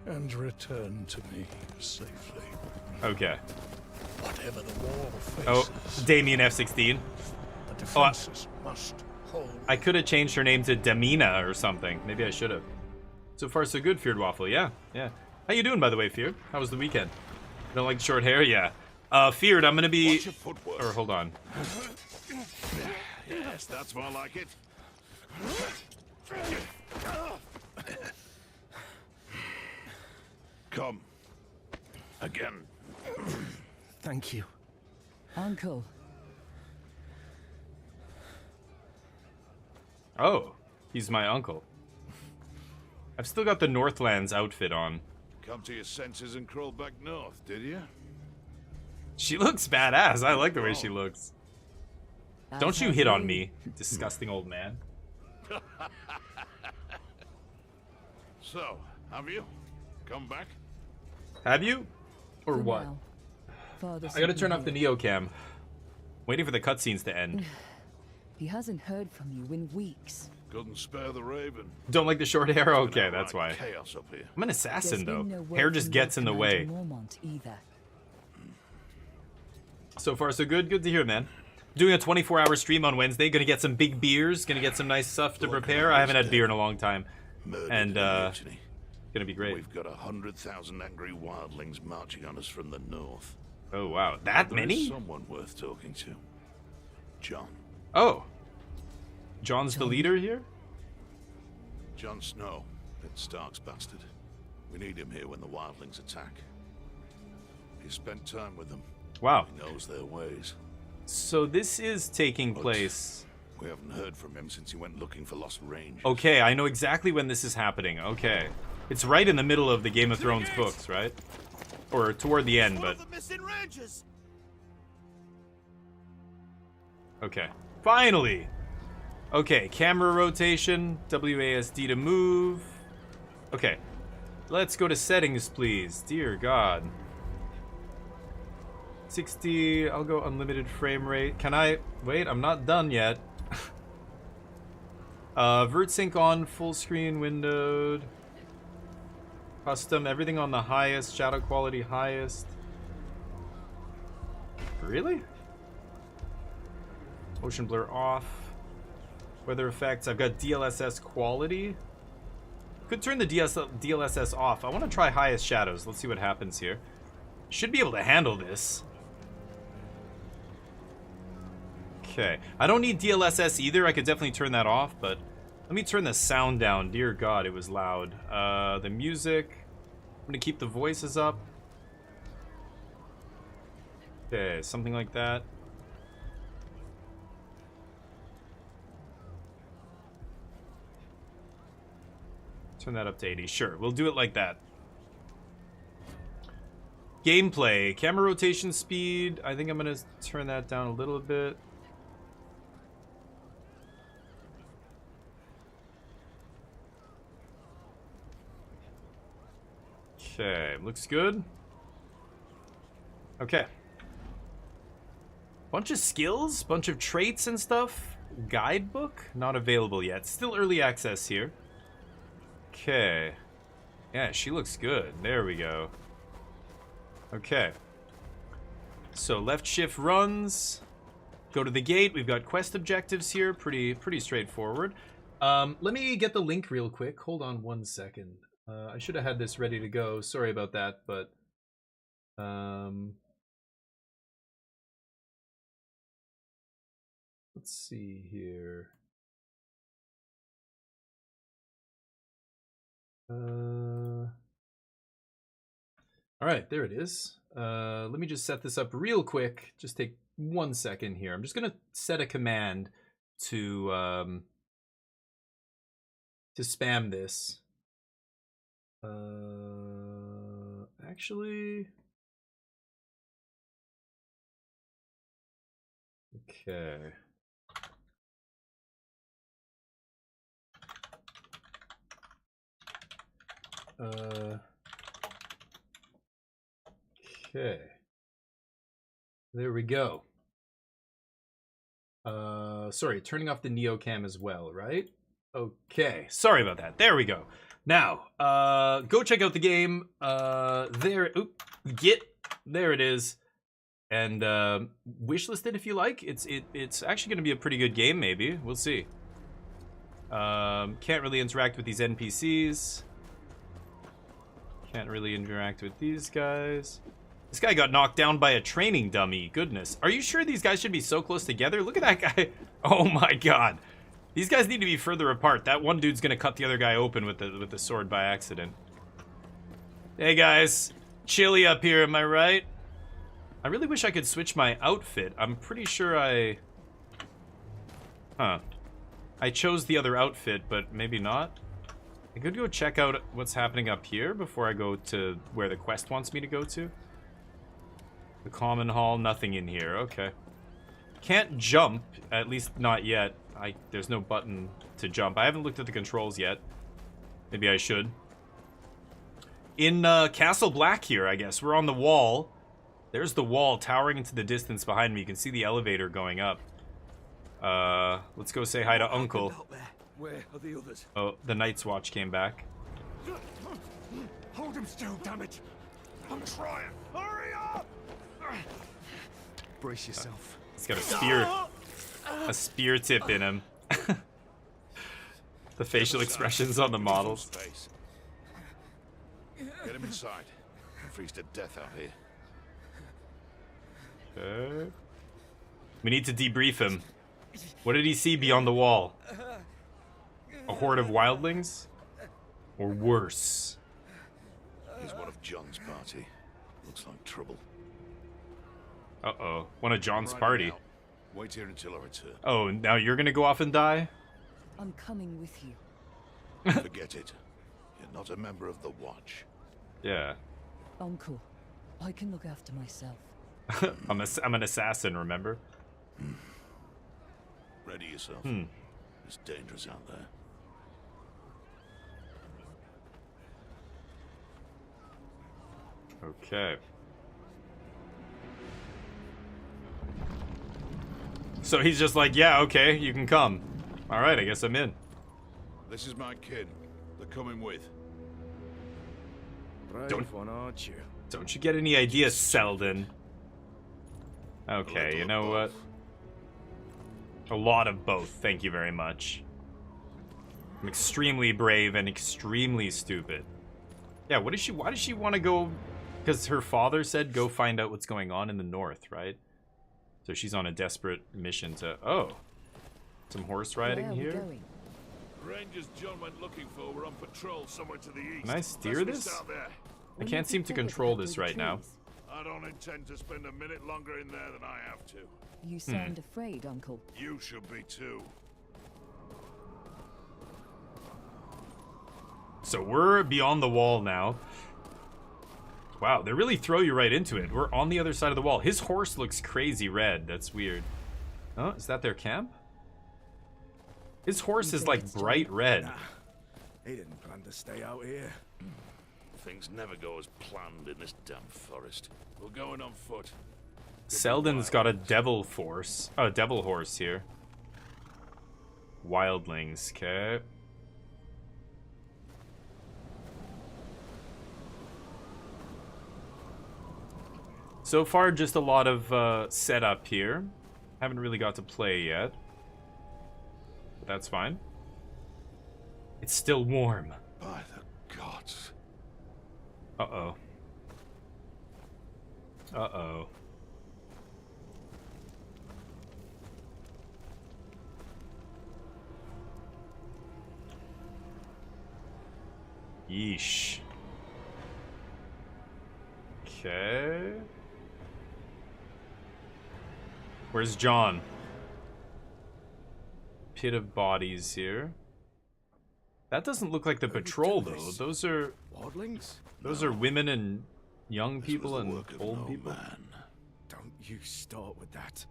And return to me safely. Okay. Whatever the wall faces, Oh, Damien F16. the defenses must hold. I could have changed her name to Damina or something. Maybe I should have. So far, so good, Feared Waffle. Yeah, yeah. How you doing, by the way, Feared? How was the weekend? You don't like short hair? Yeah. Feared, I'm gonna be... Or, hold on. Yes, that's more like it. Come. Again. Thank you. Uncle. Oh, he's my uncle. I've still got the Northlands outfit on. Come to your senses and crawl back north, did you? She looks badass. I like the way she looks. Don't you hit on me, disgusting old man. So, have you come back? Have you? Or For what? now. Father I gotta sent turn me off the here. Neocam. Waiting for the cutscenes to end. He hasn't heard from you in weeks. Couldn't spare the raven. Don't like the short hair? Okay, Been that's why. outright Chaos up here. I'm an assassin, There's though. been no word Hair just from gets in the Lord way. Commander Mormont either. So far, so good. Good to hear, man. Doing a 24-hour stream on Wednesday. Gonna get some big beers. Gonna get some nice stuff to prepare. I haven't had beer in a long time. Murdered And, in a mutiny. gonna be great. We've got 100,000 angry wildlings marching on us from the north. Oh, wow. That There many? is someone worth talking to. John. Oh. John's the leader here? Jon Snow, Ned Stark's bastard. We need him here when the wildlings attack. He spent time with them. Wow. He knows their ways. So this is taking But place... We haven't heard from him since he went looking for lost range. Okay, I know exactly when this is happening. Okay. It's right in the middle of the Game of Thrones books, right? Or toward the end, but... Okay. Finally! Okay, camera rotation, WASD to move. Okay. Let's go to settings, please. Dear God. 60, I'll go unlimited frame rate. Can I... Wait, I'm not done yet. VertSync on, full screen windowed. Custom, everything on the highest, shadow quality highest. Really? Motion blur off. Weather effects, I've got DLSS quality. Could turn the DLSS off. I want to try highest shadows. Let's see what happens here. Should be able to handle this. Okay. I don't need DLSS either. I could definitely turn that off, but let me turn the sound down. Dear God, it was loud. The music. I'm going to keep the voices up. Okay, something like that. Turn that up to 80. Sure, we'll do it like that. Gameplay. Camera rotation speed. I think I'm going to turn that down a little bit. Okay, looks good. Okay. Bunch of skills, bunch of traits and stuff. Guidebook? Not available yet. Still early access here. Okay. Yeah, she looks good. There we go. Okay. So left shift runs. Go to the gate. We've got quest objectives here. Pretty straightforward. Let me get the link real quick. Hold on 1 second. I should have had this ready to go. Sorry about that, but let's see here. All right, there it is. Let me just set this up real quick. Just take 1 second here. I'm just gonna set a command to spam this. Actually, okay. Okay. There we go. Sorry, turning off the neocam as well, right? Okay. Sorry about that. There we go. Now, go check out the game. There it is. And wishlist it if you like. It's actually gonna be a pretty good game, maybe. We'll see. Can't really interact with these NPCs. Can't really interact with these guys. This guy got knocked down by a training dummy. Goodness. Are you sure these guys should be so close together? Look at that guy. Oh my god. These guys need to be further apart. That one dude's gonna cut the other guy open with the sword by accident. Hey guys. Chilly up here, am I right? I really wish I could switch my outfit. I'm pretty sure I chose the other outfit, but maybe not. I could go check out what's happening up here before I go to where the quest wants me to go to. The common hall, nothing in here. Okay. Can't jump, at least not yet. There's no button to jump. I haven't looked at the controls yet. Maybe I should. In Castle Black here, I guess. We're on the wall. There's the wall towering into the distance behind me. You can see the elevator going up. Let's go say hi to Uncle. Where are the others? Oh, the Night's Watch came back. Hold him still, damn it! I'm trying. Hurry up! Brace yourself. He's got a spear tip in him. The facial expressions on the models. Get him inside. Freeze to death out here. Okay. We need to debrief him. What did he see beyond the wall? A horde of wildlings? Or worse? He's one of John's party. Looks like trouble. Uh-oh. One of John's party. Wait here until I return. Oh, now you're gonna go off and die? I'm coming with you. Forget it. You're not a member of the Watch. Yeah. Uncle, I can look after myself. I'm an assassin, remember? Ready yourself. It's dangerous out there. Okay. So he's just like, yeah, okay, you can come. All right, I guess I'm in. This is my kin. They're coming with. Brave one, aren't you? Don't you get any ideas, Selden? Okay, you know what? A lot of both, thank you very much. I'm extremely brave and extremely stupid. Yeah, why does she want to go? Because her father said go find out what's going on in the north, right? So she's on a desperate mission to... Oh. Some horse riding here? Going? Rangers John went looking for were on patrol somewhere to the east. Can I steer this? I can't seem to control this right now. I don't intend to spend a minute longer in there than I have to. You sound afraid, Uncle. You should be too. So we're beyond the wall now. Wow, they really throw you right into it. We're on the other side of the wall. His horse looks crazy red. That's weird. Oh, is that their camp? His horse is like bright red. Nah, he didn't plan to stay out here. Things never go as planned in this damn forest. We're going on foot. Selden's got a devil horse here. Wildlings, okay. So far, just a lot of setup here. Haven't really got to play yet. But that's fine. It's still warm. By the gods. Uh-oh. Uh-oh. Yeesh. Okay. Where's John? Pit of bodies here. That doesn't look like the patrol though. Those are women and young people and old people. Don't you start with that.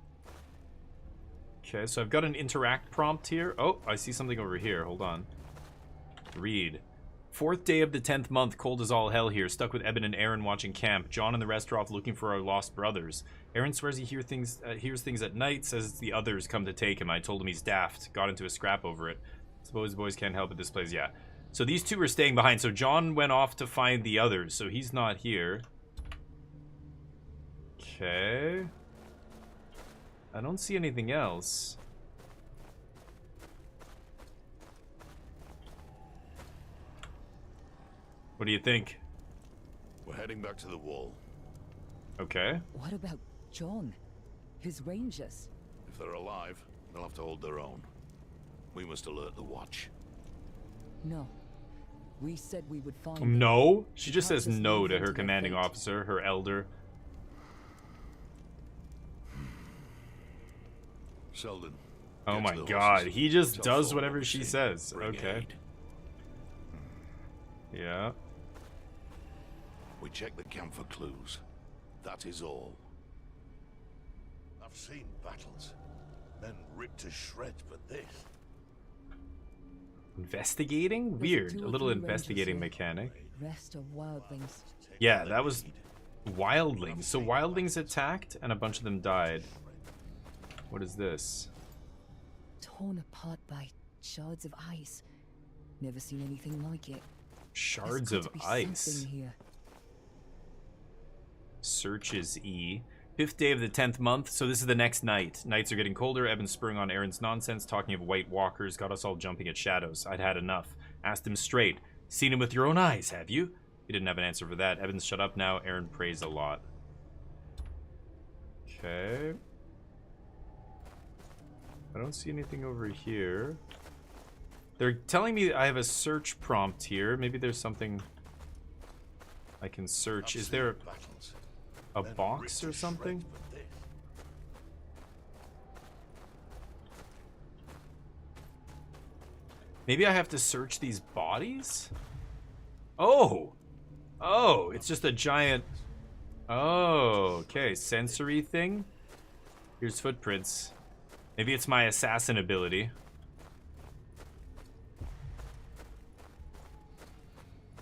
Okay, so I've got an interact prompt here. Oh, I see something over here. Hold on. Read. 4th day of the 10th month, cold as all hell here. Stuck with Eben and Aaron watching camp. John and the rest are off looking for our lost brothers. Aaron swears he hears things at night, says it's the others come to take him. I told him he's daft. Got into a scrap over it. Suppose boys can't help it this place, yeah. So these two are staying behind. So John went off to find the others, so he's not here. Okay. I don't see anything else. What do you think? We're heading back to the wall. Okay. What about John? His rangers? If they're alive, they'll have to hold their own. We must alert the watch. No. We said we would find them. No? She just says no to her commanding officer, her elder. Sheldon. Oh my god, he just does whatever she says. Okay. Yeah. We check the camp for clues. That is all. I've seen battles. Men ripped to shreds, but this... Investigating? Weird. A little investigating mechanic. Rest of wildlings. Yeah, that was wildlings. So wildlings attacked and a bunch of them died. What is this? Torn apart by shards of ice. Never seen anything like it. Shards of ice. Search is E. 5th day of the 10th month, so this is the next night. Nights are getting colder. Evan's spurring on Aaron's nonsense, talking of white walkers, got us all jumping at shadows. I'd had enough. Asked him straight. Seen him with your own eyes, have you? He didn't have an answer for that. Evan's shut up now. Aaron prays a lot. Okay. I don't see anything over here. They're telling me I have a search prompt here. Maybe there's something I can search. Is there a box or something? Maybe I have to search these bodies? Oh! Oh, it's just a giant... Oh, okay. Sensory thing. Here's footprints. Maybe it's my assassin ability.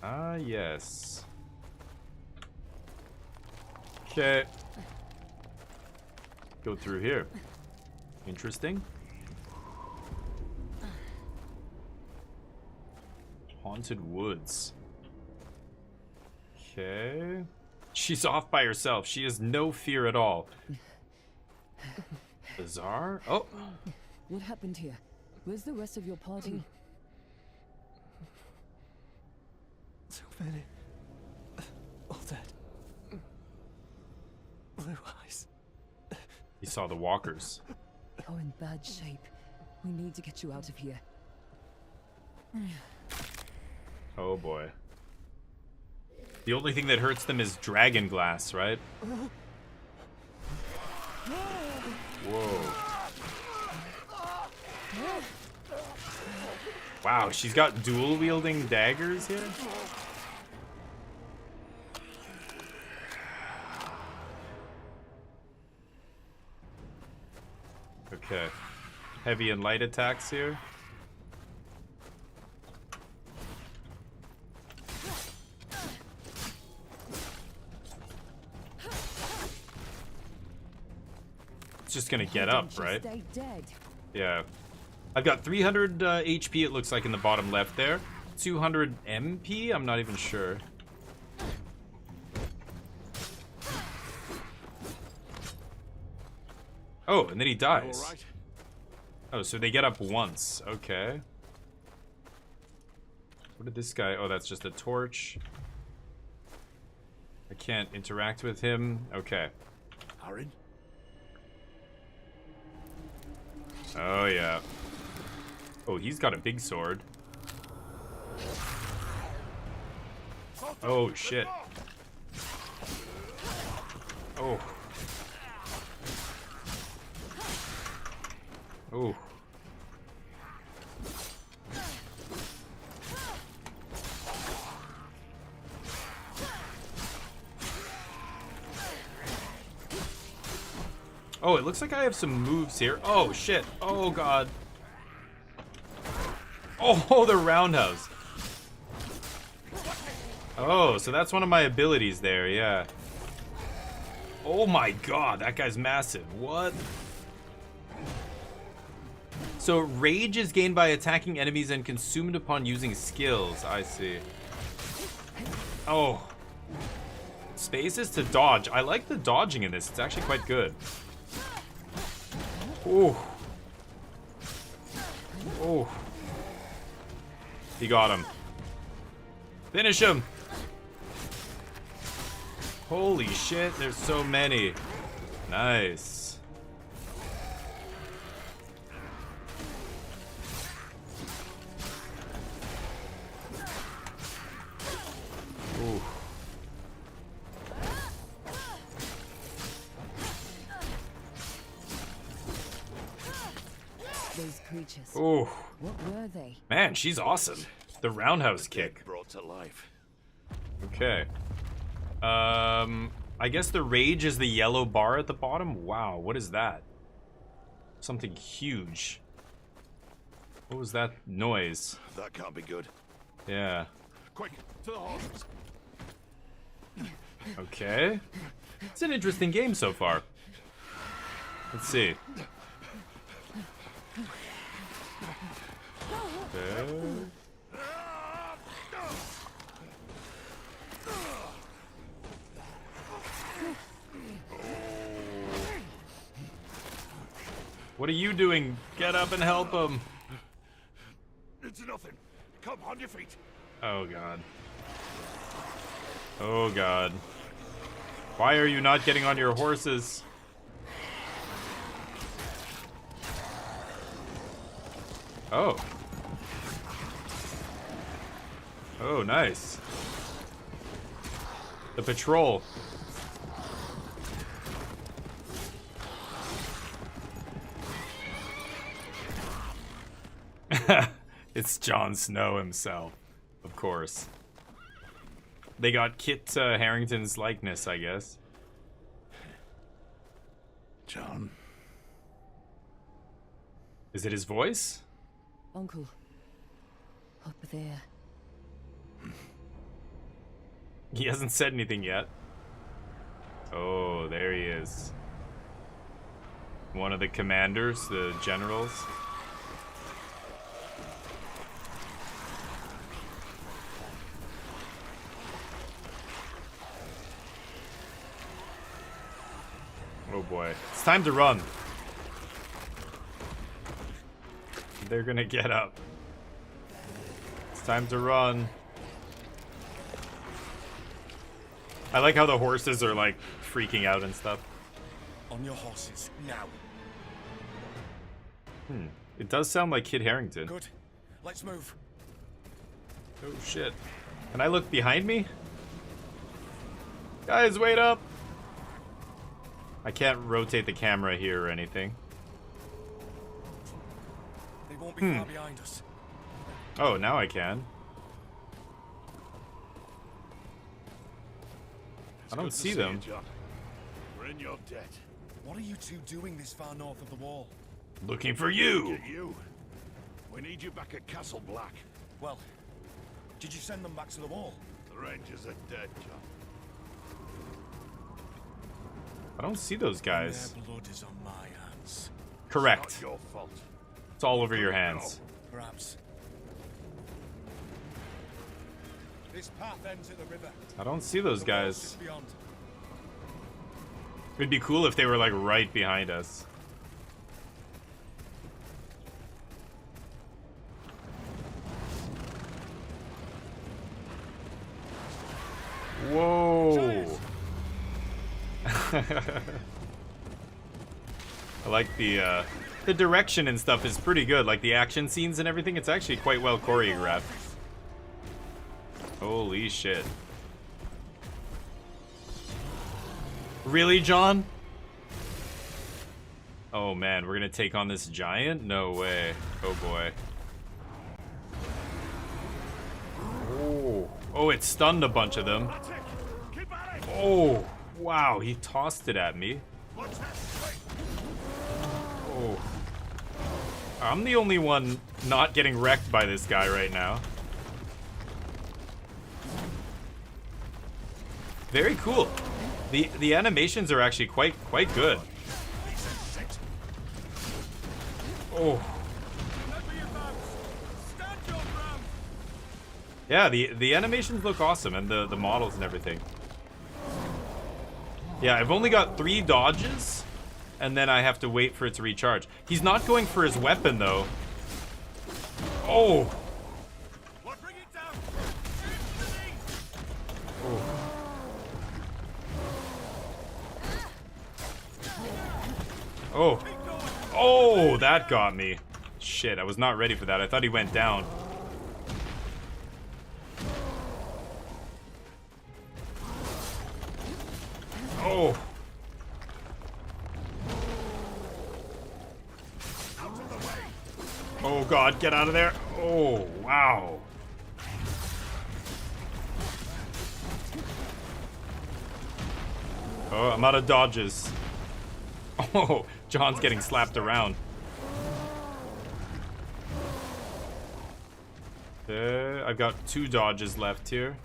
Ah, yes. Okay. Go through here. Interesting. Haunted woods. Okay. She's off by herself. She has no fear at all. Bizarre. Oh. What happened here? Where's the rest of your party? So many. All dead. Blue eyes. He saw the walkers. You're in bad shape. We need to get you out of here. Oh boy. The only thing that hurts them is dragon glass, right? Whoa. Wow, she's got dual wielding daggers here? Okay. Heavy and light attacks here. It's just gonna get up, right? Stay dead. Yeah. I've got 300 HP, it looks like, in the bottom left there. 200 MP? I'm not even sure. Oh, and then he dies. All right? Oh, so they get up once. Okay. What did this guy... Oh, that's just a torch. I can't interact with him. Okay. Aaron? Oh, yeah. Oh, he's got a big sword. Oh, shit. Oh. Oh. Oh, it looks like I have some moves here. Oh, shit. Oh, God. Oh, the roundhouse. Oh, so that's one of my abilities there, yeah. Oh my god, that guy's massive. What? So rage is gained by attacking enemies and consumed upon using skills. I see. Oh. Space is to dodge. I like the dodging in this. It's actually quite good. Oh. Oh. He got him. Finish him. Holy shit, there's so many. Nice. Ooh. Those creatures. Ooh. What were they? Man, she's awesome. The roundhouse kick. Brought to life. Okay. I guess the rage is the yellow bar at the bottom. Wow, what is that? Something huge. What was that noise? That can't be good. Yeah. Quick, to the horses. Okay. It's an interesting game so far. Let's see. Okay. What are you doing? Get up and help him. It's nothing. Come on your feet. Oh god. Oh god. Why are you not getting on your horses? Oh. Oh, nice. The patrol. It's Jon Snow himself, of course. They got Kit Harington's likeness, I guess. John. Is it his voice? Uncle. Up there. He hasn't said anything yet. Oh, there he is. One of the commanders, the generals. Oh boy. It's time to run. They're gonna get up. It's time to run. I like how the horses are like freaking out and stuff. On your horses, now. It does sound like Kit Harington. Good. Let's move. Oh shit. Can I look behind me? Guys, wait up! I can't rotate the camera here or anything. They won't be far behind us. Oh, now I can. I don't see them. You, John. We're in your debt. What are you two doing this far north of the wall? Looking for you! Get you. We need you back at Castle Black. Well, did you send them back to the wall? The Rangers are dead, John. I don't see those guys. Their blood is on my hands. Correct. It's not your fault. It's all over your hands. Perhaps. This path ends at the river. I don't see those The wall's guys. just beyond. It'd be cool if they were like right behind us. I like the direction and stuff is pretty good. Like the action scenes and everything, it's actually quite well choreographed. Holy shit. Really, John? Oh man, we're gonna take on this giant? No way. Oh boy. Oh, oh, it stunned a bunch of them. Oh, wow, he tossed it at me. Oh. I'm the only one not getting wrecked by this guy right now. Very cool. The animations are actually quite good. Oh. Yeah, the animations look awesome, and the models and everything. Yeah, I've only got 3 dodges, and then I have to wait for it to recharge. He's not going for his weapon, though. Oh. Oh. Oh, that got me. Shit, I was not ready for that. I thought he went down. Oh. Oh god, get out of there. Oh, wow. Oh, I'm out of dodges. Oh, John's getting slapped around. I've got 2 dodges left here.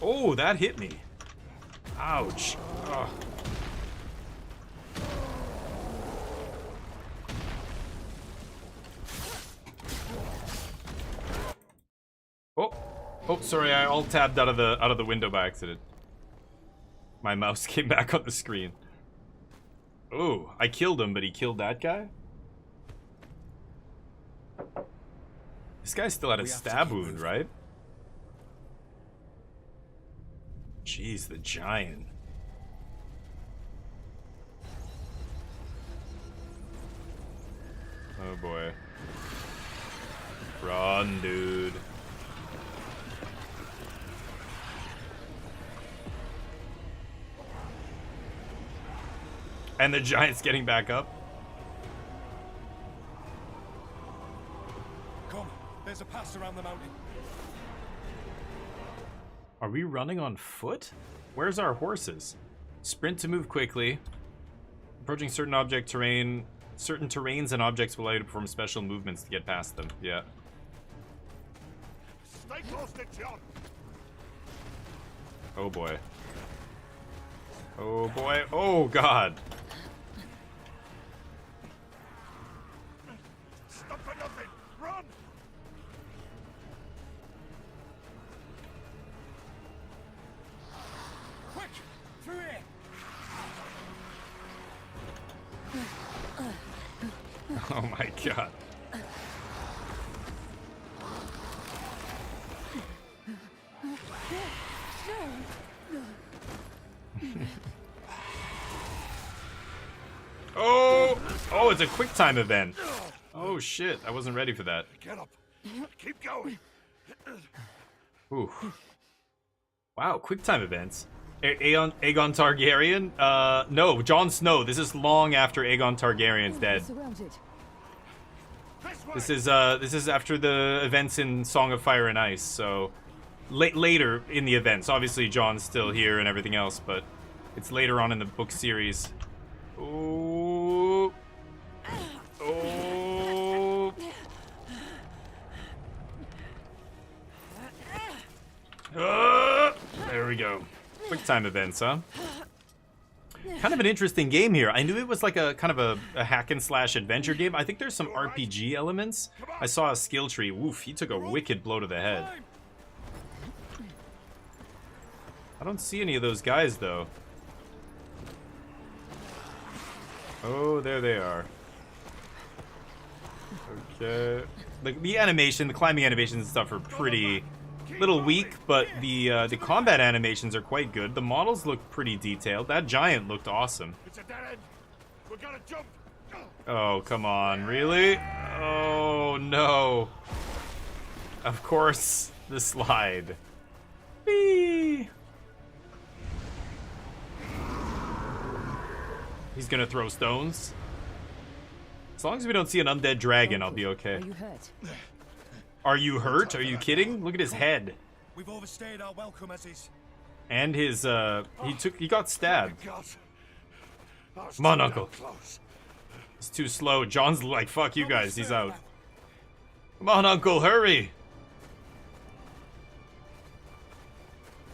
Oh, that hit me. Ouch. Ugh. Oh. Oh, sorry, I alt-tabbed out of the window by accident. My mouse came back on the screen. Oh, I killed him, but he killed that guy? This guy still had a stab wound, right? Jeez, the giant. Oh boy. Run, dude. And the giant's getting back up. Come, there's a pass around the mountain. Are we running on foot? Where's our horses? Sprint to move quickly. Approaching certain certain terrains and objects will allow you to perform special movements to get past them. Yeah. Stay close to John. Oh boy. Oh boy. Oh god. Stop for nothing. Run. Quick, through here. Oh my god. Oh! Oh, it's a quick time event. Oh shit, I wasn't ready for that. Get up. Keep going. Ooh. Wow, quick time events. Aegon Targaryen? No, Jon Snow. This is long after Aegon Targaryen's dead. This is after the events in Song of Fire and Ice, so later in the events. Obviously Jon's still here and everything else, but it's later on in the book series. Oh. Oh. There we go. Quick time events, huh? Kind of an interesting game here. I knew it was like a kind of a hack and slash adventure game. I think there's some RPG elements. I saw a skill tree. Woof, he took a wicked blow to the head. I don't see any of those guys though. Oh, there they are. Okay. Like the animation, the climbing animations and stuff are pretty little weak, but the combat animations are quite good. The models look pretty detailed. That giant looked awesome. It's a dead end. We're gonna jump. Oh, come on, really? Oh no. Of course, the slide. Whee! He's gonna throw stones. As long as we don't see an undead dragon, I'll be okay. Are you hurt? Are you hurt? Are you kidding? Look at his head. We've overstayed our welcome as is. And his he got stabbed. God. Come on, Uncle. He's too slow. John's like, fuck you guys, he's out. Come on, Uncle, hurry.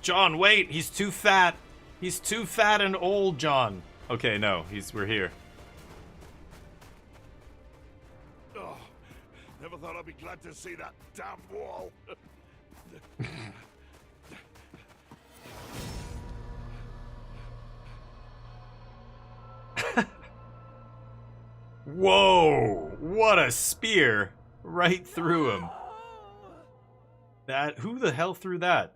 John, wait, he's too fat. He's too fat and old, John. Okay, no, we're here. Oh, never thought I'd be glad to see that damn wall. Whoa! What a spear! Right through him. Who the hell threw that?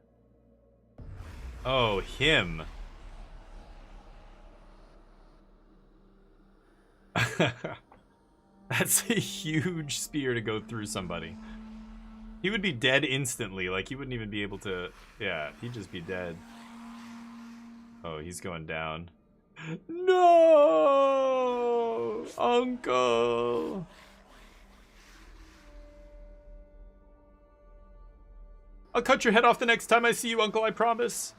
Oh, him. That's a huge spear to go through somebody. He would be dead instantly. Like, he wouldn't even be able to... Yeah, he'd just be dead. Oh, he's going down. No! Uncle! I'll cut your head off the next time I see you, Uncle, I promise.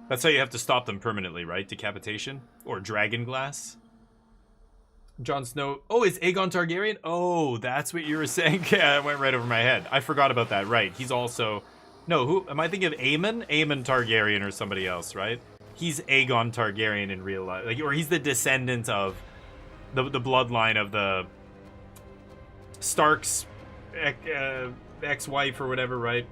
That's how you have to stop them permanently, right? Decapitation? Or dragon glass? Jon Snow. Oh, is Aegon Targaryen? Oh, that's what you were saying? Yeah, it went right over my head. I forgot about that. Right. He's also... No, who... Am I thinking of Aemon? Aemon Targaryen or somebody else, right? He's Aegon Targaryen in real life. Like, or he's the descendant of the bloodline of the Stark's ex-wife or whatever, right?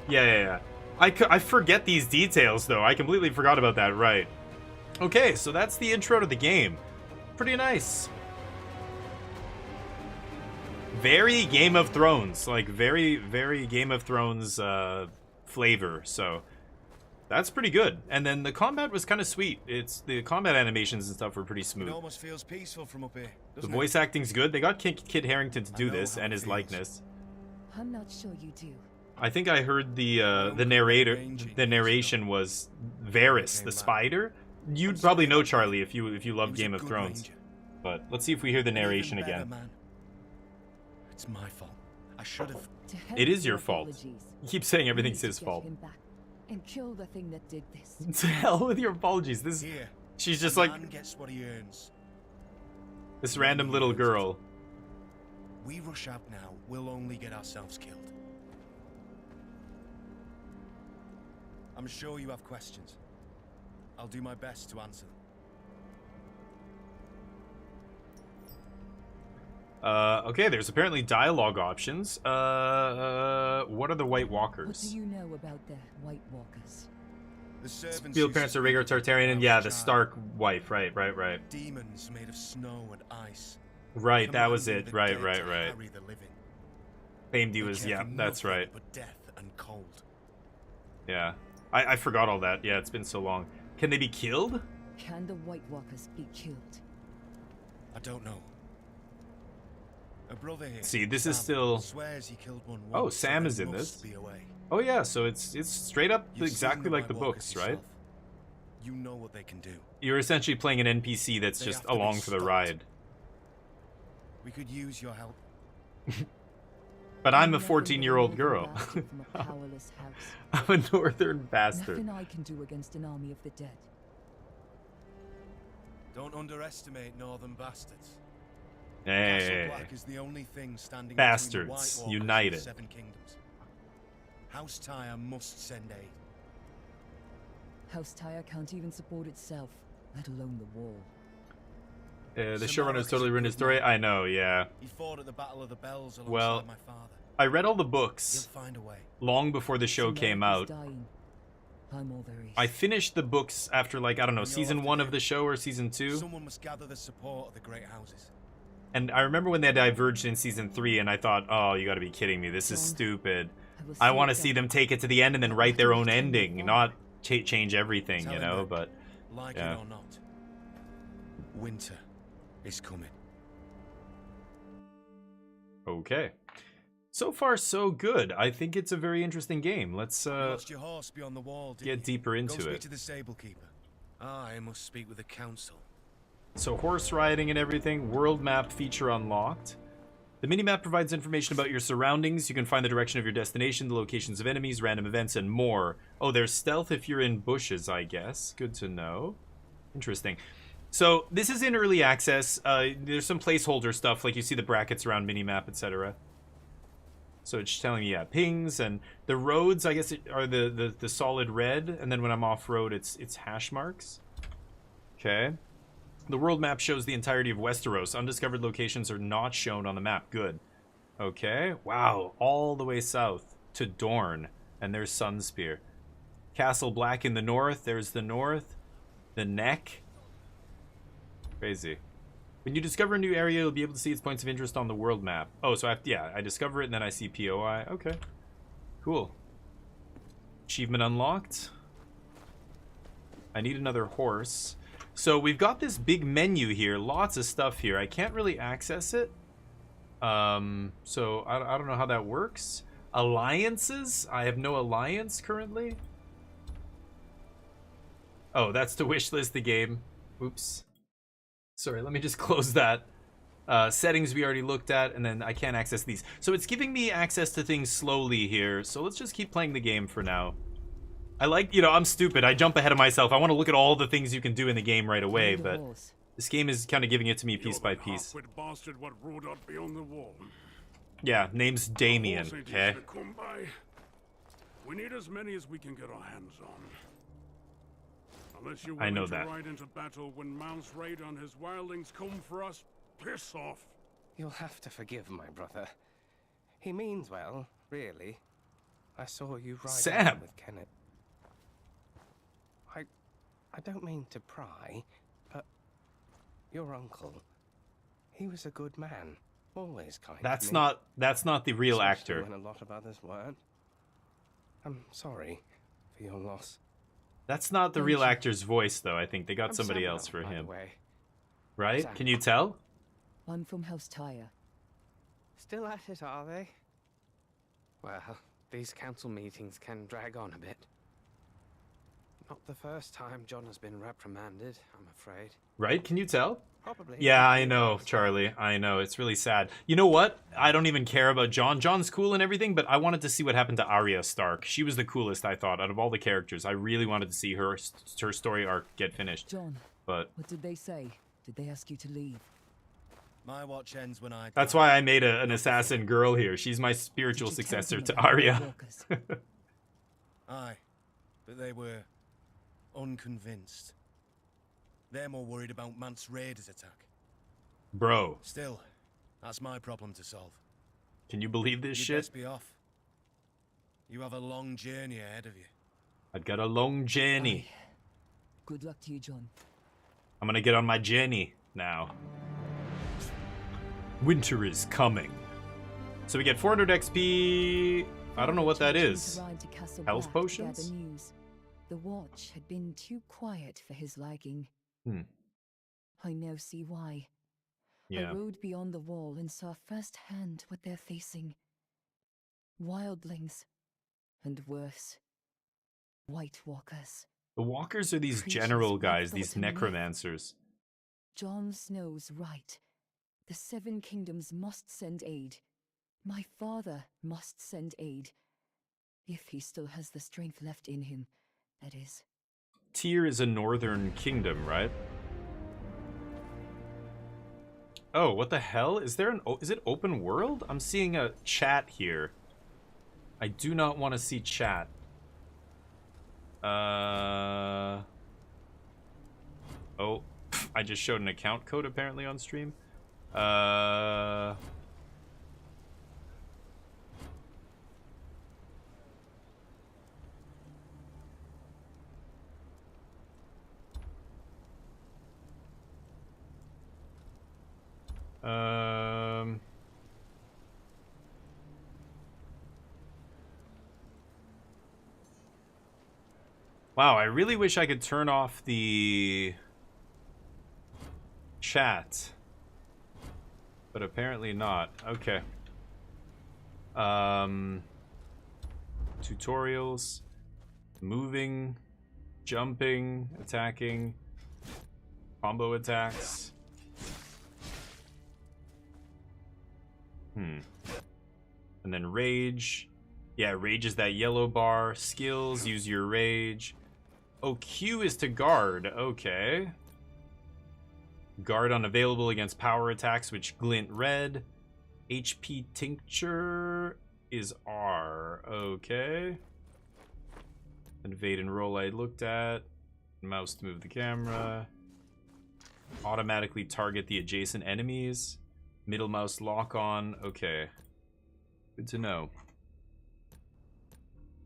Yeah. I forget these details, though. I completely forgot about that, right. Okay, so that's the intro to the game. Pretty nice. Very Game of Thrones. Like, very, very Game of Thrones flavor. So, that's pretty good. And then the combat was kind of sweet. The combat animations and stuff were pretty smooth. It almost feels peaceful from up here. The voice acting's good. They got Kit Harington to do this and his likeness. I'm not sure you do. I think I heard the narration was Varys, the spider. You'd probably know, Charlie, if you love Game of Thrones. But let's see if we hear the narration again. It's my fault. I should have. It is your fault. You keep saying everything's his fault. And kill the thing that did this. To hell with your apologies. She's just like man gets what he earns. This random little girl. We rush out now, we'll only get ourselves killed. I'm sure you have questions. I'll do my best to answer them. Okay, there's apparently dialogue options. What are the White Walkers? What do you know about the White Walkers? The servants Field parents are Rhaegar Targaryen, and yeah, the Stark wife. Right. Demons made of snow and ice. Right, that was it. Right. Claimed he was, yeah, that's right. But death and cold. Yeah. I forgot all that. Yeah, it's been so long. Can they be killed? Can the White Walkers be killed? I don't know. A brother here. See, this is still. Swears he killed one once, oh, Sam is in this. Oh yeah, so it's straight up exactly like the books, right? You know what they can do. You're essentially playing an NPC that's just along for the ride. We could use your help. But I'm a 14-year-old girl. I'm a northern bastard. Nothing I can do against an army of the dead. Don't underestimate northern bastards. Hey, Black is the only thing standing bastards united. The Seven Kingdoms. House Tyre must send aid. House Tyre can't even support itself, let alone the wall. The showrunners totally ruined his story. I know, yeah. He fought at the Battle of the Bells alongside my father. I read all the books He'll find a way. long before the show came out. I finished the books after, like, I don't know, season 1 of the show or season 2. Someone must gather the support of the great houses. And I remember when they diverged in season 3, and I thought, oh, you gotta be kidding me. This is stupid. I want to see them take it to the end and then write their own ending, not change everything, you know, but Like yeah. it or not, winter is coming. Okay. So far, so good. I think it's a very interesting game. Let's You lost your horse beyond the wall, didn't get deeper you? into Go speak it. to the stable keeper. I must speak with the council. So horse riding and everything. World map feature unlocked. The minimap provides information about your surroundings. You can find the direction of your destination, the locations of enemies, random events, and more. Oh, there's stealth if you're in bushes, I guess. Good to know. Interesting. So this is in early access. There's some placeholder stuff, like you see the brackets around minimap, etc. So it's telling me, yeah, pings, and the roads, I guess, are the solid red, and then when I'm off-road, it's hash marks. Okay. The world map shows the entirety of Westeros. Undiscovered locations are not shown on the map. Good. Okay. Wow. All the way south to Dorne. And there's Sunspear. Castle Black in the north. There's the north. The Neck. Crazy. When you discover a new area, you'll be able to see its points of interest on the world map. Oh, so I discover it and then I see POI. Okay. Cool. Achievement unlocked. I need another horse. So we've got this big menu here, lots of stuff here. I can't really access it. So I don't know how that works. Alliances? I have no alliance currently. Oh, that's to wishlist the game. Oops. Sorry, let me just close that. Settings we already looked at, and then I can't access these. So it's giving me access to things slowly here. So let's just keep playing the game for now. I like, you know, I'm stupid. I jump ahead of myself. I want to look at all the things you can do in the game right away, but this game is kind of giving it to me piece by piece. Bastard what rode out beyond the wall. Yeah, name's Damien, Horse ain't okay? easy to come by. We need as many as we can get our hands on. Unless you're I know willing to that. ride into battle when Mount's raid on his wildlings come for us, piss off. You'll have to forgive my brother. He means well, really. I saw you ride Sam. out with Kenneth. I don't mean to pry, but your uncle, he was a good man, always kind. That's to me. that's not the real Especially actor. when a lot of others weren't. I'm sorry for your loss. That's not the Thank real you. actor's voice, though. I think they got I'm somebody Samuel, else for by the him. way. Right? Sam. Can you tell? I'm from House Tyre. Still at it, are they? Well, these council meetings can drag on a bit. Not the first time John has been reprimanded, I'm afraid. Right? Can you tell? Probably. Yeah, I know, Charlie. I know. It's really sad. You know what? I don't even care about John. John's cool and everything, but I wanted to see what happened to Arya Stark. She was the coolest, I thought, out of all the characters. I really wanted to see her story arc get finished. John, But what did they say? Did they ask you to leave? My watch ends when I that's die. why I made an assassin girl here. She's my spiritual successor to Arya. Aye, but they were unconvinced. They're more worried about Mance Raider's attack. Bro, Still, that's my problem to solve. can you believe this You'd shit? best be off. You have a long journey ahead of you. I've got a long journey. Good luck to you, John. I'm gonna get on my journey now. Winter is coming. So we get 400 XP. I don't know what that is. Health potions? News. The watch had been too quiet for his liking. I now see why. Yeah. I rode beyond the wall and saw firsthand what they're facing. Wildlings. And worse. White Walkers. The walkers are these Creatures general we guys, thought these to myth. necromancers. Jon Snow's right. The Seven Kingdoms must send aid. My father must send aid. If he still has the strength left in him, that is. Tyr is a northern kingdom, right? Oh, what the hell? Is there is it open world? I'm seeing a chat here. I do not want to see chat. Oh, I just showed an account code apparently on stream. Wow, I really wish I could turn off the chat. But apparently not. Okay. Tutorials. Moving. Jumping. Attacking. Combo attacks. And then rage. Yeah, rage is that yellow bar. Skills, use your rage. Oh, Q is to guard. Okay. Guard unavailable against power attacks, which glint red. HP tincture is R. Okay. Invade and roll I looked at. Mouse to move the camera. Automatically target the adjacent enemies. Middle mouse lock on. Okay. Good to know.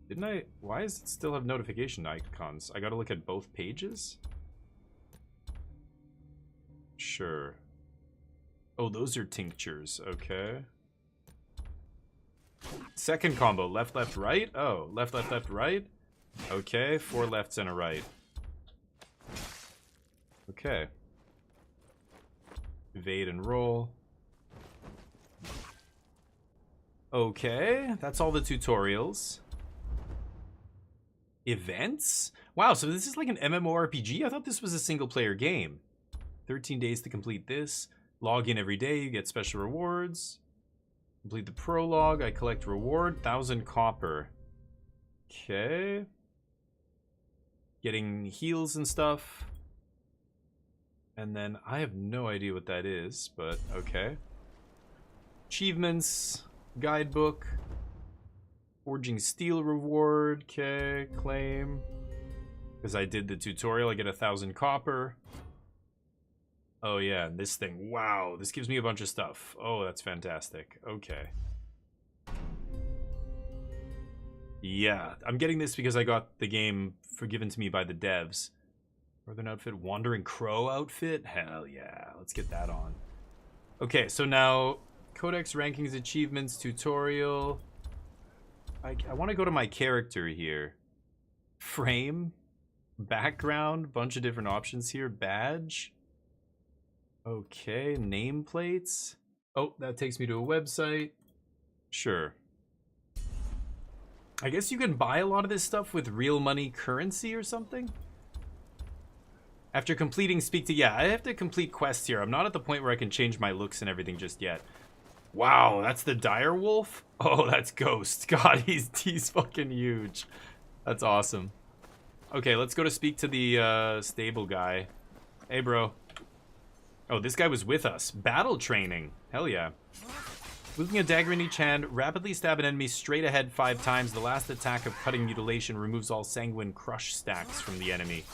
Didn't I? Why does it still have notification icons? I gotta look at both pages? Sure. Oh, those are tinctures. Okay. Second combo. Left, left, right. Oh, left, left, left, right. Okay. 4 lefts and a right. Okay. Evade and roll. Okay. That's all the tutorials. Events? Wow, so this is like an MMORPG? I thought this was a single-player game. 13 days to complete this. Log in every day, you get special rewards. Complete the prologue, I collect reward, 1,000 copper. Okay. Getting heals and stuff. And then, I have no idea what that is, but okay. Achievements, guidebook. Forging steel reward, okay, claim. Because I did the tutorial, I get 1,000 copper. Oh yeah, this thing, wow, this gives me a bunch of stuff. Oh, that's fantastic, okay. Yeah, I'm getting this because I got the game forgiven to me by the devs. Northern outfit, Wandering Crow outfit? Hell yeah, let's get that on. Okay, so now, Codex Rankings Achievements Tutorial. I want to go to my character here. Frame. Background. Bunch of different options here. Badge. Okay. Nameplates. Oh, that takes me to a website. Sure. I guess you can buy a lot of this stuff with real money currency or something? After completing speak to... Yeah, I have to complete quests here. I'm not at the point where I can change my looks and everything just yet. Wow, that's the dire wolf? Oh, that's Ghost. God, he's fucking huge. That's awesome. Okay, let's go to speak to the stable guy. Hey, bro. Oh, this guy was with us. Battle training. Hell yeah. Moving a dagger in each hand, rapidly stab an enemy straight ahead 5 times. The last attack of cutting mutilation removes all sanguine crush stacks from the enemy,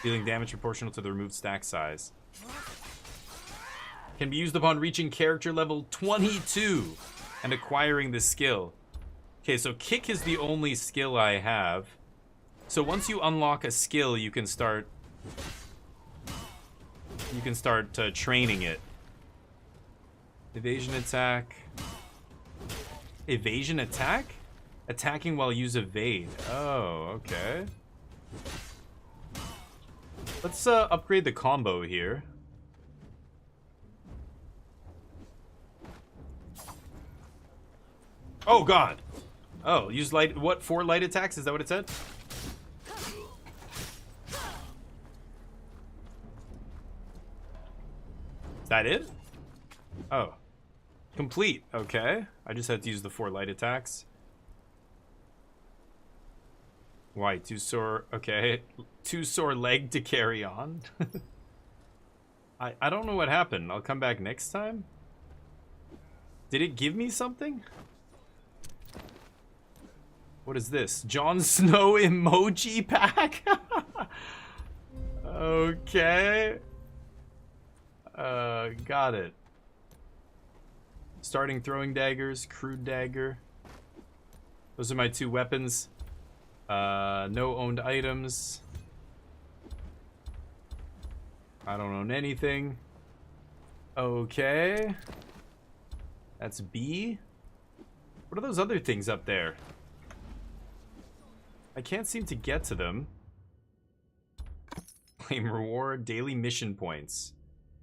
dealing damage proportional to the removed stack size. Can be used upon reaching character level 22 and acquiring the skill. Okay, so kick is the only skill I have. So once you unlock a skill, you can start training it. Evasion attack. Evasion attack? Attacking while use evade. Oh, okay. Let's upgrade the combo here. Oh god. Oh, use light. What, 4 light attacks? Is that what it said? Is that it? Oh. Complete. Okay. I just had to use the 4 light attacks. Why? 2 sore. Okay. 2 sore leg to carry on. I don't know what happened. I'll come back next time. Did it give me something? What is this? Jon Snow emoji pack? Okay. Got it. Starting throwing daggers, crude dagger. Those are my 2 weapons. No owned items. I don't own anything. Okay. That's B. What are those other things up there? I can't seem to get to them. Claim reward, daily mission points.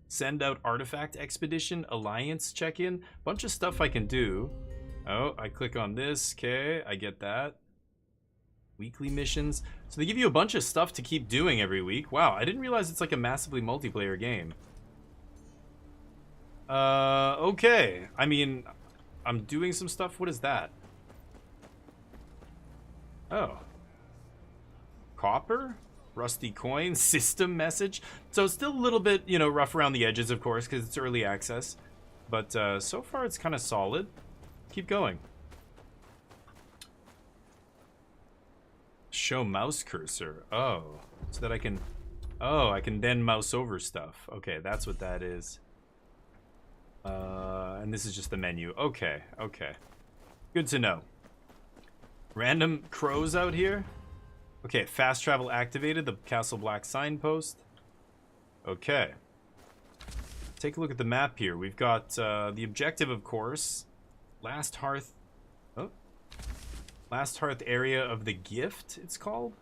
Send out artifact expedition, alliance check-in. Bunch of stuff I can do. Oh, I click on this. Okay, I get that. Weekly missions. So they give you a bunch of stuff to keep doing every week. Wow, I didn't realize it's like a massively multiplayer game. Okay. I mean, I'm doing some stuff. What is that? Oh. Copper? Rusty coin? System message? So it's still a little bit, you know, rough around the edges, of course, because it's early access. But so far it's kind of solid. Keep going. Show mouse cursor. Oh. So that I can... Oh, I can then mouse over stuff. Okay, that's what that is. And this is just the menu. Okay, okay. Good to know. Random crows out here. Okay, fast travel activated. The Castle Black signpost. Okay. Take a look at the map here. We've got the objective, of course. Last Hearth. Oh. Last Hearth area of the gift, it's called.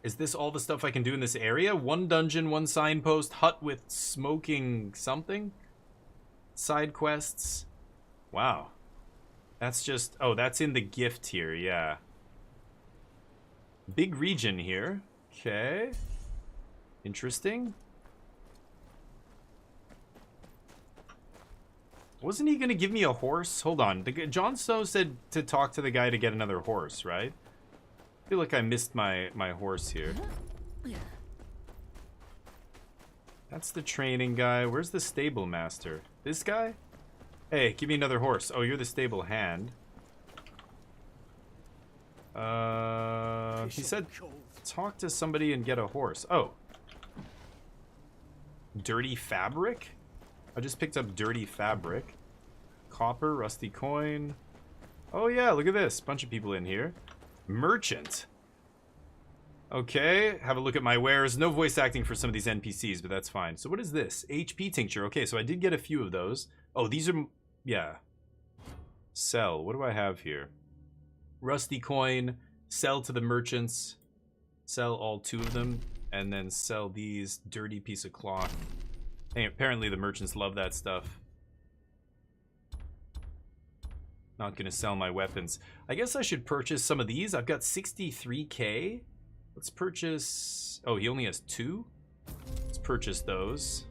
Is this all the stuff I can do in this area? One dungeon, one signpost, hut with smoking something? Side quests. Wow. That's just... Oh, that's in the gift here, yeah. Big region here. Okay. Interesting. Wasn't he going to give me a horse? Hold on. Jon Snow said to talk to the guy to get another horse, right? I feel like I missed my horse here. That's the training guy. Where's the stable master? This guy? Hey, give me another horse. Oh, you're the stable hand. He said talk to somebody and get a horse. Oh. Dirty fabric? I just picked up dirty fabric. Copper, rusty coin. Oh yeah, look at this. Bunch of people in here. Merchant. Okay, have a look at my wares. No voice acting for some of these NPCs, but that's fine. So what is this? HP tincture. Okay, so I did get a few of those. Oh, these are... Yeah. Sell. What do I have here? Rusty coin. Sell to the merchants. Sell all 2 of them. And then sell these. Dirty piece of cloth. Hey, apparently the merchants love that stuff. Not gonna sell my weapons. I guess I should purchase some of these. I've got 63k. Let's purchase... Oh, he only has 2? Let's purchase those.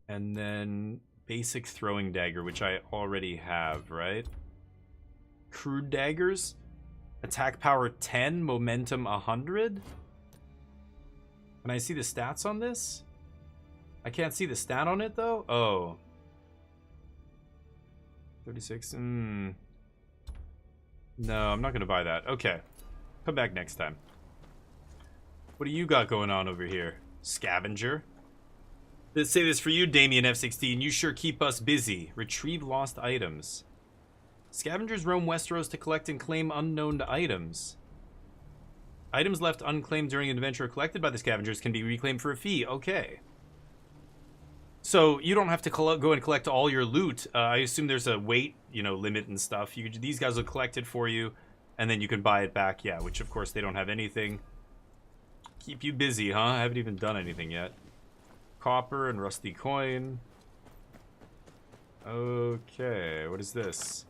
And then basic throwing dagger, which I already have, right? Crude daggers. Attack power 10, momentum 100. Can I see the stats on this? I can't see the stat on it, though? Oh. 36. No, I'm not going to buy that. Okay. Come back next time. What do you got going on over here? Scavenger? Let's say this for you, Damien F16. You sure keep us busy. Retrieve lost items. Scavengers roam Westeros to collect and claim unknown items. Items left unclaimed during an adventure collected by the scavengers can be reclaimed for a fee. Okay. So you don't have to go and collect all your loot. I assume there's a weight, you know, limit and stuff. These guys will collect it for you, and then you can buy it back. Yeah, which of course they don't have anything. Keep you busy, huh? I haven't even done anything yet. Copper and rusty coin. Okay, what is this?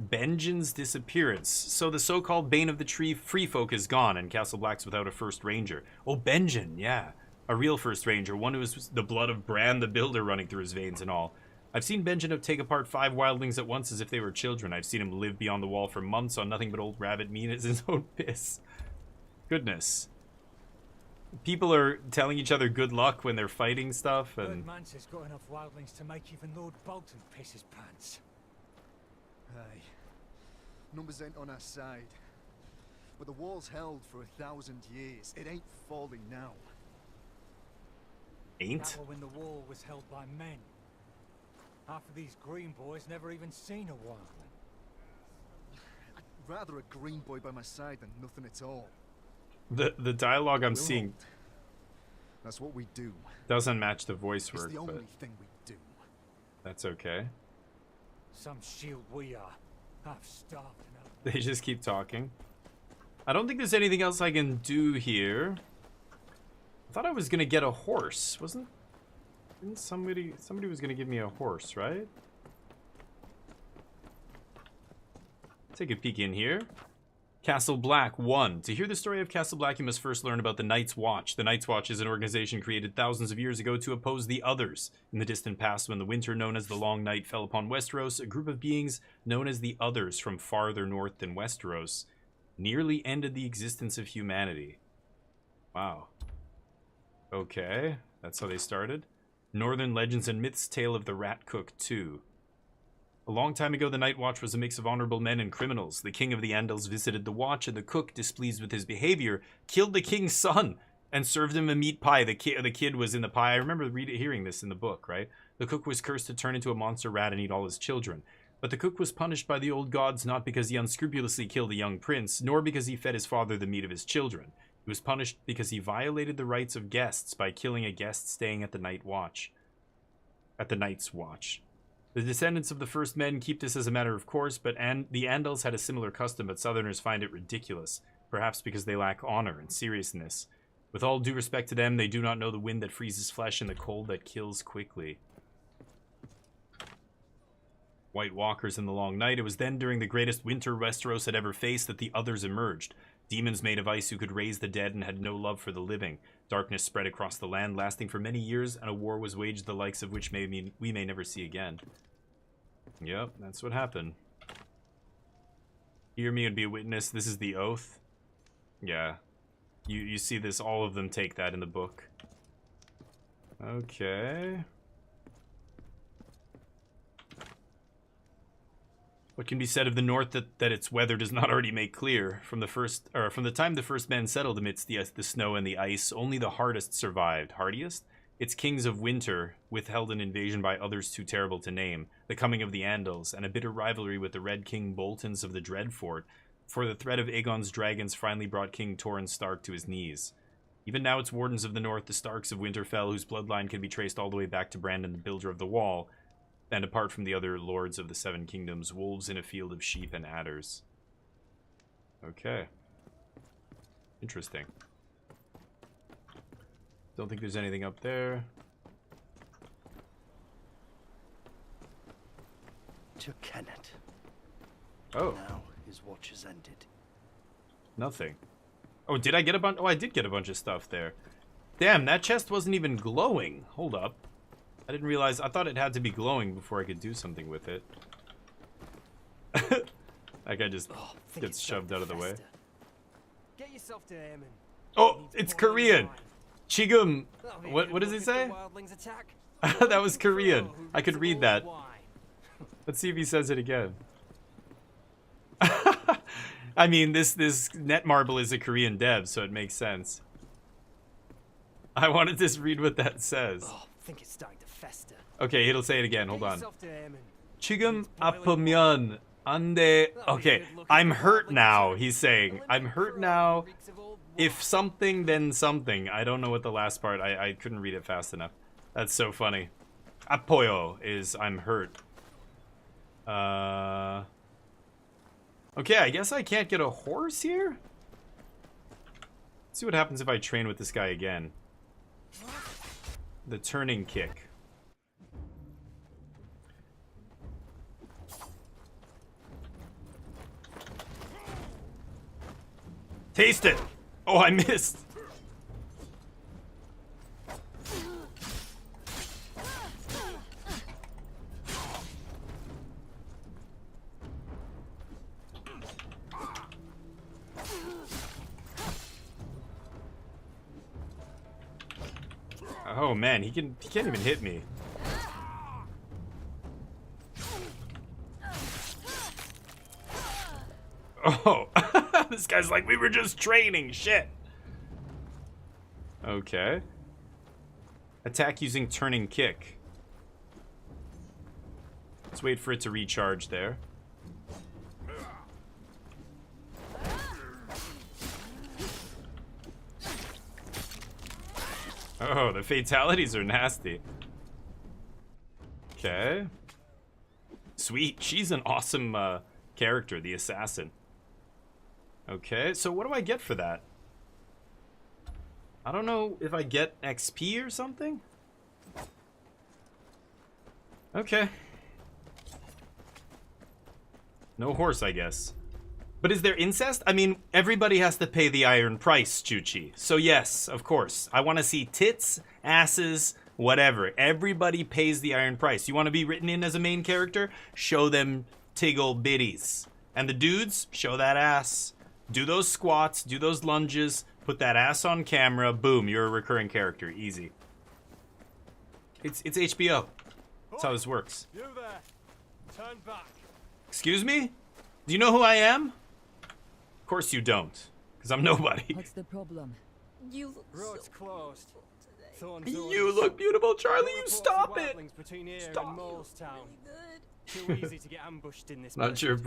Benjen's disappearance. So the so-called Bane of the Tree free folk is gone, and Castle Black's without a first ranger. Oh, Benjen, yeah. A real first ranger, one who has the blood of Bran the Builder running through his veins and all. I've seen Benjen take apart 5 wildlings at once as if they were children. I've seen him live beyond the wall for months on nothing but old rabbit meat as his own piss. Goodness. People are telling each other good luck when they're fighting stuff, and... Mance's got enough wildlings to make even Lord Bolton piss his pants. Aye. Numbers ain't on our side. But the wall's held for 1,000 years. It ain't falling now. Ain't? That when the wall was held by men. Half of these green boys never even seen a wildling. I'd rather a green boy by my side than nothing at all. The dialogue I'm seeing... That's what we do. Doesn't match the voice work, It's the only but thing we do. that's okay. Some shield we are. Half starved and They just keep talking. I don't think there's anything else I can do here. I thought I was gonna get a horse. Didn't somebody was gonna give me a horse, right? Take a peek in here. Castle Black 1. To hear the story of Castle Black, you must first learn about the Night's Watch. The Night's Watch is an organization created thousands of years ago to oppose the Others. In the distant past, when the winter known as the Long Night fell upon Westeros, a group of beings known as the Others from farther north than Westeros nearly ended the existence of humanity. Wow. Okay, that's how they started. Northern Legends and Myths Tale of the Rat Cook 2. A long time ago, the Night Watch was a mix of honorable men and criminals. The king of the Andals visited the watch, and the cook, displeased with his behavior, killed the king's son and served him a meat pie. The kid was in the pie. I remember hearing this in the book, right? The cook was cursed to turn into a monster rat and eat all his children. But the cook was punished by the old gods not because he unscrupulously killed a young prince, nor because he fed his father the meat of his children. He was punished because he violated the rights of guests by killing a guest staying at the Night Watch. At the Night's Watch. The descendants of the first men keep this as a matter of course, but the Andals had a similar custom, but Southerners find it ridiculous, perhaps because they lack honor and seriousness. With all due respect to them, they do not know the wind that freezes flesh and the cold that kills quickly. White Walkers in the Long Night. It was then, during the greatest winter Westeros had ever faced, that the Others emerged. Demons made of ice who could raise the dead and had no love for the living. Darkness spread across the land, lasting for many years, and a war was waged the likes of which we may never see again. Yep, that's what happened. Hear me and be a witness. This is the oath. Yeah. You see this, all of them take that in the book. Okay. What can be said of the North that its weather does not already make clear? From the time the first men settled amidst the snow and the ice, only the hardest survived. Hardiest? Its kings of winter withheld an invasion by others too terrible to name, the coming of the Andals, and a bitter rivalry with the Red King Boltons of the Dreadfort, for the threat of Aegon's dragons finally brought King Torrhen Stark to his knees. Even now its wardens of the North, the Starks of Winterfell, whose bloodline can be traced all the way back to Brandon the Builder of the Wall, and apart from the other lords of the Seven Kingdoms, wolves in a field of sheep and adders. Okay. Interesting. Don't think there's anything up there. To Kennet. Oh. Now his watch has ended. Nothing. Oh, did I get a bunch? Oh, I did get a bunch of stuff there. Damn, that chest wasn't even glowing. Hold up. I didn't realize. I thought it had to be glowing before I could do something with it. That guy just gets shoved out of the way. Get yourself to Aemon. Oh, it's Korean. Chigum. What does he say? That was Korean. I could read that. Let's see if he says it again. I mean, this Netmarble is a Korean dev, so it makes sense. I wanted to just read what that says. I think it's starting to fester. Okay, it'll say it again. Hold on. Chigum 아프면 안 돼. Okay, I'm hurt now, he's saying. I'm hurt now. If something, then something. I don't know what the last part, I couldn't read it fast enough. That's so funny. Apoyo is I'm hurt. Okay, I guess I can't get a horse here? Let's see what happens if I train with this guy again. The turning kick. Taste it! Oh, I missed! Oh man, he can't even hit me. Oh, this guy's like, we were just training, shit. Okay. Attack using turning kick. Let's wait for it to recharge there. Oh, the fatalities are nasty. Okay. Sweet. She's an awesome character, the assassin. Okay, so what do I get for that? I don't know if I get XP or something. Okay. No horse, I guess. But is there incest? I mean, everybody has to pay the iron price, Chuchi. So yes, of course. I want to see tits, asses, whatever. Everybody pays the iron price. You want to be written in as a main character? Show them tiggle bitties. And the dudes, show that ass. Do those squats, do those lunges, put that ass on camera, boom, you're a recurring character. Easy. It's HBO. That's how this works. You there. Turn back. Excuse me? Do you know who I am? Of course you don't, because I'm nobody. What's the problem? You look Road's closed. You look beautiful, Charlie. You stop it. Between here Stop. and Molestown. Too easy to get ambushed in this. Not sure if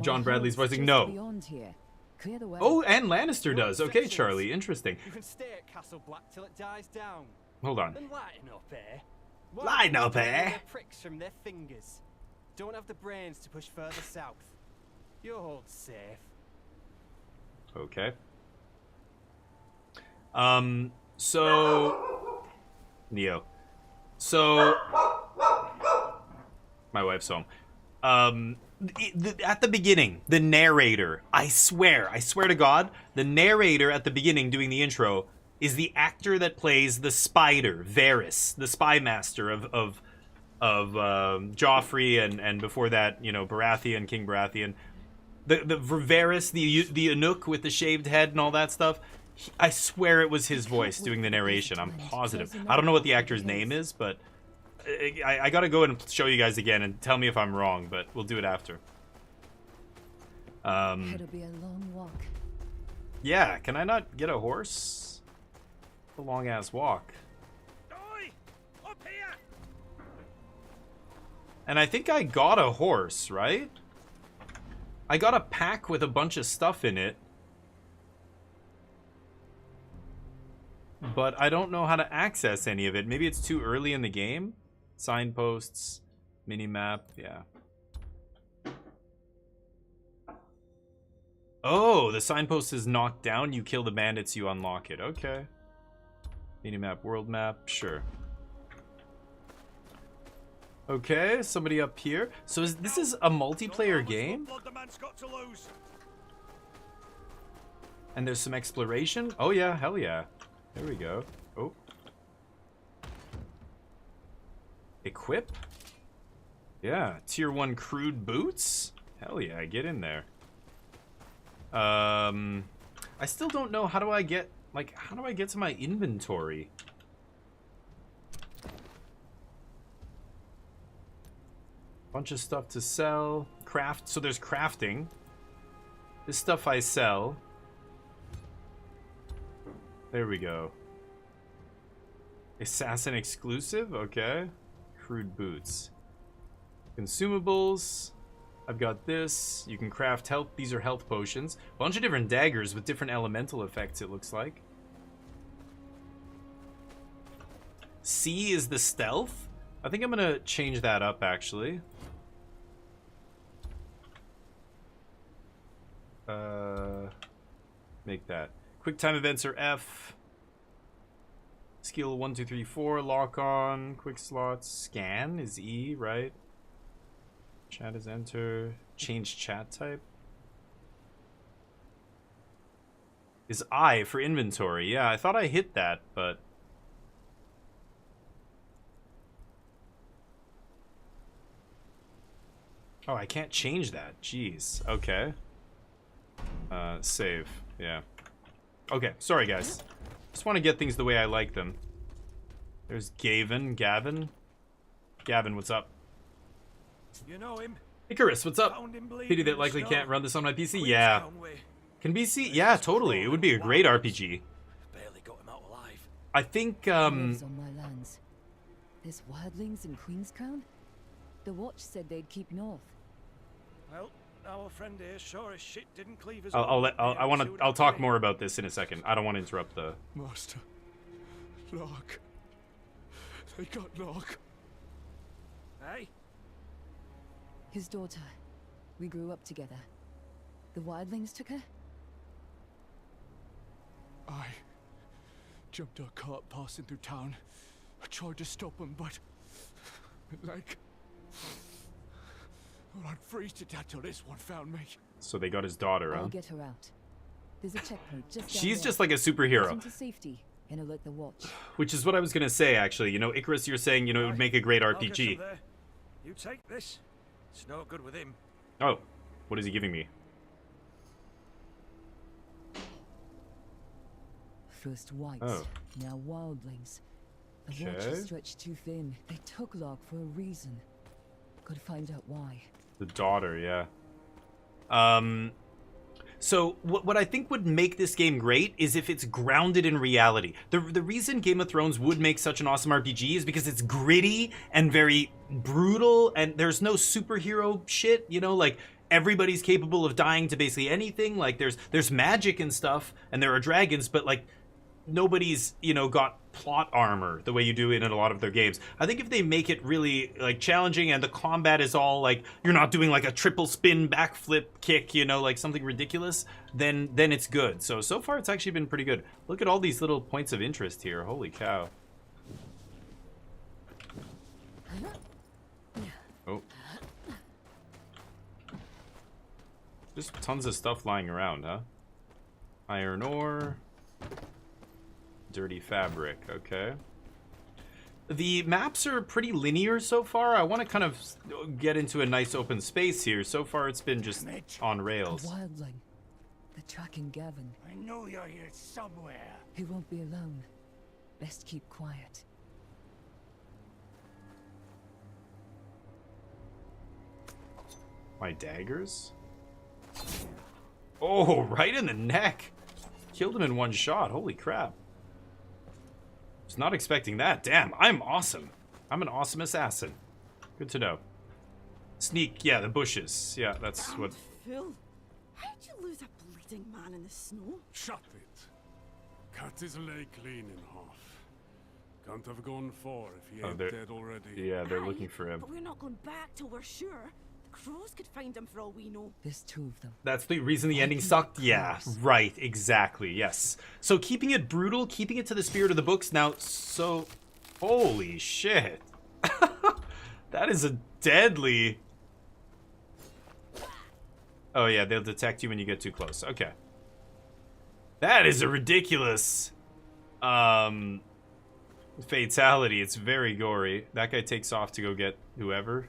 John Bradley's voicing. Just No. beyond here. Clear the way. Oh, and Lannister does. Okay, Charlie. Interesting. You can stay at Castle Black till it dies down. Hold on. And lighten up, eh? Lighten up, eh? The pricks from their fingers. Don't have the brains to push further south. You'll hold safe. Okay. So Neo. So my wife's home. At the beginning, the narrator, I swear to God, the narrator at the beginning doing the intro is the actor that plays the spider, Varys, the spy master of Joffrey and before that, you know, Baratheon, King Baratheon. The Varys, the Anuk with the shaved head and all that stuff. I swear it was his voice doing the narration. I'm positive. I don't know what the actor's name is, but I gotta go and show you guys again and tell me if I'm wrong, but we'll do it after. It'll be a long walk. Yeah, can I not get a horse? A long ass walk. Oi! Up here! And I think I got a horse, right? I got a pack with a bunch of stuff in it. But I don't know how to access any of it. Maybe it's too early in the game. Signposts, minimap, yeah. Oh, the signpost is knocked down. You kill the bandits, you unlock it. Okay. Minimap, world map, sure. Okay, somebody up here. So this is a multiplayer game? And there's some exploration? Oh yeah, hell yeah. There we go. Oh. Equip? Yeah, tier 1 crude boots? Hell yeah, get in there. I still don't know how do I get to my inventory? Bunch of stuff to sell. Craft, so there's crafting. This stuff I sell. There we go. Assassin exclusive, okay. Crude boots. Consumables. I've got this. You can craft health. These are health potions. Bunch of different daggers with different elemental effects, it looks like. C is the stealth. I think I'm gonna change that up, actually. Make that. Quick time events are F. Skill 1, 2, 3, 4. Lock on. Quick slots. Scan is E, right? Chat is enter. Change chat type. Is I for inventory. Yeah, I thought I hit that, but... Oh, I can't change that. Jeez. Okay. Save. Yeah. Okay, sorry guys. Just want to get things the way I like them. There's Gavin. Gavin, what's up? You know him? Icarus, what's up? Pity that likely can't run this on my PC. Yeah. Can PC? Yeah, totally. It would be a great RPG. Barely got him out alive. I think, Lives on my lands. There's wildlings in Queenscrown? The Watch said they'd keep north. Well, our friend here sure as shit didn't cleave his I'll talk more about this in a second. I don't want to interrupt the... Master. Locke. They got Locke. Hey? His daughter. We grew up together. The wildlings took her? I jumped a cart passing through town. I tried to stop him, but my leg. Well, I'd freeze to death till this one found me. So they got his daughter, huh? I'll get her out. There's a checkpoint just down She's there. just like a superhero. Get into safety and alert the watch. Which is what I was gonna say, actually. You know, Icarus, you're saying, you know, it would make a great I'll get RPG. him there. You take this. It's no good with him. Oh, what is he giving me? First whites, Oh. now wildlings. The watch Okay. is stretched too thin. They took Lark for a reason. Gotta find out why. The daughter, yeah. So what I think would make this game great is if it's grounded in reality. The reason Game of Thrones would make such an awesome RPG is because it's gritty and very brutal, and there's no superhero shit, you know, like everybody's capable of dying to basically anything. Like there's magic and stuff, and there are dragons, but like nobody's, you know, got plot armor the way you do it in a lot of their games. I think if they make it really like challenging and the combat is all like you're not doing like a triple spin backflip kick, you know, like something ridiculous, then it's good. So far it's actually been pretty good. Look at all these little points of interest here. Holy cow. Oh. Just tons of stuff lying around, huh? Iron ore. Dirty fabric, okay. The maps are pretty linear so far. I want to kind of get into a nice open space here. So far it's been just on A rails. wildling. They're tracking Gavin. I know you're here somewhere. He won't be alone. Best keep quiet. My daggers? Oh, right in the neck. Killed him in one shot. Holy crap. Was not expecting that. Damn, I'm awesome. I'm an awesome assassin. Good to know. Sneak, yeah, the bushes. Yeah, that's what... Fool. How'd you lose a bleeding man in the snow? Shut it. Cut his leg clean in half. Can't have gone far if he Oh, ain't they're- dead already. Yeah, they're looking for him. But we're not going back till we're sure. The crows could find him for all we know. There's two of them. That's the reason the ending sucked? Yeah, right, exactly, yes. So keeping it brutal, keeping it to the spirit of the books. Now, so... Holy shit. That is a deadly... Oh yeah, they'll detect you when you get too close. Okay. That is a ridiculous... fatality. It's very gory. That guy takes off to go get whoever.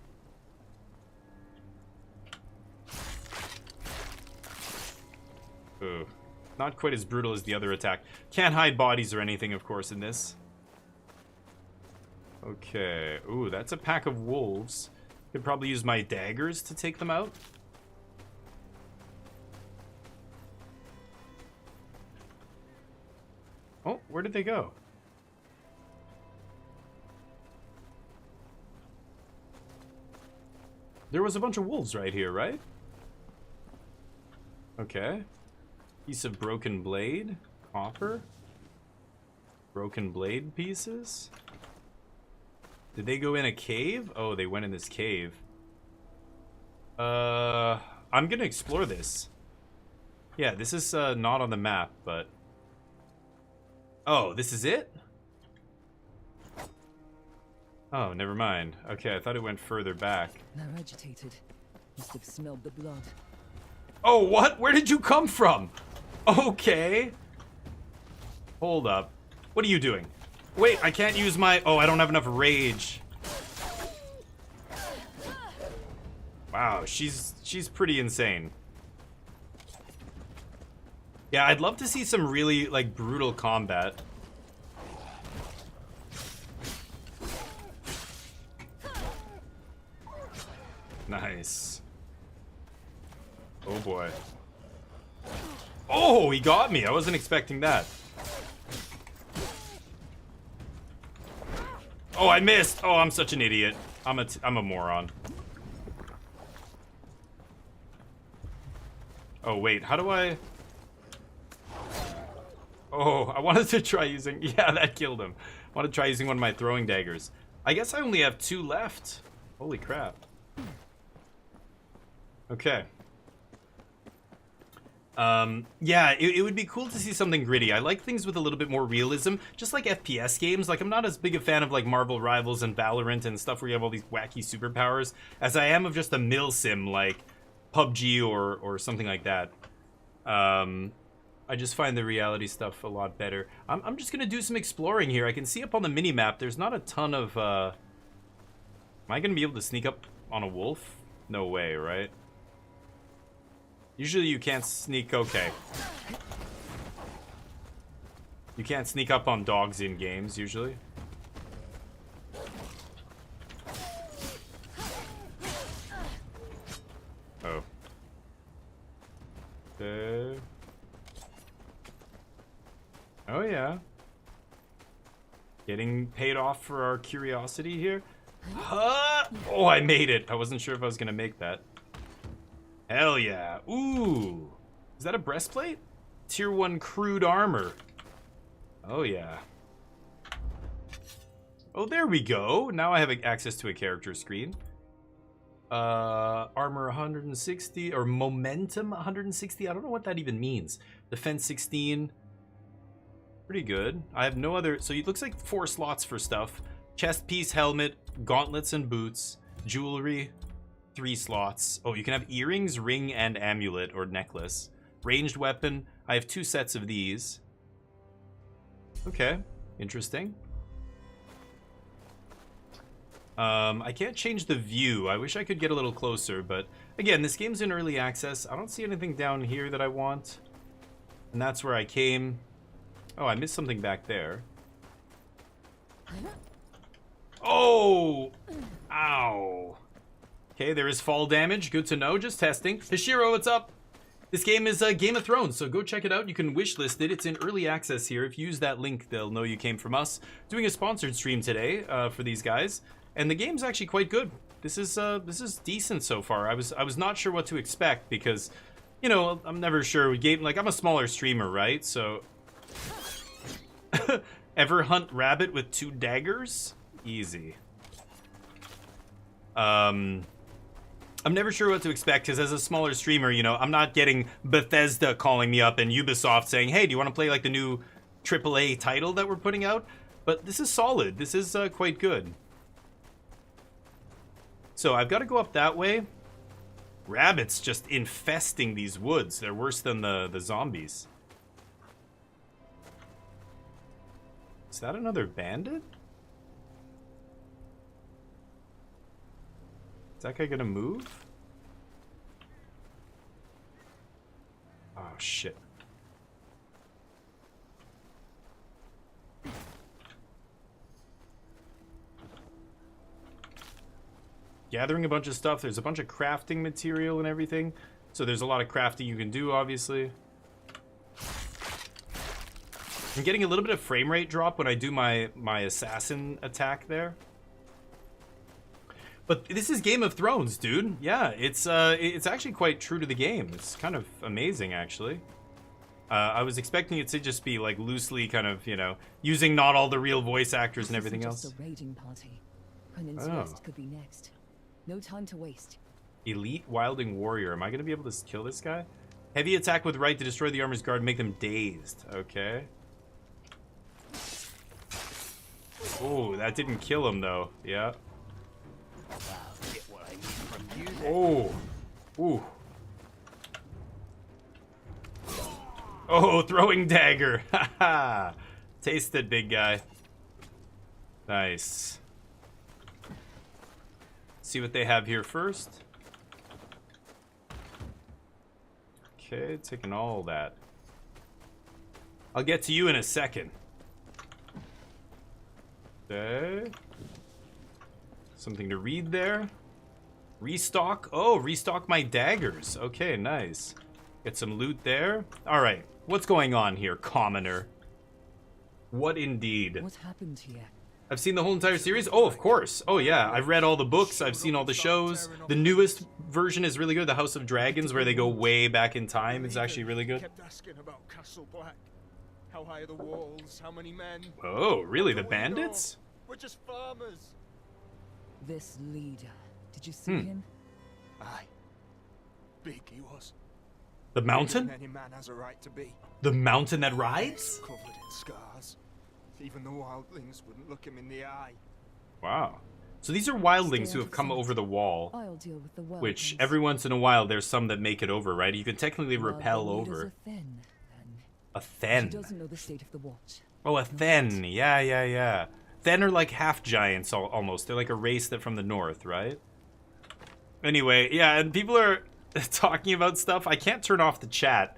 Ooh. Not quite as brutal as the other attack. Can't hide bodies or anything, of course, in this. Okay. Ooh, that's a pack of wolves. Could probably use my daggers to take them out. Oh, where did they go? There was a bunch of wolves right here, right? Okay. Piece of broken blade. Copper. Broken blade pieces. Did they go in a cave? Oh, they went in this cave. I'm gonna explore this. Yeah, this is not on the map, but... Oh, this is it? Oh, never mind. Okay, I thought it went further back. They're agitated. Must have smelled the blood. Oh, what? Where did you come from? Okay. Hold up. What are you doing? Wait, I can't use my... Oh, I don't have enough rage. Wow, she's pretty insane. Yeah, I'd love to see some really, like, brutal combat. Nice. Oh, boy. Oh, he got me. I wasn't expecting that. Oh, I missed. Oh, I'm such an idiot. I'm a moron. Oh, wait. How do I... Oh, I wanted to try using... Yeah, that killed him. I want to try using one of my throwing daggers. I guess I only have 2 left. Holy crap. Okay. Yeah, it would be cool to see something gritty. I like things with a little bit more realism, just like FPS games. Like, I'm not as big a fan of like Marvel Rivals and Valorant and stuff where you have all these wacky superpowers as I am of just a mill sim like PUBG or something like that. I just find the reality stuff a lot better. I'm just gonna do some exploring here. I can see up on the mini-map there's not a ton of am I gonna be able to sneak up on a wolf? No way, right? Usually you can't sneak, okay. You can't sneak up on dogs in games, usually. Oh. Okay. Oh yeah. Getting paid off for our curiosity here. Oh, I made it. I wasn't sure if I was gonna make that. Hell yeah. Ooh. Is that a breastplate? Tier 1 crude armor. Oh yeah. Oh, there we go. Now I have access to a character screen. Armor 160 or momentum 160. I don't know what that even means. Defense 16. Pretty good. I have no other, so it looks like 4 slots for stuff. Chest piece, helmet, gauntlets and boots, jewelry, 3 slots. Oh, you can have earrings, ring, and amulet or necklace. Ranged weapon. I have 2 sets of these. Okay, interesting. I can't change the view. I wish I could get a little closer, but again, this game's in early access. I don't see anything down here that I want. And that's where I came. Oh, I missed something back there. Oh! Ow. Okay, there is fall damage. Good to know. Just testing. Hishiro, what's up? This game is Game of Thrones, so go check it out. You can wishlist it. It's in early access here. If you use that link, they'll know you came from us. Doing a sponsored stream today for these guys, and the game's actually quite good. This is decent so far. I was not sure what to expect because, you know, I'm never sure with game. Like, I'm a smaller streamer, right? So, ever hunt rabbit with 2 daggers? Easy. I'm never sure what to expect because as a smaller streamer, you know, I'm not getting Bethesda calling me up and Ubisoft saying, hey, do you want to play like the new AAA title that we're putting out? But this is solid. This is quite good. So I've got to go up that way. Rabbits just infesting these woods. They're worse than the zombies. Is that another bandit? Is that guy gonna move? Oh, shit. Gathering a bunch of stuff. There's a bunch of crafting material and everything. So there's a lot of crafting you can do, obviously. I'm getting a little bit of frame rate drop when I do my assassin attack there. But this is Game of Thrones, dude. Yeah, it's actually quite true to the game. It's kind of amazing, actually. I was expecting it to just be like loosely kind of, you know, using not all the real voice actors and everything else. Just a raiding party. Brennan's Rest could be next. No time to waste. Elite Wilding Warrior. Am I going to be able to kill this guy? Heavy attack with right to destroy the armor's guard and make them dazed. Okay. Oh, that didn't kill him, though. Yeah. Oh. Ooh. Oh, throwing dagger. Haha. Taste it, big guy. Nice. See what they have here first. Okay, taking all that. I'll get to you in a second. Okay. Something to read there. Restock. Oh, restock my daggers. Okay, nice. Get some loot there. All right. What's going on here, commoner? What indeed? What happened here? I've seen the whole entire series. Oh, of course. Oh, yeah. I've read all the books. I've seen all the shows. The newest version is really good. The House of Dragons, where they go way back in time, is actually really good. Kept asking about Castle Black. How high are the walls? How many men? Oh, really? The bandits? We're just farmers. This leader. Did you see him? Aye. Big he was. The mountain? Any man has a right to be. The mountain that rides? Covered in scars. Even the wildlings wouldn't look him in the eye. Wow. So these are wildlings who have come over the wall. I'll deal with the wildlings. Which every once in a while there's some that make it over, right? You can technically Well, rappel the leader's over. A Then. A Then. She doesn't know the state of the watch. Oh, a Then. Yeah. Then are like half giants almost. They're like a race that from the north, right? Anyway, yeah, and people are talking about stuff. I can't turn off the chat,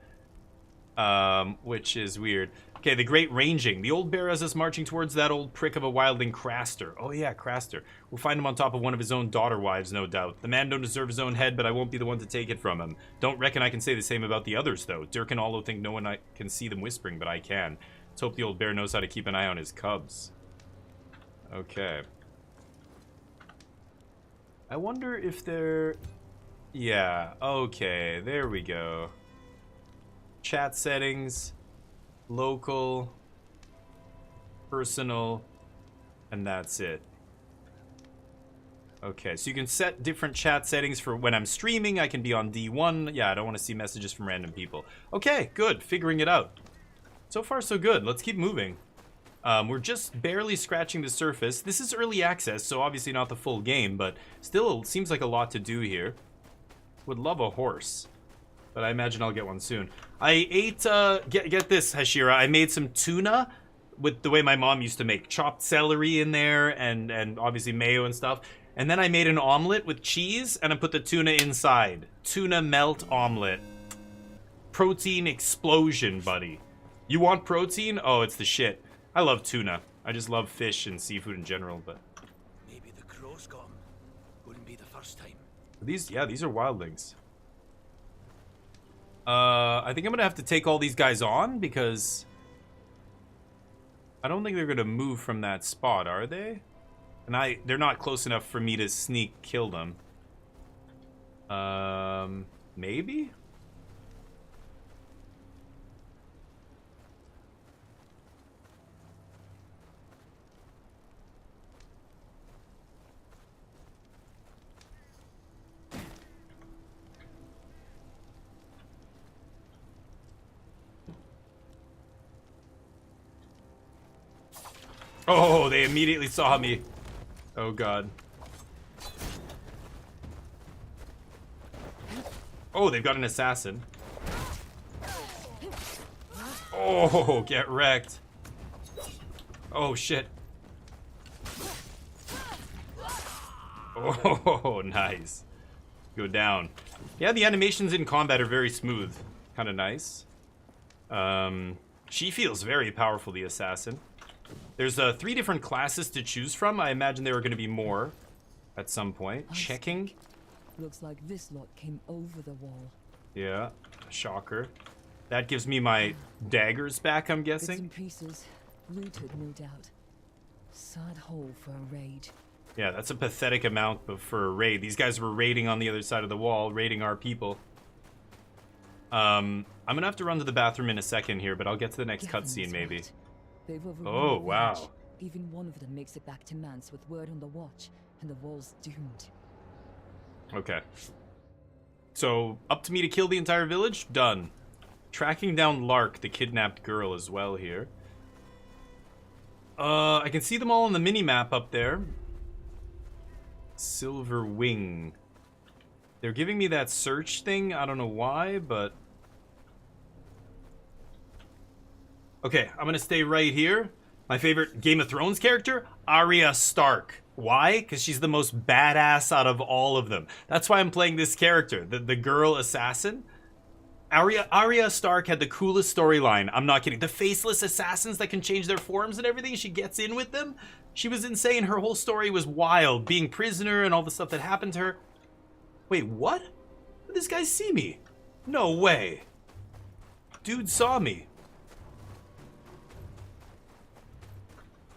which is weird. Okay, the Great Ranging. The old bear has us marching towards that old prick of a wildling, Craster. Oh yeah, Craster. We'll find him on top of one of his own daughter wives, no doubt. The man don't deserve his own head, but I won't be the one to take it from him. Don't reckon I can say the same about the others, though. Dirk and Allo think no one can see them whispering, but I can. Let's hope the old bear knows how to keep an eye on his cubs. Okay. I wonder if they're... Yeah, okay, there we go. Chat settings, local, personal, and that's it. Okay, so you can set different chat settings for when I'm streaming. I can be on D1. Yeah, I don't want to see messages from random people. Okay, good, figuring it out. So far, so good. Let's keep moving. We're just barely scratching the surface. This is early access, so obviously not the full game, but still seems like a lot to do here. Would love a horse, but I imagine I'll get one soon. I ate, get this, Hashira. I made some tuna with the way my mom used to make. Chopped celery in there and obviously mayo and stuff. And then I made an omelet with cheese and I put the tuna inside. Tuna melt omelet. Protein explosion, buddy. You want protein? Oh, it's the shit. I love tuna. I just love fish and seafood in general, but... Maybe the crow's got him. Wouldn't be the first time. These are wildlings. I think I'm gonna have to take all these guys on because... I don't think they're gonna move from that spot, are they? And they're not close enough for me to sneak kill them. Maybe? Oh, they immediately saw me. Oh, God. Oh, they've got an assassin. Oh, get wrecked. Oh, shit. Oh, nice. Go down. Yeah, the animations in combat are very smooth. Kind of nice. She feels very powerful, the assassin. There's 3 different classes to choose from. I imagine there are going to be more at some point. Checking. Looks like this lot came over the wall. Yeah, shocker. That gives me my daggers back, I'm guessing. Bits and pieces, looted, no doubt. Sad hole for a raid. Yeah, that's a pathetic amount for a raid. These guys were raiding on the other side of the wall, raiding our people. I'm gonna have to run to the bathroom in a second here, but I'll get to the next cutscene maybe. Oh, wow. Even one of them makes it back to Mance with word on the watch, and the wall's doomed. Okay. So, up to me to kill the entire village? Done. Tracking down Lark, the kidnapped girl, as well here. I can see them all on the mini-map up there. Silver Wing. They're giving me that search thing. I don't know why, but... Okay, I'm gonna stay right here. My favorite Game of Thrones character, Arya Stark. Why? Because she's the most badass out of all of them. That's why I'm playing this character, the girl assassin. Arya Stark had the coolest storyline. I'm not kidding. The faceless assassins that can change their forms and everything, she gets in with them. She was insane. Her whole story was wild. Being prisoner and all the stuff that happened to her. Wait, what? Did this guy see me? No way. Dude saw me.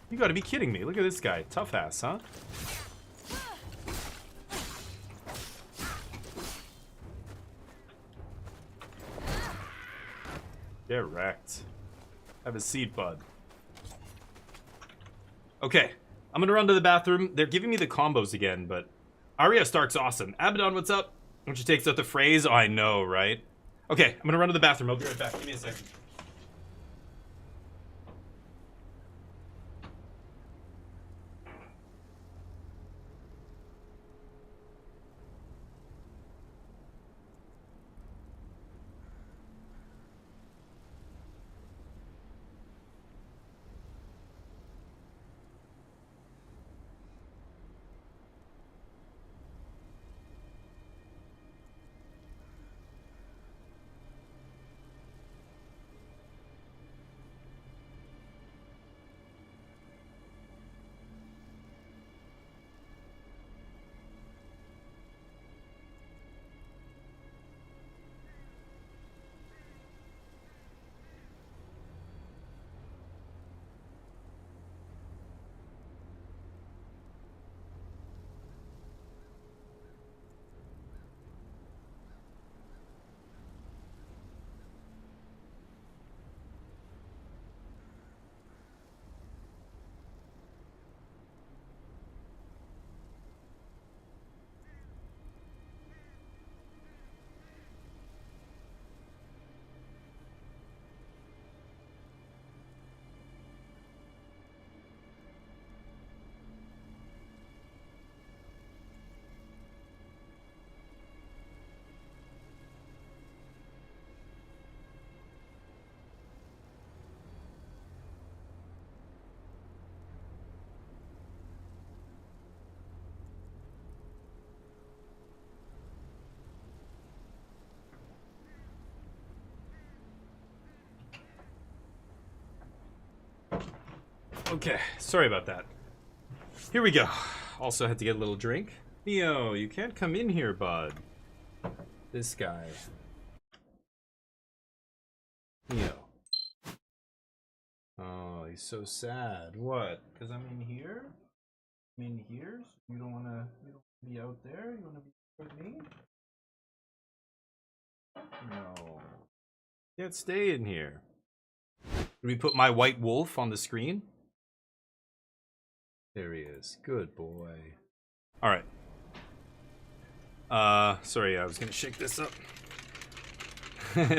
You gotta be kidding me. Look at this guy. Tough ass, huh? Get wrecked. Have a seat, bud. Okay. I'm gonna run to the bathroom. They're giving me the combos again, but... Arya Stark's awesome. Abaddon, what's up? When she takes out the phrase, oh, I know, right? Okay, I'm gonna run to the bathroom. I'll be right back. Give me a second. Okay, sorry about that. Here we go. Also had to get a little drink. Neo, you can't come in here, bud. This guy. Neo. Oh, he's so sad. What? Because I'm in here? I'm in here? So you don't wanna be out there? You wanna be with me? No. Can't stay in here. Can we put my white wolf on the screen? There he is. Good boy. Alright. Sorry, I was gonna shake this up.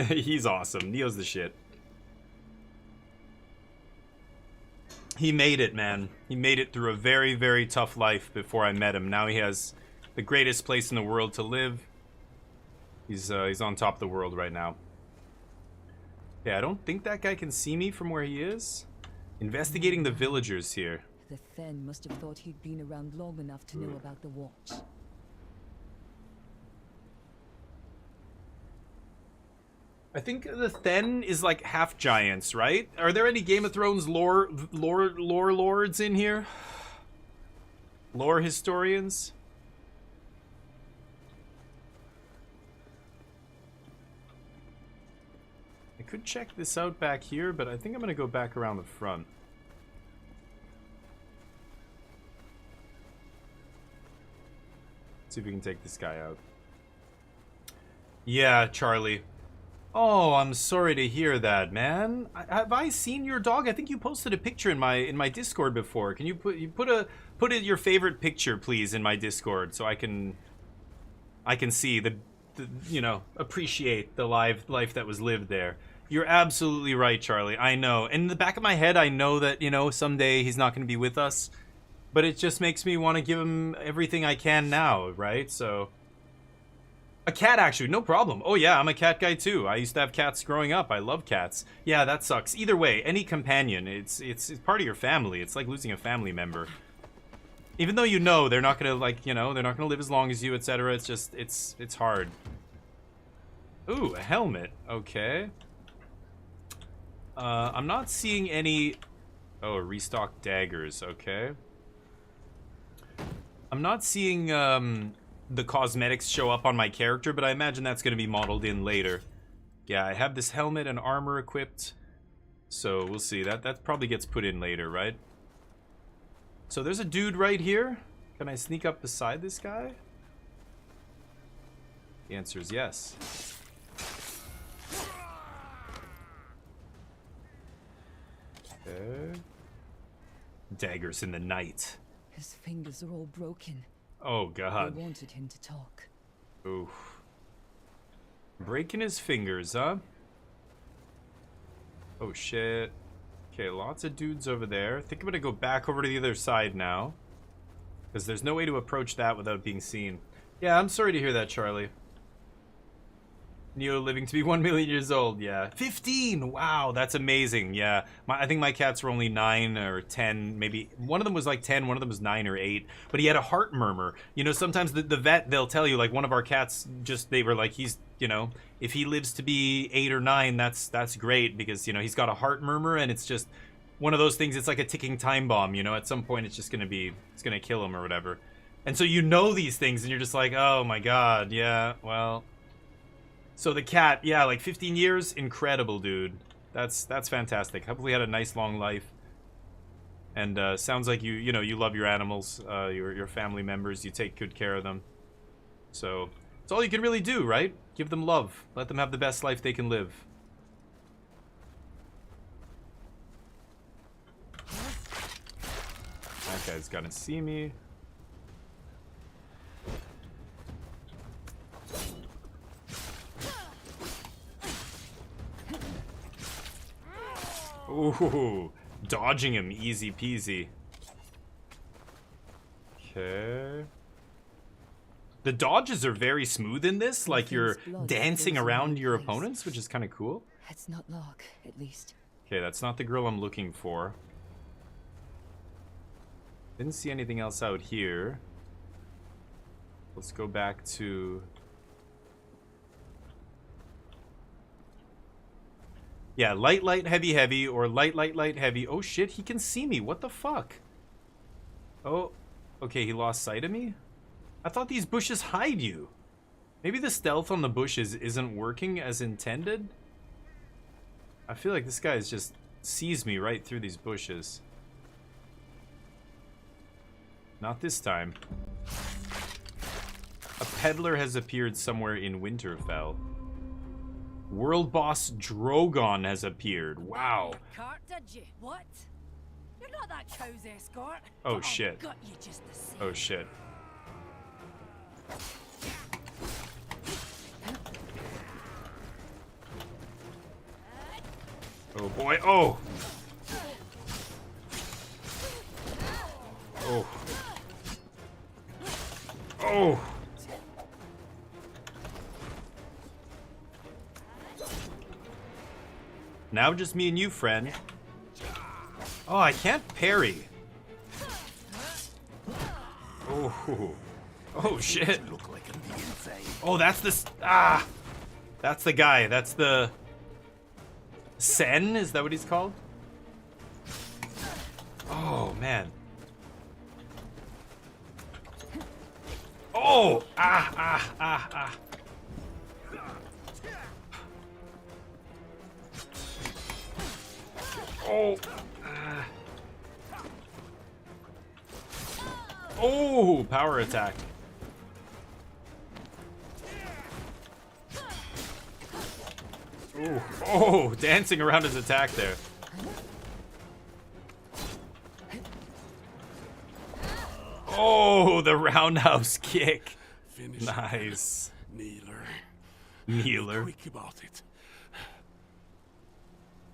He's awesome. Neo's the shit. He made it, man. He made it through a very, very tough life before I met him. Now he has the greatest place in the world to live. He's on top of the world right now. Yeah, I don't think that guy can see me from where he is. Investigating the villagers here. The Fen must have thought he'd been around long enough to know about the watch. I think the Then is like half giants, right? Are there any Game of Thrones lore lords in here? Lore historians? I could check this out back here, but I think I'm gonna go back around the front. See if we can take this guy out. Yeah, Charlie. Oh, I'm sorry to hear that, man. Have I seen your dog? I think you posted a picture in my Discord before. Can you put your favorite picture, please, in my Discord so I can see the you know, appreciate the life that was lived there. You're absolutely right, Charlie. I know. In the back of my head, I know that, you know, someday he's not going to be with us. But it just makes me want to give him everything I can now, right? So, a cat, actually, no problem. Oh yeah, I'm a cat guy too. I used to have cats growing up. I love cats. Yeah, that sucks. Either way, any companion, it's part of your family. It's like losing a family member. Even though you know they're not gonna, like, you know, they're not gonna live as long as you, etc. It's just, it's hard. Ooh, a helmet. Okay. I'm not seeing any. Oh, restock daggers. Okay. I'm not seeing the cosmetics show up on my character, but I imagine that's going to be modeled in later. Yeah, I have this helmet and armor equipped, so we'll see. That probably gets put in later, right? So there's a dude right here. Can I sneak up beside this guy? The answer is yes. Okay. Daggers in the night. His fingers are all broken. Oh god. I wanted him to talk. Oof. Breaking his fingers, huh? Oh shit. Okay, lots of dudes over there. I think I'm gonna go back over to the other side now. Because there's no way to approach that without being seen. Yeah, I'm sorry to hear that, Charlie. Neo living to be 1 million years old, yeah. 15! Wow, that's amazing, yeah. I think my cats were only 9 or 10, maybe. One of them was like 10, one of them was 9 or 8. But he had a heart murmur. You know, sometimes the vet, they'll tell you, like, one of our cats just, they were like, he's, you know, if he lives to be 8 or 9, that's great. Because, you know, he's got a heart murmur, and it's just one of those things, it's like a ticking time bomb, you know? At some point, it's just gonna be, it's gonna kill him or whatever. And so you know these things, and you're just like, oh my god, yeah, well... So the cat, yeah, like 15 years, incredible, dude. That's fantastic. Hopefully had a nice long life. And sounds like you know, you love your animals, your family members, you take good care of them. So it's all you can really do, right? Give them love. Let them have the best life they can live. That guy's gonna see me. Ooh, dodging him, easy peasy. Okay. The dodges are very smooth in this, like you're dancing around your opponents, which is kind of cool. Let's not lock, at least. Okay, that's not the girl I'm looking for. Didn't see anything else out here. Let's go back to... Yeah, light, light, heavy, heavy, or light, light, light, heavy. Oh shit, he can see me. What the fuck? Oh, okay, he lost sight of me? I thought these bushes hide you. Maybe the stealth on the bushes isn't working as intended? I feel like this guy just sees me right through these bushes. Not this time. A peddler has appeared somewhere in Winterfell. World boss Drogon has appeared. Wow. Cart, did you? What? You're not that cow's escort. Oh But shit. I'll gut you just the same. Oh shit. Oh boy. Oh. Oh. Oh. Now just me and you, friend. Oh, I can't parry. Oh. Oh shit. Oh, that's this. Ah. That's the guy. That's the Sen. Is that what he's called? Oh man. Oh. Ah. Ah. Ah. Ah. Oh. Oh, power attack. Oh, oh, dancing around his attack there. Oh, the roundhouse kick. Nice. Kneeler. Quick about it.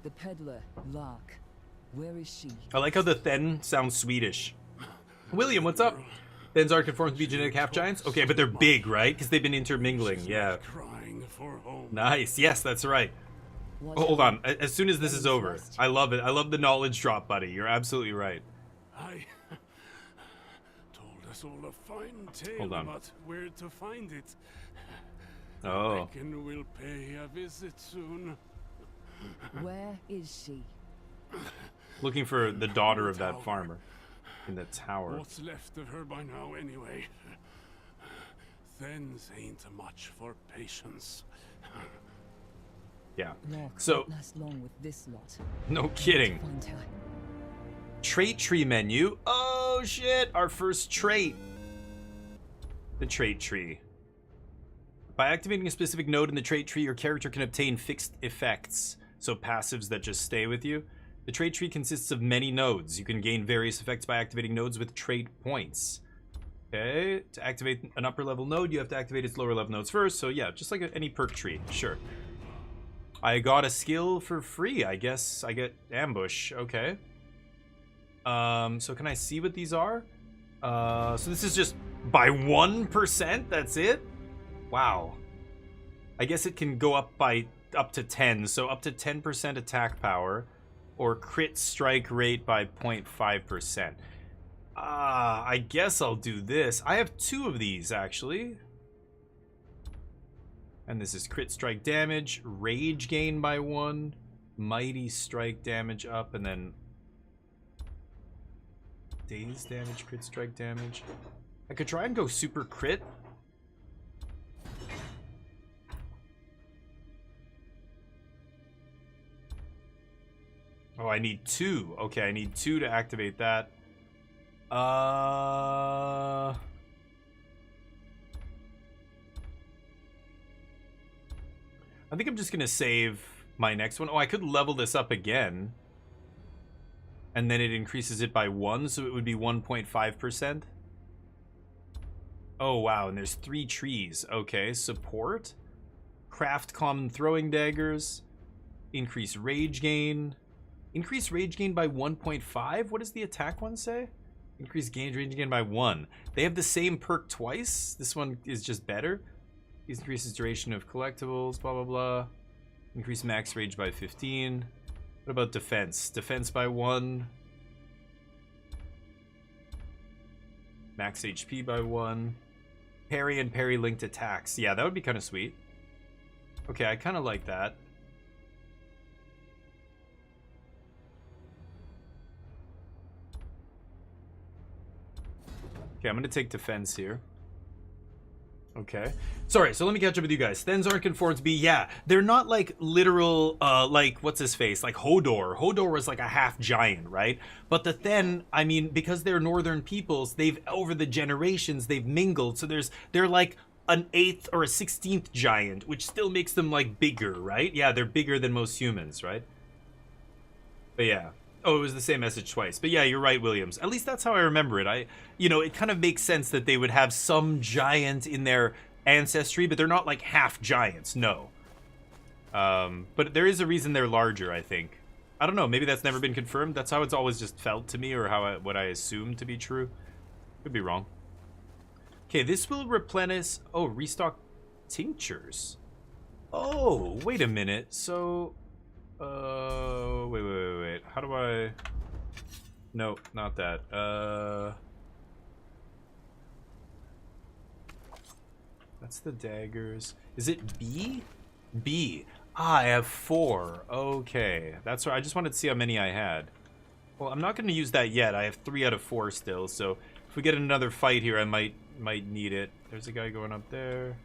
The peddler, Lark. Where is she? I like how the Then sounds Swedish. William, what's up? Thens are conformed to be genetic half giants? Okay, but they're big, right? Because they've been intermingling, yeah. Nice, yes, that's right. Oh, hold on, as soon as this is over. I love it. I love the knowledge drop, buddy. You're absolutely right. I told us all a fine tale Hold on. about where to find it. Oh. I reckon we'll pay a visit soon. Where is she? Looking for the daughter of that farmer. In the tower. What's left of her by now, anyway? Thens ain't much for patience. Yeah. Lark So, won't last long with this lot. no kidding. Find her. Trait tree menu. Oh shit, our first trait. The trait tree. By activating a specific node in the trait tree, your character can obtain fixed effects. So passives that just stay with you. The trait tree consists of many nodes. You can gain various effects by activating nodes with trait points. Okay, to activate an upper level node, you have to activate its lower level nodes first. So yeah, just like any perk tree, sure. I got a skill for free, I guess. I get ambush, okay. So can I see what these are? So this is just by 1%, that's it? Wow. I guess it can go up to 10, so up to 10% attack power, or crit strike rate by 0.5%. I guess I'll do this. I have 2 of these, actually. And this is crit strike damage, rage gain by 1, mighty strike damage up, and then daze damage, crit strike damage. I could try and go super crit. Oh, I need 2. Okay, I need 2 to activate that. I think I'm just gonna save my next one. Oh, I could level this up again. And then it increases it by 1, so it would be 1.5%. Oh, wow, and there's 3 trees. Okay, support. Craft common throwing daggers. Increase rage gain. Increase rage gain by 1.5? What does the attack one say? Increase rage gain by 1. They have the same perk twice. This one is just better. Increases duration of collectibles, blah, blah, blah. Increase max rage by 15. What about defense? Defense by 1. Max HP by 1. Parry and parry linked attacks. Yeah, that would be kind of sweet. Okay, I kind of like that. Okay, I'm going to take defense here. Okay. Sorry, so let me catch up with you guys. Thens aren't conformed to be, yeah, they're not like literal, like, what's his face? Like Hodor. Hodor was like a half giant, right? But the Then, I mean, because they're northern peoples, they've, over the generations, they've mingled. So they're like an 8th or a 16th giant, which still makes them like bigger, right? Yeah, they're bigger than most humans, right? But yeah. Oh, it was the same message twice. But yeah, you're right, Williams. At least that's how I remember it. You know, it kind of makes sense that they would have some giant in their ancestry, but they're not like half giants, no. But there is a reason they're larger, I think. I don't know, maybe that's never been confirmed. That's how it's always just felt to me, or what I assume to be true. Could be wrong. Okay, this will replenish... Oh, restock tinctures. Oh, wait a minute. So... wait. How do I... No, not that. That's the daggers. Is it B? B. Ah, I have 4. Okay. That's right. I just wanted to see how many I had. Well, I'm not going to use that yet. I have 3 out of 4 still, so if we get another fight here, I might need it. There's a guy going up there.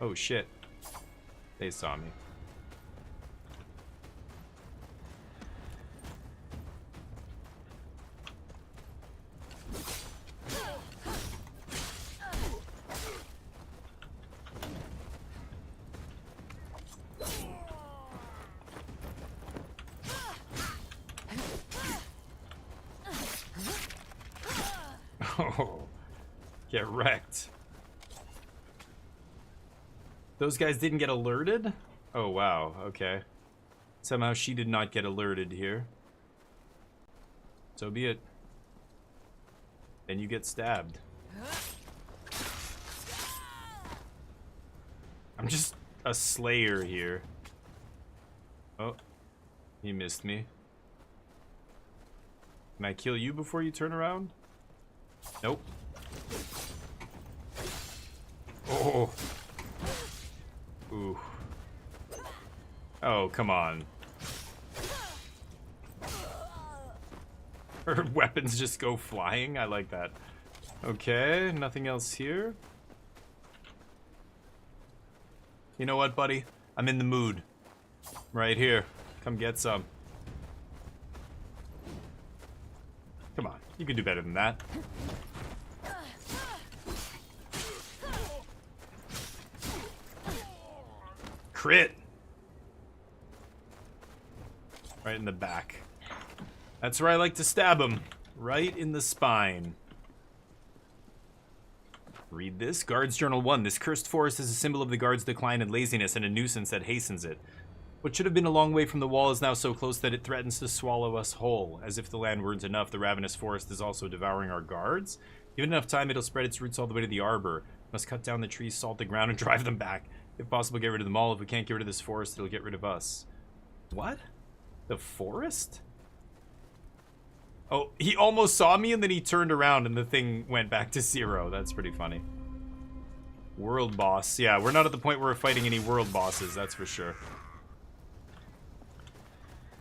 Oh, shit. They saw me. Oh, get wrecked. Those guys didn't get alerted? Oh, wow. Okay. Somehow she did not get alerted here. So be it. Then you get stabbed. I'm just a slayer here. Oh, he missed me. Can I kill you before you turn around? Nope. Oh. Ooh. Oh, come on. Her weapons just go flying. I like that. Okay, nothing else here. You know what, buddy? I'm in the mood. Right here. Come get some. Come on. You can do better than that. Crit. Right in the back. That's where I like to stab him. Right in the spine. Read this. Guards Journal 1. This cursed forest is a symbol of the guards' decline and laziness and a nuisance that hastens it. What should have been a long way from the wall is now so close that it threatens to swallow us whole. As if the land weren't enough, the ravenous forest is also devouring our guards. Given enough time, it'll spread its roots all the way to the arbor. Must cut down the trees, salt the ground, and drive them back. If possible, get rid of them all. If we can't get rid of this forest, it'll get rid of us. What? The forest? Oh, he almost saw me and then he turned around and the thing went back to 0. That's pretty funny. World boss. Yeah, we're not at the point where we're fighting any world bosses, that's for sure.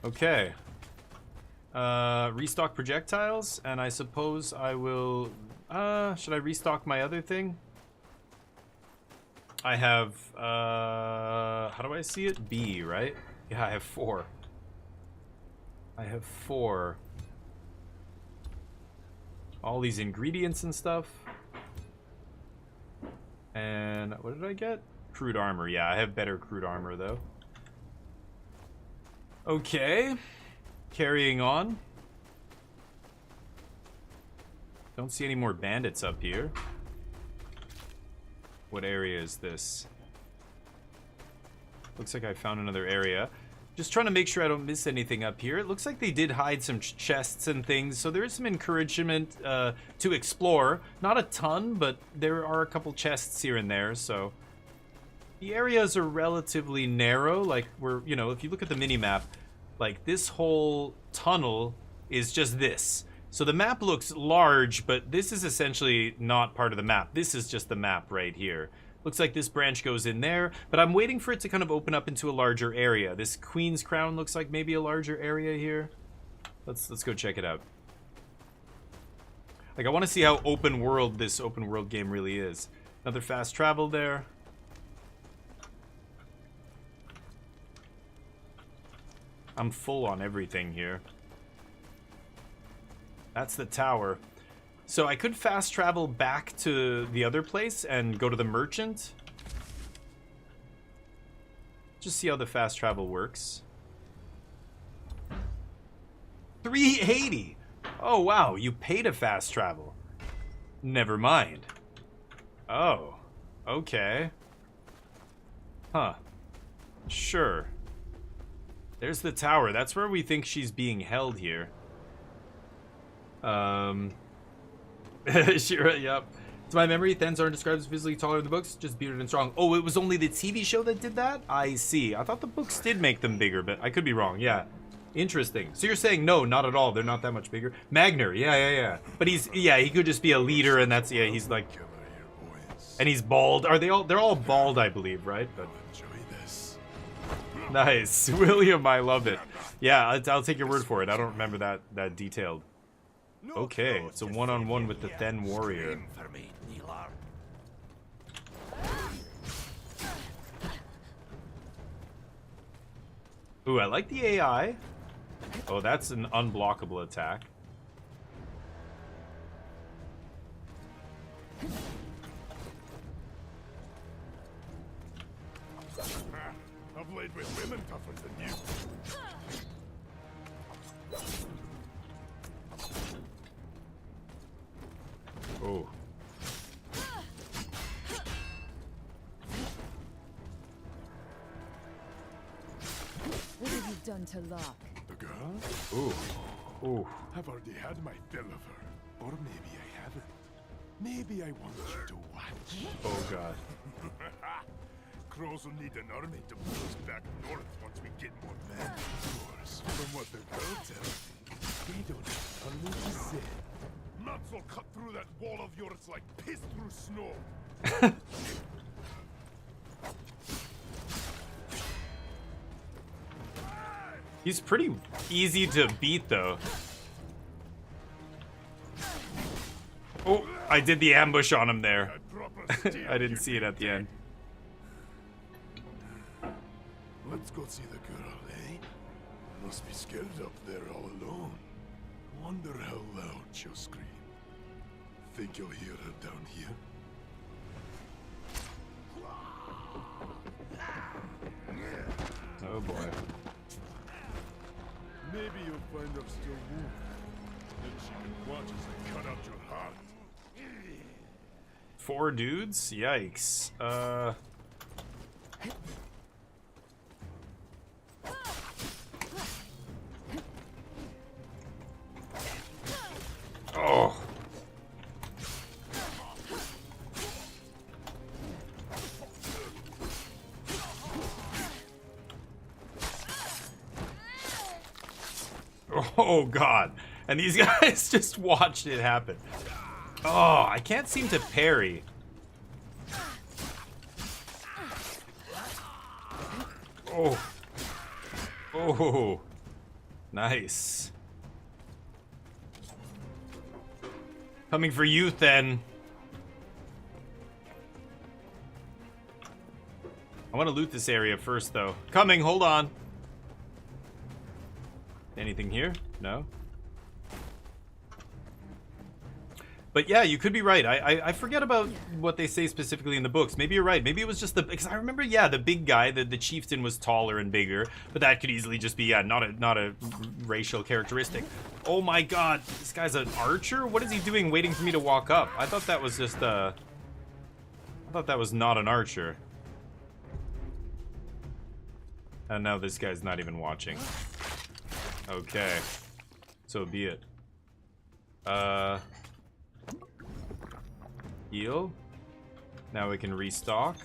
Okay. Restock projectiles, and I suppose I will... should I restock my other thing? I have, how do I see it? B, right? Yeah, I have 4. I have 4. All these ingredients and stuff. And what did I get? Crude armor. Yeah, I have better crude armor, though. Okay. Carrying on. Don't see any more bandits up here. What area is this? Looks like I found another area. Just trying to make sure I don't miss anything up here. It looks like they did hide some chests and things, so there is some encouragement to explore. Not a ton, but there are a couple chests here and there, so... The areas are relatively narrow, like we're, you know, if you look at the mini-map, like this whole tunnel is just this. So the map looks large, but this is essentially not part of the map. This is just the map right here. Looks like this branch goes in there, but I'm waiting for it to kind of open up into a larger area. This Queen's Crown looks like maybe a larger area here. Let's go check it out. Like, I want to see how open world this open world game really is. Another fast travel there. I'm full on everything here. That's the tower. So I could fast travel back to the other place and go to the merchant. Just see how the fast travel works. 380! Oh, wow, you pay to fast travel. Never mind. Oh, okay. Huh. Sure. There's the tower. That's where we think she's being held here. Shira, yep. To my memory, Thens aren't described as physically taller in the books, just bearded and strong. Oh, it was only the TV show that did that? I see. I thought the books did make them bigger, but I could be wrong. Yeah. Interesting. So you're saying no, not at all. They're not that much bigger. Magner, yeah. But he's, yeah, he could just be a leader, and that's, yeah, he's like, and he's bald. Are they all? They're all bald, I believe, right? But nice, William. I love it. Yeah, I'll take your word for it. I don't remember that detailed. Okay, it's a one-on-one with the Then warrior. Ooh, I like the AI. Oh, that's an unblockable attack. I've laid with women tougher than you. Oh. What have you done to Locke? The girl? Ooh. Ooh. I've already had my fill of her. Or maybe I haven't. Maybe I want you to watch. Oh, God. Crows will need an army to push us back north once we get more men. Of course, from what the girl tells me, they don't have an army to send. Nuts will cut through that wall of yours like piss through snow. He's pretty easy to beat, though. Oh, I did the ambush on him there. I didn't see it at the end. Let's go see the girl, eh? Must be scared up there all alone. Wonder how loud she'll scream. Think you'll hear her down here? Oh boy. Maybe you'll find her still moving. Then she can watch as I cut out your heart. 4 dudes? Yikes. Oh. Oh god. And these guys just watched it happen. Oh, I can't seem to parry. Oh. Oh. Nice. Coming for you, then. I want to loot this area first, though. Coming, hold on. Anything here? No? But yeah, you could be right. I forget about what they say specifically in the books. Maybe you're right. Maybe it was just the... Because I remember, yeah, the big guy, the chieftain was taller and bigger. But that could easily just be, yeah, not a racial characteristic. Oh my god, this guy's an archer? What is he doing waiting for me to walk up? I thought that was just, I thought that was not an archer. And now this guy's not even watching. Okay. So be it. Heal. Now we can restock.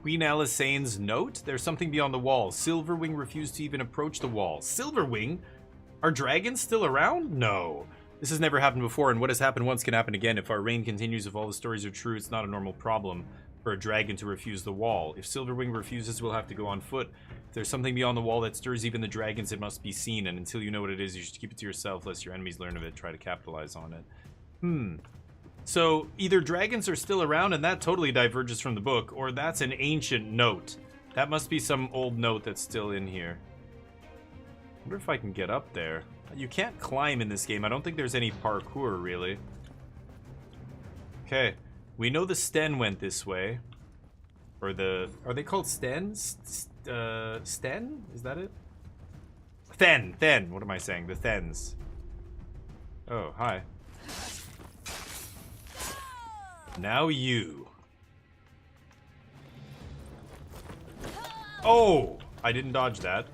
Queen Alisane's note? There's something beyond the wall. Silverwing refused to even approach the wall. Silverwing? Are dragons still around? No. This has never happened before, and what has happened once can happen again. If our reign continues, if all the stories are true, it's not a normal problem for a dragon to refuse the wall. If Silverwing refuses, we'll have to go on foot. If there's something beyond the wall that stirs even the dragons, it must be seen, and until you know what it is, you should keep it to yourself, lest your enemies learn of it, try to capitalize on it. So, either dragons are still around, and that totally diverges from the book, or that's an ancient note. That must be some old note that's still in here. I wonder if I can get up there. You can't climb in this game. I don't think there's any parkour, really. Okay. We know the Sten went this way. Or the... Are they called Stens? Sten? Is that it? Then. What am I saying? The Thens. Oh, hi. Now you. Oh! I didn't dodge that.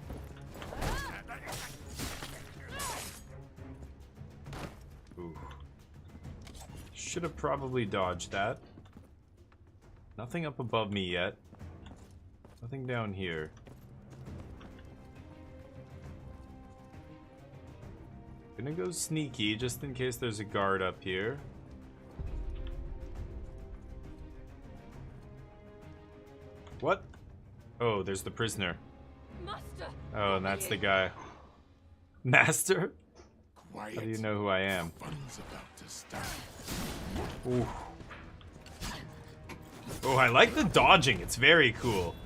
Ooh. Should have probably dodged that. Nothing up above me yet. Nothing down here. Gonna go sneaky just in case there's a guard up here. What? Oh, there's the prisoner. Master. Oh, and that's the guy. Master? Quiet. How do you know who I am? Fun's about to start. Ooh. Oh, I like the dodging. It's very cool.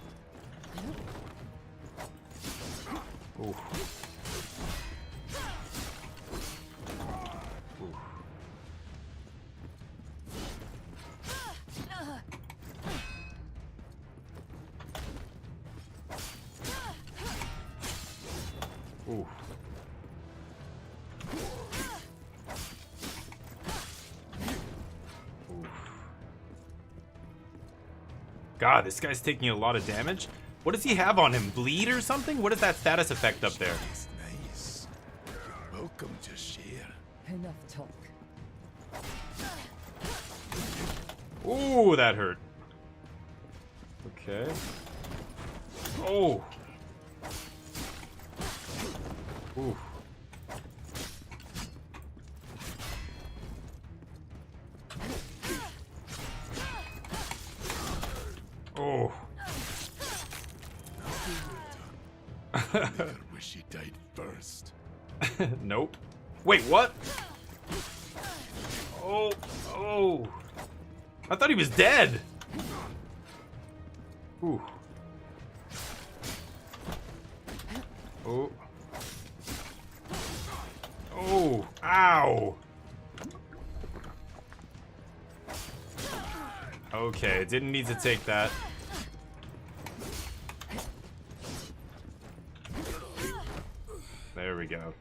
Ooh. Ooh. God, this guy's taking a lot of damage. What does he have on him? Bleed or something? What is that status effect up there? Nice. You're welcome to share. Enough talk. Ooh, that hurt. Okay. Oh. Ooh. Oh. Wish he died first. Nope. Wait, what? Oh. Oh. I thought he was dead. Ooh. Oh. Oh. Ow. Okay, didn't need to take that. There we go.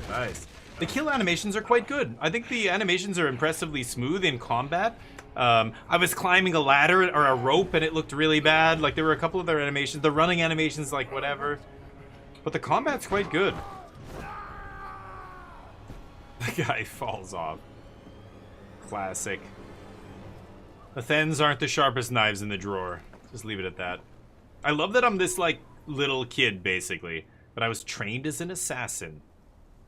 Nice. The kill animations are quite good. I think the animations are impressively smooth in combat. I was climbing a ladder or a rope and it looked really bad. Like there were a couple of their animations. The running animations, like whatever. But the combat's quite good. The guy falls off. Classic. The Thens aren't the sharpest knives in the drawer. Just leave it at that. I love that I'm this, like, little kid, basically. But I was trained as an assassin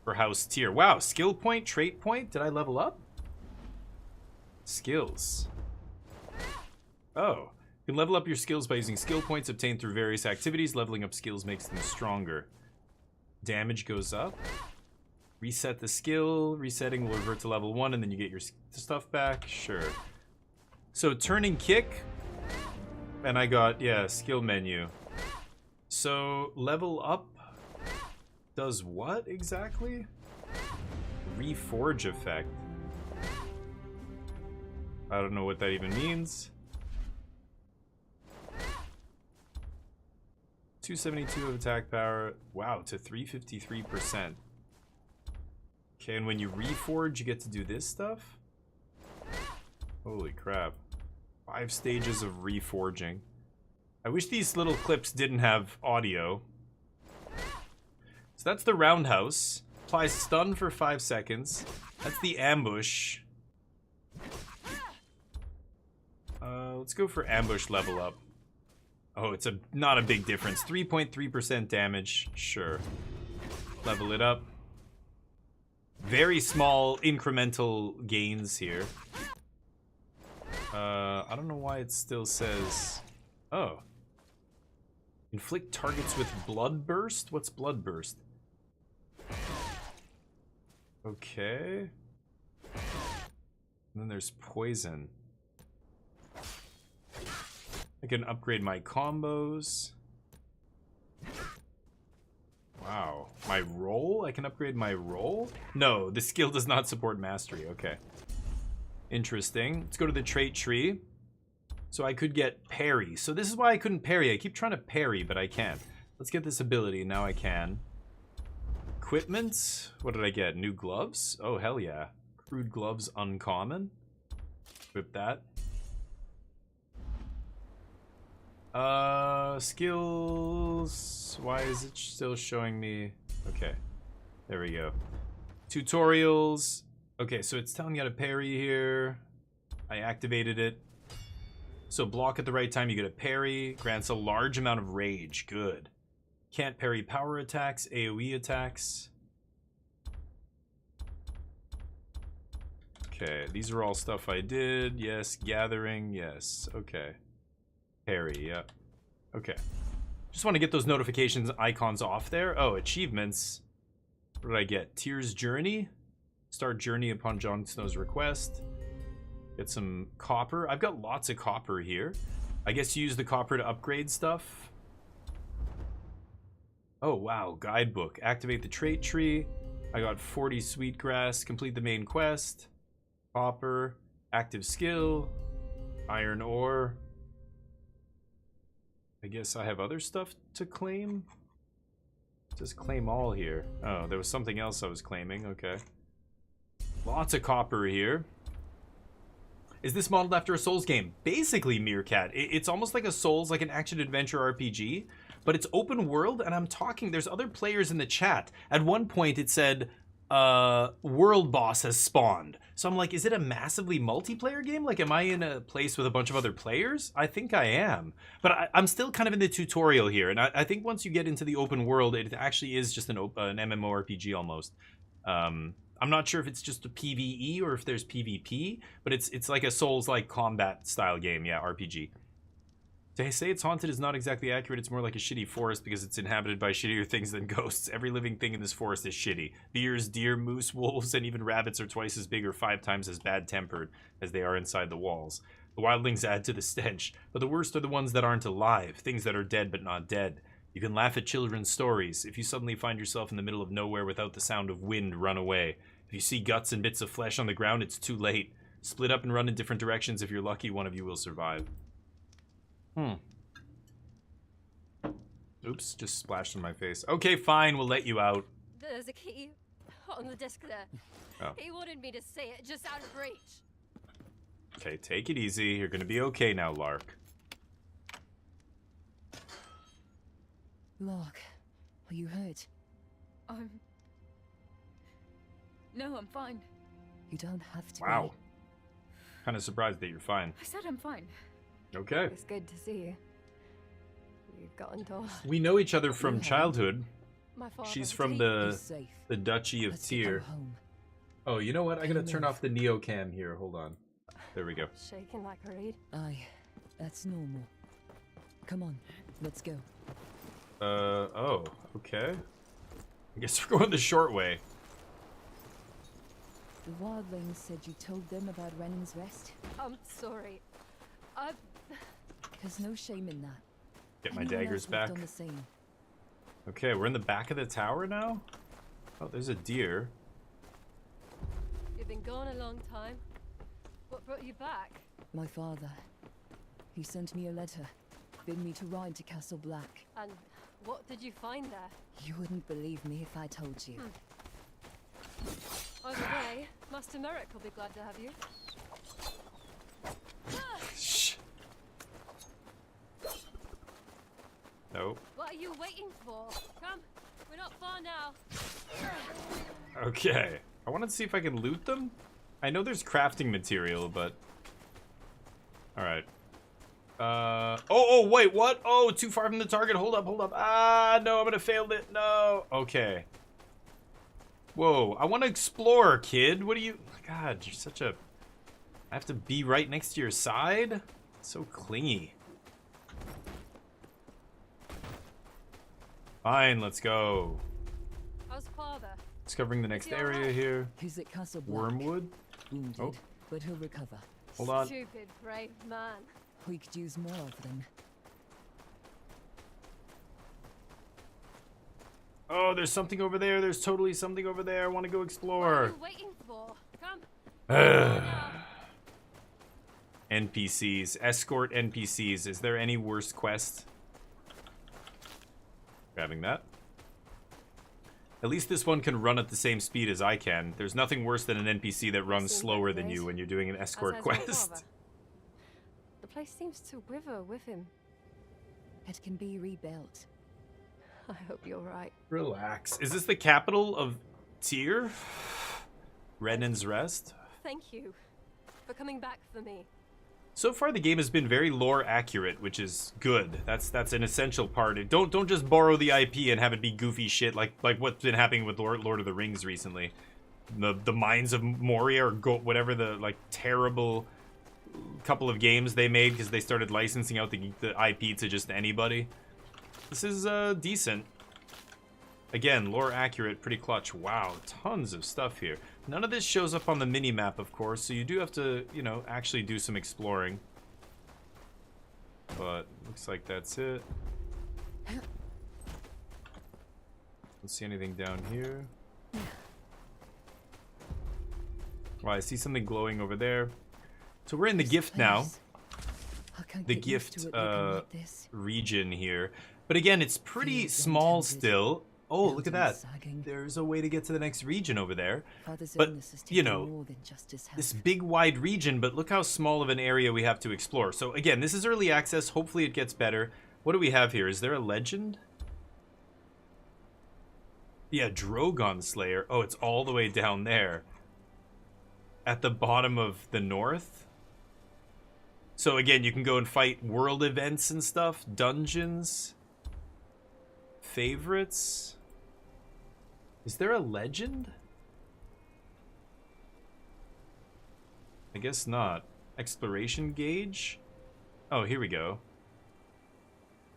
for House Tier. Wow, skill point, trait point? Did I level up? Skills. Oh. You can level up your skills by using skill points obtained through various activities. Leveling up skills makes them stronger. Damage goes up. Reset the skill. Resetting will revert to level 1, and then you get your stuff back. Sure. So, turning kick. And I got, yeah, skill menu. So, level up does what exactly? Reforge effect. I don't know what that even means. 272 of attack power. Wow, to 353%. Okay, and when you reforge, you get to do this stuff? Holy crap. 5 stages of reforging. I wish these little clips didn't have audio. So that's the roundhouse. Applies stun for 5 seconds. That's the ambush. Let's go for ambush level up. Oh, it's not a big difference. 3.3% damage. Sure. Level it up. Very small incremental gains here. I don't know why it still says... Oh. Inflict targets with blood burst? What's blood burst? Okay. And then there's poison. I can upgrade my combos. Wow. My roll? I can upgrade my roll? No, the skill does not support mastery. Okay. Interesting. Let's go to the trait tree. So I could get parry. So this is why I couldn't parry. I keep trying to parry, but I can't. Let's get this ability. Now I can. Equipment. What did I get? New gloves? Oh, hell yeah. Crude gloves uncommon. Equip that. Skills. Why is it still showing me? Okay. There we go. Tutorials. Okay, so it's telling me how to parry here. I activated it. So block at the right time, you get a parry. Grants a large amount of rage. Good. Can't parry power attacks, AoE attacks. Okay, these are all stuff I did. Yes, gathering, yes. Okay. Parry, yeah. Okay. Just want to get those notifications icons off there. Oh, achievements. What did I get? Tears Journey. Start journey upon Jon Snow's request. Get some copper. I've got lots of copper here. I guess you use the copper to upgrade stuff. Oh, wow. Guidebook. Activate the trait tree. I got 40 sweetgrass. Complete the main quest. Copper. Active skill. Iron ore. I guess I have other stuff to claim. Just claim all here. Oh, there was something else I was claiming. Okay. Lots of copper here. Is this modeled after a Souls game? Basically, Meerkat. It's almost like a Souls, like an action-adventure RPG, but it's open world, and I'm talking, there's other players in the chat. At one point, it said, world boss has spawned. So I'm like, is it a massively multiplayer game? Like, am I in a place with a bunch of other players? I think I am. But I'm still kind of in the tutorial here, and I think once you get into the open world, it actually is just an MMORPG almost. I'm not sure if it's just a PvE or if there's PvP, but it's like a Souls-like combat style game, yeah, RPG. To say it's haunted is not exactly accurate. It's more like a shitty forest because it's inhabited by shittier things than ghosts. Every living thing in this forest is shitty. Bears, deer, moose, wolves, and even rabbits are twice as big or 5 times as bad-tempered as they are inside the walls. The wildlings add to the stench, but the worst are the ones that aren't alive, things that are dead but not dead. You can laugh at children's stories. If you suddenly find yourself in the middle of nowhere without the sound of wind, run away. If you see guts and bits of flesh on the ground, it's too late. Split up and run in different directions. If you're lucky, one of you will survive. Oops, just splashed in my face. Okay, fine, we'll let you out. There's a key. on the disc there. Oh. He wanted me to say it just out of reach. Okay, take it easy. You're gonna be okay now, Lark. Lark, are you hurt? No, I'm fine. You don't have to Wow. Kind of surprised that you're fine. I said I'm fine. Okay. It's good to see you. You've gotten tall. We know each other from childhood. My father. She's from the Duchy of Tyr. Oh, you know what? I'm gonna turn off the Neo cam here. Hold on. There we go. Shaking like a reed. Aye, that's normal. Come on, let's go. Oh, okay. I guess we're going the short way. The wildlings said you told them about Renan's Rest? I'm sorry. There's no shame in that. Get my Anyone daggers else would have back. done the same. Okay, we're in the back of the tower now? Oh, there's a deer. You've been gone a long time. What brought you back? My father. He sent me a letter, bid me to ride to Castle Black. And what did you find there? You wouldn't believe me if I told you. Either way, Master Merrick will be glad to have you. Shh. Nope. What are you waiting for? Come, we're not far now. Okay. I wanted to see if I can loot them. I know there's crafting material, but... Alright. Oh, wait, what? Oh, too far from the target. Hold up. Ah, no, I'm gonna fail it. No. Okay. Whoa, I want to explore, kid. What are you... God, you're such a... I have to be right next to your side? So clingy. Fine, let's go. How's father? Discovering the next area here. He's at Castle Black. Wormwood? Wounded, Oh. but he'll recover. Hold on. Stupid, brave man. We could use more of them. Oh, there's something over there. There's totally something over there. I want to go What are explore. you waiting for? Come. NPCs. Escort NPCs. Is there any worse quest? Grabbing that. At least this one can run at the same speed as I can. There's nothing worse than an NPC that runs slower than you when you're doing an escort quest. The place seems to wither with him. It can be rebuilt. I hope you're right. Relax. Is this the capital of Tyr? Renan's Rest? Thank you for coming back for me. So far, the game has been very lore accurate, which is good. That's an essential part. Don't just borrow the IP and have it be goofy shit like what's been happening with Lord of the Rings recently. The Mines of Moria or whatever the terrible couple of games they made because they started licensing out the IP to just anybody. This is decent. Again, lore accurate, pretty clutch. Wow, tons of stuff here. None of this shows up on the mini-map, of course, so you do have to, you know, actually do some exploring. But looks like that's it. Don't see anything down here. Well, I see something glowing over there. So we're in the gift now. The gift region here. But again, it's pretty small still. Oh, look at that. There's a way to get to the next region over there. But, you know, this big wide region, but look how small of an area we have to explore. So again, this is early access. Hopefully it gets better. What do we have here? Is there a legend? Yeah, Drogon Slayer. Oh, it's all the way down there. At the bottom of the north. So again, you can go and fight world events and stuff. Dungeons. Favorites. Is there a legend? I guess not. Exploration gauge? Oh, here we go.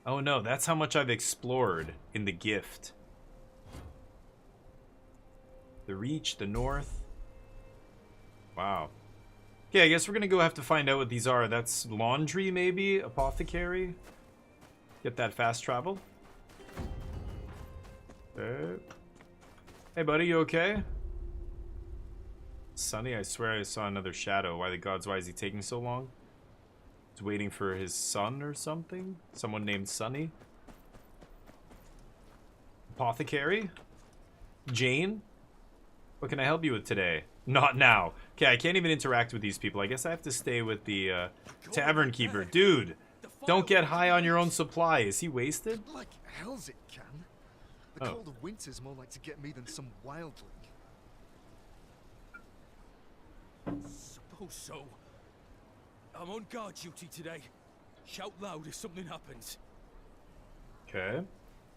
Oh no, that's how much I've explored in the gift. The Reach, the North. Wow. Okay, I guess we're gonna go have to find out what these are. That's laundry, maybe? Apothecary? Get that fast travel. Okay. Hey buddy, you okay? Sonny, I swear I saw another shadow. Why the gods, why is he taking so long? He's waiting for his son or something? Someone named Sonny? Apothecary? Jane? What can I help you with today? Not now. Okay, I can't even interact with these people. I guess I have to stay with the tavern keeper. Dude, don't get high on your own supply. Is he wasted? Like hell's it can. The cold of winter's more like to get me than some wildling. Suppose so. I'm on guard duty today. Shout loud if something happens. Okay.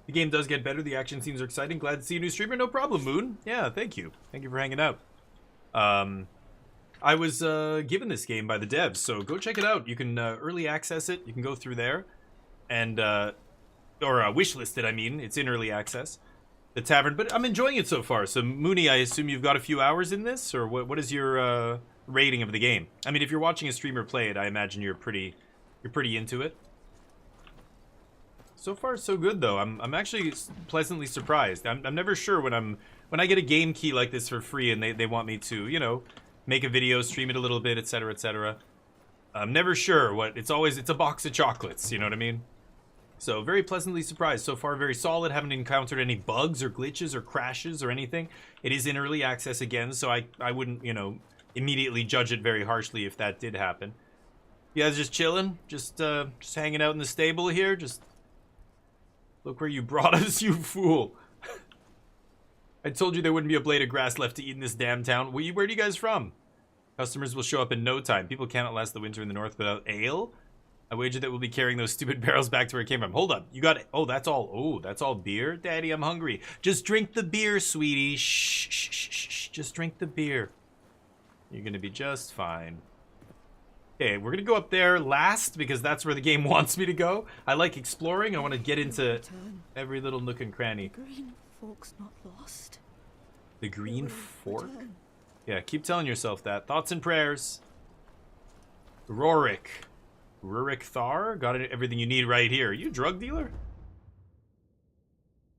The game does get better. The action scenes are exciting. Glad to see a new streamer. No problem, Moon. Yeah, thank you. Thank you for hanging out. I was given this game by the devs, so go check it out. You can early access it. You can go through there. And, or wishlist it, I mean. It's in early access. The tavern. But I'm enjoying it so far. So, Mooney, I assume you've got a few hours in this? Or what is your rating of the game? I mean, if you're watching a streamer play it, I imagine you're pretty into it. So far, so good, though. I'm actually pleasantly surprised. I'm never sure when I get a game key like this for free and they want me to, you know, make a video, stream it a little bit, etc., etc. I'm never sure what. It's a box of chocolates, you know what I mean? So, very pleasantly surprised. So far, very solid. Haven't encountered any bugs or glitches or crashes or anything. It is in early access again, so I wouldn't, you know, immediately judge it very harshly if that did happen. You guys just chilling? Just hanging out in the stable here? Just... Look where you brought us, you fool. I told you there wouldn't be a blade of grass left to eat in this damn town. Where are you guys from? Customers will show up in no time. People cannot last the winter in the north without ale. I wager that we'll be carrying those stupid barrels back to where it came from. Hold up. You got it. Oh, that's all. Oh, that's all beer? Daddy, I'm hungry. Just drink the beer, sweetie. Shh, shh, shh, shh. Just drink the beer. You're going to be just fine. Okay, we're gonna go up there last because that's where the game wants me to go. I like exploring. I want to get into every little nook and cranny. The green fork's not lost. The green fork? Yeah, keep telling yourself that. Thoughts and prayers. Rurik Thar? Got everything you need right here. Are you a drug dealer?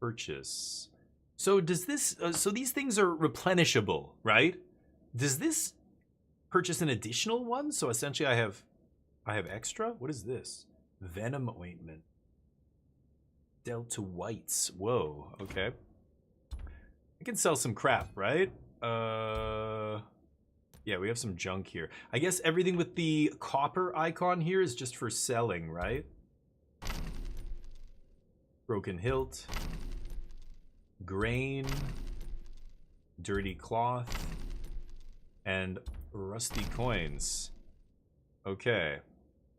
Purchase. So does this... so these things are replenishable, right? Does this... purchase an additional one? So essentially I have extra? What is this? Venom ointment. Delta Whites. Whoa, okay. I can sell some crap, right? Yeah, we have some junk here. I guess everything with the copper icon here is just for selling, right? Broken hilt. Grain. Dirty cloth. And rusty coins. Okay.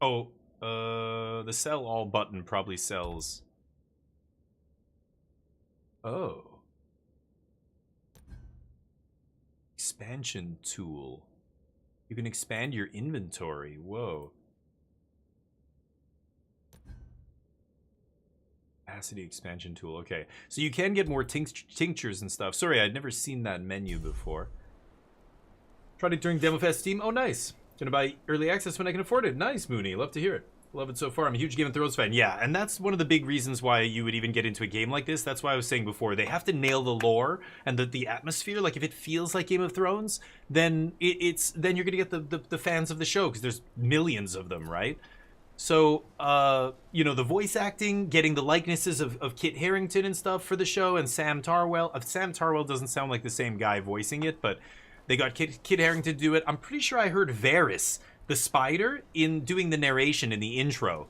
Oh, the sell all button probably sells. Oh. Expansion tool. You can expand your inventory. Whoa. Capacity expansion tool. Okay. So you can get more tinctures and stuff. Sorry, I'd never seen that menu before. Tried it during DemoFest Steam. Oh, nice. Gonna buy early access when I can afford it. Nice, Mooney. Love to hear it. Love it so far. I'm a huge Game of Thrones fan. Yeah, and that's one of the big reasons why you would even get into a game like this. That's why I was saying before, they have to nail the lore and the atmosphere. Like, if it feels like Game of Thrones, then then you're gonna get the fans of the show, because there's millions of them, right? So, you know, the voice acting, getting the likenesses of Kit Harington and stuff for the show, and Sam Tarwell. Sam Tarwell doesn't sound like the same guy voicing it, but they got Kit Harington to do it. I'm pretty sure I heard Varys the spider in doing the narration in the intro.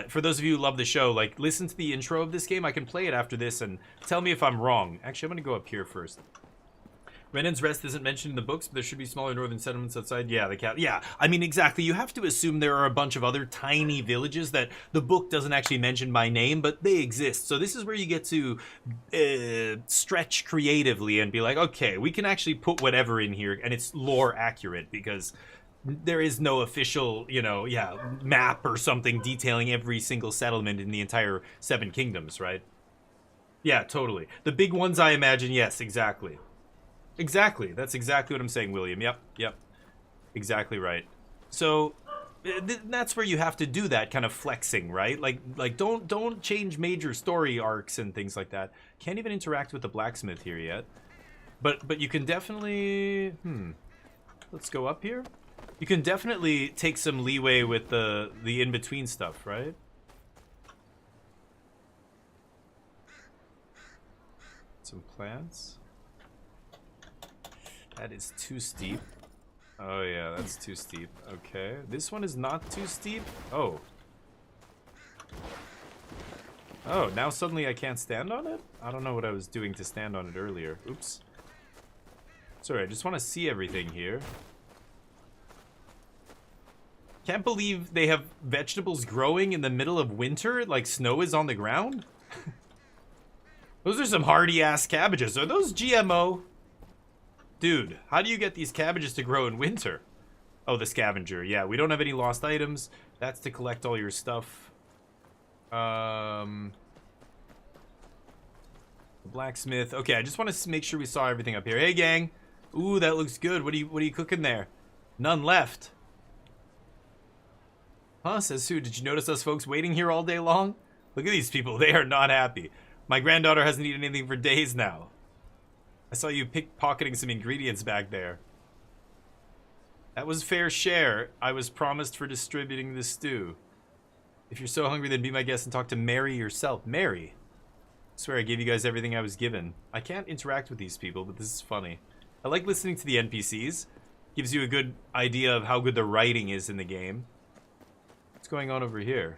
For those of you who love the show, like, listen to the intro of this game. I can play it after this and tell me if I'm wrong. Actually, I'm gonna go up here first. Renan's Rest isn't mentioned in the books, but there should be smaller northern settlements outside. Yeah, the cat. Yeah, I mean, exactly. You have to assume there are a bunch of other tiny villages that the book doesn't actually mention by name, but they exist. So this is where you get to stretch creatively and be like, okay, we can actually put whatever in here, and it's lore accurate, because there is no official, you know, map or something detailing every single settlement in the entire Seven Kingdoms, right? Yeah, totally. The big ones, I imagine, yes, exactly. Exactly. That's exactly what I'm saying, William. Yep. Exactly right. So that's where you have to do that kind of flexing, right? Like don't change major story arcs and things like that. Can't even interact with the blacksmith here yet. But you can definitely let's go up here. You can definitely take some leeway with the in-between stuff, right? Some plants. That is too steep. Oh yeah, that's too steep. Okay, this one is not too steep. Oh. Oh, now suddenly I can't stand on it? I don't know what I was doing to stand on it earlier. Oops. Sorry, I just want to see everything here. Can't believe they have vegetables growing in the middle of winter, like snow is on the ground. Those are some hardy-ass cabbages. Are those GMO? Dude, how do you get these cabbages to grow in winter? Oh, the scavenger. Yeah, we don't have any lost items. That's to collect all your stuff. The blacksmith. Okay, I just want to make sure we saw everything up here. Hey, gang. Ooh, that looks good. What are you cooking there? None left. Huh, says who? Did you notice us folks waiting here all day long? Look at these people. They are not happy. My granddaughter hasn't eaten anything for days now. I saw you pickpocketing some ingredients back there. That was fair share. I was promised for distributing the stew. If you're so hungry, then be my guest and talk to Mary yourself. Mary? I swear I gave you guys everything I was given. I can't interact with these people, but this is funny. I like listening to the NPCs. Gives you a good idea of how good the writing is in the game. What's going on over here?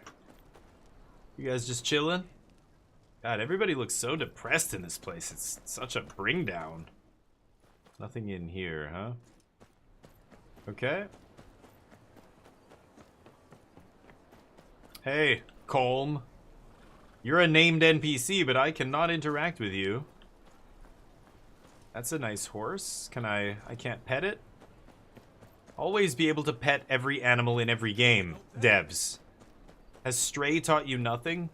You guys just chilling? God, everybody looks so depressed in this place. It's such a bring down. Nothing in here, huh? Okay. Hey, Colm. You're a named NPC, but I cannot interact with you. That's a nice horse. I can't pet it? Always be able to pet every animal in every game, devs. Has Stray taught you nothing?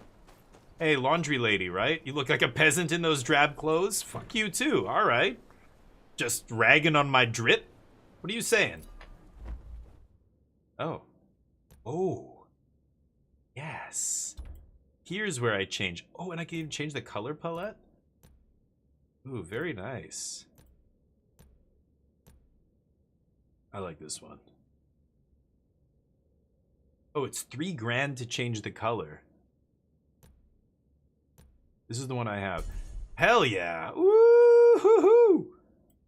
Hey, laundry lady, right? You look like a peasant in those drab clothes? Fuck you too, alright. Just ragging on my drip? What are you saying? Oh. Oh. Yes. Here's where I change. Oh, and I can even change the color palette? Ooh, very nice. I like this one. Oh, it's $3 grand to change the color. This is the one I have. Hell yeah! Woo-hoo-hoo!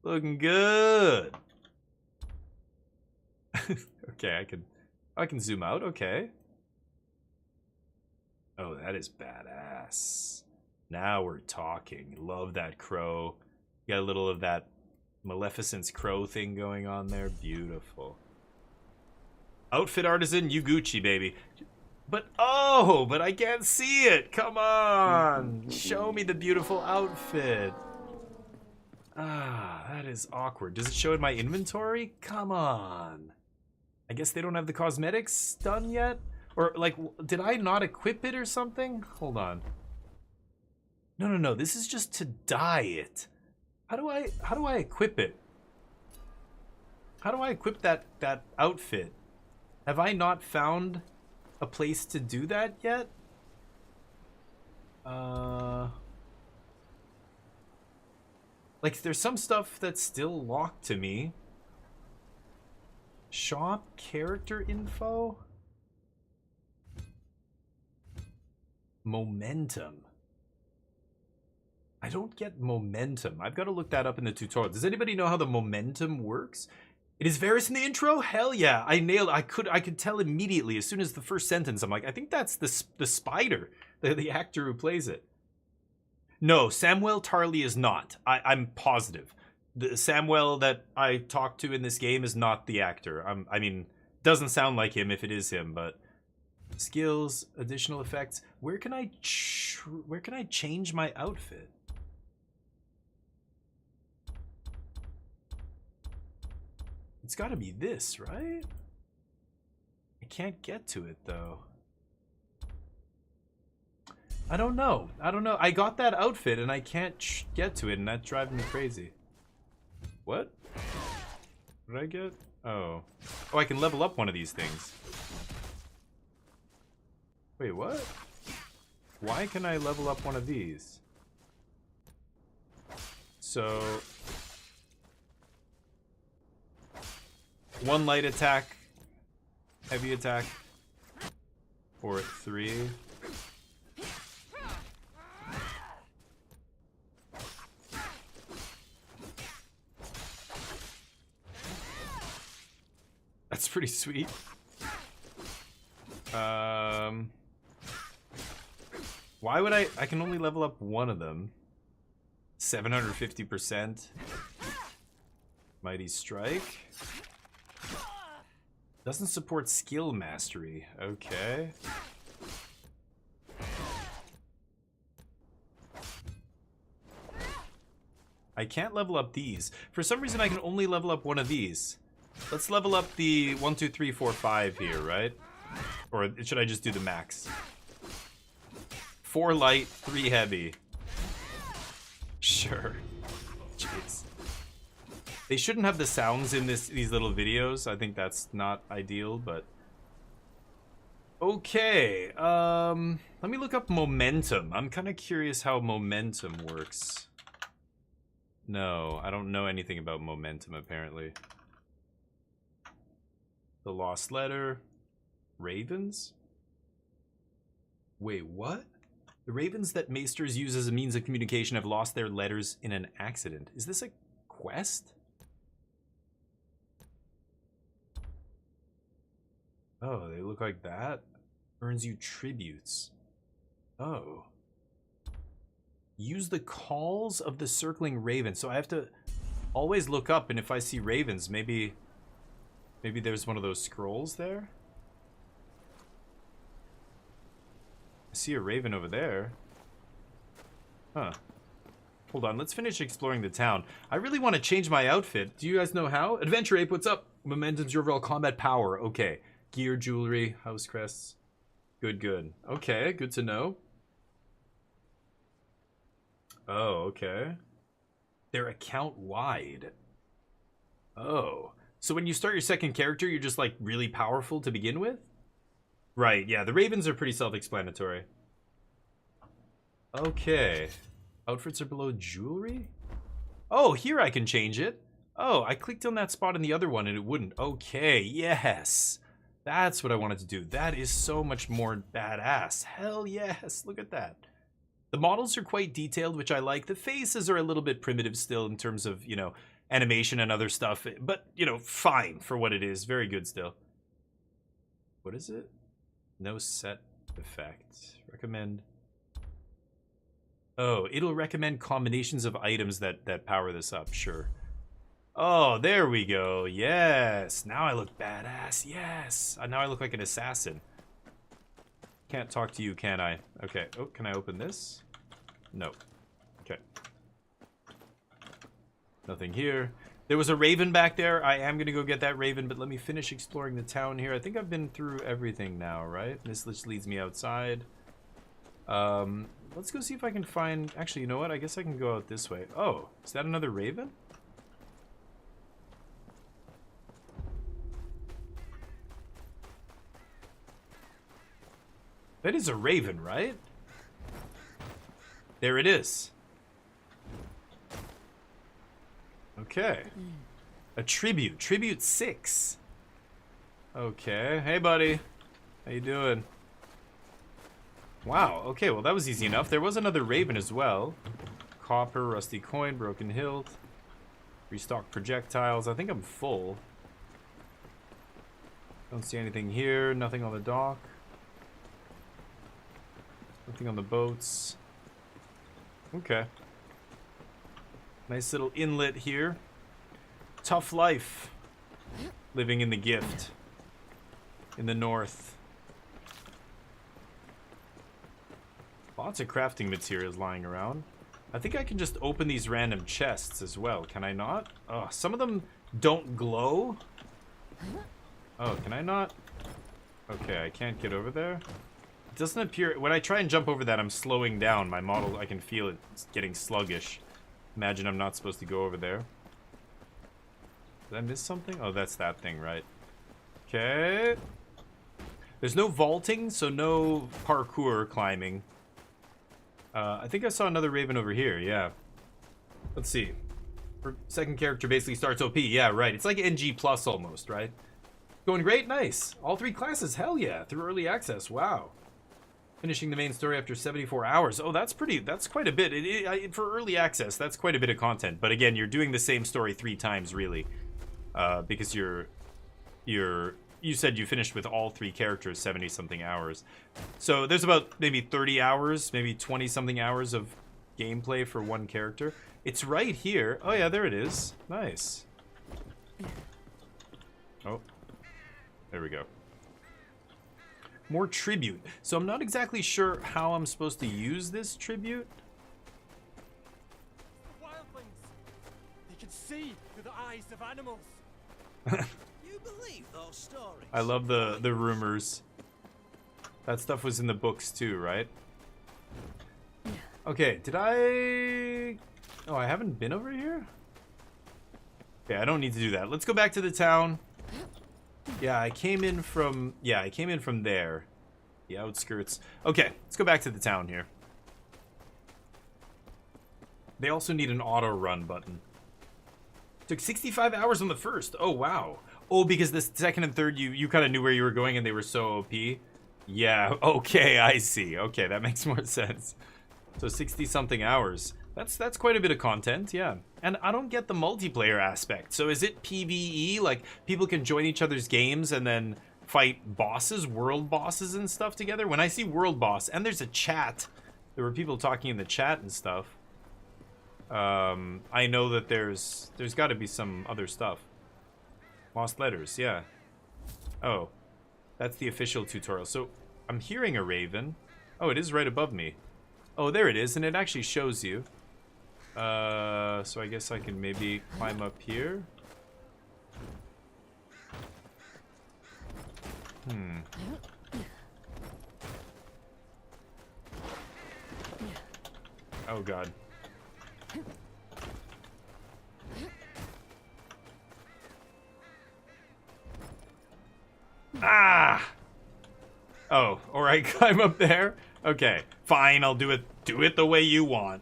Looking good. Okay, I can zoom out. Okay. Oh, that is badass. Now we're talking. Love that crow. Got a little of that Maleficent's crow thing going on there. Beautiful. Outfit artisan, you Gucci, baby. But I can't see it. Come on. Show me the beautiful outfit. Ah, that is awkward. Does it show in my inventory? Come on. I guess they don't have the cosmetics done yet? Or, like, did I not equip it or something? Hold on. No. This is just to dye it. How do I equip it? How do I equip that outfit? Have I not found a place to do that yet? Like, there's some stuff that's still locked to me. Shop character info? Momentum. I don't get momentum. I've got to look that up in the tutorial. Does anybody know how the momentum works? It is Varys in the intro? Hell yeah. I nailed it. I could tell immediately as soon as the first sentence. I'm like, I think that's the spider, the actor who plays it. No, Samuel Tarly is not. I'm positive. The Samuel that I talked to in this game is not the actor. I mean, doesn't sound like him if it is him, but skills, additional effects. Where can I change my outfit? It's got to be this, right? I can't get to it though. I don't know. I got that outfit and I can't get to it, and that's driving me crazy. What? What did I get? Oh, I can level up one of these things. Wait, what? Why can I level up one of these? So, one light attack, heavy attack, or 3. That's pretty sweet. Why would I can only level up one of them. 750%. Mighty Strike. Doesn't support skill mastery. Okay. I can't level up these. For some reason, I can only level up one of these. Let's level up the 1, 2, 3, 4, 5 here, right? Or should I just do the max? 4 light, 3 heavy. Sure. Jeez. They shouldn't have the sounds in these little videos. I think that's not ideal, but... Okay, let me look up momentum. I'm kind of curious how momentum works. No, I don't know anything about momentum, apparently. The Lost Letter. Ravens? Wait, what? The ravens that maesters use as a means of communication have lost their letters in an accident. Is this a quest? Oh, they look like that? Earns you tributes. Oh. Use the calls of the circling raven. So I have to always look up, and if I see ravens, maybe there's one of those scrolls there? I see a raven over there. Huh. Hold on, let's finish exploring the town. I really want to change my outfit. Do you guys know how? Adventure Ape, what's up? Momentum's your overall combat power. Okay. Gear, jewelry, house crests. Good, good. Okay, good to know. Oh, okay. They're account wide. Oh. So when you start your second character, you're just like really powerful to begin with? Right, yeah, the ravens are pretty self-explanatory. Okay. Outfits are below jewelry? Oh, here I can change it. Oh, I clicked on that spot in the other one and it wouldn't. Okay, yes. That's what I wanted to do. That is so much more badass. Hell yes, look at that. The models are quite detailed, which I like. The faces are a little bit primitive still in terms of, you know, animation and other stuff. But, you know, fine for what it is. Very good still. What is it? No set effect. Recommend. Oh, it'll recommend combinations of items that power this up. Sure. Oh, there we go. Yes. Now I look badass. Yes. Now I look like an assassin. Can't talk to you, can I? Okay. Oh, can I open this? No. Okay. Nothing here. There was a raven back there. I am going to go get that raven, but let me finish exploring the town here. I think I've been through everything now, right? This just leads me outside. Let's go see if I can find... Actually, you know what? I guess I can go out this way. Oh, is that another raven? That is a raven, right? There it is. Okay. A tribute. Tribute 6. Okay. Hey, buddy. How you doing? Wow. Okay, well, that was easy enough. There was another raven as well. Copper, rusty coin, broken hilt. Restock projectiles. I think I'm full. Don't see anything here. Nothing on the dock. Nothing on the boats. Okay. Nice little inlet here. Tough life. Living in the gift. In the north. Lots of crafting materials lying around. I think I can just open these random chests as well. Can I not? Oh, some of them don't glow. Oh, can I not? Okay, I can't get over there. It doesn't appear... When I try and jump over that, I'm slowing down. My model, I can feel it getting sluggish. Imagine I'm not supposed to go over there. Did I miss something? Oh, that's that thing, right? Okay. There's no vaulting, so no parkour climbing. I think I saw another raven over here, yeah. Let's see. Her second character basically starts OP. Yeah, right. It's like NG plus almost, right? Going great? Nice. All 3 classes, hell yeah. Through early access, wow. Finishing the main story after 74 hours. Oh, that's quite a bit. For early access, that's quite a bit of content. But again, you're doing the same story 3 times, really. Because you're you said you finished with all 3 characters 70 something hours. So there's about maybe 30 hours, maybe 20 something hours of gameplay for one character. It's right here. Oh yeah, there it is. Nice. Oh, there we go. More tribute. So I'm not exactly sure how I'm supposed to use this tribute. Wildlings! They can see through the eyes of animals. You believe those stories? I love the rumors. That stuff was in the books too, right? Okay, did I... Oh, I haven't been over here? Okay, I don't need to do that. Let's go back to the town. Yeah, I came in from... Yeah, I came in from there. The outskirts. Okay, let's go back to the town here. They also need an auto run button. Took 65 hours on the first. Oh, wow. Oh, because the second and third, you kind of knew where you were going and they were so OP. Yeah, okay, I see. Okay, that makes more sense. So 60-something hours. That's quite a bit of content, yeah. And I don't get the multiplayer aspect. So is it PvE? Like, people can join each other's games and then fight bosses, world bosses and stuff together? When I see world boss, and there's a chat. There were people talking in the chat and stuff. I know that there's got to be some other stuff. Lost letters, yeah. Oh, that's the official tutorial. So I'm hearing a raven. Oh, it is right above me. Oh, there it is, and it actually shows you. So I guess I can maybe climb up here. Oh, God. Ah! Oh, or I climb up there? Okay, fine, I'll do it the way you want.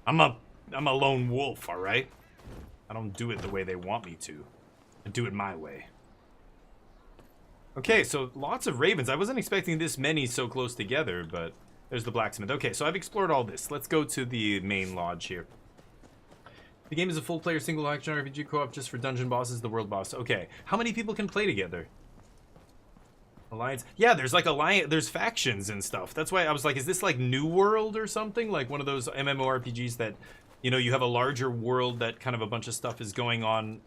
I'm a lone wolf, alright? I don't do it the way they want me to. I do it my way. Okay, so lots of ravens. I wasn't expecting this many so close together, but there's the blacksmith. Okay, so I've explored all this. Let's go to the main lodge here. The game is a full-player single action RPG co-op just for dungeon bosses, the world boss. Okay, how many people can play together? Alliance? Yeah, there's like alliance, there's factions and stuff. That's why I was like, is this like New World or something? Like one of those MMORPGs that, you know, you have a larger world that kind of a bunch of stuff is going on,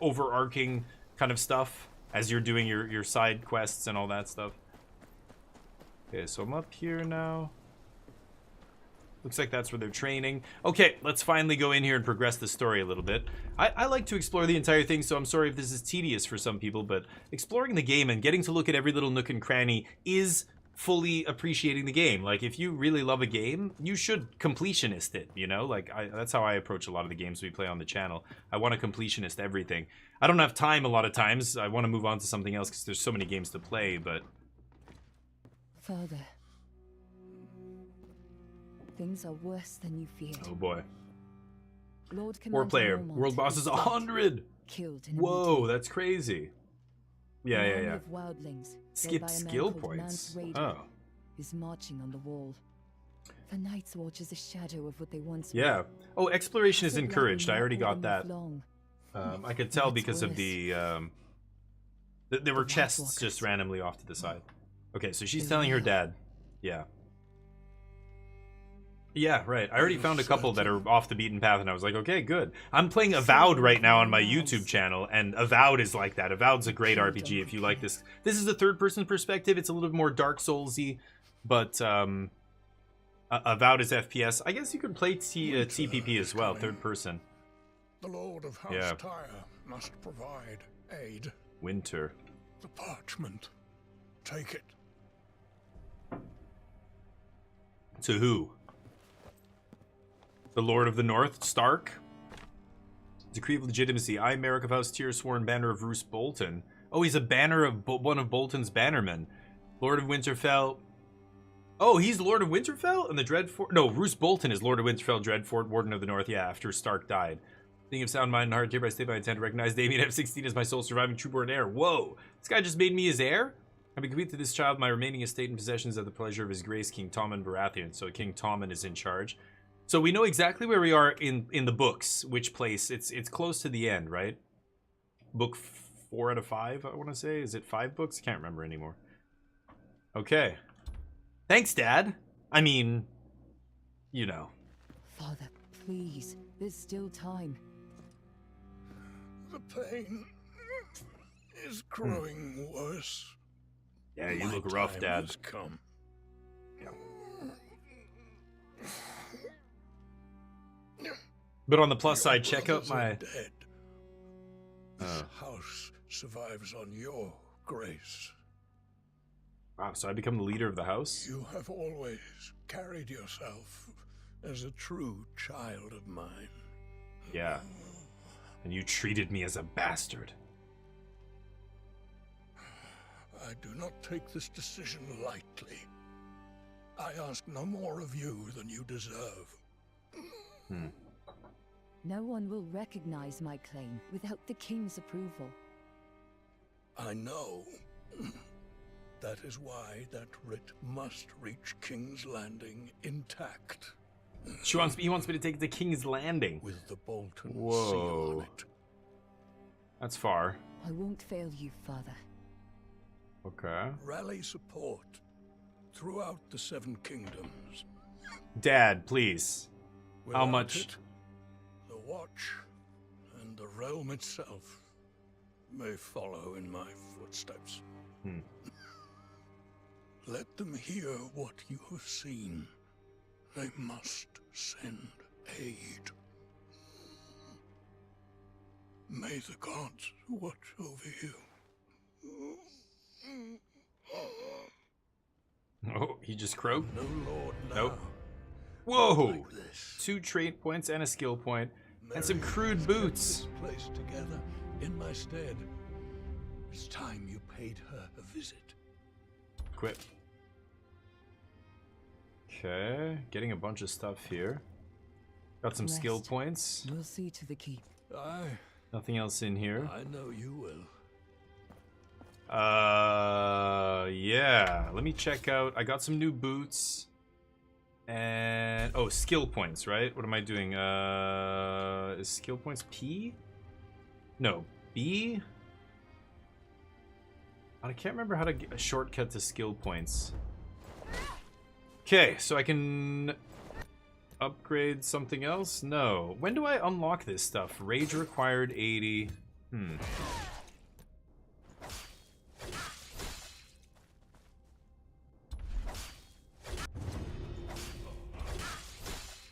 overarching kind of stuff as you're doing your side quests and all that stuff. Okay, so I'm up here now. Looks like that's where they're training. Okay, let's finally go in here and progress the story a little bit. I like to explore the entire thing, so I'm sorry if this is tedious for some people, but exploring the game and getting to look at every little nook and cranny is fully appreciating the game. Like, if you really love a game, you should completionist it, you know? Like, that's how I approach a lot of the games we play on the channel. I want to completionist everything. I don't have time a lot of times. I want to move on to something else because there's so many games to play, but... Father. Things are worse than you feared. Oh boy. Lord 4 player. World boss is 100! Killed in Whoa, that's crazy. Yeah, yeah, yeah. Of wildlings, Skip skill points. Oh. Is marching on the wall. The Night's Watch is a shadow of what they once were. Yeah. Oh, exploration is Sit encouraged. I lying already all got the that. night long. I could tell What's because of worse? the there were chests just randomly off to the side. Okay, so she's telling her dad. Yeah. Yeah, right. I already found a couple that are off the beaten path, and I was like, okay, good. I'm playing Avowed right now on my YouTube channel, and Avowed is like that. Avowed's a great RPG if you like this. This is a third-person perspective. It's a little bit more Dark Souls-y, but Avowed is FPS. I guess you could play TPP as well, third person. The Lord of House Yeah. Tyre must provide aid. Winter. The parchment. Take it. To who? The Lord of the North, Stark? Decree of Legitimacy. I, Merrick of House Tyr, sworn banner of Roose Bolton. Oh, he's a banner of one of Bolton's bannermen. Lord of Winterfell. Oh, he's Lord of Winterfell? And the Dreadfort? No, Roose Bolton is Lord of Winterfell, Dreadfort, Warden of the North. Yeah, after Stark died. Being of sound mind and heart, hereby state my intent to recognize Damien F16 as my sole surviving trueborn heir. Whoa! This guy just made me his heir? I bequeath to this child my remaining estate and possessions at the pleasure of his grace, King Tommen Baratheon. So King Tommen is in charge. So we know exactly where we are in the books, which place. It's close to the end, right? Book 4 out of 5, I want to say. Is it 5 books? Can't remember anymore. Okay. Thanks, Dad. I mean, you know. Father, please. There's still time. The pain is growing worse. Yeah, you My look rough, time Dad. has come. But on the plus Your side, check out brothers are my... dead. This house survives on your grace. Wow, so I become the leader of the house? You have always carried yourself as a true child of mine. Yeah. And you treated me as a bastard. I do not take this decision lightly. I ask no more of you than you deserve. No one will recognize my claim without the king's approval. I know. That is why that writ must reach King's Landing intact. He wants me to take it to King's Landing. With the Bolton seal Whoa. on it. That's far. I won't fail you, Father. Okay. Rally support throughout the Seven Kingdoms. Dad, please. How Without much? it, the Watch and the realm itself may follow in my footsteps. Let them hear what you have seen. They must send aid. May the gods watch over you. Oh, he just croaked? No lord now. Nope. Whoa! 2 trait points and a skill point. And some crude boots. Placed together in my stead. It's time you paid her a visit. Quit. Okay, getting a bunch of stuff here. Got some skill Rest. points. We'll see to the keep. Aye, Nothing else in here. I know you will. Yeah. Let me check out. I got some new boots. And oh, skill points, right? What am I doing? Is skill points P? No, B? I can't remember how to get a shortcut to skill points. Okay, so I can upgrade something else? No. When do I unlock this stuff? Rage required 80.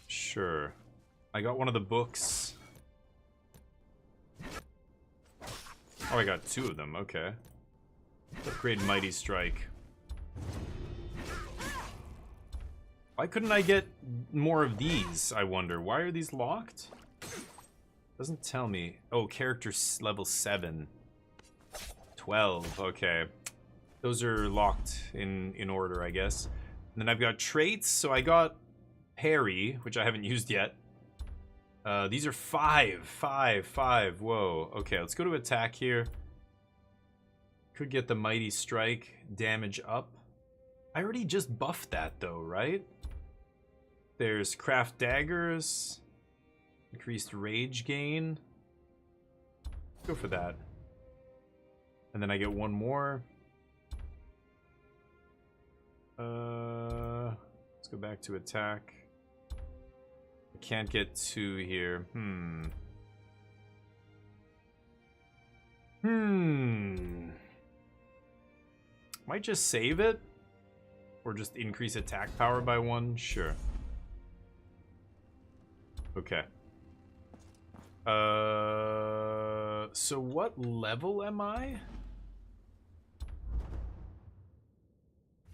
Sure. I got one of the books. Oh, I got 2 of them. Okay. Upgrade Mighty Strike. Why couldn't I get more of these, I wonder? Why are these locked? Doesn't tell me. Oh, character level 7. 12, okay. Those are locked in order, I guess. And then I've got traits, so I got parry, which I haven't used yet. These are 5. Whoa. Okay, let's go to attack here. Could get the Mighty Strike damage up. I already just buffed that though, right? There's craft daggers. Increased rage gain. Go for that. And then I get one more. Let's go back to attack. I can't get 2 here. Might just save it. Or just increase attack power by 1. Sure. Okay. So what level am I?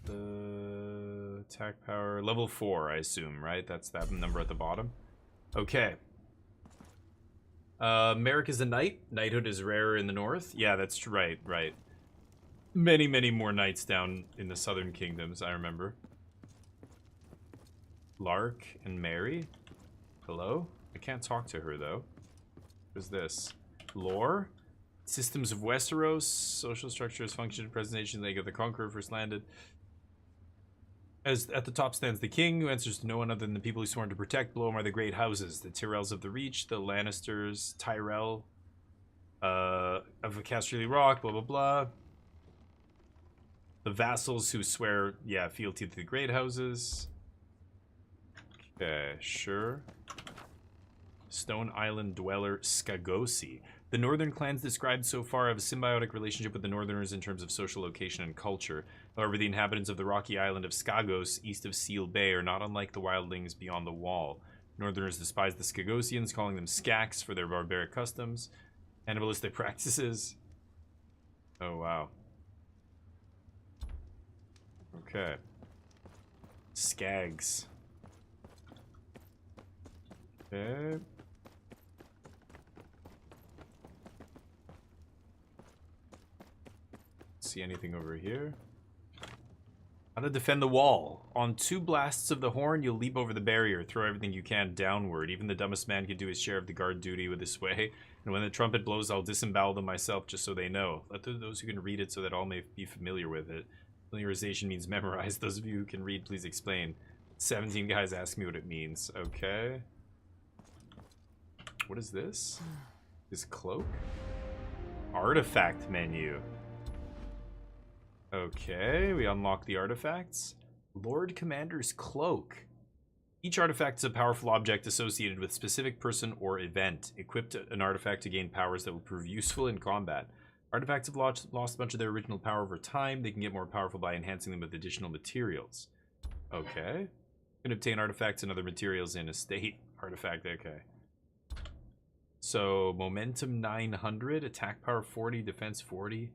The attack power level 4, I assume, right? That's that number at the bottom. Okay. Merrick is a knight. Knighthood is rarer in the north. Yeah, that's right. Many more knights down in the southern kingdoms, I remember. Lark and Mary. Hello? I can't talk to her, though. What is this? Lore? Systems of Westeros. Social structures, function, presentation, Lake of the Conqueror first landed. As at the top stands the king, who answers to no one other than the people he's sworn to protect. Below him are the great houses. The Tyrells of the Reach, the Lannisters, Tyrell, Of a Casterly Rock, blah, blah, blah. The vassals who swear, yeah, fealty to the great houses. Okay, sure. Stone Island dweller Skagosi. The northern clans described so far have a symbiotic relationship with the northerners in terms of social location and culture. However, the inhabitants of the rocky island of Skagos, east of Seal Bay, are not unlike the wildlings beyond the wall. Northerners despise the Skagosians, calling them Skaks for their barbaric customs, cannibalistic practices. Oh, wow. Okay. Skags. Okay. See anything over here? How to defend the wall. On 2 blasts of the horn, you'll leap over the barrier, throw everything you can downward. Even the dumbest man can do his share of the guard duty with this way. And when the trumpet blows, I'll disembowel them myself, just so they know. Let those who can read it so that all may be familiar with it. Familiarization means memorize. Those of you who can read, please explain. 17 guys ask me what it means. Okay. What is this? His cloak? Artifact menu. Okay, we unlock the artifacts. Lord Commander's Cloak. Each artifact is a powerful object associated with a specific person or event. Equip an artifact to gain powers that will prove useful in combat. Artifacts have lost a bunch of their original power over time. They can get more powerful by enhancing them with additional materials. Okay. You can obtain artifacts and other materials in a state artifact. Okay. So, momentum 900, attack power 40, defense 40.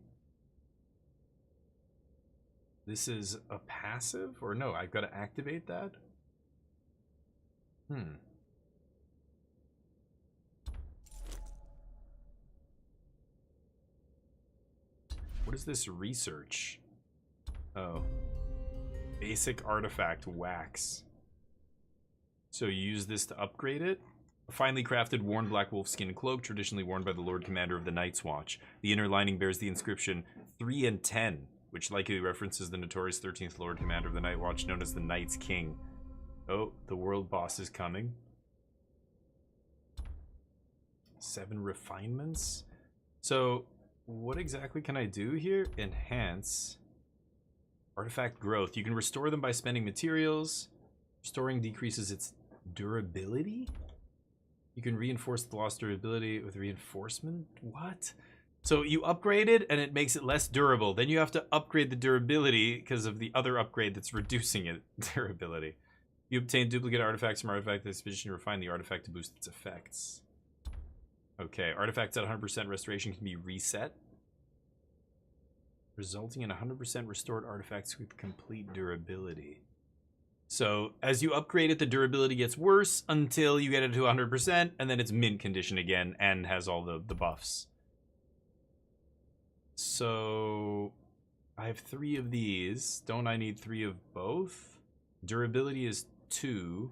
This is a passive? Or no, I've got to activate that? What is this research? Oh. Basic artifact, wax. So you use this to upgrade it? A finely crafted, worn black wolfskin cloak, traditionally worn by the Lord Commander of the Night's Watch. The inner lining bears the inscription 3 and 10, which likely references the notorious 13th Lord Commander of the Night Watch, known as the Night's King. Oh, the world boss is coming. 7 refinements? So, what exactly can I do here? Enhance. Artifact growth. You can restore them by spending materials. Restoring decreases its durability? You can reinforce the lost durability with reinforcement? What? So you upgrade it and it makes it less durable. Then you have to upgrade the durability because of the other upgrade that's reducing it durability. You obtain duplicate artifacts from artifact disposition to refine the artifact to boost its effects. Okay, artifacts at 100% restoration can be reset, resulting in 100% restored artifacts with complete durability. So as you upgrade it, the durability gets worse until you get it to 100%, and then it's mint condition again and has all the buffs. So I have 3 of these. Don't I need 3 of both? Durability is 2.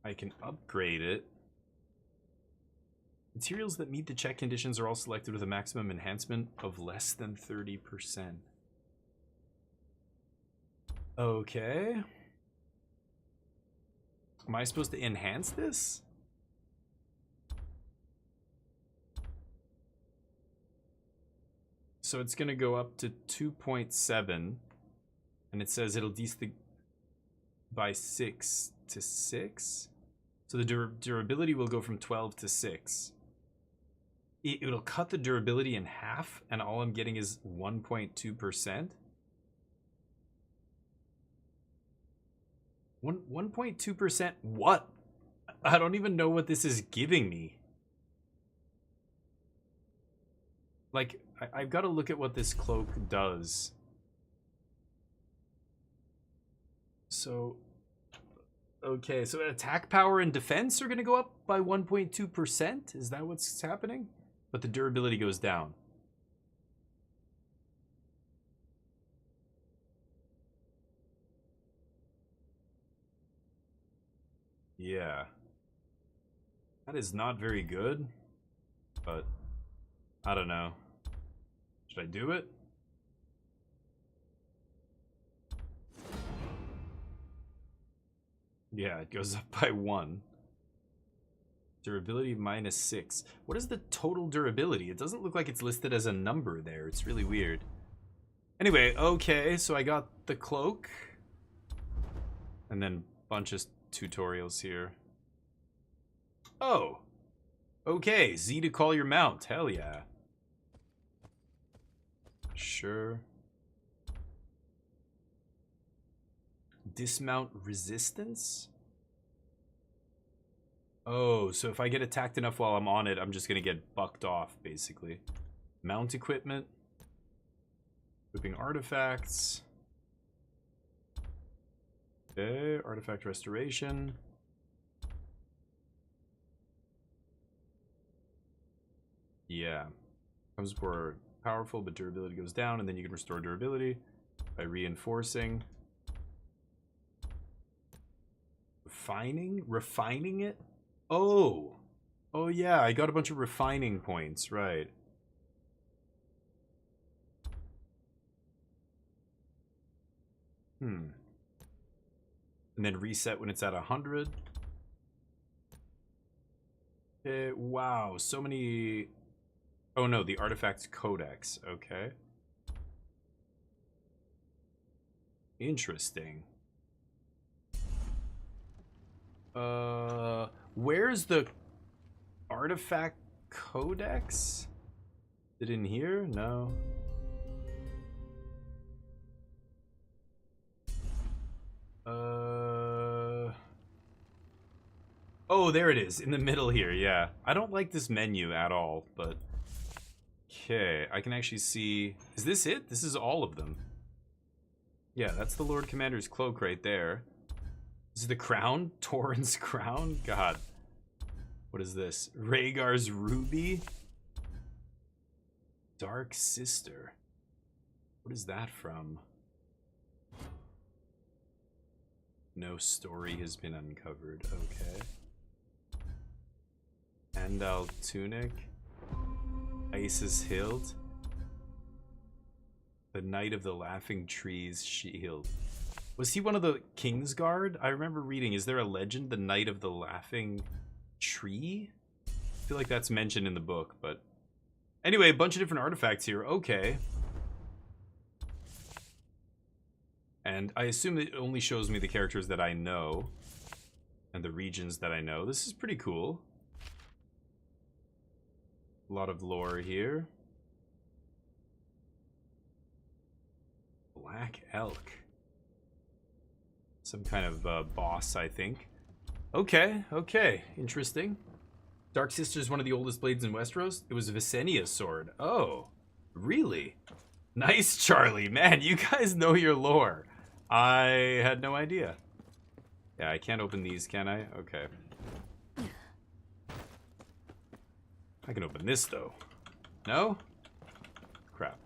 I can upgrade it. Materials that meet the check conditions are all selected with a maximum enhancement of less than 30%. Okay. Am I supposed to enhance this? So it's going to go up to 2.7. And it says it'll decrease by 6 to 6. So the durability will go from 12 to 6. It'll cut the durability in half, and all I'm getting is 1.2%. 1.2%? What? I don't even know what this is giving me. Like, I've got to look at what this cloak does. So, okay, so attack power and defense are going to go up by 1.2%? Is that what's happening? But the durability goes down. Yeah. That is not very good, but I don't know. Should I do it? Yeah, it goes up by 1. Durability -6. What is the total durability? It doesn't look like it's listed as a number there. It's really weird. Anyway, okay, so I got the cloak. And then a bunch of tutorials here. Oh! Okay, Z to call your mount. Hell yeah. Sure. Dismount resistance? Oh, so if I get attacked enough while I'm on it, I'm just gonna get bucked off, basically. Mount equipment. Equipping artifacts. Okay, artifact restoration. Yeah. Comes for powerful, but durability goes down, and then you can restore durability by reinforcing. Refining it? Oh! Oh yeah, I got a bunch of refining points, right. And then reset when it's at 100. Wow, so many... Oh no, the Artifacts Codex, okay. Interesting. Where's the Artifact Codex? Is it in here? No. Oh, there it is, in the middle here, yeah. I don't like this menu at all, but... Okay, I can actually see... Is this it? This is all of them. Yeah, that's the Lord Commander's cloak right there. This is the crown? Torrent's crown? God. What is this? Rhaegar's ruby? Dark Sister. What is that from? No story has been uncovered. Okay. Andal tunic. Isis hilt. The Knight of the Laughing Trees shield. Was he one of the Kingsguard? I remember reading, is there a legend, the Knight of the Laughing Tree? I feel like that's mentioned in the book, but... Anyway, a bunch of different artifacts here. Okay. And I assume it only shows me the characters that I know. And the regions that I know. This is pretty cool. A lot of lore here. Black Elk. Some kind of boss, I think. Okay, okay. Interesting. Dark Sister is one of the oldest blades in Westeros. It was a Visenia's sword. Oh, really? Nice, Charlie. Man, you guys know your lore. I had no idea. Yeah, I can't open these, can I? Okay. I can open this, though. No? Crap.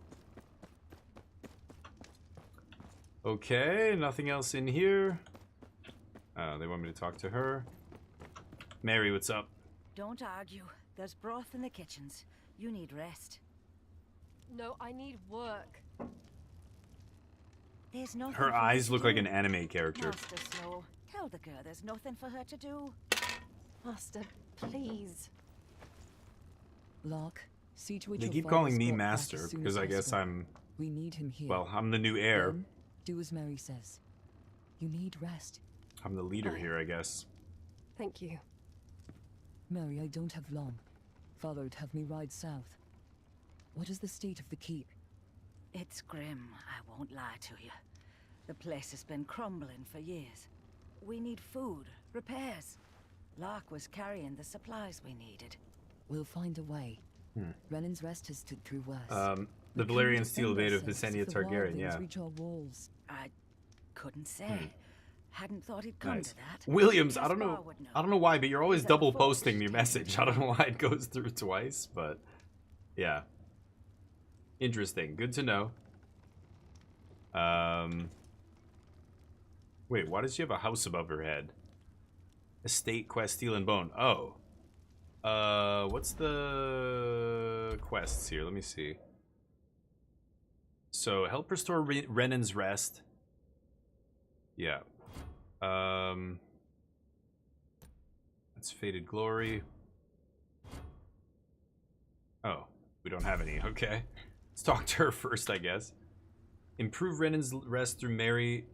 Okay, nothing else in here. They want me to talk to her. Mary, what's up? Don't argue. There's broth in the kitchens. You need rest. No, I need work. There's nothing Her for eyes to look do. like an anime character. Master Snow, tell the girl there's nothing for her to do. Master, please. Lark, see to it They your keep father's calling me brought back master as soon because as I guess possible. I'm... We need him here. Well, I'm the new heir. Then, do as Mary says. You need rest. I'm the leader here, I guess. Thank you. Mary, I don't have long. Father would have me ride south. What is the state of the keep? It's grim, I won't lie to you. The place has been crumbling for years. We need food, repairs. Lark was carrying the supplies we needed. We'll find a way. Renan's Rest has stood through worse. The We can't Valyrian steel defend blade of ourselves Visenya if the Targaryen, wildlings yeah. reach our walls. I couldn't say. Hadn't thought it'd come Nice. to that. Williams, I Caspar don't know. would know. I don't know why, but you're always He's at double the forge posting your message. I don't know why it goes through twice, but yeah. Interesting. Good to know. Wait, why does she have a house above her head? Estate quest, Steel and Bone. Oh. What's the quests here? Let me see. So, help restore Renan's Rest. Yeah. That's Faded Glory. Oh, we don't have any. Okay. Let's talk to her first, I guess. Improve Renan's Rest through Mary.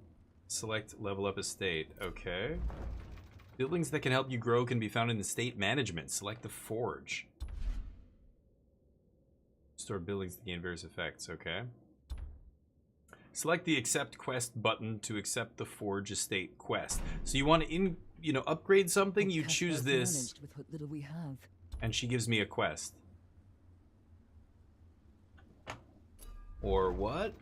Select Level Up Estate. Okay. Buildings that can help you grow can be found in the Estate Management. Select the Forge. Store buildings to gain various effects. Okay. Select the Accept Quest button to accept the Forge Estate quest. So you want to upgrade something, you choose this, With what little we have. and she gives me a quest. Or what?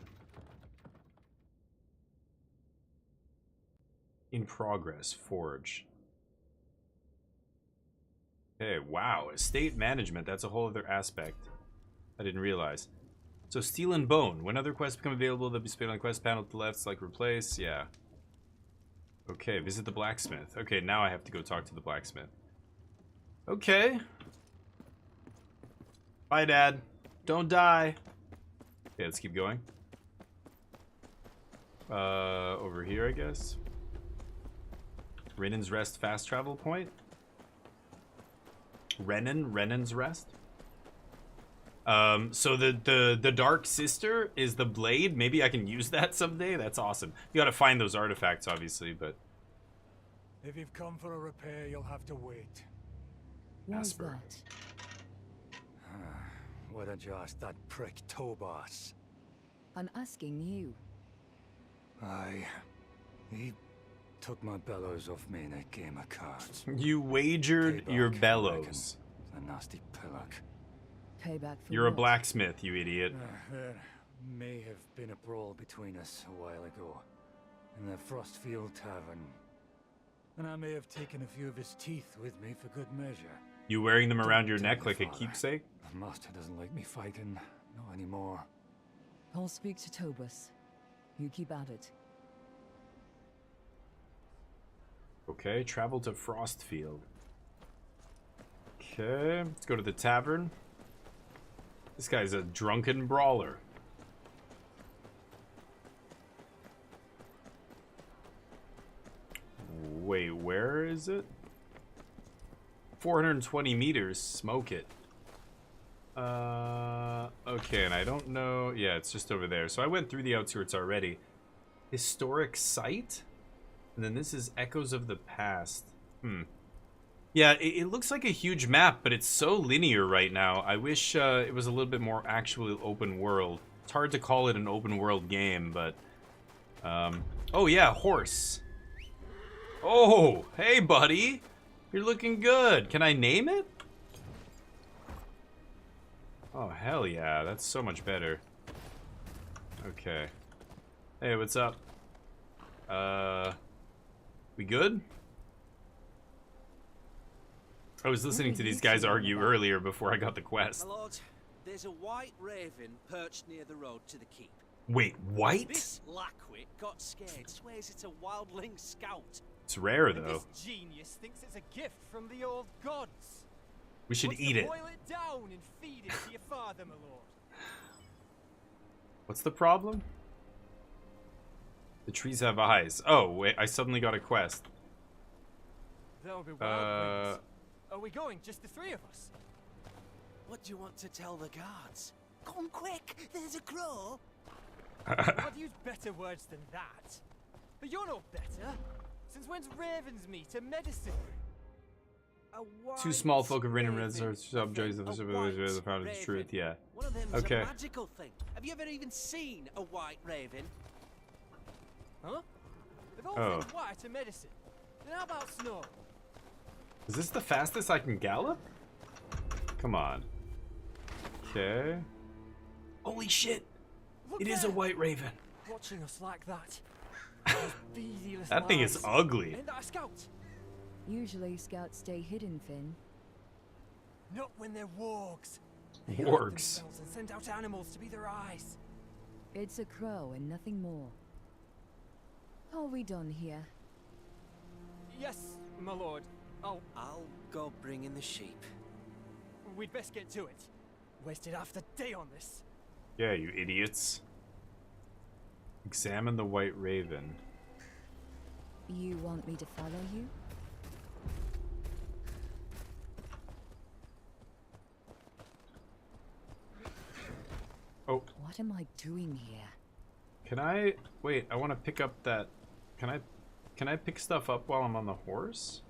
In progress, Forge. Okay, wow. Estate management, that's a whole other aspect. I didn't realize. So Steel and Bone. When other quests become available, they'll be displayed on the quest panel to the left, like replace. Yeah. Okay, visit the blacksmith. Okay, now I have to go talk to the blacksmith. Okay. Bye, Dad. Don't die. Okay, let's keep going. Over here, I guess. Renan's Rest fast travel point. Renan's Rest. So the Dark Sister is the blade. Maybe I can use that someday. That's awesome. You gotta find those artifacts, obviously, but... If you've come for a repair, you'll have to wait. What's that? What a just that prick Tobas. I'm asking you. He took my bellows off me in a game of cards. You wagered your bellows. A nasty pillock. Payback for You're a what? blacksmith, you idiot. There may have been a brawl between us a while ago in the Frostfield Tavern. And I may have taken a few of his teeth with me for good measure. You wearing them around your Don't neck tell like a your father. keepsake? The master doesn't like me fighting. Not anymore. I'll speak to Tobus. You keep at it. Okay, travel to Frostfield. Okay, let's go to the tavern. This guy's a drunken brawler. Wait, where is it? 420 meters. Smoke it. Okay, and I don't know. Yeah, it's just over there. So I went through the outskirts already. Historic site? And then this is Echoes of the Past. Yeah, it looks like a huge map, but it's so linear right now. I wish it was a little bit more actually open world. It's hard to call it an open world game, but... oh yeah, horse. Oh, hey buddy. You're looking good. Can I name it? Oh, hell yeah. That's so much better. Okay. Hey, what's up? We good? I was listening to these guys argue earlier before I got the quest. My lord, there's a white raven perched near the road to the keep. Wait, white? This lackwit got scared, swears it's a wildling scout. It's rare, though. This genius thinks it's a gift from the old gods. We should eat it. Boil it down and feed it to your father, my lord. What's the problem? The trees have eyes. Oh, wait, I suddenly got a quest. That'll be wild. Are we going, just the three of us? What do you want to tell the guards? Come quick, there's a crow. I'd use better words than that. But you're no better. Since when's ravens meat a medicine? Two small folk of random red subjects of the found its truth, yeah. One of them's Okay. a magical thing. Have you ever even seen a white raven? Huh? If all Oh. things white are medicine, then how about snow? Is this the fastest I can gallop? Come on. Okay. Holy shit! Look It is a there. white raven. Watching us like that. Those beady little That thing is eyes. ugly. Ain't that a scout? Usually scouts stay hidden, Finn. Not when they're wargs. Wargs. They hide themselves and send out animals to be their eyes. It's a crow and nothing more. Are we done here? Yes, my lord. Oh, I'll go bring in the sheep. we'd best get to it. Wasted half the day on this. Yeah, you idiots. Examine the white raven. You want me to follow you? What am I doing here? Can I wait? I want to pick up that. Can I pick stuff up while I'm on the horse?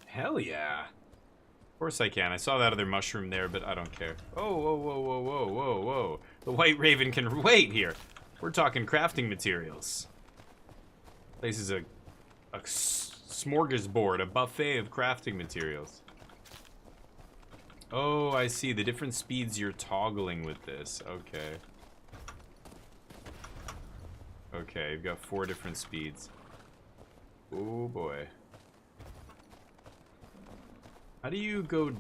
Hell yeah! Of course I can. I saw that other mushroom there, but I don't care. Oh, whoa, whoa, whoa, whoa, whoa, whoa! The White Raven can wait here. We're talking crafting materials. This is a smorgasbord, a buffet of crafting materials. Oh, I see. The different speeds you're toggling with this. Okay. Okay, you've got 4 different speeds. Oh boy. How do you go...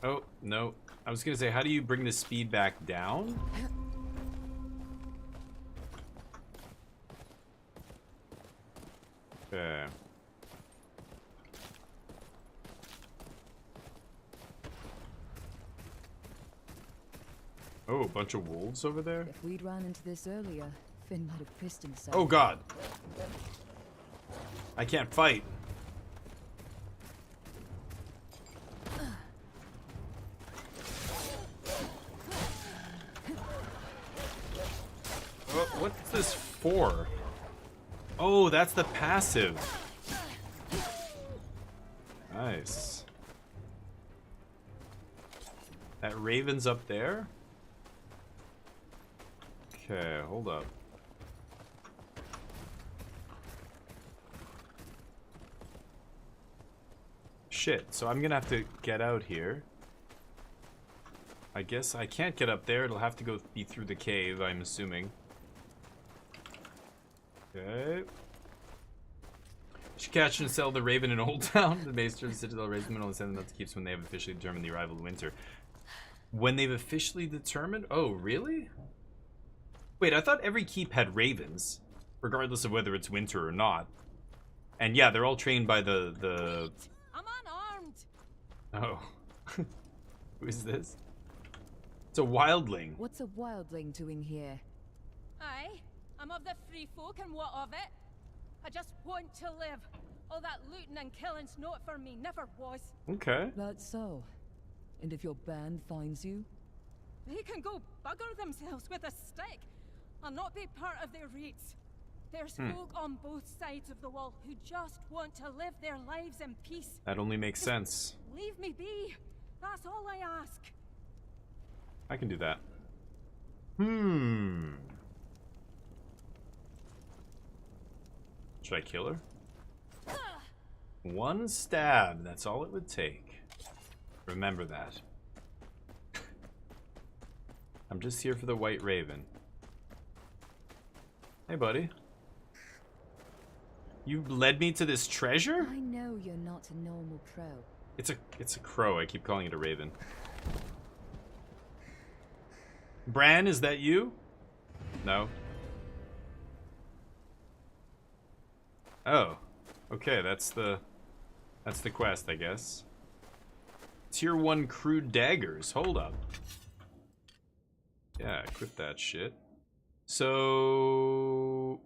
Oh, no. I was gonna say, how do you bring the speed back down? Okay. Oh, a bunch of wolves over there? If we'd ran into this earlier, Finn might have pissed himself. Oh god. I can't fight. What's this for? Oh, that's the passive. Nice. That raven's up there? Okay, hold up. Shit, so I'm gonna have to get out here. I guess I can't get up there. It'll have to go be through the cave, I'm assuming. Okay. Should catch and sell the raven in Old Town. The Maester of the Citadel raised the middle and send them out to keeps when they have officially determined the arrival of winter. When they've officially determined? Oh, really? Wait, I thought every keep had ravens, regardless of whether it's winter or not. And yeah, they're all trained by the... I'm unarmed. Oh. Who is this? It's a wildling. What's a wildling doing here? Aye, I'm of the free folk and what of it? I just want to live. All that looting and killing's not for me, never was. Okay. That's so. And if your band finds you? They can go bugger themselves with a stick. I'll not be part of their raids. There's folk on both sides of the wall who just want to live their lives in peace. That only makes sense. Leave me be. That's all I ask. I can do that. Should I kill her? One stab, that's all it would take. Remember that. I'm just here for the White Raven. Hey, buddy. You led me to this treasure? I know you're not a normal crow. It's a crow. I keep calling it a raven. Bran, is that you? No. Oh. Okay, that's the quest, I guess. Tier 1 crude daggers. Hold up. Yeah, equip that shit. So...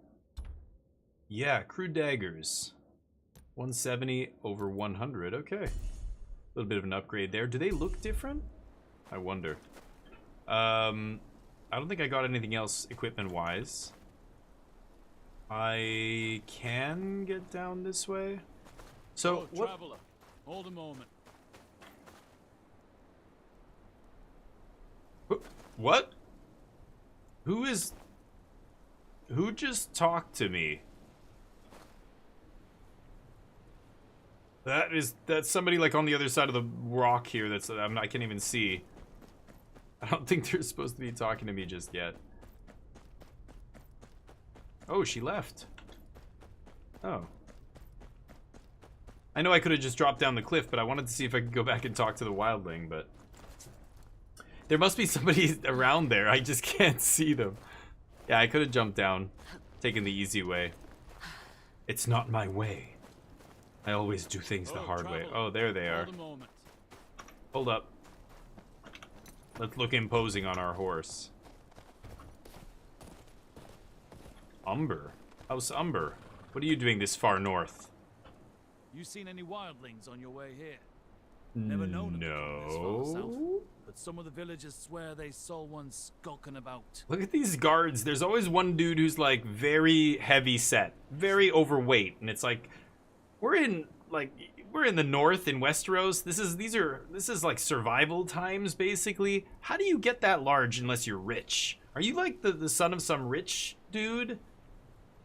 yeah, crude daggers. 170 over 100. Okay. A little bit of an upgrade there. Do they look different? I wonder. I don't think I got anything else equipment-wise. I can get down this way. So, what? Traveler, hold a moment. What? Who just talked to me? That's somebody like on the other side of the rock here. I can't even see. I don't think they're supposed to be talking to me just yet. Oh, she left. Oh. I know I could have just dropped down the cliff, but I wanted to see if I could go back and talk to the wildling, but... there must be somebody around there. I just can't see them. Yeah, I could have jumped down, taken the easy way. It's not my way. I always do things the hard way. Oh, there they are. Hold up. Let's look imposing on our horse. Umber? House Umber. What are you doing this far north? You seen any wildlings on your way here? Never known this far south, No. but some of the villagers swear they saw one skulking about. Look at these guards. There's always one dude who's like very heavy set, very overweight, and it's like we're in the north in Westeros. This is like survival times basically. How do you get that large unless you're rich? Are you like the son of some rich dude?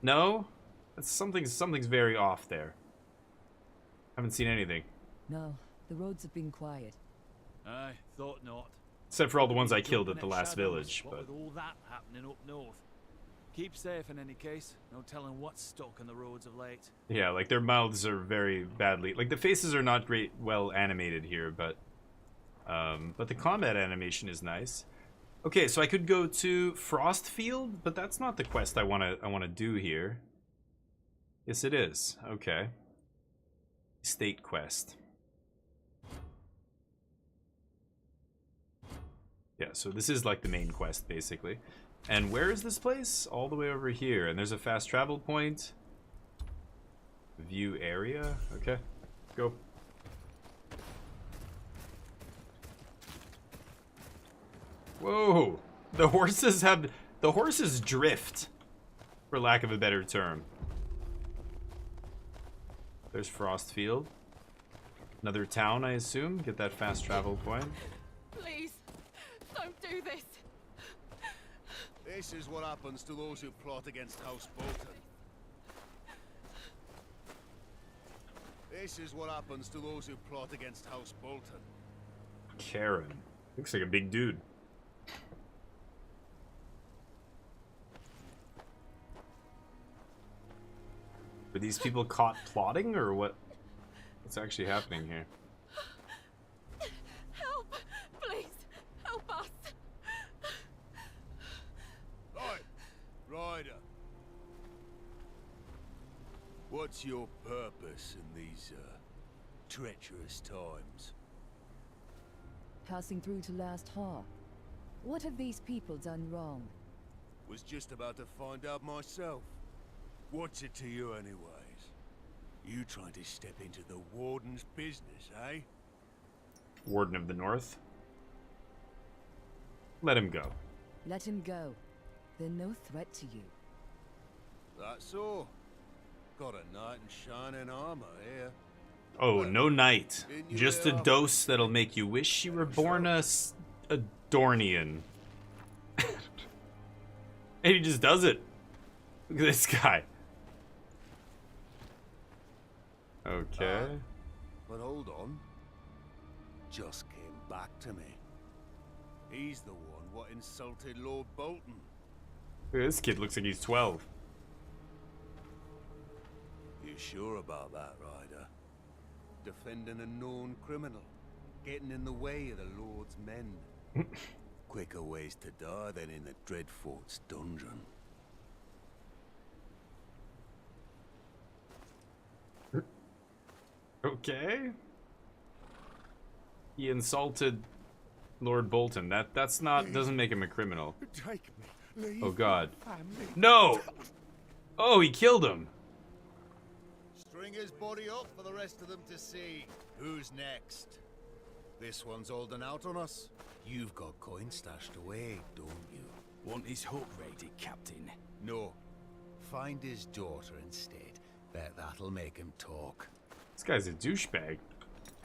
No? That's something's very off there. Haven't seen anything. No, the roads have been quiet. I thought not. Except for all the ones I killed at the last village, What but with all that happening up north. Keep safe in any case. No telling what's stuck in the roads of late. yeah, like their mouths are very badly, like the faces are not great well animated here, but the combat animation is nice. Okay, so I could go to Frostfield, but that's not the quest I want to do here. Yes, it is. Okay. State quest. Yeah, so this is like the main quest basically. And where is this place? All the way over here. And there's a fast travel point. View area. Okay. Go. Whoa. The horses drift, for lack of a better term. There's Frostfield. Another town, I assume. Get that fast travel point. Please, don't do this. This is what happens to those who plot against House Bolton. This is what happens to those who plot against House Bolton. Karen. Looks like a big dude. Were these people caught plotting, or what? What's actually happening here? Help! Please, help us! Right, Ryder. What's your purpose in these, treacherous times? Passing through to Last Hall. What have these people done wrong? Was just about to find out myself. What's it to you anyways? You trying to step into the Warden's business, eh? Warden of the North. Let him go. Let him go. They're no threat to you. That's all. Got a knight in shining armor here. Oh, no knight. Just a dose that'll make you wish you were born a Dornian. And he just does it. Look at this guy. Okay. But hold on. Just came back to me. He's the one what insulted Lord Bolton. Look at this kid, looks like he's 12. You sure about that, Ryder? Defending a known criminal. Getting in the way of the Lord's men. Quicker ways to die than in the Dreadfort's dungeon. Okay. He insulted Lord Bolton. That's not, doesn't make him a criminal. Take me. Leave Oh God. my family. No! Oh, he killed him. String his body up for the rest of them to see. Who's next? This one's holding out on us. You've got coin stashed away, don't you? Want his hut raided, Captain? No. Find his daughter instead. Bet that'll make him talk. This guy's a douchebag.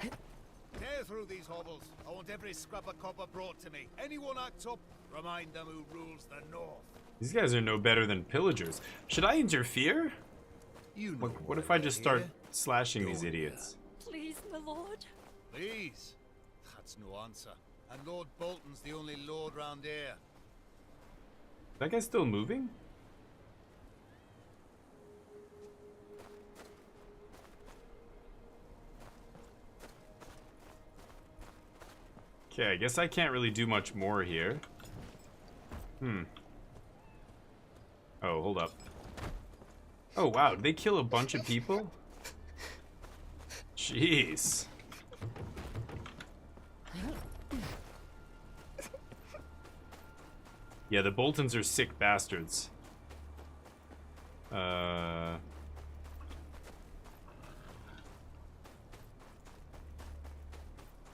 Tear through these hovels. I want every scrap of copper brought to me. Anyone acts up, remind them who rules the north. These guys are no better than pillagers. Should I interfere? You know What if I just start slashing these idiots? Please, my lord. Please? That's no answer. And Lord Bolton's the only lord round here. That guy's still moving? Okay, I guess I can't really do much more here. Oh, hold up. Oh, wow. Did they kill a bunch of people? Jeez. Yeah, the Boltons are sick bastards.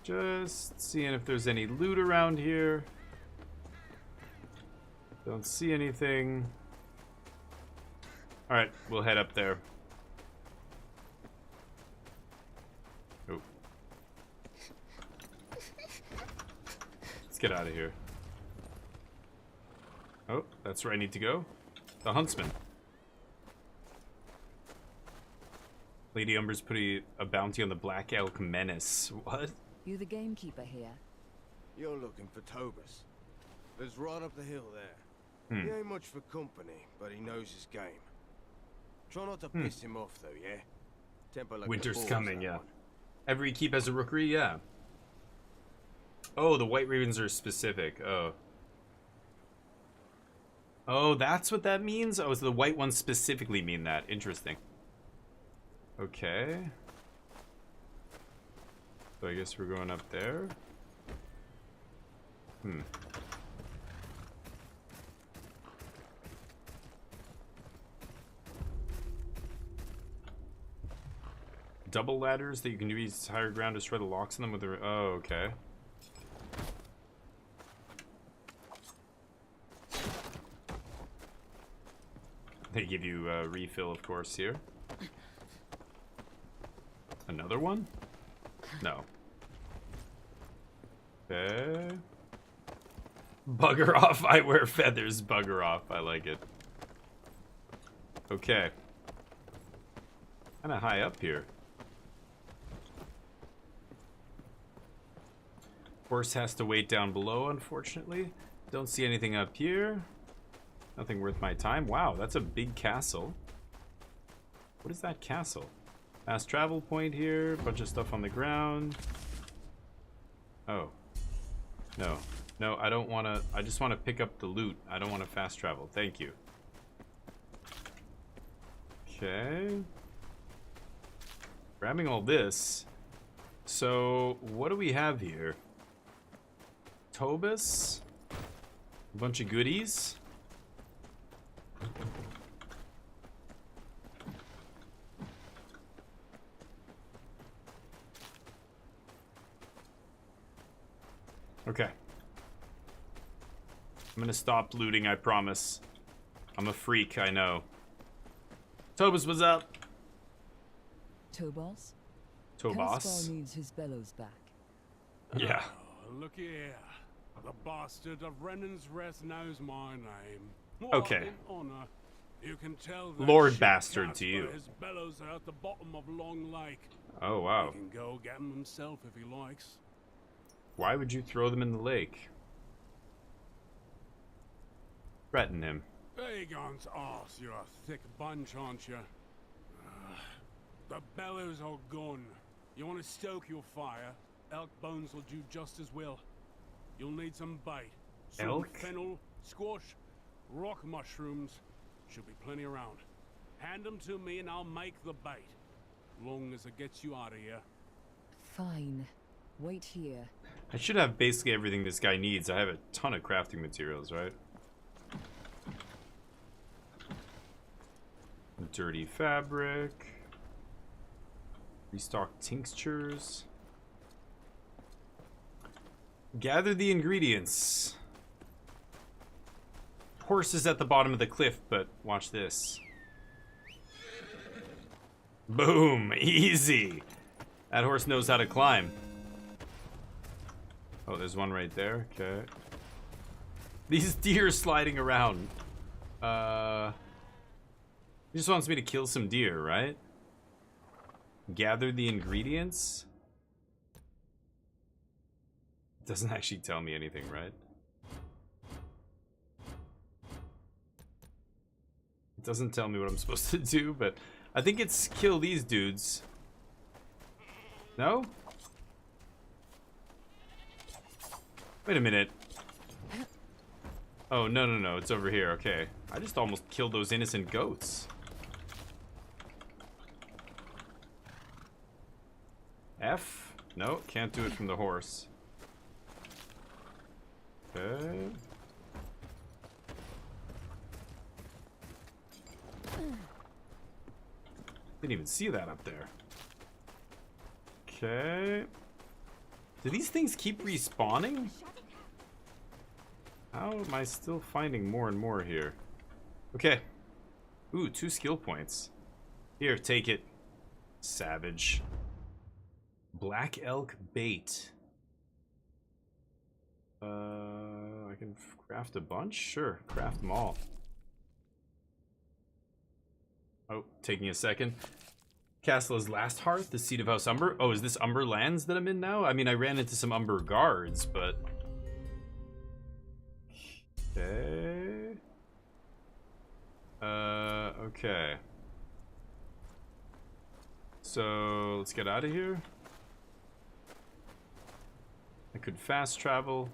Just seeing if there's any loot around here. Don't see anything. Alright, we'll head up there. Oh. Let's get out of here. Oh, that's where I need to go. The Huntsman. Lady Umber's putting a bounty on the Black Elk Menace. What? You the gamekeeper here? You're looking for Tobus. Lives right up the hill there. He ain't much for company, but he knows his game. Try not to piss him off, though, yeah? Temper like Winter's coming, yeah. Every keep has a rookery, yeah. Oh, the White Ravens are specific. Oh. Oh, that's what that means? Oh, so the white ones specifically mean that. Interesting. Okay. So I guess we're going up there. Double ladders that you can use higher ground to shred the locks on them with the... Oh, okay. They give you a refill, of course, here. Another one? No. Okay. Bugger off, I wear feathers. Bugger off, I like it. Okay. Kinda high up here. Horse has to wait down below, unfortunately. Don't see anything up here. Nothing worth my time. Wow, that's a big castle. What is that castle? Fast travel point here. Bunch of stuff on the ground. Oh. No. No, I don't want to... I just want to pick up the loot. I don't want to fast travel. Thank you. Okay. Grabbing all this. So, what do we have here? Tobus. A bunch of goodies. Okay. I'm gonna stop looting, I promise. I'm a freak, I know. Tobus, what's up? Tobos? Tobos? Caspar needs his bellows back. Yeah. Oh, look here. The bastard of Renan's Rest knows my name. What Okay. an honor. You can tell that Lord shit bastard to Caspar, you. His bellows are at the bottom of Long Lake. Oh, wow. He can go get them himself if he likes. Why would you throw them in the lake? Threaten him. Aegon's arse, you're a thick bunch, aren't you? The bellows are gone. You want to stoke your fire? Elk bones will do just as well. You'll need some bait. Some Elk? fennel, squash, rock mushrooms. Should be plenty around. Hand them to me and I'll make the bait. Long as it gets you out of here. Fine. Wait here. I should have basically everything this guy needs. I have a ton of crafting materials, right? Dirty fabric. Restock tinctures. Gather the ingredients. Horse is at the bottom of the cliff, but watch this. Boom! Easy! That horse knows how to climb. Oh, there's one right there. Okay. These deer sliding around. He just wants me to kill some deer, right? Gather the ingredients? Doesn't actually tell me anything, right? It doesn't tell me what I'm supposed to do, but I think it's kill these dudes. No? Wait a minute. Oh, no, no, no. It's over here. Okay. I just almost killed those innocent goats. F? No, can't do it from the horse. Okay. Didn't even see that up there. Okay. Do these things keep respawning? How am I still finding more and more here? Okay. Ooh, 2 skill points. Here, take it. Savage. Black elk bait. I can craft a bunch? Sure, craft them all. Oh, taking a second. Castle's last hearth, the seat of House Umber. Oh, is this Umber Lands that I'm in now? I mean, I ran into some Umber guards, but... Okay. Okay. So, let's get out of here. I could fast travel.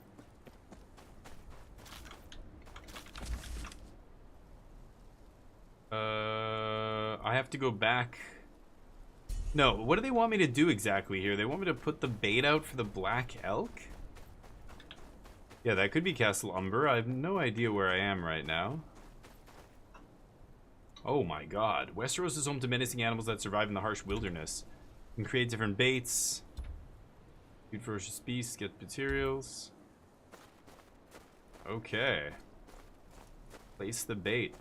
I have to go back. No, what do they want me to do exactly here? They want me to put the bait out for the black elk? Yeah, that could be Castle Umber. I have no idea where I am right now. Oh my god. Westeros is home to menacing animals that survive in the harsh wilderness. You can create different baits. Feed ferocious beasts, get materials. Okay. Place the bait.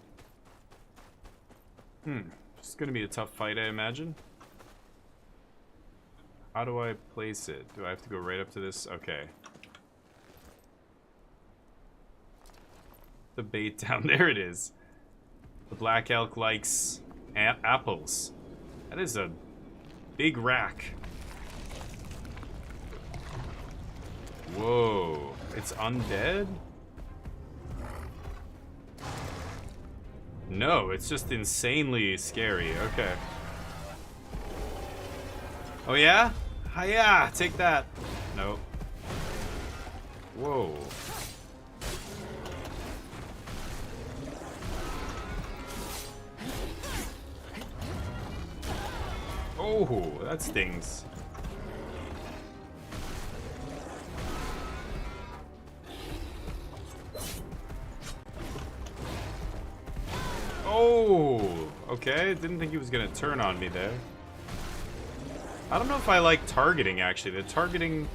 It's gonna be a tough fight, I imagine. How do I place it? Do I have to go right up to this? Okay. The bait down there it is. The black elk likes apples. That is a big rack. Whoa. It's undead? No, it's just insanely scary. Okay. Oh yeah? Hiya! Take that. No. Whoa. Oh, that stings. Oh, okay. Didn't think he was gonna turn on me there. I don't know if I like targeting, actually. The targeting...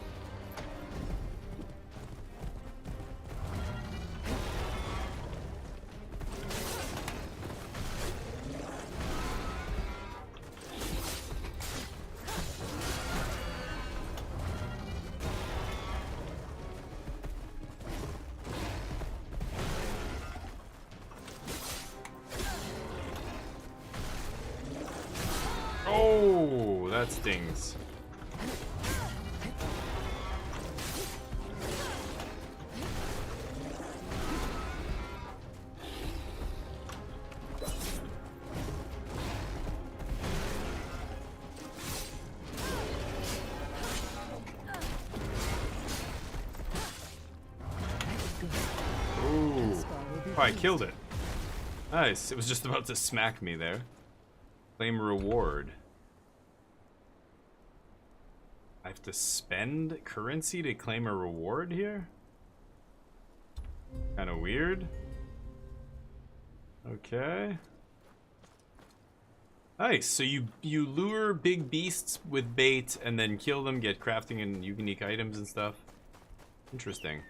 Oh, that stings. Ooh. Oh, I killed it. Nice. It was just about to smack me there. Claim reward. I have to spend currency to claim a reward here? Kind of weird. Okay. Nice. So you lure big beasts with bait and then kill them, get crafting and unique items and stuff. Interesting.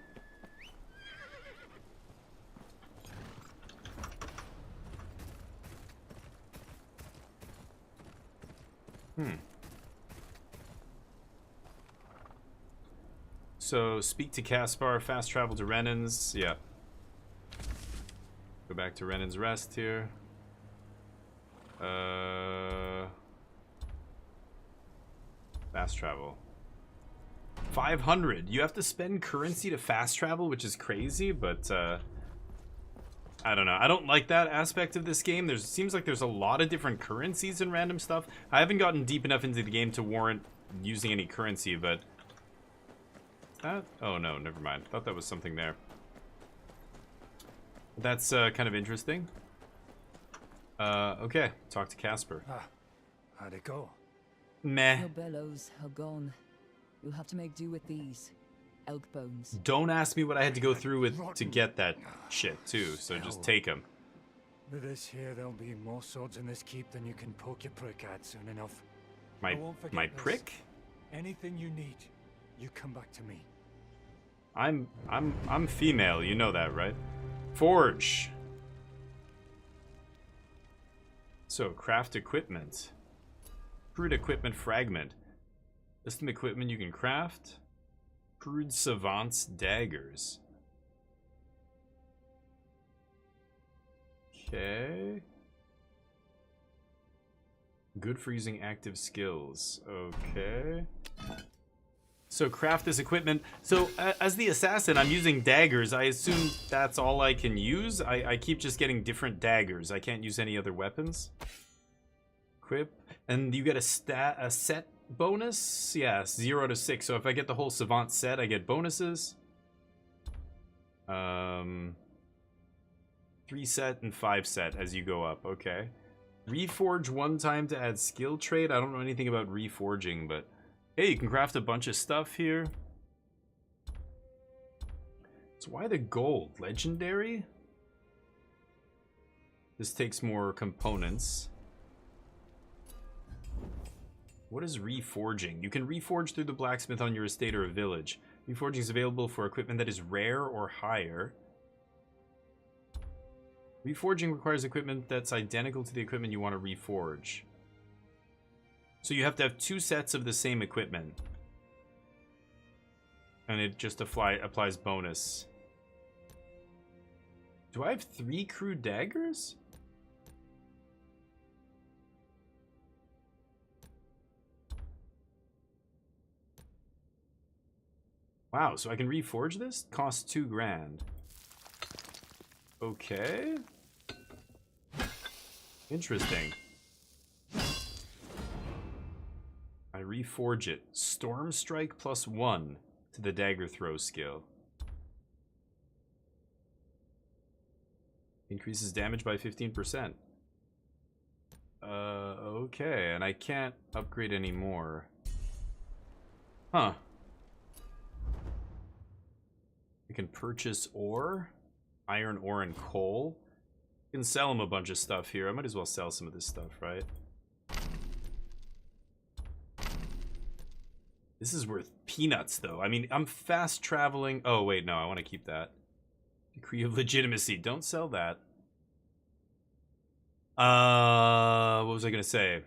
So, speak to Caspar, fast travel to Renan's. Yeah. Go back to Renan's Rest here. Fast travel. 500. You have to spend currency to fast travel, which is crazy, but I don't know. I don't like that aspect of this game. Seems like there's a lot of different currencies and random stuff. I haven't gotten deep enough into the game to warrant using any currency, but... That? Oh no, never mind. Thought that was something there. That's kind of interesting. Okay. Talk to Casper. How'd it go? Meh. Your bellows are gone. You'll have to make do with these. Elk bones. Don't ask me what I had to go through with to get that shit, too. So just take them. With this here, there'll be more swords in this keep than you can poke your prick at soon enough. My prick? Anything you need, You come back to me. I'm female, you know that, right? Forge. So, craft equipment. Crude equipment fragment. List of equipment you can craft. Crude savants daggers. Okay. Good for using active skills. Okay. So craft this equipment. So as the assassin, I'm using daggers. I assume that's all I can use. I keep just getting different daggers. I can't use any other weapons. Equip. And you get a set bonus? Yeah, 0 to 6. So if I get the whole savant set, I get bonuses. 3 set and 5 set as you go up. Okay. Reforge 1 time to add skill trait. I don't know anything about reforging, but hey, you can craft a bunch of stuff here. So why the gold? Legendary? This takes more components. What is reforging? You can reforge through the blacksmith on your estate or a village. Reforging is available for equipment that is rare or higher. Reforging requires equipment that's identical to the equipment you want to reforge. So you have to have 2 sets of the same equipment. And it just applies bonus. Do I have 3 crude daggers? Wow, so I can reforge this? Costs 2 grand. Okay. Interesting. I reforge it. Storm Strike +1 to the dagger throw skill. Increases damage by 15%. Okay, and I can't upgrade any more. Huh. I can purchase ore. Iron ore and coal. You can sell them a bunch of stuff here. I might as well sell some of this stuff, right? This is worth peanuts, though. I mean, I'm fast traveling. Oh, wait, no, I want to keep that. Decree of legitimacy. Don't sell that. What was I going to say?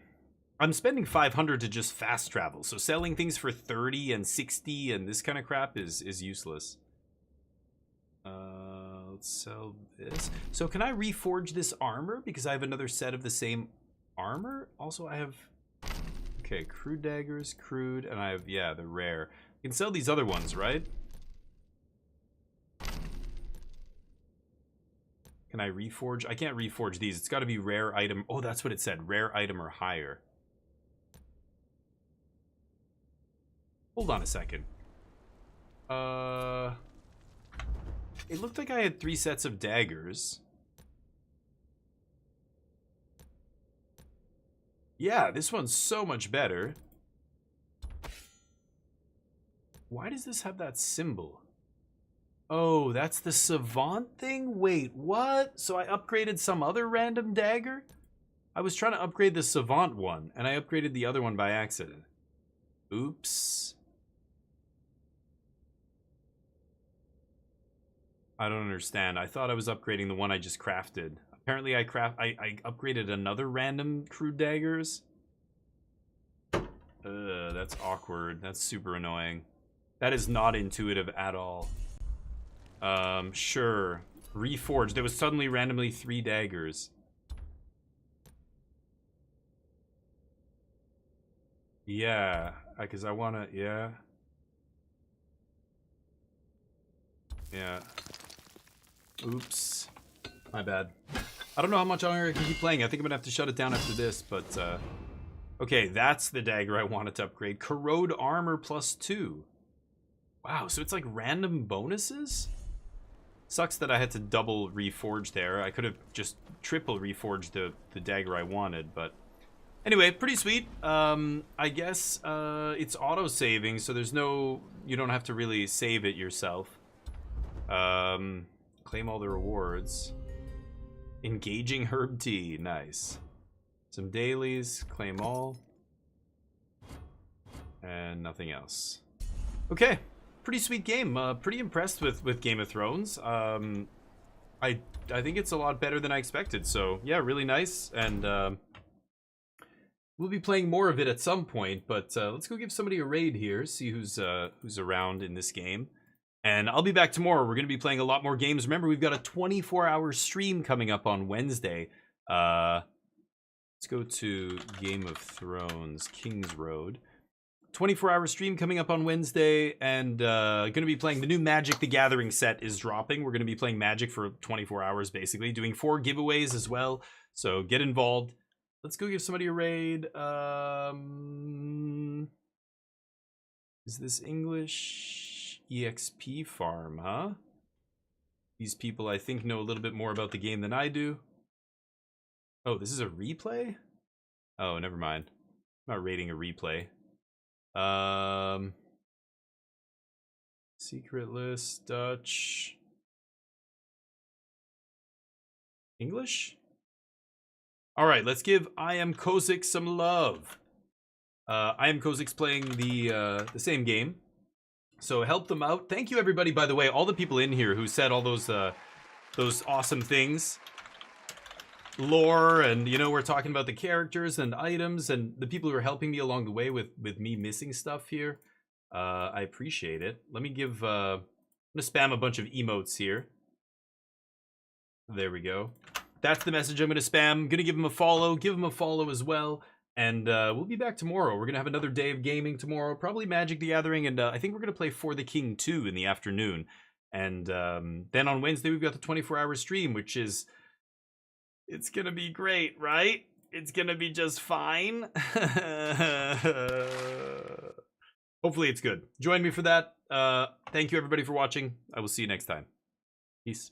I'm spending 500 to just fast travel. So selling things for 30 and 60 and this kind of crap is useless. Let's sell this. So can I reforge this armor? Because I have another set of the same armor. Also, I have... Okay, crude daggers, crude, and I have, yeah, the rare. You can sell these other ones, right? Can I reforge? I can't reforge these. It's got to be rare item. Oh, that's what it said. Rare item or higher. Hold on a second. It looked like I had 3 sets of daggers. Yeah, this one's so much better. Why does this have that symbol? Oh, that's the savant thing? Wait, what? So I upgraded some other random dagger? I was trying to upgrade the savant one, and I upgraded the other one by accident. Oops. I don't understand. I thought I was upgrading the one I just crafted. Apparently I upgraded another random crude daggers. That's awkward. That's super annoying. That is not intuitive at all. Sure. Reforged. There was suddenly randomly 3 daggers. Yeah, because I want to, yeah. Yeah. Oops. My bad. I don't know how much longer I can keep playing. I think I'm gonna have to shut it down after this, but okay, that's the dagger I wanted to upgrade. Corrode armor +2. Wow, so it's like random bonuses? Sucks that I had to double reforge there. I could have just triple reforged the dagger I wanted, but anyway, pretty sweet. I guess it's auto-saving, so there's no... You don't have to really save it yourself. Claim all the rewards. Engaging herb tea. Nice. Some dailies. Claim all. And nothing else. Okay, pretty sweet game. Pretty impressed with Game of Thrones. I think it's a lot better than I expected. So yeah, really nice. And we'll be playing more of it at some point. But let's go give somebody a raid here. See who's around in this game. And I'll be back tomorrow. We're going to be playing a lot more games. Remember, we've got a 24-hour stream coming up on Wednesday. Let's go to Game of Thrones, Kingsroad. 24-hour stream coming up on Wednesday. And going to be playing the new Magic the Gathering set is dropping. We're going to be playing Magic for 24 hours, basically. Doing 4 giveaways as well. So get involved. Let's go give somebody a raid. Is this English? EXP farm, huh? These people, I think, know a little bit more about the game than I do. Oh, this is a replay? Oh, never mind. I'm not rating a replay. Secret list, Dutch. English? All right, let's give I Am Kozik some love. I Am Kozik's playing the same game. So help them out. Thank you, everybody, by the way, all the people in here who said all those awesome things. Lore, and, you know, we're talking about the characters and items, and the people who are helping me along the way with me missing stuff here. I appreciate it. Let me give... I'm going to spam a bunch of emotes here. There we go. That's the message I'm going to spam. I'm going to give them a follow. Give them a follow as well. And we'll be back tomorrow. We're going to have another day of gaming tomorrow. Probably Magic the Gathering. And I think we're going to play For the King 2 in the afternoon. And then on Wednesday, we've got the 24-hour stream, which is... It's going to be great, right? It's going to be just fine. Hopefully it's good. Join me for that. Thank you, everybody, for watching. I will see you next time. Peace.